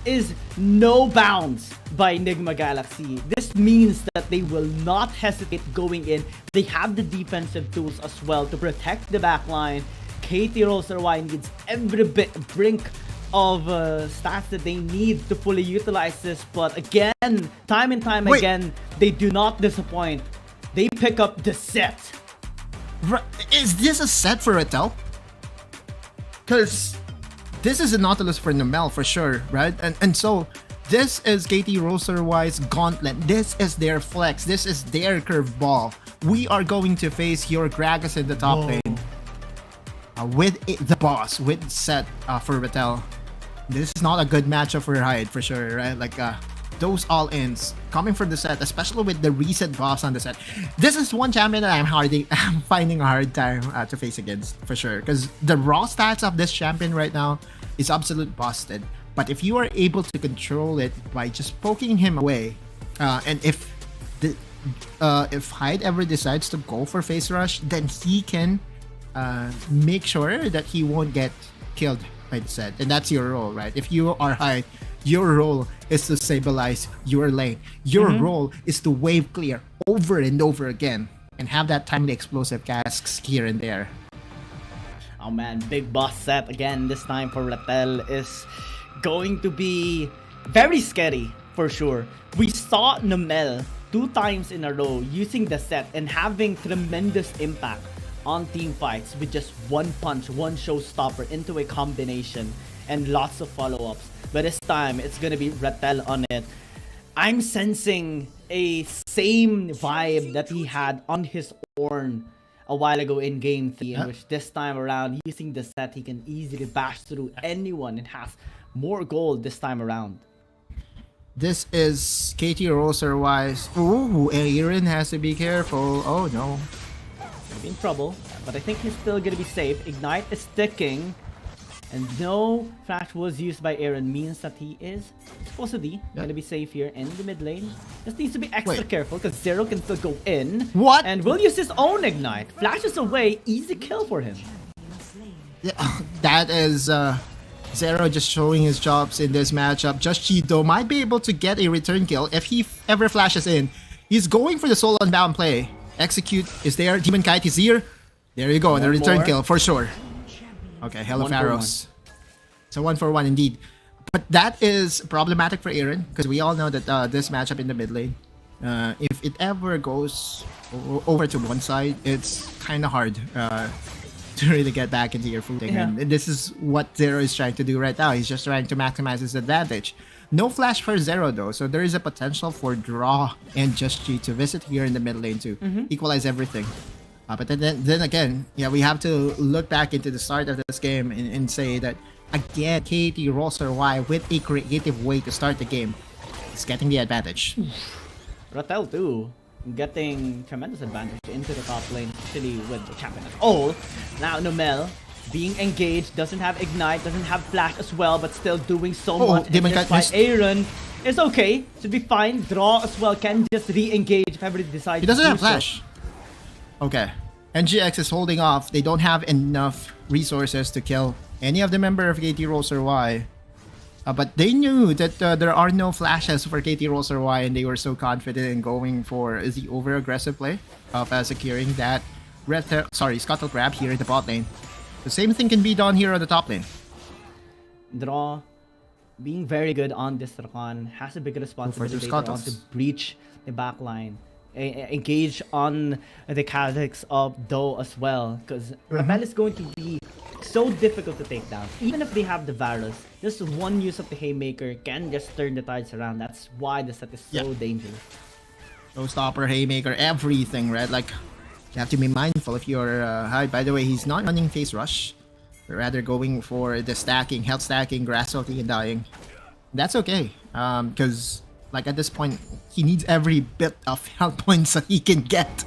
is no bounds by Nigma Galaxy. This means that they will not hesitate going in. They have the defensive tools as well to protect the backline. KT.RY needs every brink of stats that they need to fully utilize this. But again, time and time again, they do not disappoint. They pick up the set. Is this a set for Ratel? Because this is a Nautilus for Numel for sure, right? And so this is KT.RY's gauntlet. This is their flex. This is their curveball. We are going to face your Gragas in the top lane with the boss, with set for Ratel. This is not a good matchup for Hyde for sure, right? Like those all-ins coming from the set, especially with the recent buffs on the set. This is one champion that I'm finding a hard time to face against for sure, because the raw stats of this champion right now is absolute busted. But if you are able to control it by just poking him away, and if Hyde ever decides to go for face rush, then he can make sure that he won't get killed by the set, and that's your role, right? If you are Hyde, your role is to stabilize your lane. Your role is to wave clear over and over again and have that timely explosive casks here and there. Oh man, big boss set again this time for Ratel is going to be very scary for sure. We saw Numel 2 times in a row using the set and having tremendous impact on team fights with just one punch, one showstopper into a combination and lots of follow-ups. But this time, it's gonna be Rattel on it. I'm sensing a same vibe that he had on his Ornn a while ago in game 3, in which this time around, using the set, he can easily bash through anyone and has more gold this time around. This is KT.RY. Ooh, Aaron has to be careful. Oh no. Maybe in trouble, but I think he's still gonna be safe. Ignite is sticking. And no flash was used by Aaron means that he is supposedly gonna be safe here in the mid lane. Just needs to be extra careful because Zero can still go in. What? And will use his own ignite. Flashes away, easy kill for him. Yeah, that is Zero just showing his chops in this matchup. Just Cheeto might be able to get a return kill if he ever flashes in. He's going for the Soul Unbound play. Execute is there. Demon Kite is here. There you go. The return kill for sure. Okay, Hello Pharaohs. So 1-for-1 indeed. But that is problematic for Aaron because we all know that this matchup in the mid lane, if it ever goes over to one side, it's kind of hard to really get back into your footing. Yeah. And this is what Zero is trying to do right now. He's just trying to maximize his advantage. No flash for Zero though, so there is a potential for Draw and Just G to visit here in the mid lane to equalize everything. But then again, yeah, we have to look back into the start of this game and say that, again, KT.RY with a creative way to start the game is getting the advantage. Rattel too, getting tremendous advantage into the top lane, especially with the champion as all. Now Nomel being engaged, doesn't have ignite, doesn't have flash as well, but still doing so much. And just by Aaron is okay, should be fine. Draw as well, can just re-engage if ever he decides. He doesn't have flash. Okay. NGX is holding off. They don't have enough resources to kill any of the member of KT.RY. But they knew that there are no flashes for KT.RY, and they were so confident in going for the over-aggressive play of securing that Scuttle Grab here in the bot lane. The same thing can be done here on the top lane. Draw being very good on this Rakan has a big responsibility later on to breach the backline. Engage on the Kha'Zix of Do as well, because Rebel is going to be so difficult to take down. Even if they have the Varus, just one use of the Haymaker can just turn the tides around. That's why the set is so dangerous. No stopper, Haymaker, everything, right? Like, you have to be mindful if you're high. By the way, he's not running Phase Rush, but rather going for the stacking, health stacking, grass ulti, and dying. That's okay, because like at this point, he needs every bit of health points that he can get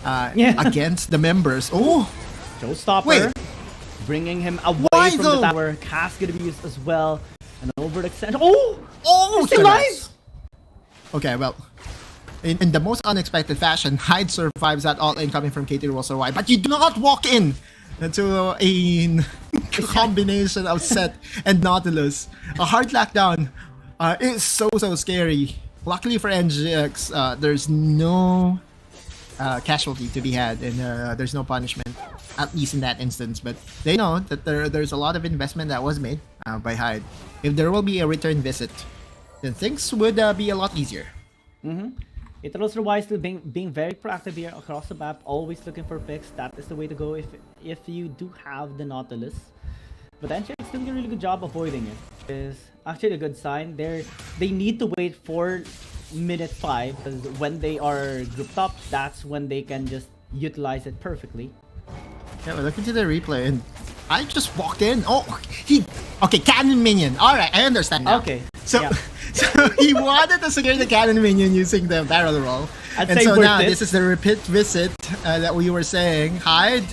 against the members. Oh! Showstopper. Bringing him away from the tower. Cast gonna be used as well. An overextend. Oh! Oh! Still alive! Okay, well, in the most unexpected fashion, Hyde survives that all-in coming from KT.RY, but you do not walk in into a combination of Set and Nautilus. A hard lockdown. It's so scary. Luckily for NGX, there's no casualty to be had, and there's no punishment, at least in that instance. But they know that there's a lot of investment that was made by Hyde. If there will be a return visit, then things would be a lot easier. KT.RY still being very proactive here across the map, always looking for picks. That is the way to go if you do have the Nautilus. But NGX still doing a really good job avoiding it. Is actually a good sign. They need to wait for minute 5, because when they are grouped up, that's when they can just utilize it perfectly. Yeah, but look into the replay, and I just walked in. Oh, okay, cannon minion. All right, I understand now. Okay. So he wanted to secure the cannon minion using the barrel roll, and so now this is the repeat visit that we were saying. Hyde.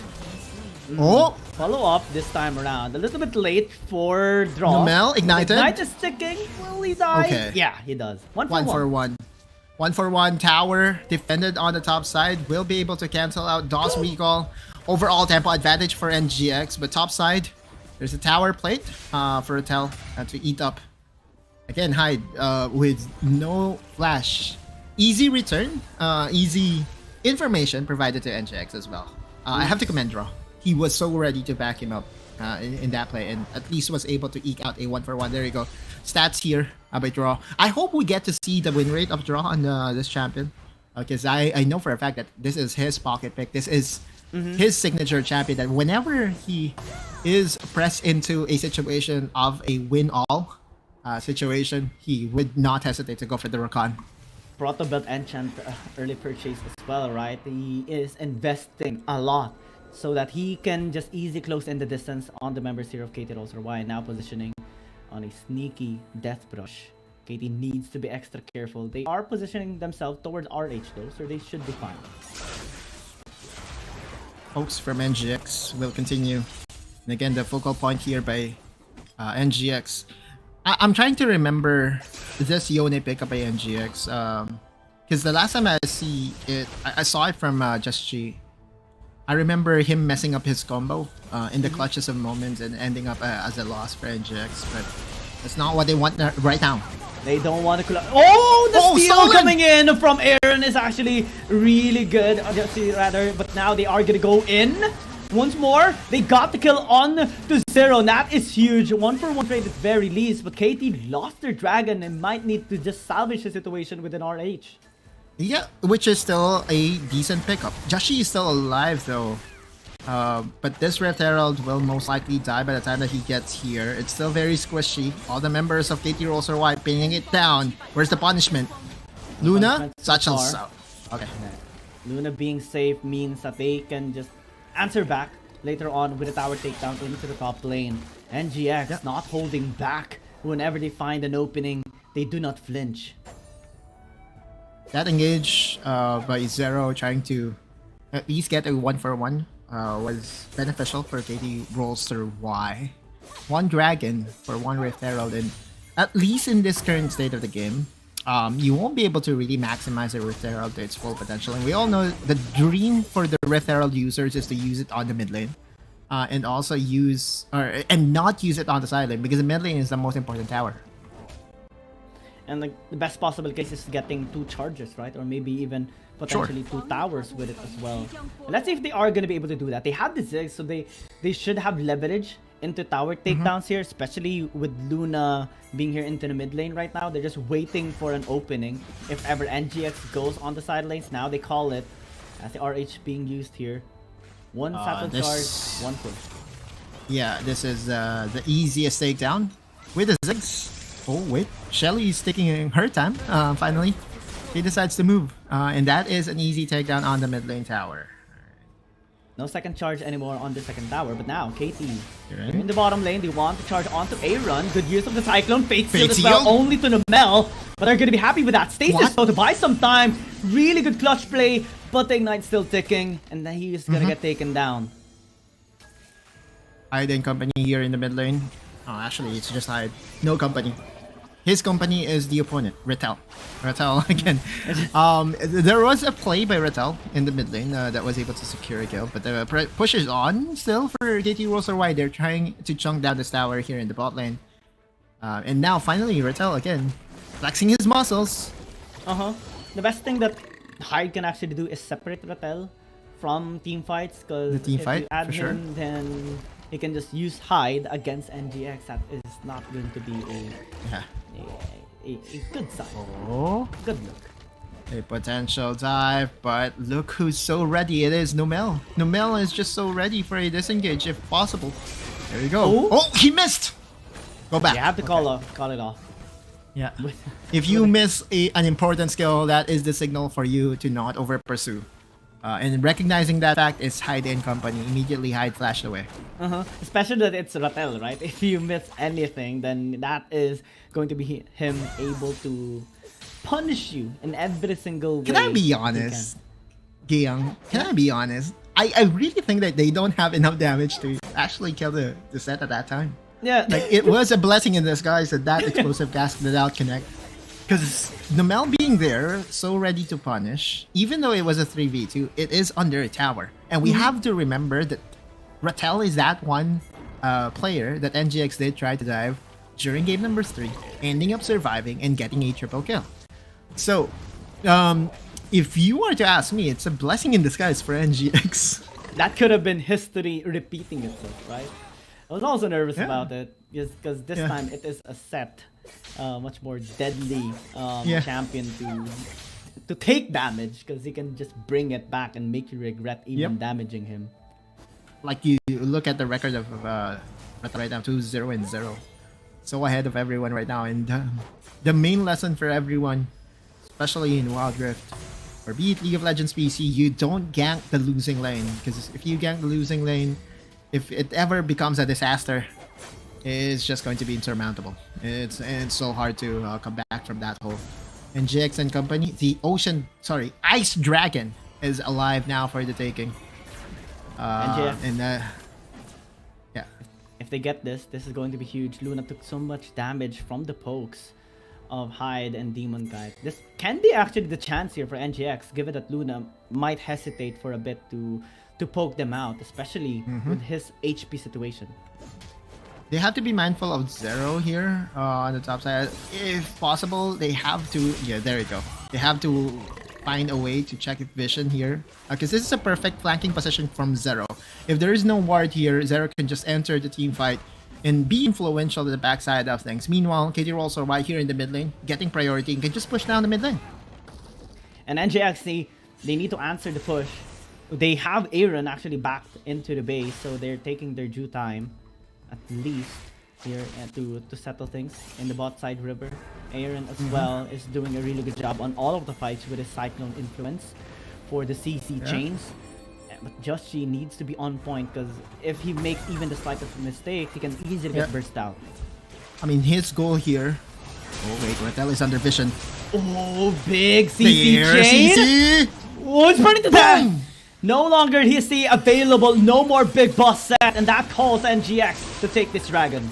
Oh. Follow up this time around. A little bit late for Draw. Nomel, ignited. Ignite is sticking. Will he die? Okay. Yeah, he does. 1-for-1. 1-for-1 tower defended on the top side. Will be able to cancel out DOS recall. Overall tempo advantage for NGX. But top side, there's a tower plate for Rattel to eat up. Again, Hyde with no flash. Easy return. Easy information provided to NGX as well. I have to commend Draw. He was so ready to back him up in that play, and at least was able to eke out a 1-for-1. There you go. Stats here by Draw. I hope we get to see the win rate of Draw on this champion, because I know for a fact that this is his pocket pick. This is his signature champion that whenever he is pressed into a situation of a win-all situation, he would not hesitate to go for the Rakan. Proto Belt Enchant early purchase as well, right? He is investing a lot so that he can just easily close in the distance on the members here of KT.RY, now positioning on a sneaky death brush. KT needs to be extra careful. They are positioning themselves towards RH though, so they should be fine. Folks from NGX will continue. And again, the focal point here by NGX. I'm trying to remember this Yone pickup by NGX. Because the last time I see it, I saw it from Just G. I remember him messing up his combo in the clutches of moments and ending up as a loss for NGX. But that's not what they want right now. They don't want to the steal coming in from Aaron is actually really good. But now they are gonna go in once more. They got the kill on to 0. That is huge. 1-for-1 trade at very least. But KT lost their dragon and might need to just salvage the situation with an RH. Yeah, which is still a decent pickup. Jashi is still alive though. But this Red Herald will most likely die by the time that he gets here. It's still very squishy. All the members of KT.RY pinning it down. Where's the punishment? Luna? Satchel out. Okay. Luna being safe means that they can just answer back later on with a tower takedown into the top lane. NGX not holding back. Whenever they find an opening, they do not flinch. That engage by Zero trying to at least get a 1-for-1 was beneficial for KT.RY. One dragon for one Rift Herald, and at least in this current state of the game, you won't be able to really maximize the Rift Herald to its full potential. And we all know the dream for the Rift Herald users is to use it on the mid lane. And also and not use it on the side lane, because the mid lane is the most important tower. And the best possible case is getting 2 charges, right? Or maybe even potentially 2 towers with it as well. And let's see if they are going to be able to do that. They have the Ziggs, so they should have leverage into tower takedowns here, especially with Luna being here into the mid lane right now. They're just waiting for an opening. If ever NGX goes on the side lanes, now they call it as the RH being used here. 1 satchel charge, 1 push. Yeah, this is the easiest takedown with the Ziggs. Oh wait, Shelly is taking her time. Finally, he decides to move, and that is an easy takedown on the mid lane tower. No second charge anymore on the second tower, but now KT in the bottom lane. They want to charge onto Aaron. Good use of the Cyclone. Fate Seal as well, only to Nomel, but they're going to be happy with that. Stasis though to buy some time. Really good clutch play, but the Ignite still ticking, and then he is going to get taken down. Hyde and company here in the mid lane. Oh, actually, it's just Hyde. No company. His company is the opponent, Retel. Retel again. There was a play by Retel in the mid lane that was able to secure a kill, but the push is on still for KT.RY. They're trying to chunk down this tower here in the bot lane. And now finally Retel again flexing his muscles. The best thing that Hyde can actually do is separate Retel from team fights, because if you add him, then he can just use Hyde against NGX. That is not going to be a good sign. Good look. A potential dive, but look who's so ready. It is Nomel. Nomel is just so ready for a disengage if possible. There you go. Oh, he missed. Go back. You have to call it off. Yeah. If you miss an important skill, that is the signal for you to not over pursue. And recognizing that fact is Hyde and company. Immediately Hyde flashed away. Especially that it's Ratel, right? If you miss anything, then that is going to be him able to punish you in every single way. Can I be honest, Giyang? Can I be honest? I really think that they don't have enough damage to actually kill the set at that time. Yeah. Like, it was a blessing in disguise that explosive cast did not connect. Because Nomel being there, so ready to punish, even though it was a 3v2, it is under a tower. And we have to remember that Ratel is that one player that NGX did try to dive during game number 3, ending up surviving and getting a triple kill. So, if you were to ask me, it's a blessing in disguise for NGX. That could have been history repeating itself, right? I was also nervous about it, because this time it is a set. Much more deadly champion to take damage because he can just bring it back and make you regret even damaging him. Like you look at the record of right now, 2-0-0. So ahead of everyone right now. And the main lesson for everyone, especially in Wild Rift, or be it League of Legends PC, you don't gank the losing lane. Because if you gank the losing lane, if it ever becomes a disaster, it's just going to be insurmountable. It's so hard to come back from that hole. NGX and company, the Ice Dragon is alive now for the taking. Yeah. If they get this is going to be huge. Luna took so much damage from the pokes of Hyde and Demon Kite. This can be actually the chance here for NGX, given that Luna might hesitate for a bit to poke them out, especially with his HP situation. They have to be mindful of Zero here on the top side. If possible, they have to... Yeah, there you go. They have to find a way to check vision here. Because this is a perfect flanking position from Zero. If there is no ward here, Zero can just enter the team fight and be influential to the backside of things. Meanwhile, KT.RY right here in the mid lane, getting priority and can just push down the mid lane. And NGX, they need to answer the push. They have Aaron actually backed into the base, so they're taking their due time. At least here to settle things in the bot side river. Aaron as well is doing a really good job on all of the fights with his Cyclone influence for the CC chains. But Joshi needs to be on point because if he makes even the slightest mistake, he can easily get burst out. I mean, his goal here... Oh wait, Rattel is under vision. Oh, big CC chain! CC! Oh, it's burning to death! No longer is he available, no more big boss set, and that calls NGX to take this dragon.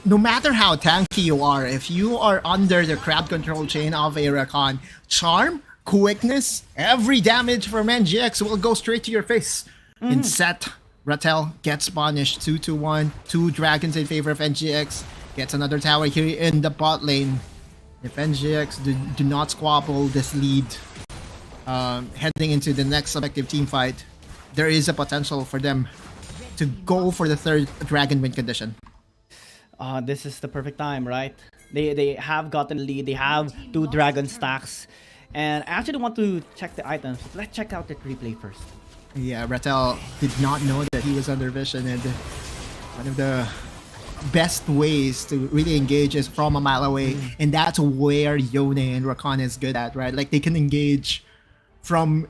No matter how tanky you are, if you are under the crowd control chain of a Rakan, charm, quickness, every damage from NGX will go straight to your face. In set, Rattel gets punished 2-1, 2 dragons in favor of NGX, gets another tower here in the bot lane. If NGX do not squabble this lead, heading into the next objective team fight, there is a potential for them to go for the 3rd dragon win condition. This is the perfect time, right? They have gotten the lead, they have 2 dragon stacks, and I actually want to check the items. Let's check out the replay first. Yeah, Rattel did not know that he was under vision, and one of the best ways to really engage is from a mile away, and that's where Yone and Rakan is good at, right? Like, they can engage from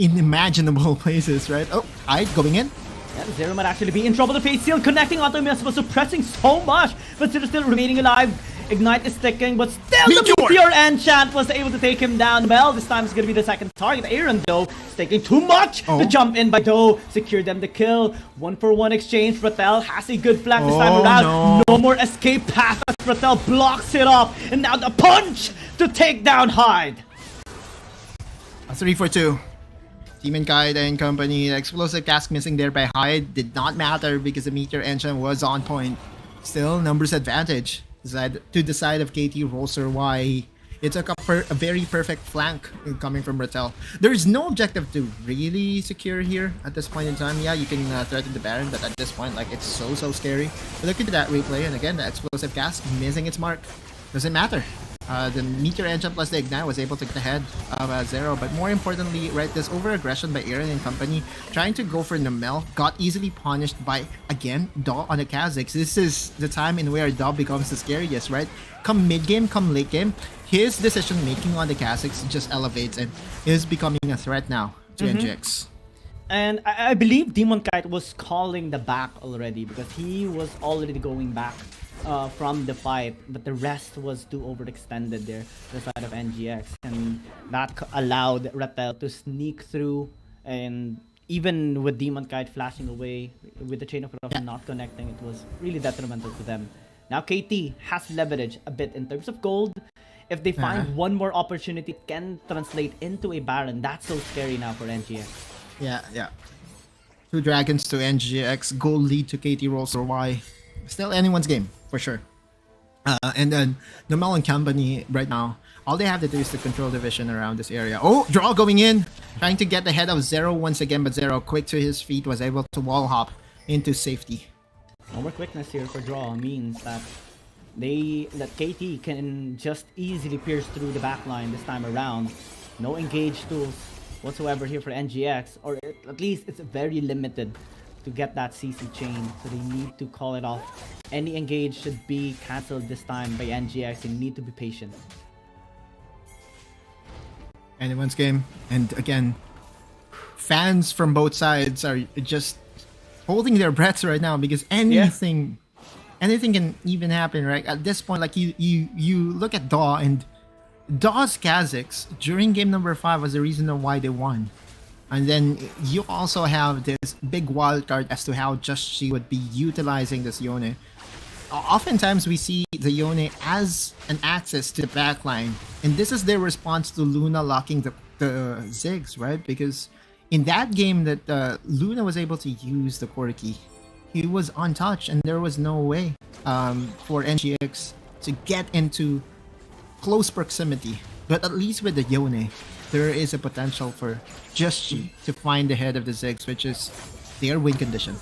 unimaginable places, right? Oh, Hyde going in. Yeah, Zero might actually be in trouble. The face seal connecting onto him, was suppressing so much, but Zero still remaining alive. Ignite is sticking, but still the Meteor Enchant was able to take him down. Well, this time it's gonna be the second target. Aaron, though, is taking too much to jump in by Doe. Secure them the kill. 1-for-1 exchange. Rattel has a good flank this time around. No more escape path as Rattel blocks it up. And now the punch to take down Hyde. A 3-for-2. Demon Kite and company. The explosive cask missing there by Hyde did not matter because the Meteor Engine was on point. Still, numbers advantage to the side of KT.RY. It took a very perfect flank coming from Rattel. There is no objective to really secure here at this point in time. Yeah, you can threaten the Baron, but at this point, like, it's so scary. But look at that replay, and again, the explosive cask missing its mark. Doesn't matter. The Meteor Engine plus the Ignite was able to get ahead of Zero, but more importantly, right, this over-aggression by Aaron and company, trying to go for Namel, got easily punished by, again, Daw on the Kha'Zix. This is the time in where Daw becomes the scariest, right? Come mid-game, come late-game, his decision-making on the Kha'Zix just elevates and is becoming a threat now to NGX. And I believe Demon Kite was calling the back already because he was already going back from the fight, but the rest was too overextended there to the side of NGX, and that allowed Rattel to sneak through, and even with Demon Kite flashing away, with the chain of corruption not connecting, it was really detrimental to them. Now KT has leverage a bit in terms of gold. If they find one more opportunity, it can translate into a Baron. That's so scary now for NGX. Yeah. 2 dragons to NGX, gold lead to KT.RY. Still anyone's game, for sure. And then Namel and company right now, all they have to do is to control the vision around this area. Oh, Draw going in, trying to get the head of Zero once again, but Zero, quick to his feet, was able to wall hop into safety. No more quickness here for Draw means that that KT can just easily pierce through the backline this time around. No engage tools whatsoever here for NGX, or at least it's very limited to get that CC chain, so they need to call it off. Any engage should be cancelled this time by NGX. They need to be patient. Anyone's game, and again, fans from both sides are just holding their breaths right now because anything can even happen, right? At this point, like you look at Daw, and Daw's Kha'Zix during game number 5 was the reason why they won. And then you also have this big wild card as to how Just She would be utilizing this Yone. Oftentimes we see the Yone as an access to the backline, and this is their response to Luna locking the Ziggs, right? Because in that game that Luna was able to use the Corki, he was untouched, and there was no way for NGX to get into close proximity. But at least with the Yone, there is a potential for Just She to find the head of the Ziggs, which is their win condition.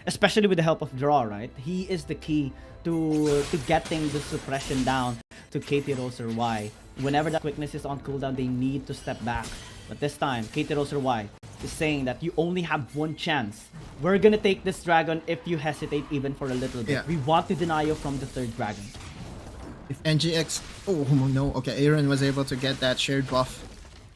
Especially with the help of Draw, right? He is the key to getting the suppression down to KT.RY. Whenever that quickness is on cooldown, they need to step back. But this time, KT.RY is saying that you only have one chance. We're gonna take this dragon if you hesitate even for a little bit. Yeah. We want to deny you from the third dragon. If NGX... Oh no, okay, Aaron was able to get that shared buff.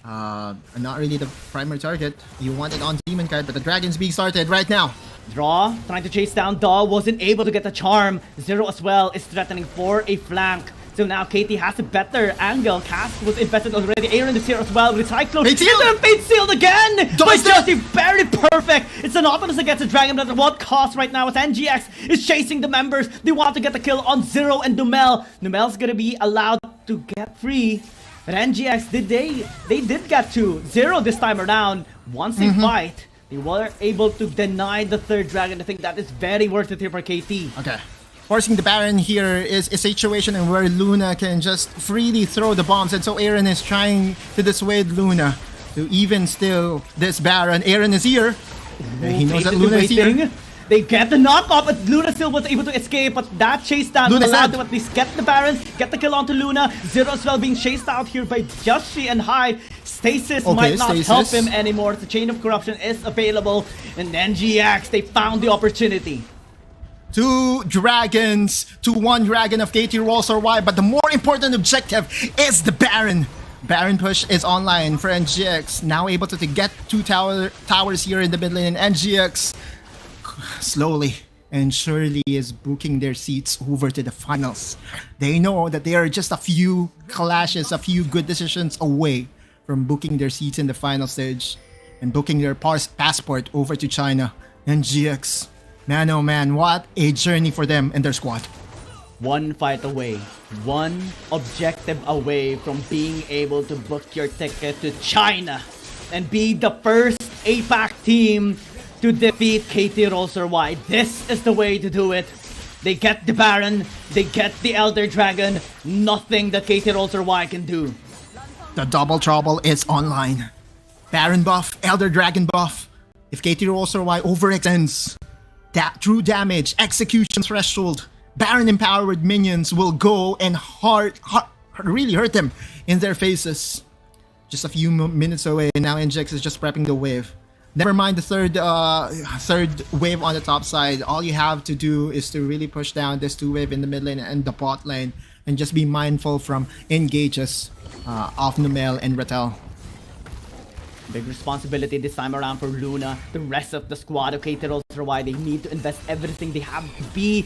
Not really the primary target. You want it on Demon card, but the dragon's being started right now. Draw, trying to chase down Daw, wasn't able to get the charm. Zero as well is threatening for a flank. So now KT has a better angle. Cast was invested already. Aaron is here as well with Cyclone. Fate sealed! Fate sealed again! Daw's Just very perfect! It's an Optimus against a Dragon, but at what cost right now as NGX is chasing the members. They want to get the kill on Zero and Numel. Numel's gonna be allowed to get free. But NGX, they did get to Zero this time around. Once they fight, they were able to deny the third dragon. I think that is very worth it here for KT. Okay. Forcing the Baron here is a situation in where Luna can just freely throw the bombs, and so Aaron is trying to dissuade Luna to even steal this Baron. Aaron is here. He knows that Luna is here. They get the knockoff, but Luna still was able to escape, but that chase down allowed them at least get the Baron, get the kill onto Luna. Zero as well being chased out here by Just She and Hyde. Stasis might not help him anymore. The Chain of Corruption is available, and NGX, they found the opportunity. 2 dragons to 1 dragon of KT.RY, but the more important objective is the Baron. Baron push is online for NGX, now able to get 2 towers here in the mid lane, and NGX slowly and surely is booking their seats over to the finals. They know that they are just a few clashes, a few good decisions away from booking their seats in the final stage and booking their passport over to China. NGX, man oh man, what a journey for them and their squad. One fight away, one objective away from being able to book your ticket to China and be the first APAC team to defeat KT.RY. This is the way to do it. They get the Baron, they get the Elder Dragon, nothing that KT.RY can do. The double trouble is online. Baron buff, Elder Dragon buff. If KT.RY overextends, that true damage, execution threshold, Baron empowered minions will go and really hurt them in their faces. Just a few minutes away, now NGX is just prepping the wave. Never mind the third wave on the top side. All you have to do is to really push down this 2 wave in the mid lane and the bot lane, and just be mindful from engages of Numel and Rattel. Big responsibility this time around for Luna. The rest of the squad of KT.RY, they need to invest everything. They have to be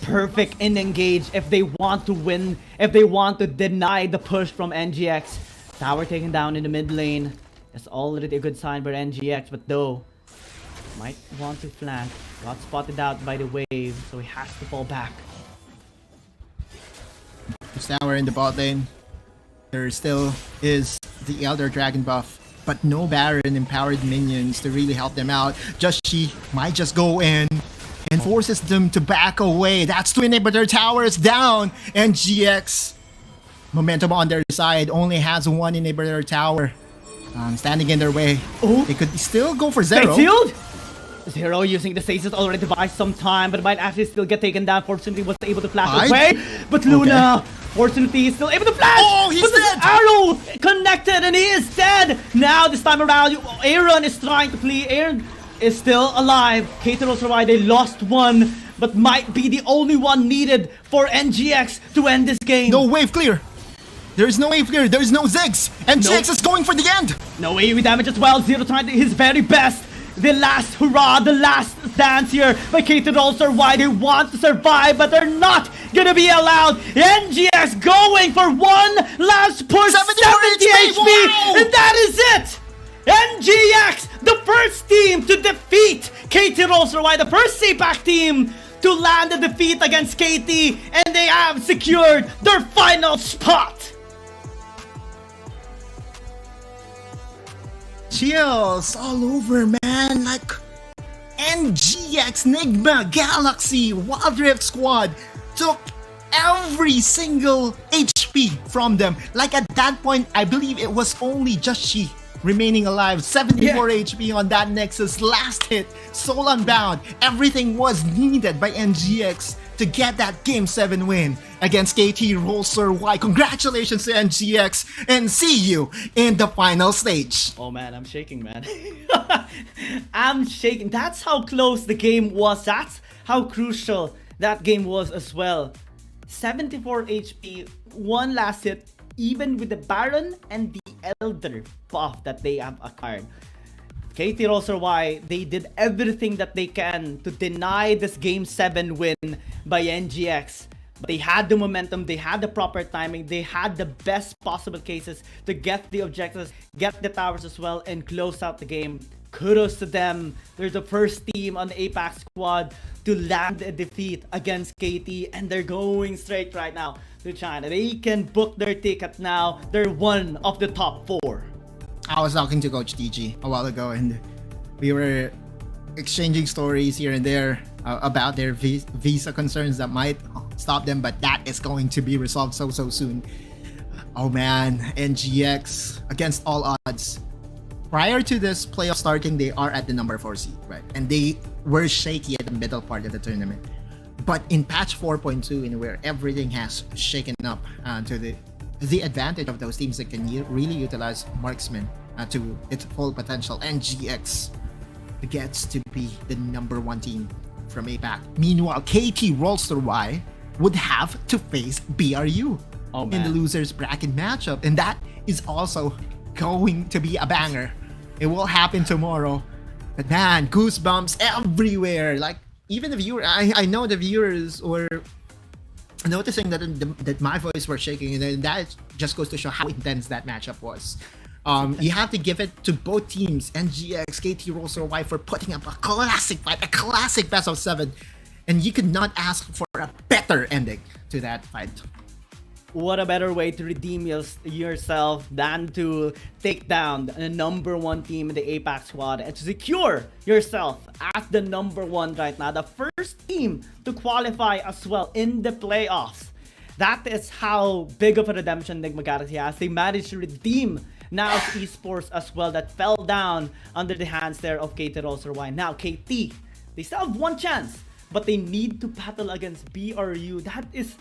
perfect in engage if they want to win, if they want to deny the push from NGX. Tower taken down in the mid lane. That's already a good sign for NGX, but though, might want to flank. Got spotted out by the wave, so he has to fall back. This tower in the bot lane. There still is the Elder Dragon buff, but no Baron empowered minions to really help them out. Just She might just go in and forces them to back away. That's 2 inhibitor towers down. NGX, momentum on their side, only has 1 inhibitor tower standing in their way. They could still go for Zero. Sealed? Zero using the stasis already to buy some time, but might actually still get taken down. Fortunately, was able to flash away. But Luna, fortunately, is still able to flash. Oh, he's but dead. The arrow connected, and he is dead. Now, this time around, Aaron is trying to flee. Aaron is still alive. KT.RY, they lost one, but might be the only one needed for NGX to end this game. No wave clear. There is no wave clear. There is no Ziggs. NGX is going for the end. No AoE damage as well. Zero trying to his very best. The last hurrah, the last dance here by KT.RY. They want to survive, but they're not gonna be allowed. NGX going for one last push. 70 HP. Wow. And that is it. NGX, the first team to defeat KT.RY, the first APAC team to land a defeat against KT, and they have secured their final spot. Chills all over, man. Like NGX, Nigma, Galaxy, Wild Rift Squad took every single HP from them. Like at that point, I believe it was only just she remaining alive. 74 HP on that Nexus. Last hit, Soul Unbound. Everything was needed by NGX to get that Game 7 win against KT.RY. Congratulations to NGX, and see you in the final stage. Oh man, I'm shaking, man. I'm shaking. That's how close the game was. That's how crucial that game was as well. 74 HP, one last hit, even with the Baron and the Elder buff that they have acquired. KT.RY, they did everything that they can to deny this Game 7 win by NGX. But they had the momentum, they had the proper timing, they had the best possible cases to get the objectives, get the towers as well, and close out the game. Kudos to them. They're the first team on the APAC squad to land a defeat against KT, and they're going straight right now to China. They can book their ticket now. They're one of the top 4. I was talking to Coach TG a while ago, and we were exchanging stories here and there about their visa concerns that might stop them, but that is going to be resolved so soon. Oh man, NGX against all odds. Prior to this playoff starting, they are at the number 4 seed, right? And they were shaky at the middle part of the tournament. But in patch 4.2, in where everything has shaken up to the advantage of those teams that can really utilize marksman to its full potential, NGX gets to be the number 1 team from APAC. Meanwhile, KT.RY would have to face BRU in the losers bracket matchup, and that is also going to be a banger. It will happen tomorrow. But man, goosebumps everywhere. Like even the viewer, I know the viewers were noticing that my voice was shaking, and that just goes to show how intense that matchup was. You have to give it to both teams, NGX, KT.RY, for putting up a classic fight, a classic best of 7, and you could not ask for a better ending to that fight. What a better way to redeem yourself than to take down the number 1 team in the APAC squad and to secure yourself as the number 1 right now, the first team to qualify as well in the playoffs. That is how big of a redemption Nigma Galaxy has. They managed to redeem now Esports as well, that fell down under the hands there of KT.RY. Now KT, they still have 1 chance, but they need to battle against BRU. That is,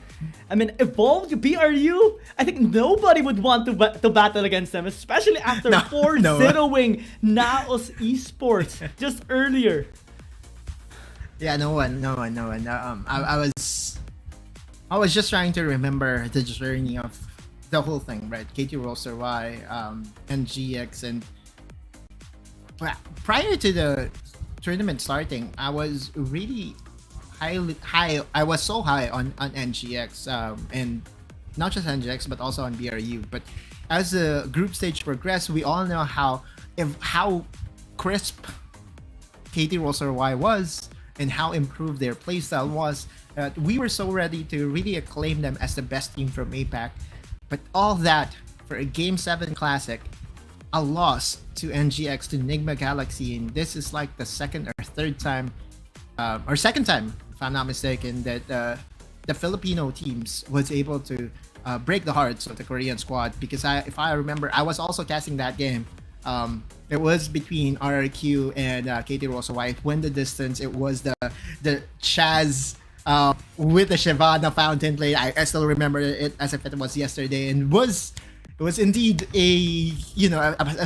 I mean, evolved BRU. I think nobody would want to battle against them, especially after 4-0ing Naos Esports just earlier. Yeah, no one. I was just trying to remember the journey of the whole thing, right? KT.RY, NGX, and prior to the tournament starting, I was really high. I was so high on NGX, and not just NGX but also on BRU. But as the group stage progressed, we all know how crisp KT.RY was and how improved their playstyle was. We were so ready to really acclaim them as the best team from APAC. But all that for a Game 7 Classic, a loss to NGX, to Nigma Galaxy, and this is like the second or second time, if I'm not mistaken, that the Filipino teams was able to break the hearts of the Korean squad. Because if I remember, I was also casting that game It was between RRQ and KT.RY. When the distance, it was the Chaz with the Shyvana fountain play. I still remember it as if it was yesterday, and it was indeed a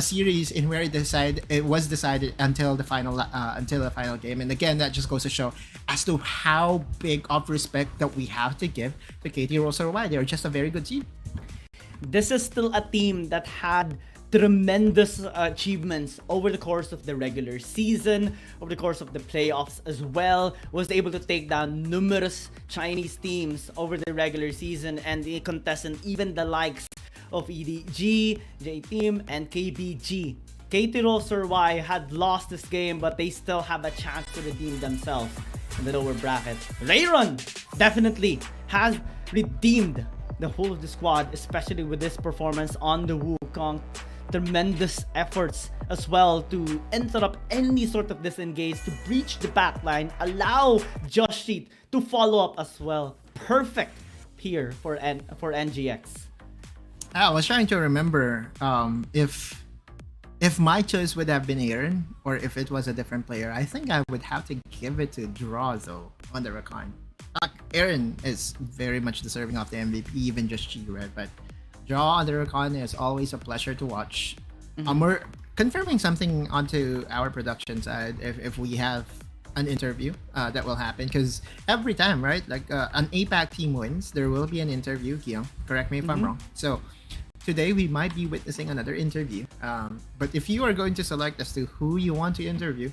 series in where it was decided until the final game. And again, that just goes to show as to how big of respect that we have to give to KT.RY. They're just a very good team. This is still a team that had tremendous achievements over the course of the regular season, over the course of the playoffs as well. Was able to take down numerous Chinese teams over the regular season, and they contested even the likes of EDG, J-Team, and KBG. KT.RY had lost this game, but they still have a chance to redeem themselves in the lower bracket. Rayron definitely has redeemed the whole of the squad, especially with this performance on the Wukong. Tremendous efforts as well to interrupt any sort of disengage, to breach the backline, allow Josh Sheet to follow up as well. Perfect here for NGX. I was trying to remember if my choice would have been Aaron or if it was a different player. I think I would have to give it to Draw though on the recon. Aaron is very much deserving of the MVP, even just G-Red, but Draw on the recon is always a pleasure to watch. We're confirming something onto our production side if we have an interview that will happen, because every time, right, like an APAC team wins, there will be an interview. Guillaume, correct me if I'm wrong. So today we might be witnessing another interview. But if you are going to select as to who you want to interview,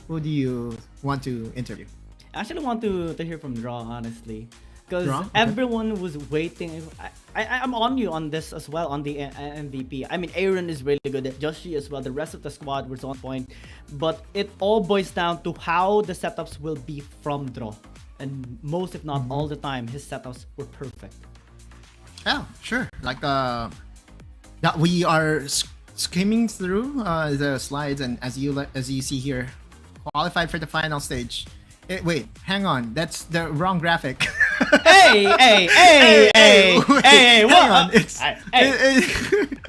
who do you want to interview? I actually want to hear from Draw, honestly, because everyone was waiting. I'm on you on this as well, on the MVP. I mean, Aaron is really good, at Joshi as well. The rest of the squad was on point, but it all boils down to how the setups will be from Draw, and most, if not all the time, his setups were perfect. Yeah, sure. Like that we are skimming through the slides, and as you see here, qualified for the final stage. Wait, hang on. That's the wrong graphic. Hey, what?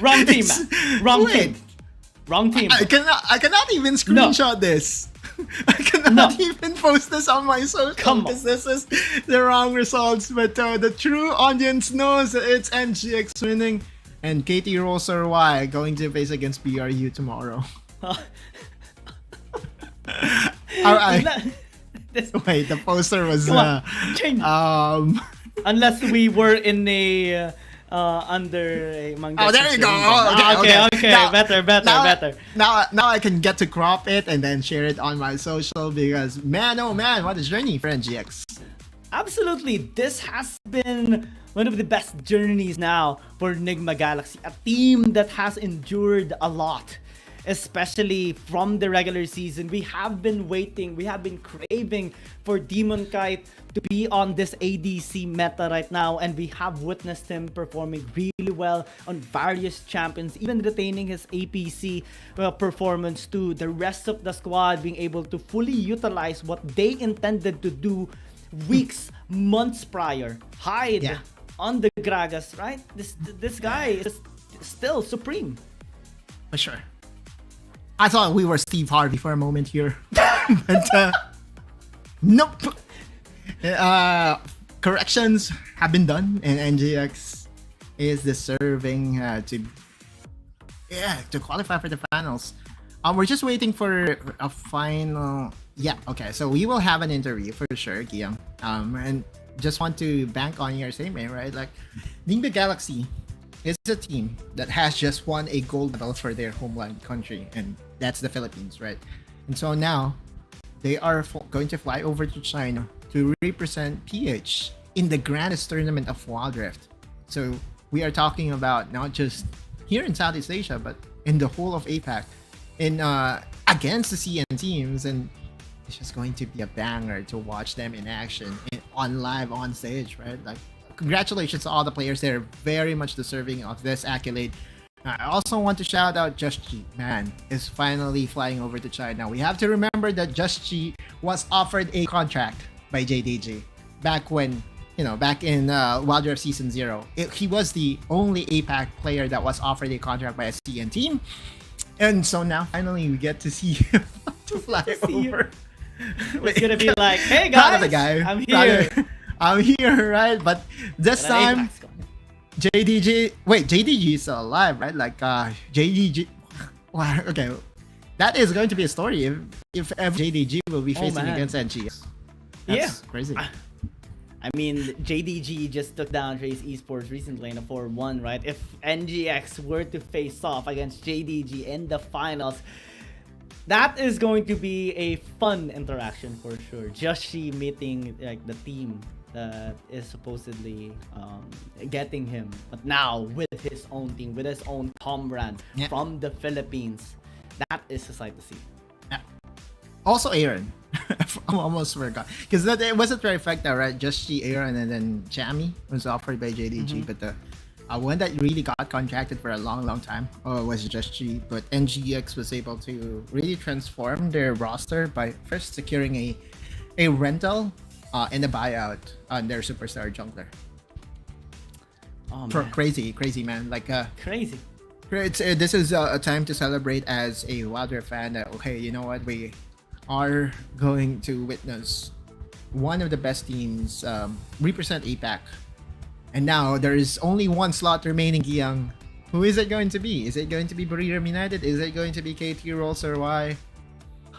Wrong team, man. Wrong team. I cannot even screenshot this. I cannot even post this on my social because this is the wrong results. But the true audience knows that it's NGX winning and KT.RY going to face against BRU tomorrow. Wait, the poster was change. Unless we were in a under a manga. Oh, there you go. Okay. Better. Now I can get to crop it and then share it on my social, because man, oh man, what a journey for NGX. Absolutely, this has been one of the best journeys now for Nigma Galaxy, a team that has endured a lot, especially from the regular season. We have been waiting, we have been craving for Demon Kite to be on this ADC meta right now, and we have witnessed him performing really well on various champions, even retaining his APC performance too. The rest of the squad being able to fully utilize what they intended to do weeks, months prior. Hide on the Gragas, right? This guy is still supreme. For sure. I thought we were Steve Harvey for a moment here. But nope. Corrections have been done, and NGX is deserving to qualify for the finals. We're just waiting for a final. Yeah, okay. So we will have an interview for sure, Guillaume. And just want to bank on your statement, right? Like, Nigma Galaxy is a team that has just won a gold medal for their homeland country, and that's the Philippines, right? And so now they are going to fly over to China to represent PH in the grandest tournament of Wild Rift. So we are talking about not just here in Southeast Asia, but in the whole of APAC, in against the CN teams, and it's just going to be a banger to watch them in action, on live, on stage, right? Like, congratulations to all the players. They're very much deserving of this accolade. I also want to shout out Just G. Man is finally flying over to China. We have to remember that Just G was offered a contract by JDG back when, back in Wild Rift Season 0. He was the only APAC player that was offered a contract by a CN team. And so now finally we get to see him to fly over. It's gonna be like, hey guys, I'm here. I'm here, right? But this time, JDG is still alive, right? Like JDG. Wow, okay, that is going to be a story if ever JDG will be facing against NGX. That's crazy. I mean, JDG just took down Trace Esports recently in a 4-1, right? If NGX were to face off against JDG in the finals, that is going to be a fun interaction for sure. Joshi meeting like the team that is supposedly getting him, but now with his own team, with his own comrade from the Philippines. That is a sight to see. Yeah. Also Aaron. I almost forgot. Because it was a trifecta, right? Joshi, Aaron, and then Chami was offered by JDG. But the one that really got contracted for a long time was Joshi. But NGX was able to really transform their roster by first securing a rental and a buyout on their superstar jungler. Oh, man. Crazy man. Like crazy. This is a time to celebrate as a Wild Rift fan that, okay, you know what, we are going to witness one of the best teams represent APAC. And now there is only one slot remaining, Giyang. Who is it going to be? Is it going to be Buriram United? Is it going to be KT.RY?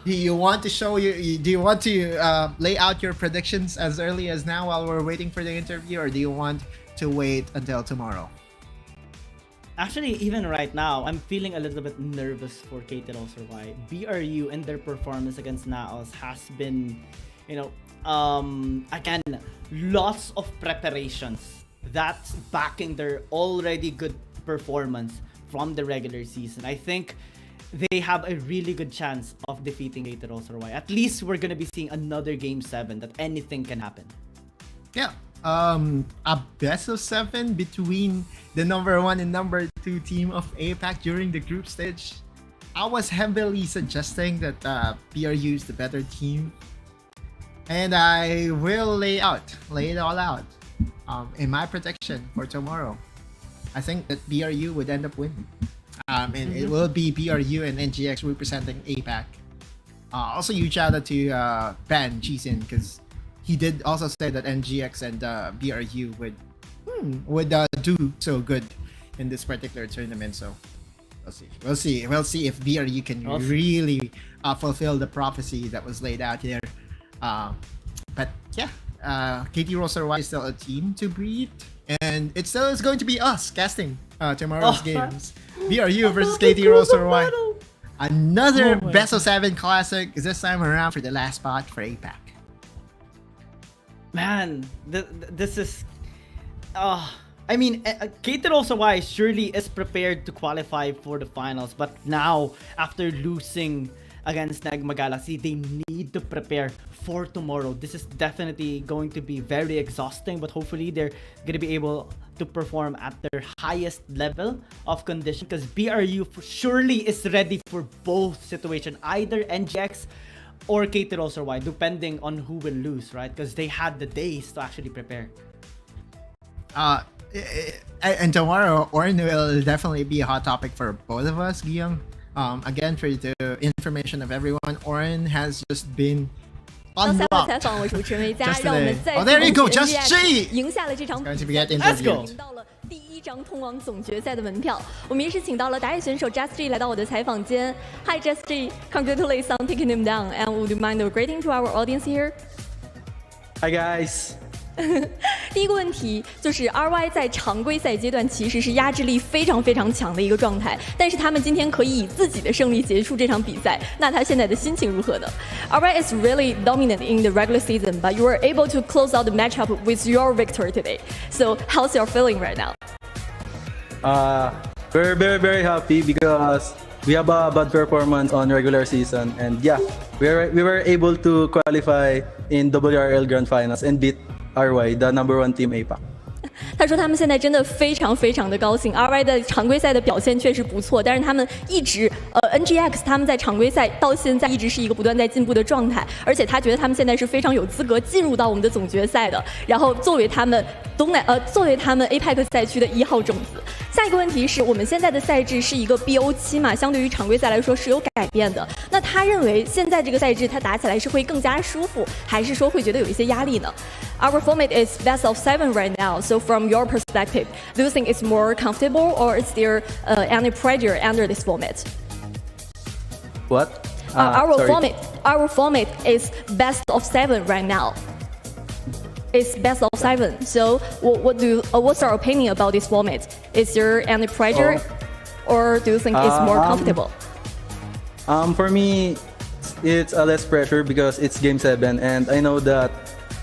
Do you want to lay out your predictions as early as now while we're waiting for the interview, or do you want to wait until tomorrow? Actually, even right now, I'm feeling a little bit nervous for KT.RY. BRU and their performance against Naos has been, again, lots of preparations that's backing their already good performance from the regular season. I think they have a really good chance of defeating KT.RY. At least we're gonna be seeing another Game 7 that anything can happen. Yeah. A best of 7 between the number 1 and number 2 team of APAC during the group stage. I was heavily suggesting that BRU is the better team, and I will lay it all out in my prediction for tomorrow. I think that BRU would end up winning, and it will be BRU and NGX representing APAC. Also, huge shout out to Ben Chisin, because he did also say that NGX and BRU would do so good in this particular tournament. So we'll see if BRU can really fulfill the prophecy that was laid out here. But yeah, KT.RY is still a team to beat, and it still is going to be us casting tomorrow's games. BRU versus KT.RY. Another best of 7 classic this time around for the last spot for APAC. Man, this is... I mean, KT.RY surely is prepared to qualify for the finals, but now, after losing against Nagma Galaxy, they need to prepare for tomorrow. This is definitely going to be very exhausting, but hopefully they're going to be able to perform at their highest level of condition, because BRU surely is ready for both situations, either NGX or KT.RY, depending on who will lose, right? Because they had the days to actually prepare. And tomorrow, Orn will definitely be a hot topic for both of us, Guillaume. Again, for the information of everyone, Orn has just been unlocked. Oh, there you go, Just G! Going to be getting interviewed. 第一张通往总决赛的门票，我们也是请到了打野选手 Just G 来到我的采访间。Hi Just G, congratulations on taking him down, and would you mind a greeting to our audience here? Hi guys. 第一个问题就是 RY 在常规赛阶段其实是压制力非常强的一个状态，但是他们今天可以以自己的胜利结束这场比赛，那他现在的心情如何呢？ RY is really dominant in the regular season, but you were able to close out the matchup with your victory today. So how's your feeling right now? We're very happy because we have a bad performance on regular season, and yeah, we were able to qualify in WRL Grand Finals and beat RY, the number 1 team APAC. 他说他们现在真的非常非常的高兴 ，RY 的常规赛的表现确实不错，但是他们一直NGX 他们在常规赛到现在一直是一个不断在进步的状态，而且他觉得他们现在是非常有资格进入到我们的总决赛的。然后作为他们APEC 赛区的1号种子。下一个问题是我们现在的赛制是一个 BO7嘛，相对于常规赛来说是有改变的。那他认为现在这个赛制他打起来是会更加舒服，还是说会觉得有一些压力呢？ Our format is best of 7 right now. So from your perspective, do you think it's more comfortable or is there any pressure under this format? What? Our format is best of 7 right now. It's best of 7. So what's your opinion about this format? Is there any pressure or do you think it's more comfortable? For me, it's a less pressure because it's game 7 and I know that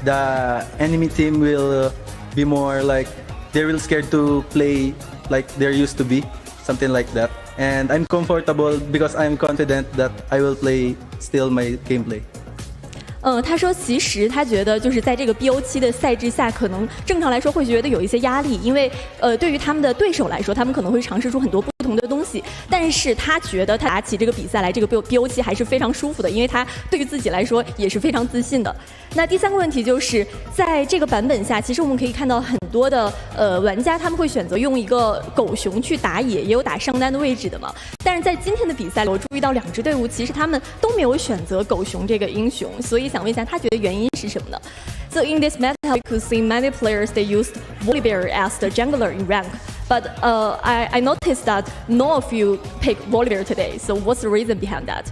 the enemy team will be more like they will scared to play like they're used to be, something like that. And I'm comfortable because I'm confident that I will play still my gameplay. 他说其实他觉得就是在这个 BO7 的赛制下，可能正常来说会觉得有一些压力，因为对于他们的对手来说，他们可能会尝试出很多不同的东西，但是他觉得他打起这个比赛来，这个 BO7 还是非常舒服的，因为他对于自己来说也是非常自信的。那第3个问题就是在这个版本下，其实我们可以看到很多的玩家他们会选择用一个狗熊去打野，也有打上单的位置的嘛。但是在今天的比赛里，我注意到2支队伍其实他们都没有选择狗熊这个英雄，所以想问一下他觉得原因是什么呢？ So in this meta, we could see many players they used Volibear as the jungler in rank, but I noticed that none of you picked Volibear today. So what's the reason behind that?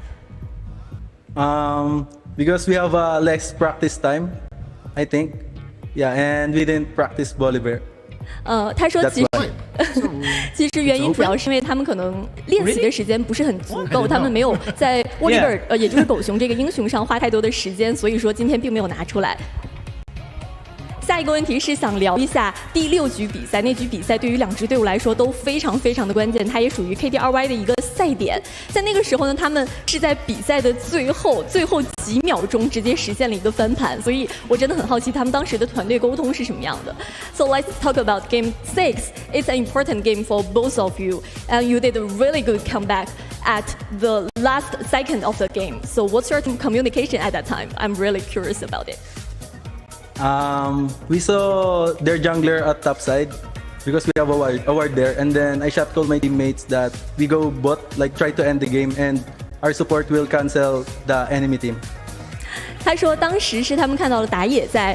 Because we have less practice time, I think. Yeah, and we didn't practice Volibear. 他说其实原因主要是因为他们可能练习的时间不是很足够，他们没有在沃利贝尔也就是狗熊这个英雄上花太多的时间，所以说今天并没有拿出来。下一个问题是想聊一下第6局比赛，那局比赛对于2支队伍来说都非常非常的关键，它也属于 KT.RY 的一个赛点。在那个时候呢，他们是在比赛的最后几秒钟直接实现了一个翻盘，所以我真的很好奇他们当时的团队沟通是什么样的。So let's talk about Game 6. It's an important game for both of you, and you did a really good comeback at the last second of the game. So what's your communication at that time? I'm really curious about it. We saw their jungler at top side because we have a ward there, and then I shot called my teammates that we go bot, like try to end the game, and our support will cancel the enemy team. 他说当时是他们看到了打野在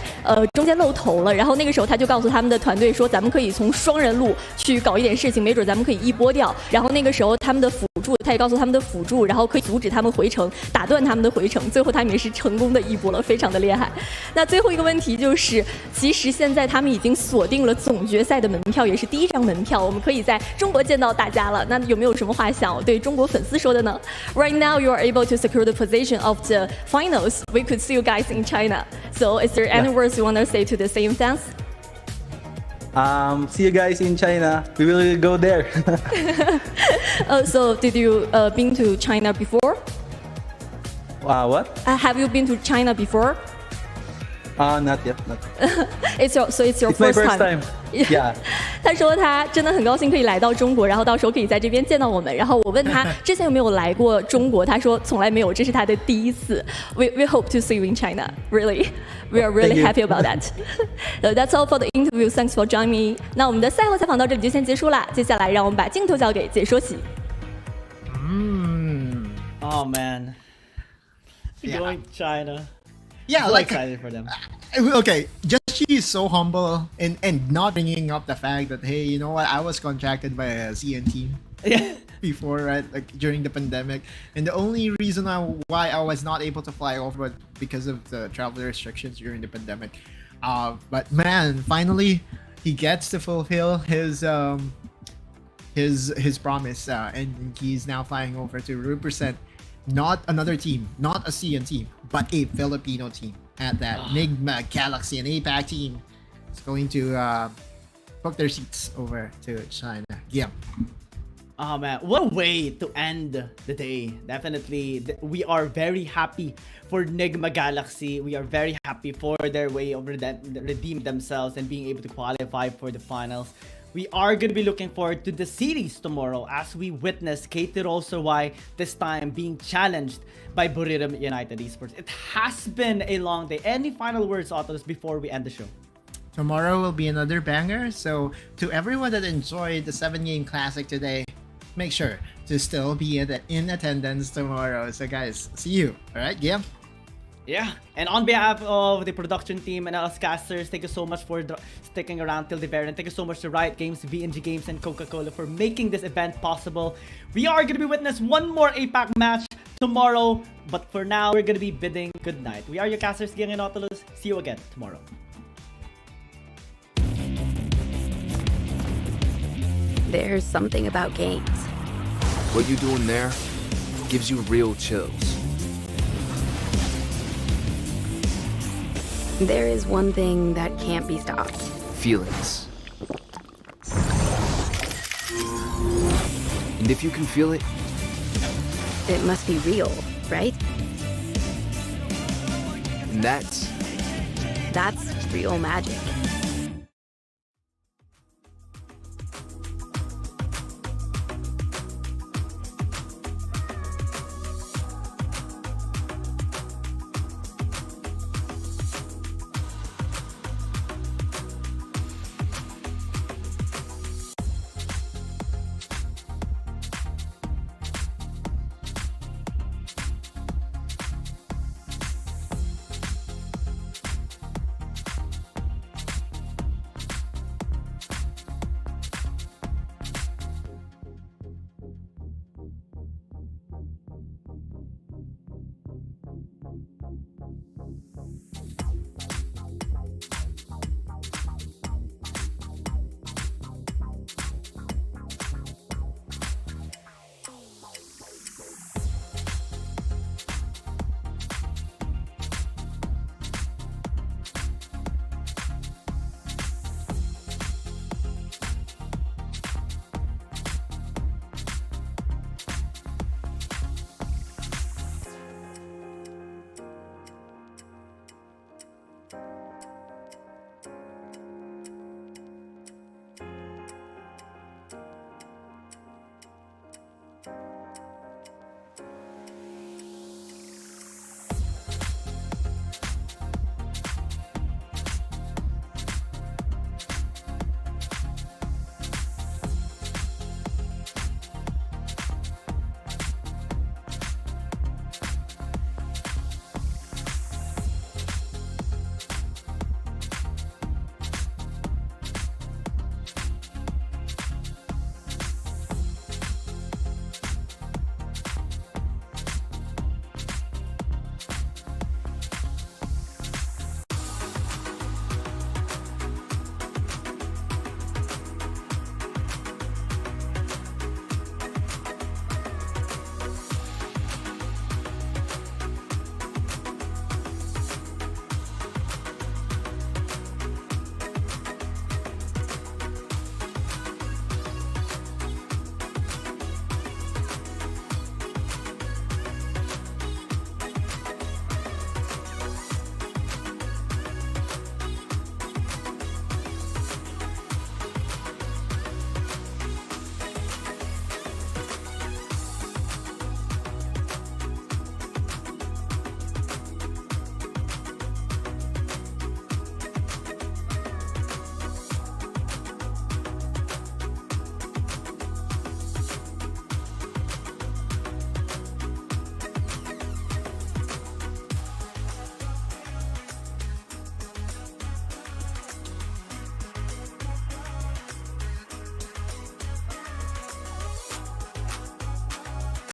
中间露头了，然后那个时候他就告诉他们的团队说，咱们可以从双人路去搞一点事情，没准咱们可以一波掉。然后那个时候他们的辅助，他也告诉他们的辅助，然后可以阻止他们回城，打断他们的回城。最后他们也是成功的一波了，非常的厉害。那最后一个问题就是，其实现在他们已经锁定了总决赛的门票，也是第1张门票，我们可以在中国见到大家了。那有没有什么话想对中国粉丝说的呢？ Right now you are able to secure the position of the finals. We could see you guys in China. So is there any words you want to say to the same fans? See you guys in China. We will go there. So did you been to China before? What? Have you been to China before? Not yet. It's your my first time. Yeah. 他说他真的很高兴可以来到中国，然后到时候可以在这边见到我们。然后我问他之前有没有来过中国，他说从来没有，这是他的第一次。We hope to see you in China. Really, we are really happy about that. That's all for the interview. Thanks for joining me. 那我们的赛后采访到这里就先结束啦。接下来让我们把镜头交给解说席。Oh man. Going China. Yeah, so like excited for them. Okay, just she is so humble and not bringing up the fact that, hey, you know what, I was contracted by a CN team before, right? Like during the pandemic, and the only reason why I was not able to fly over was because of the travel restrictions during the pandemic. But man, finally he gets to fulfill his promise, and he's now flying over to represent not another team, not a CN team, but a Filipino team at that Enigma Galaxy and APAC team. Is going to book their seats over to China. Yeah. Oh man, what a way to end the day. Definitely, we are very happy for Nigma Galaxy. We are very happy for their way of redeeming themselves and being able to qualify for the finals. We are going to be looking forward to the series tomorrow as we witness KT.RY this time being challenged by Buriram United Esports. It has been a long day. Any final words, Ottos, before we end the show? Tomorrow will be another banger. So to everyone that enjoyed the 7-game classic today, make sure to still be in attendance tomorrow. So guys, see you. All right, Guillaume? Yeah, and on behalf of the production team and us casters, thank you so much for sticking around till the very end. Thank you so much to Riot Games, VNG Games, and Coca-Cola for making this event possible. We are going to be witness one more APAC match tomorrow, but for now, we're going to be bidding good night. We are your casters, Giang and Nautilus. See you again tomorrow. There's something about games. What you're doing there gives you real chills. There is one thing that can't be stopped. Feelings. And if you can feel it, it must be real, right? And that's real magic.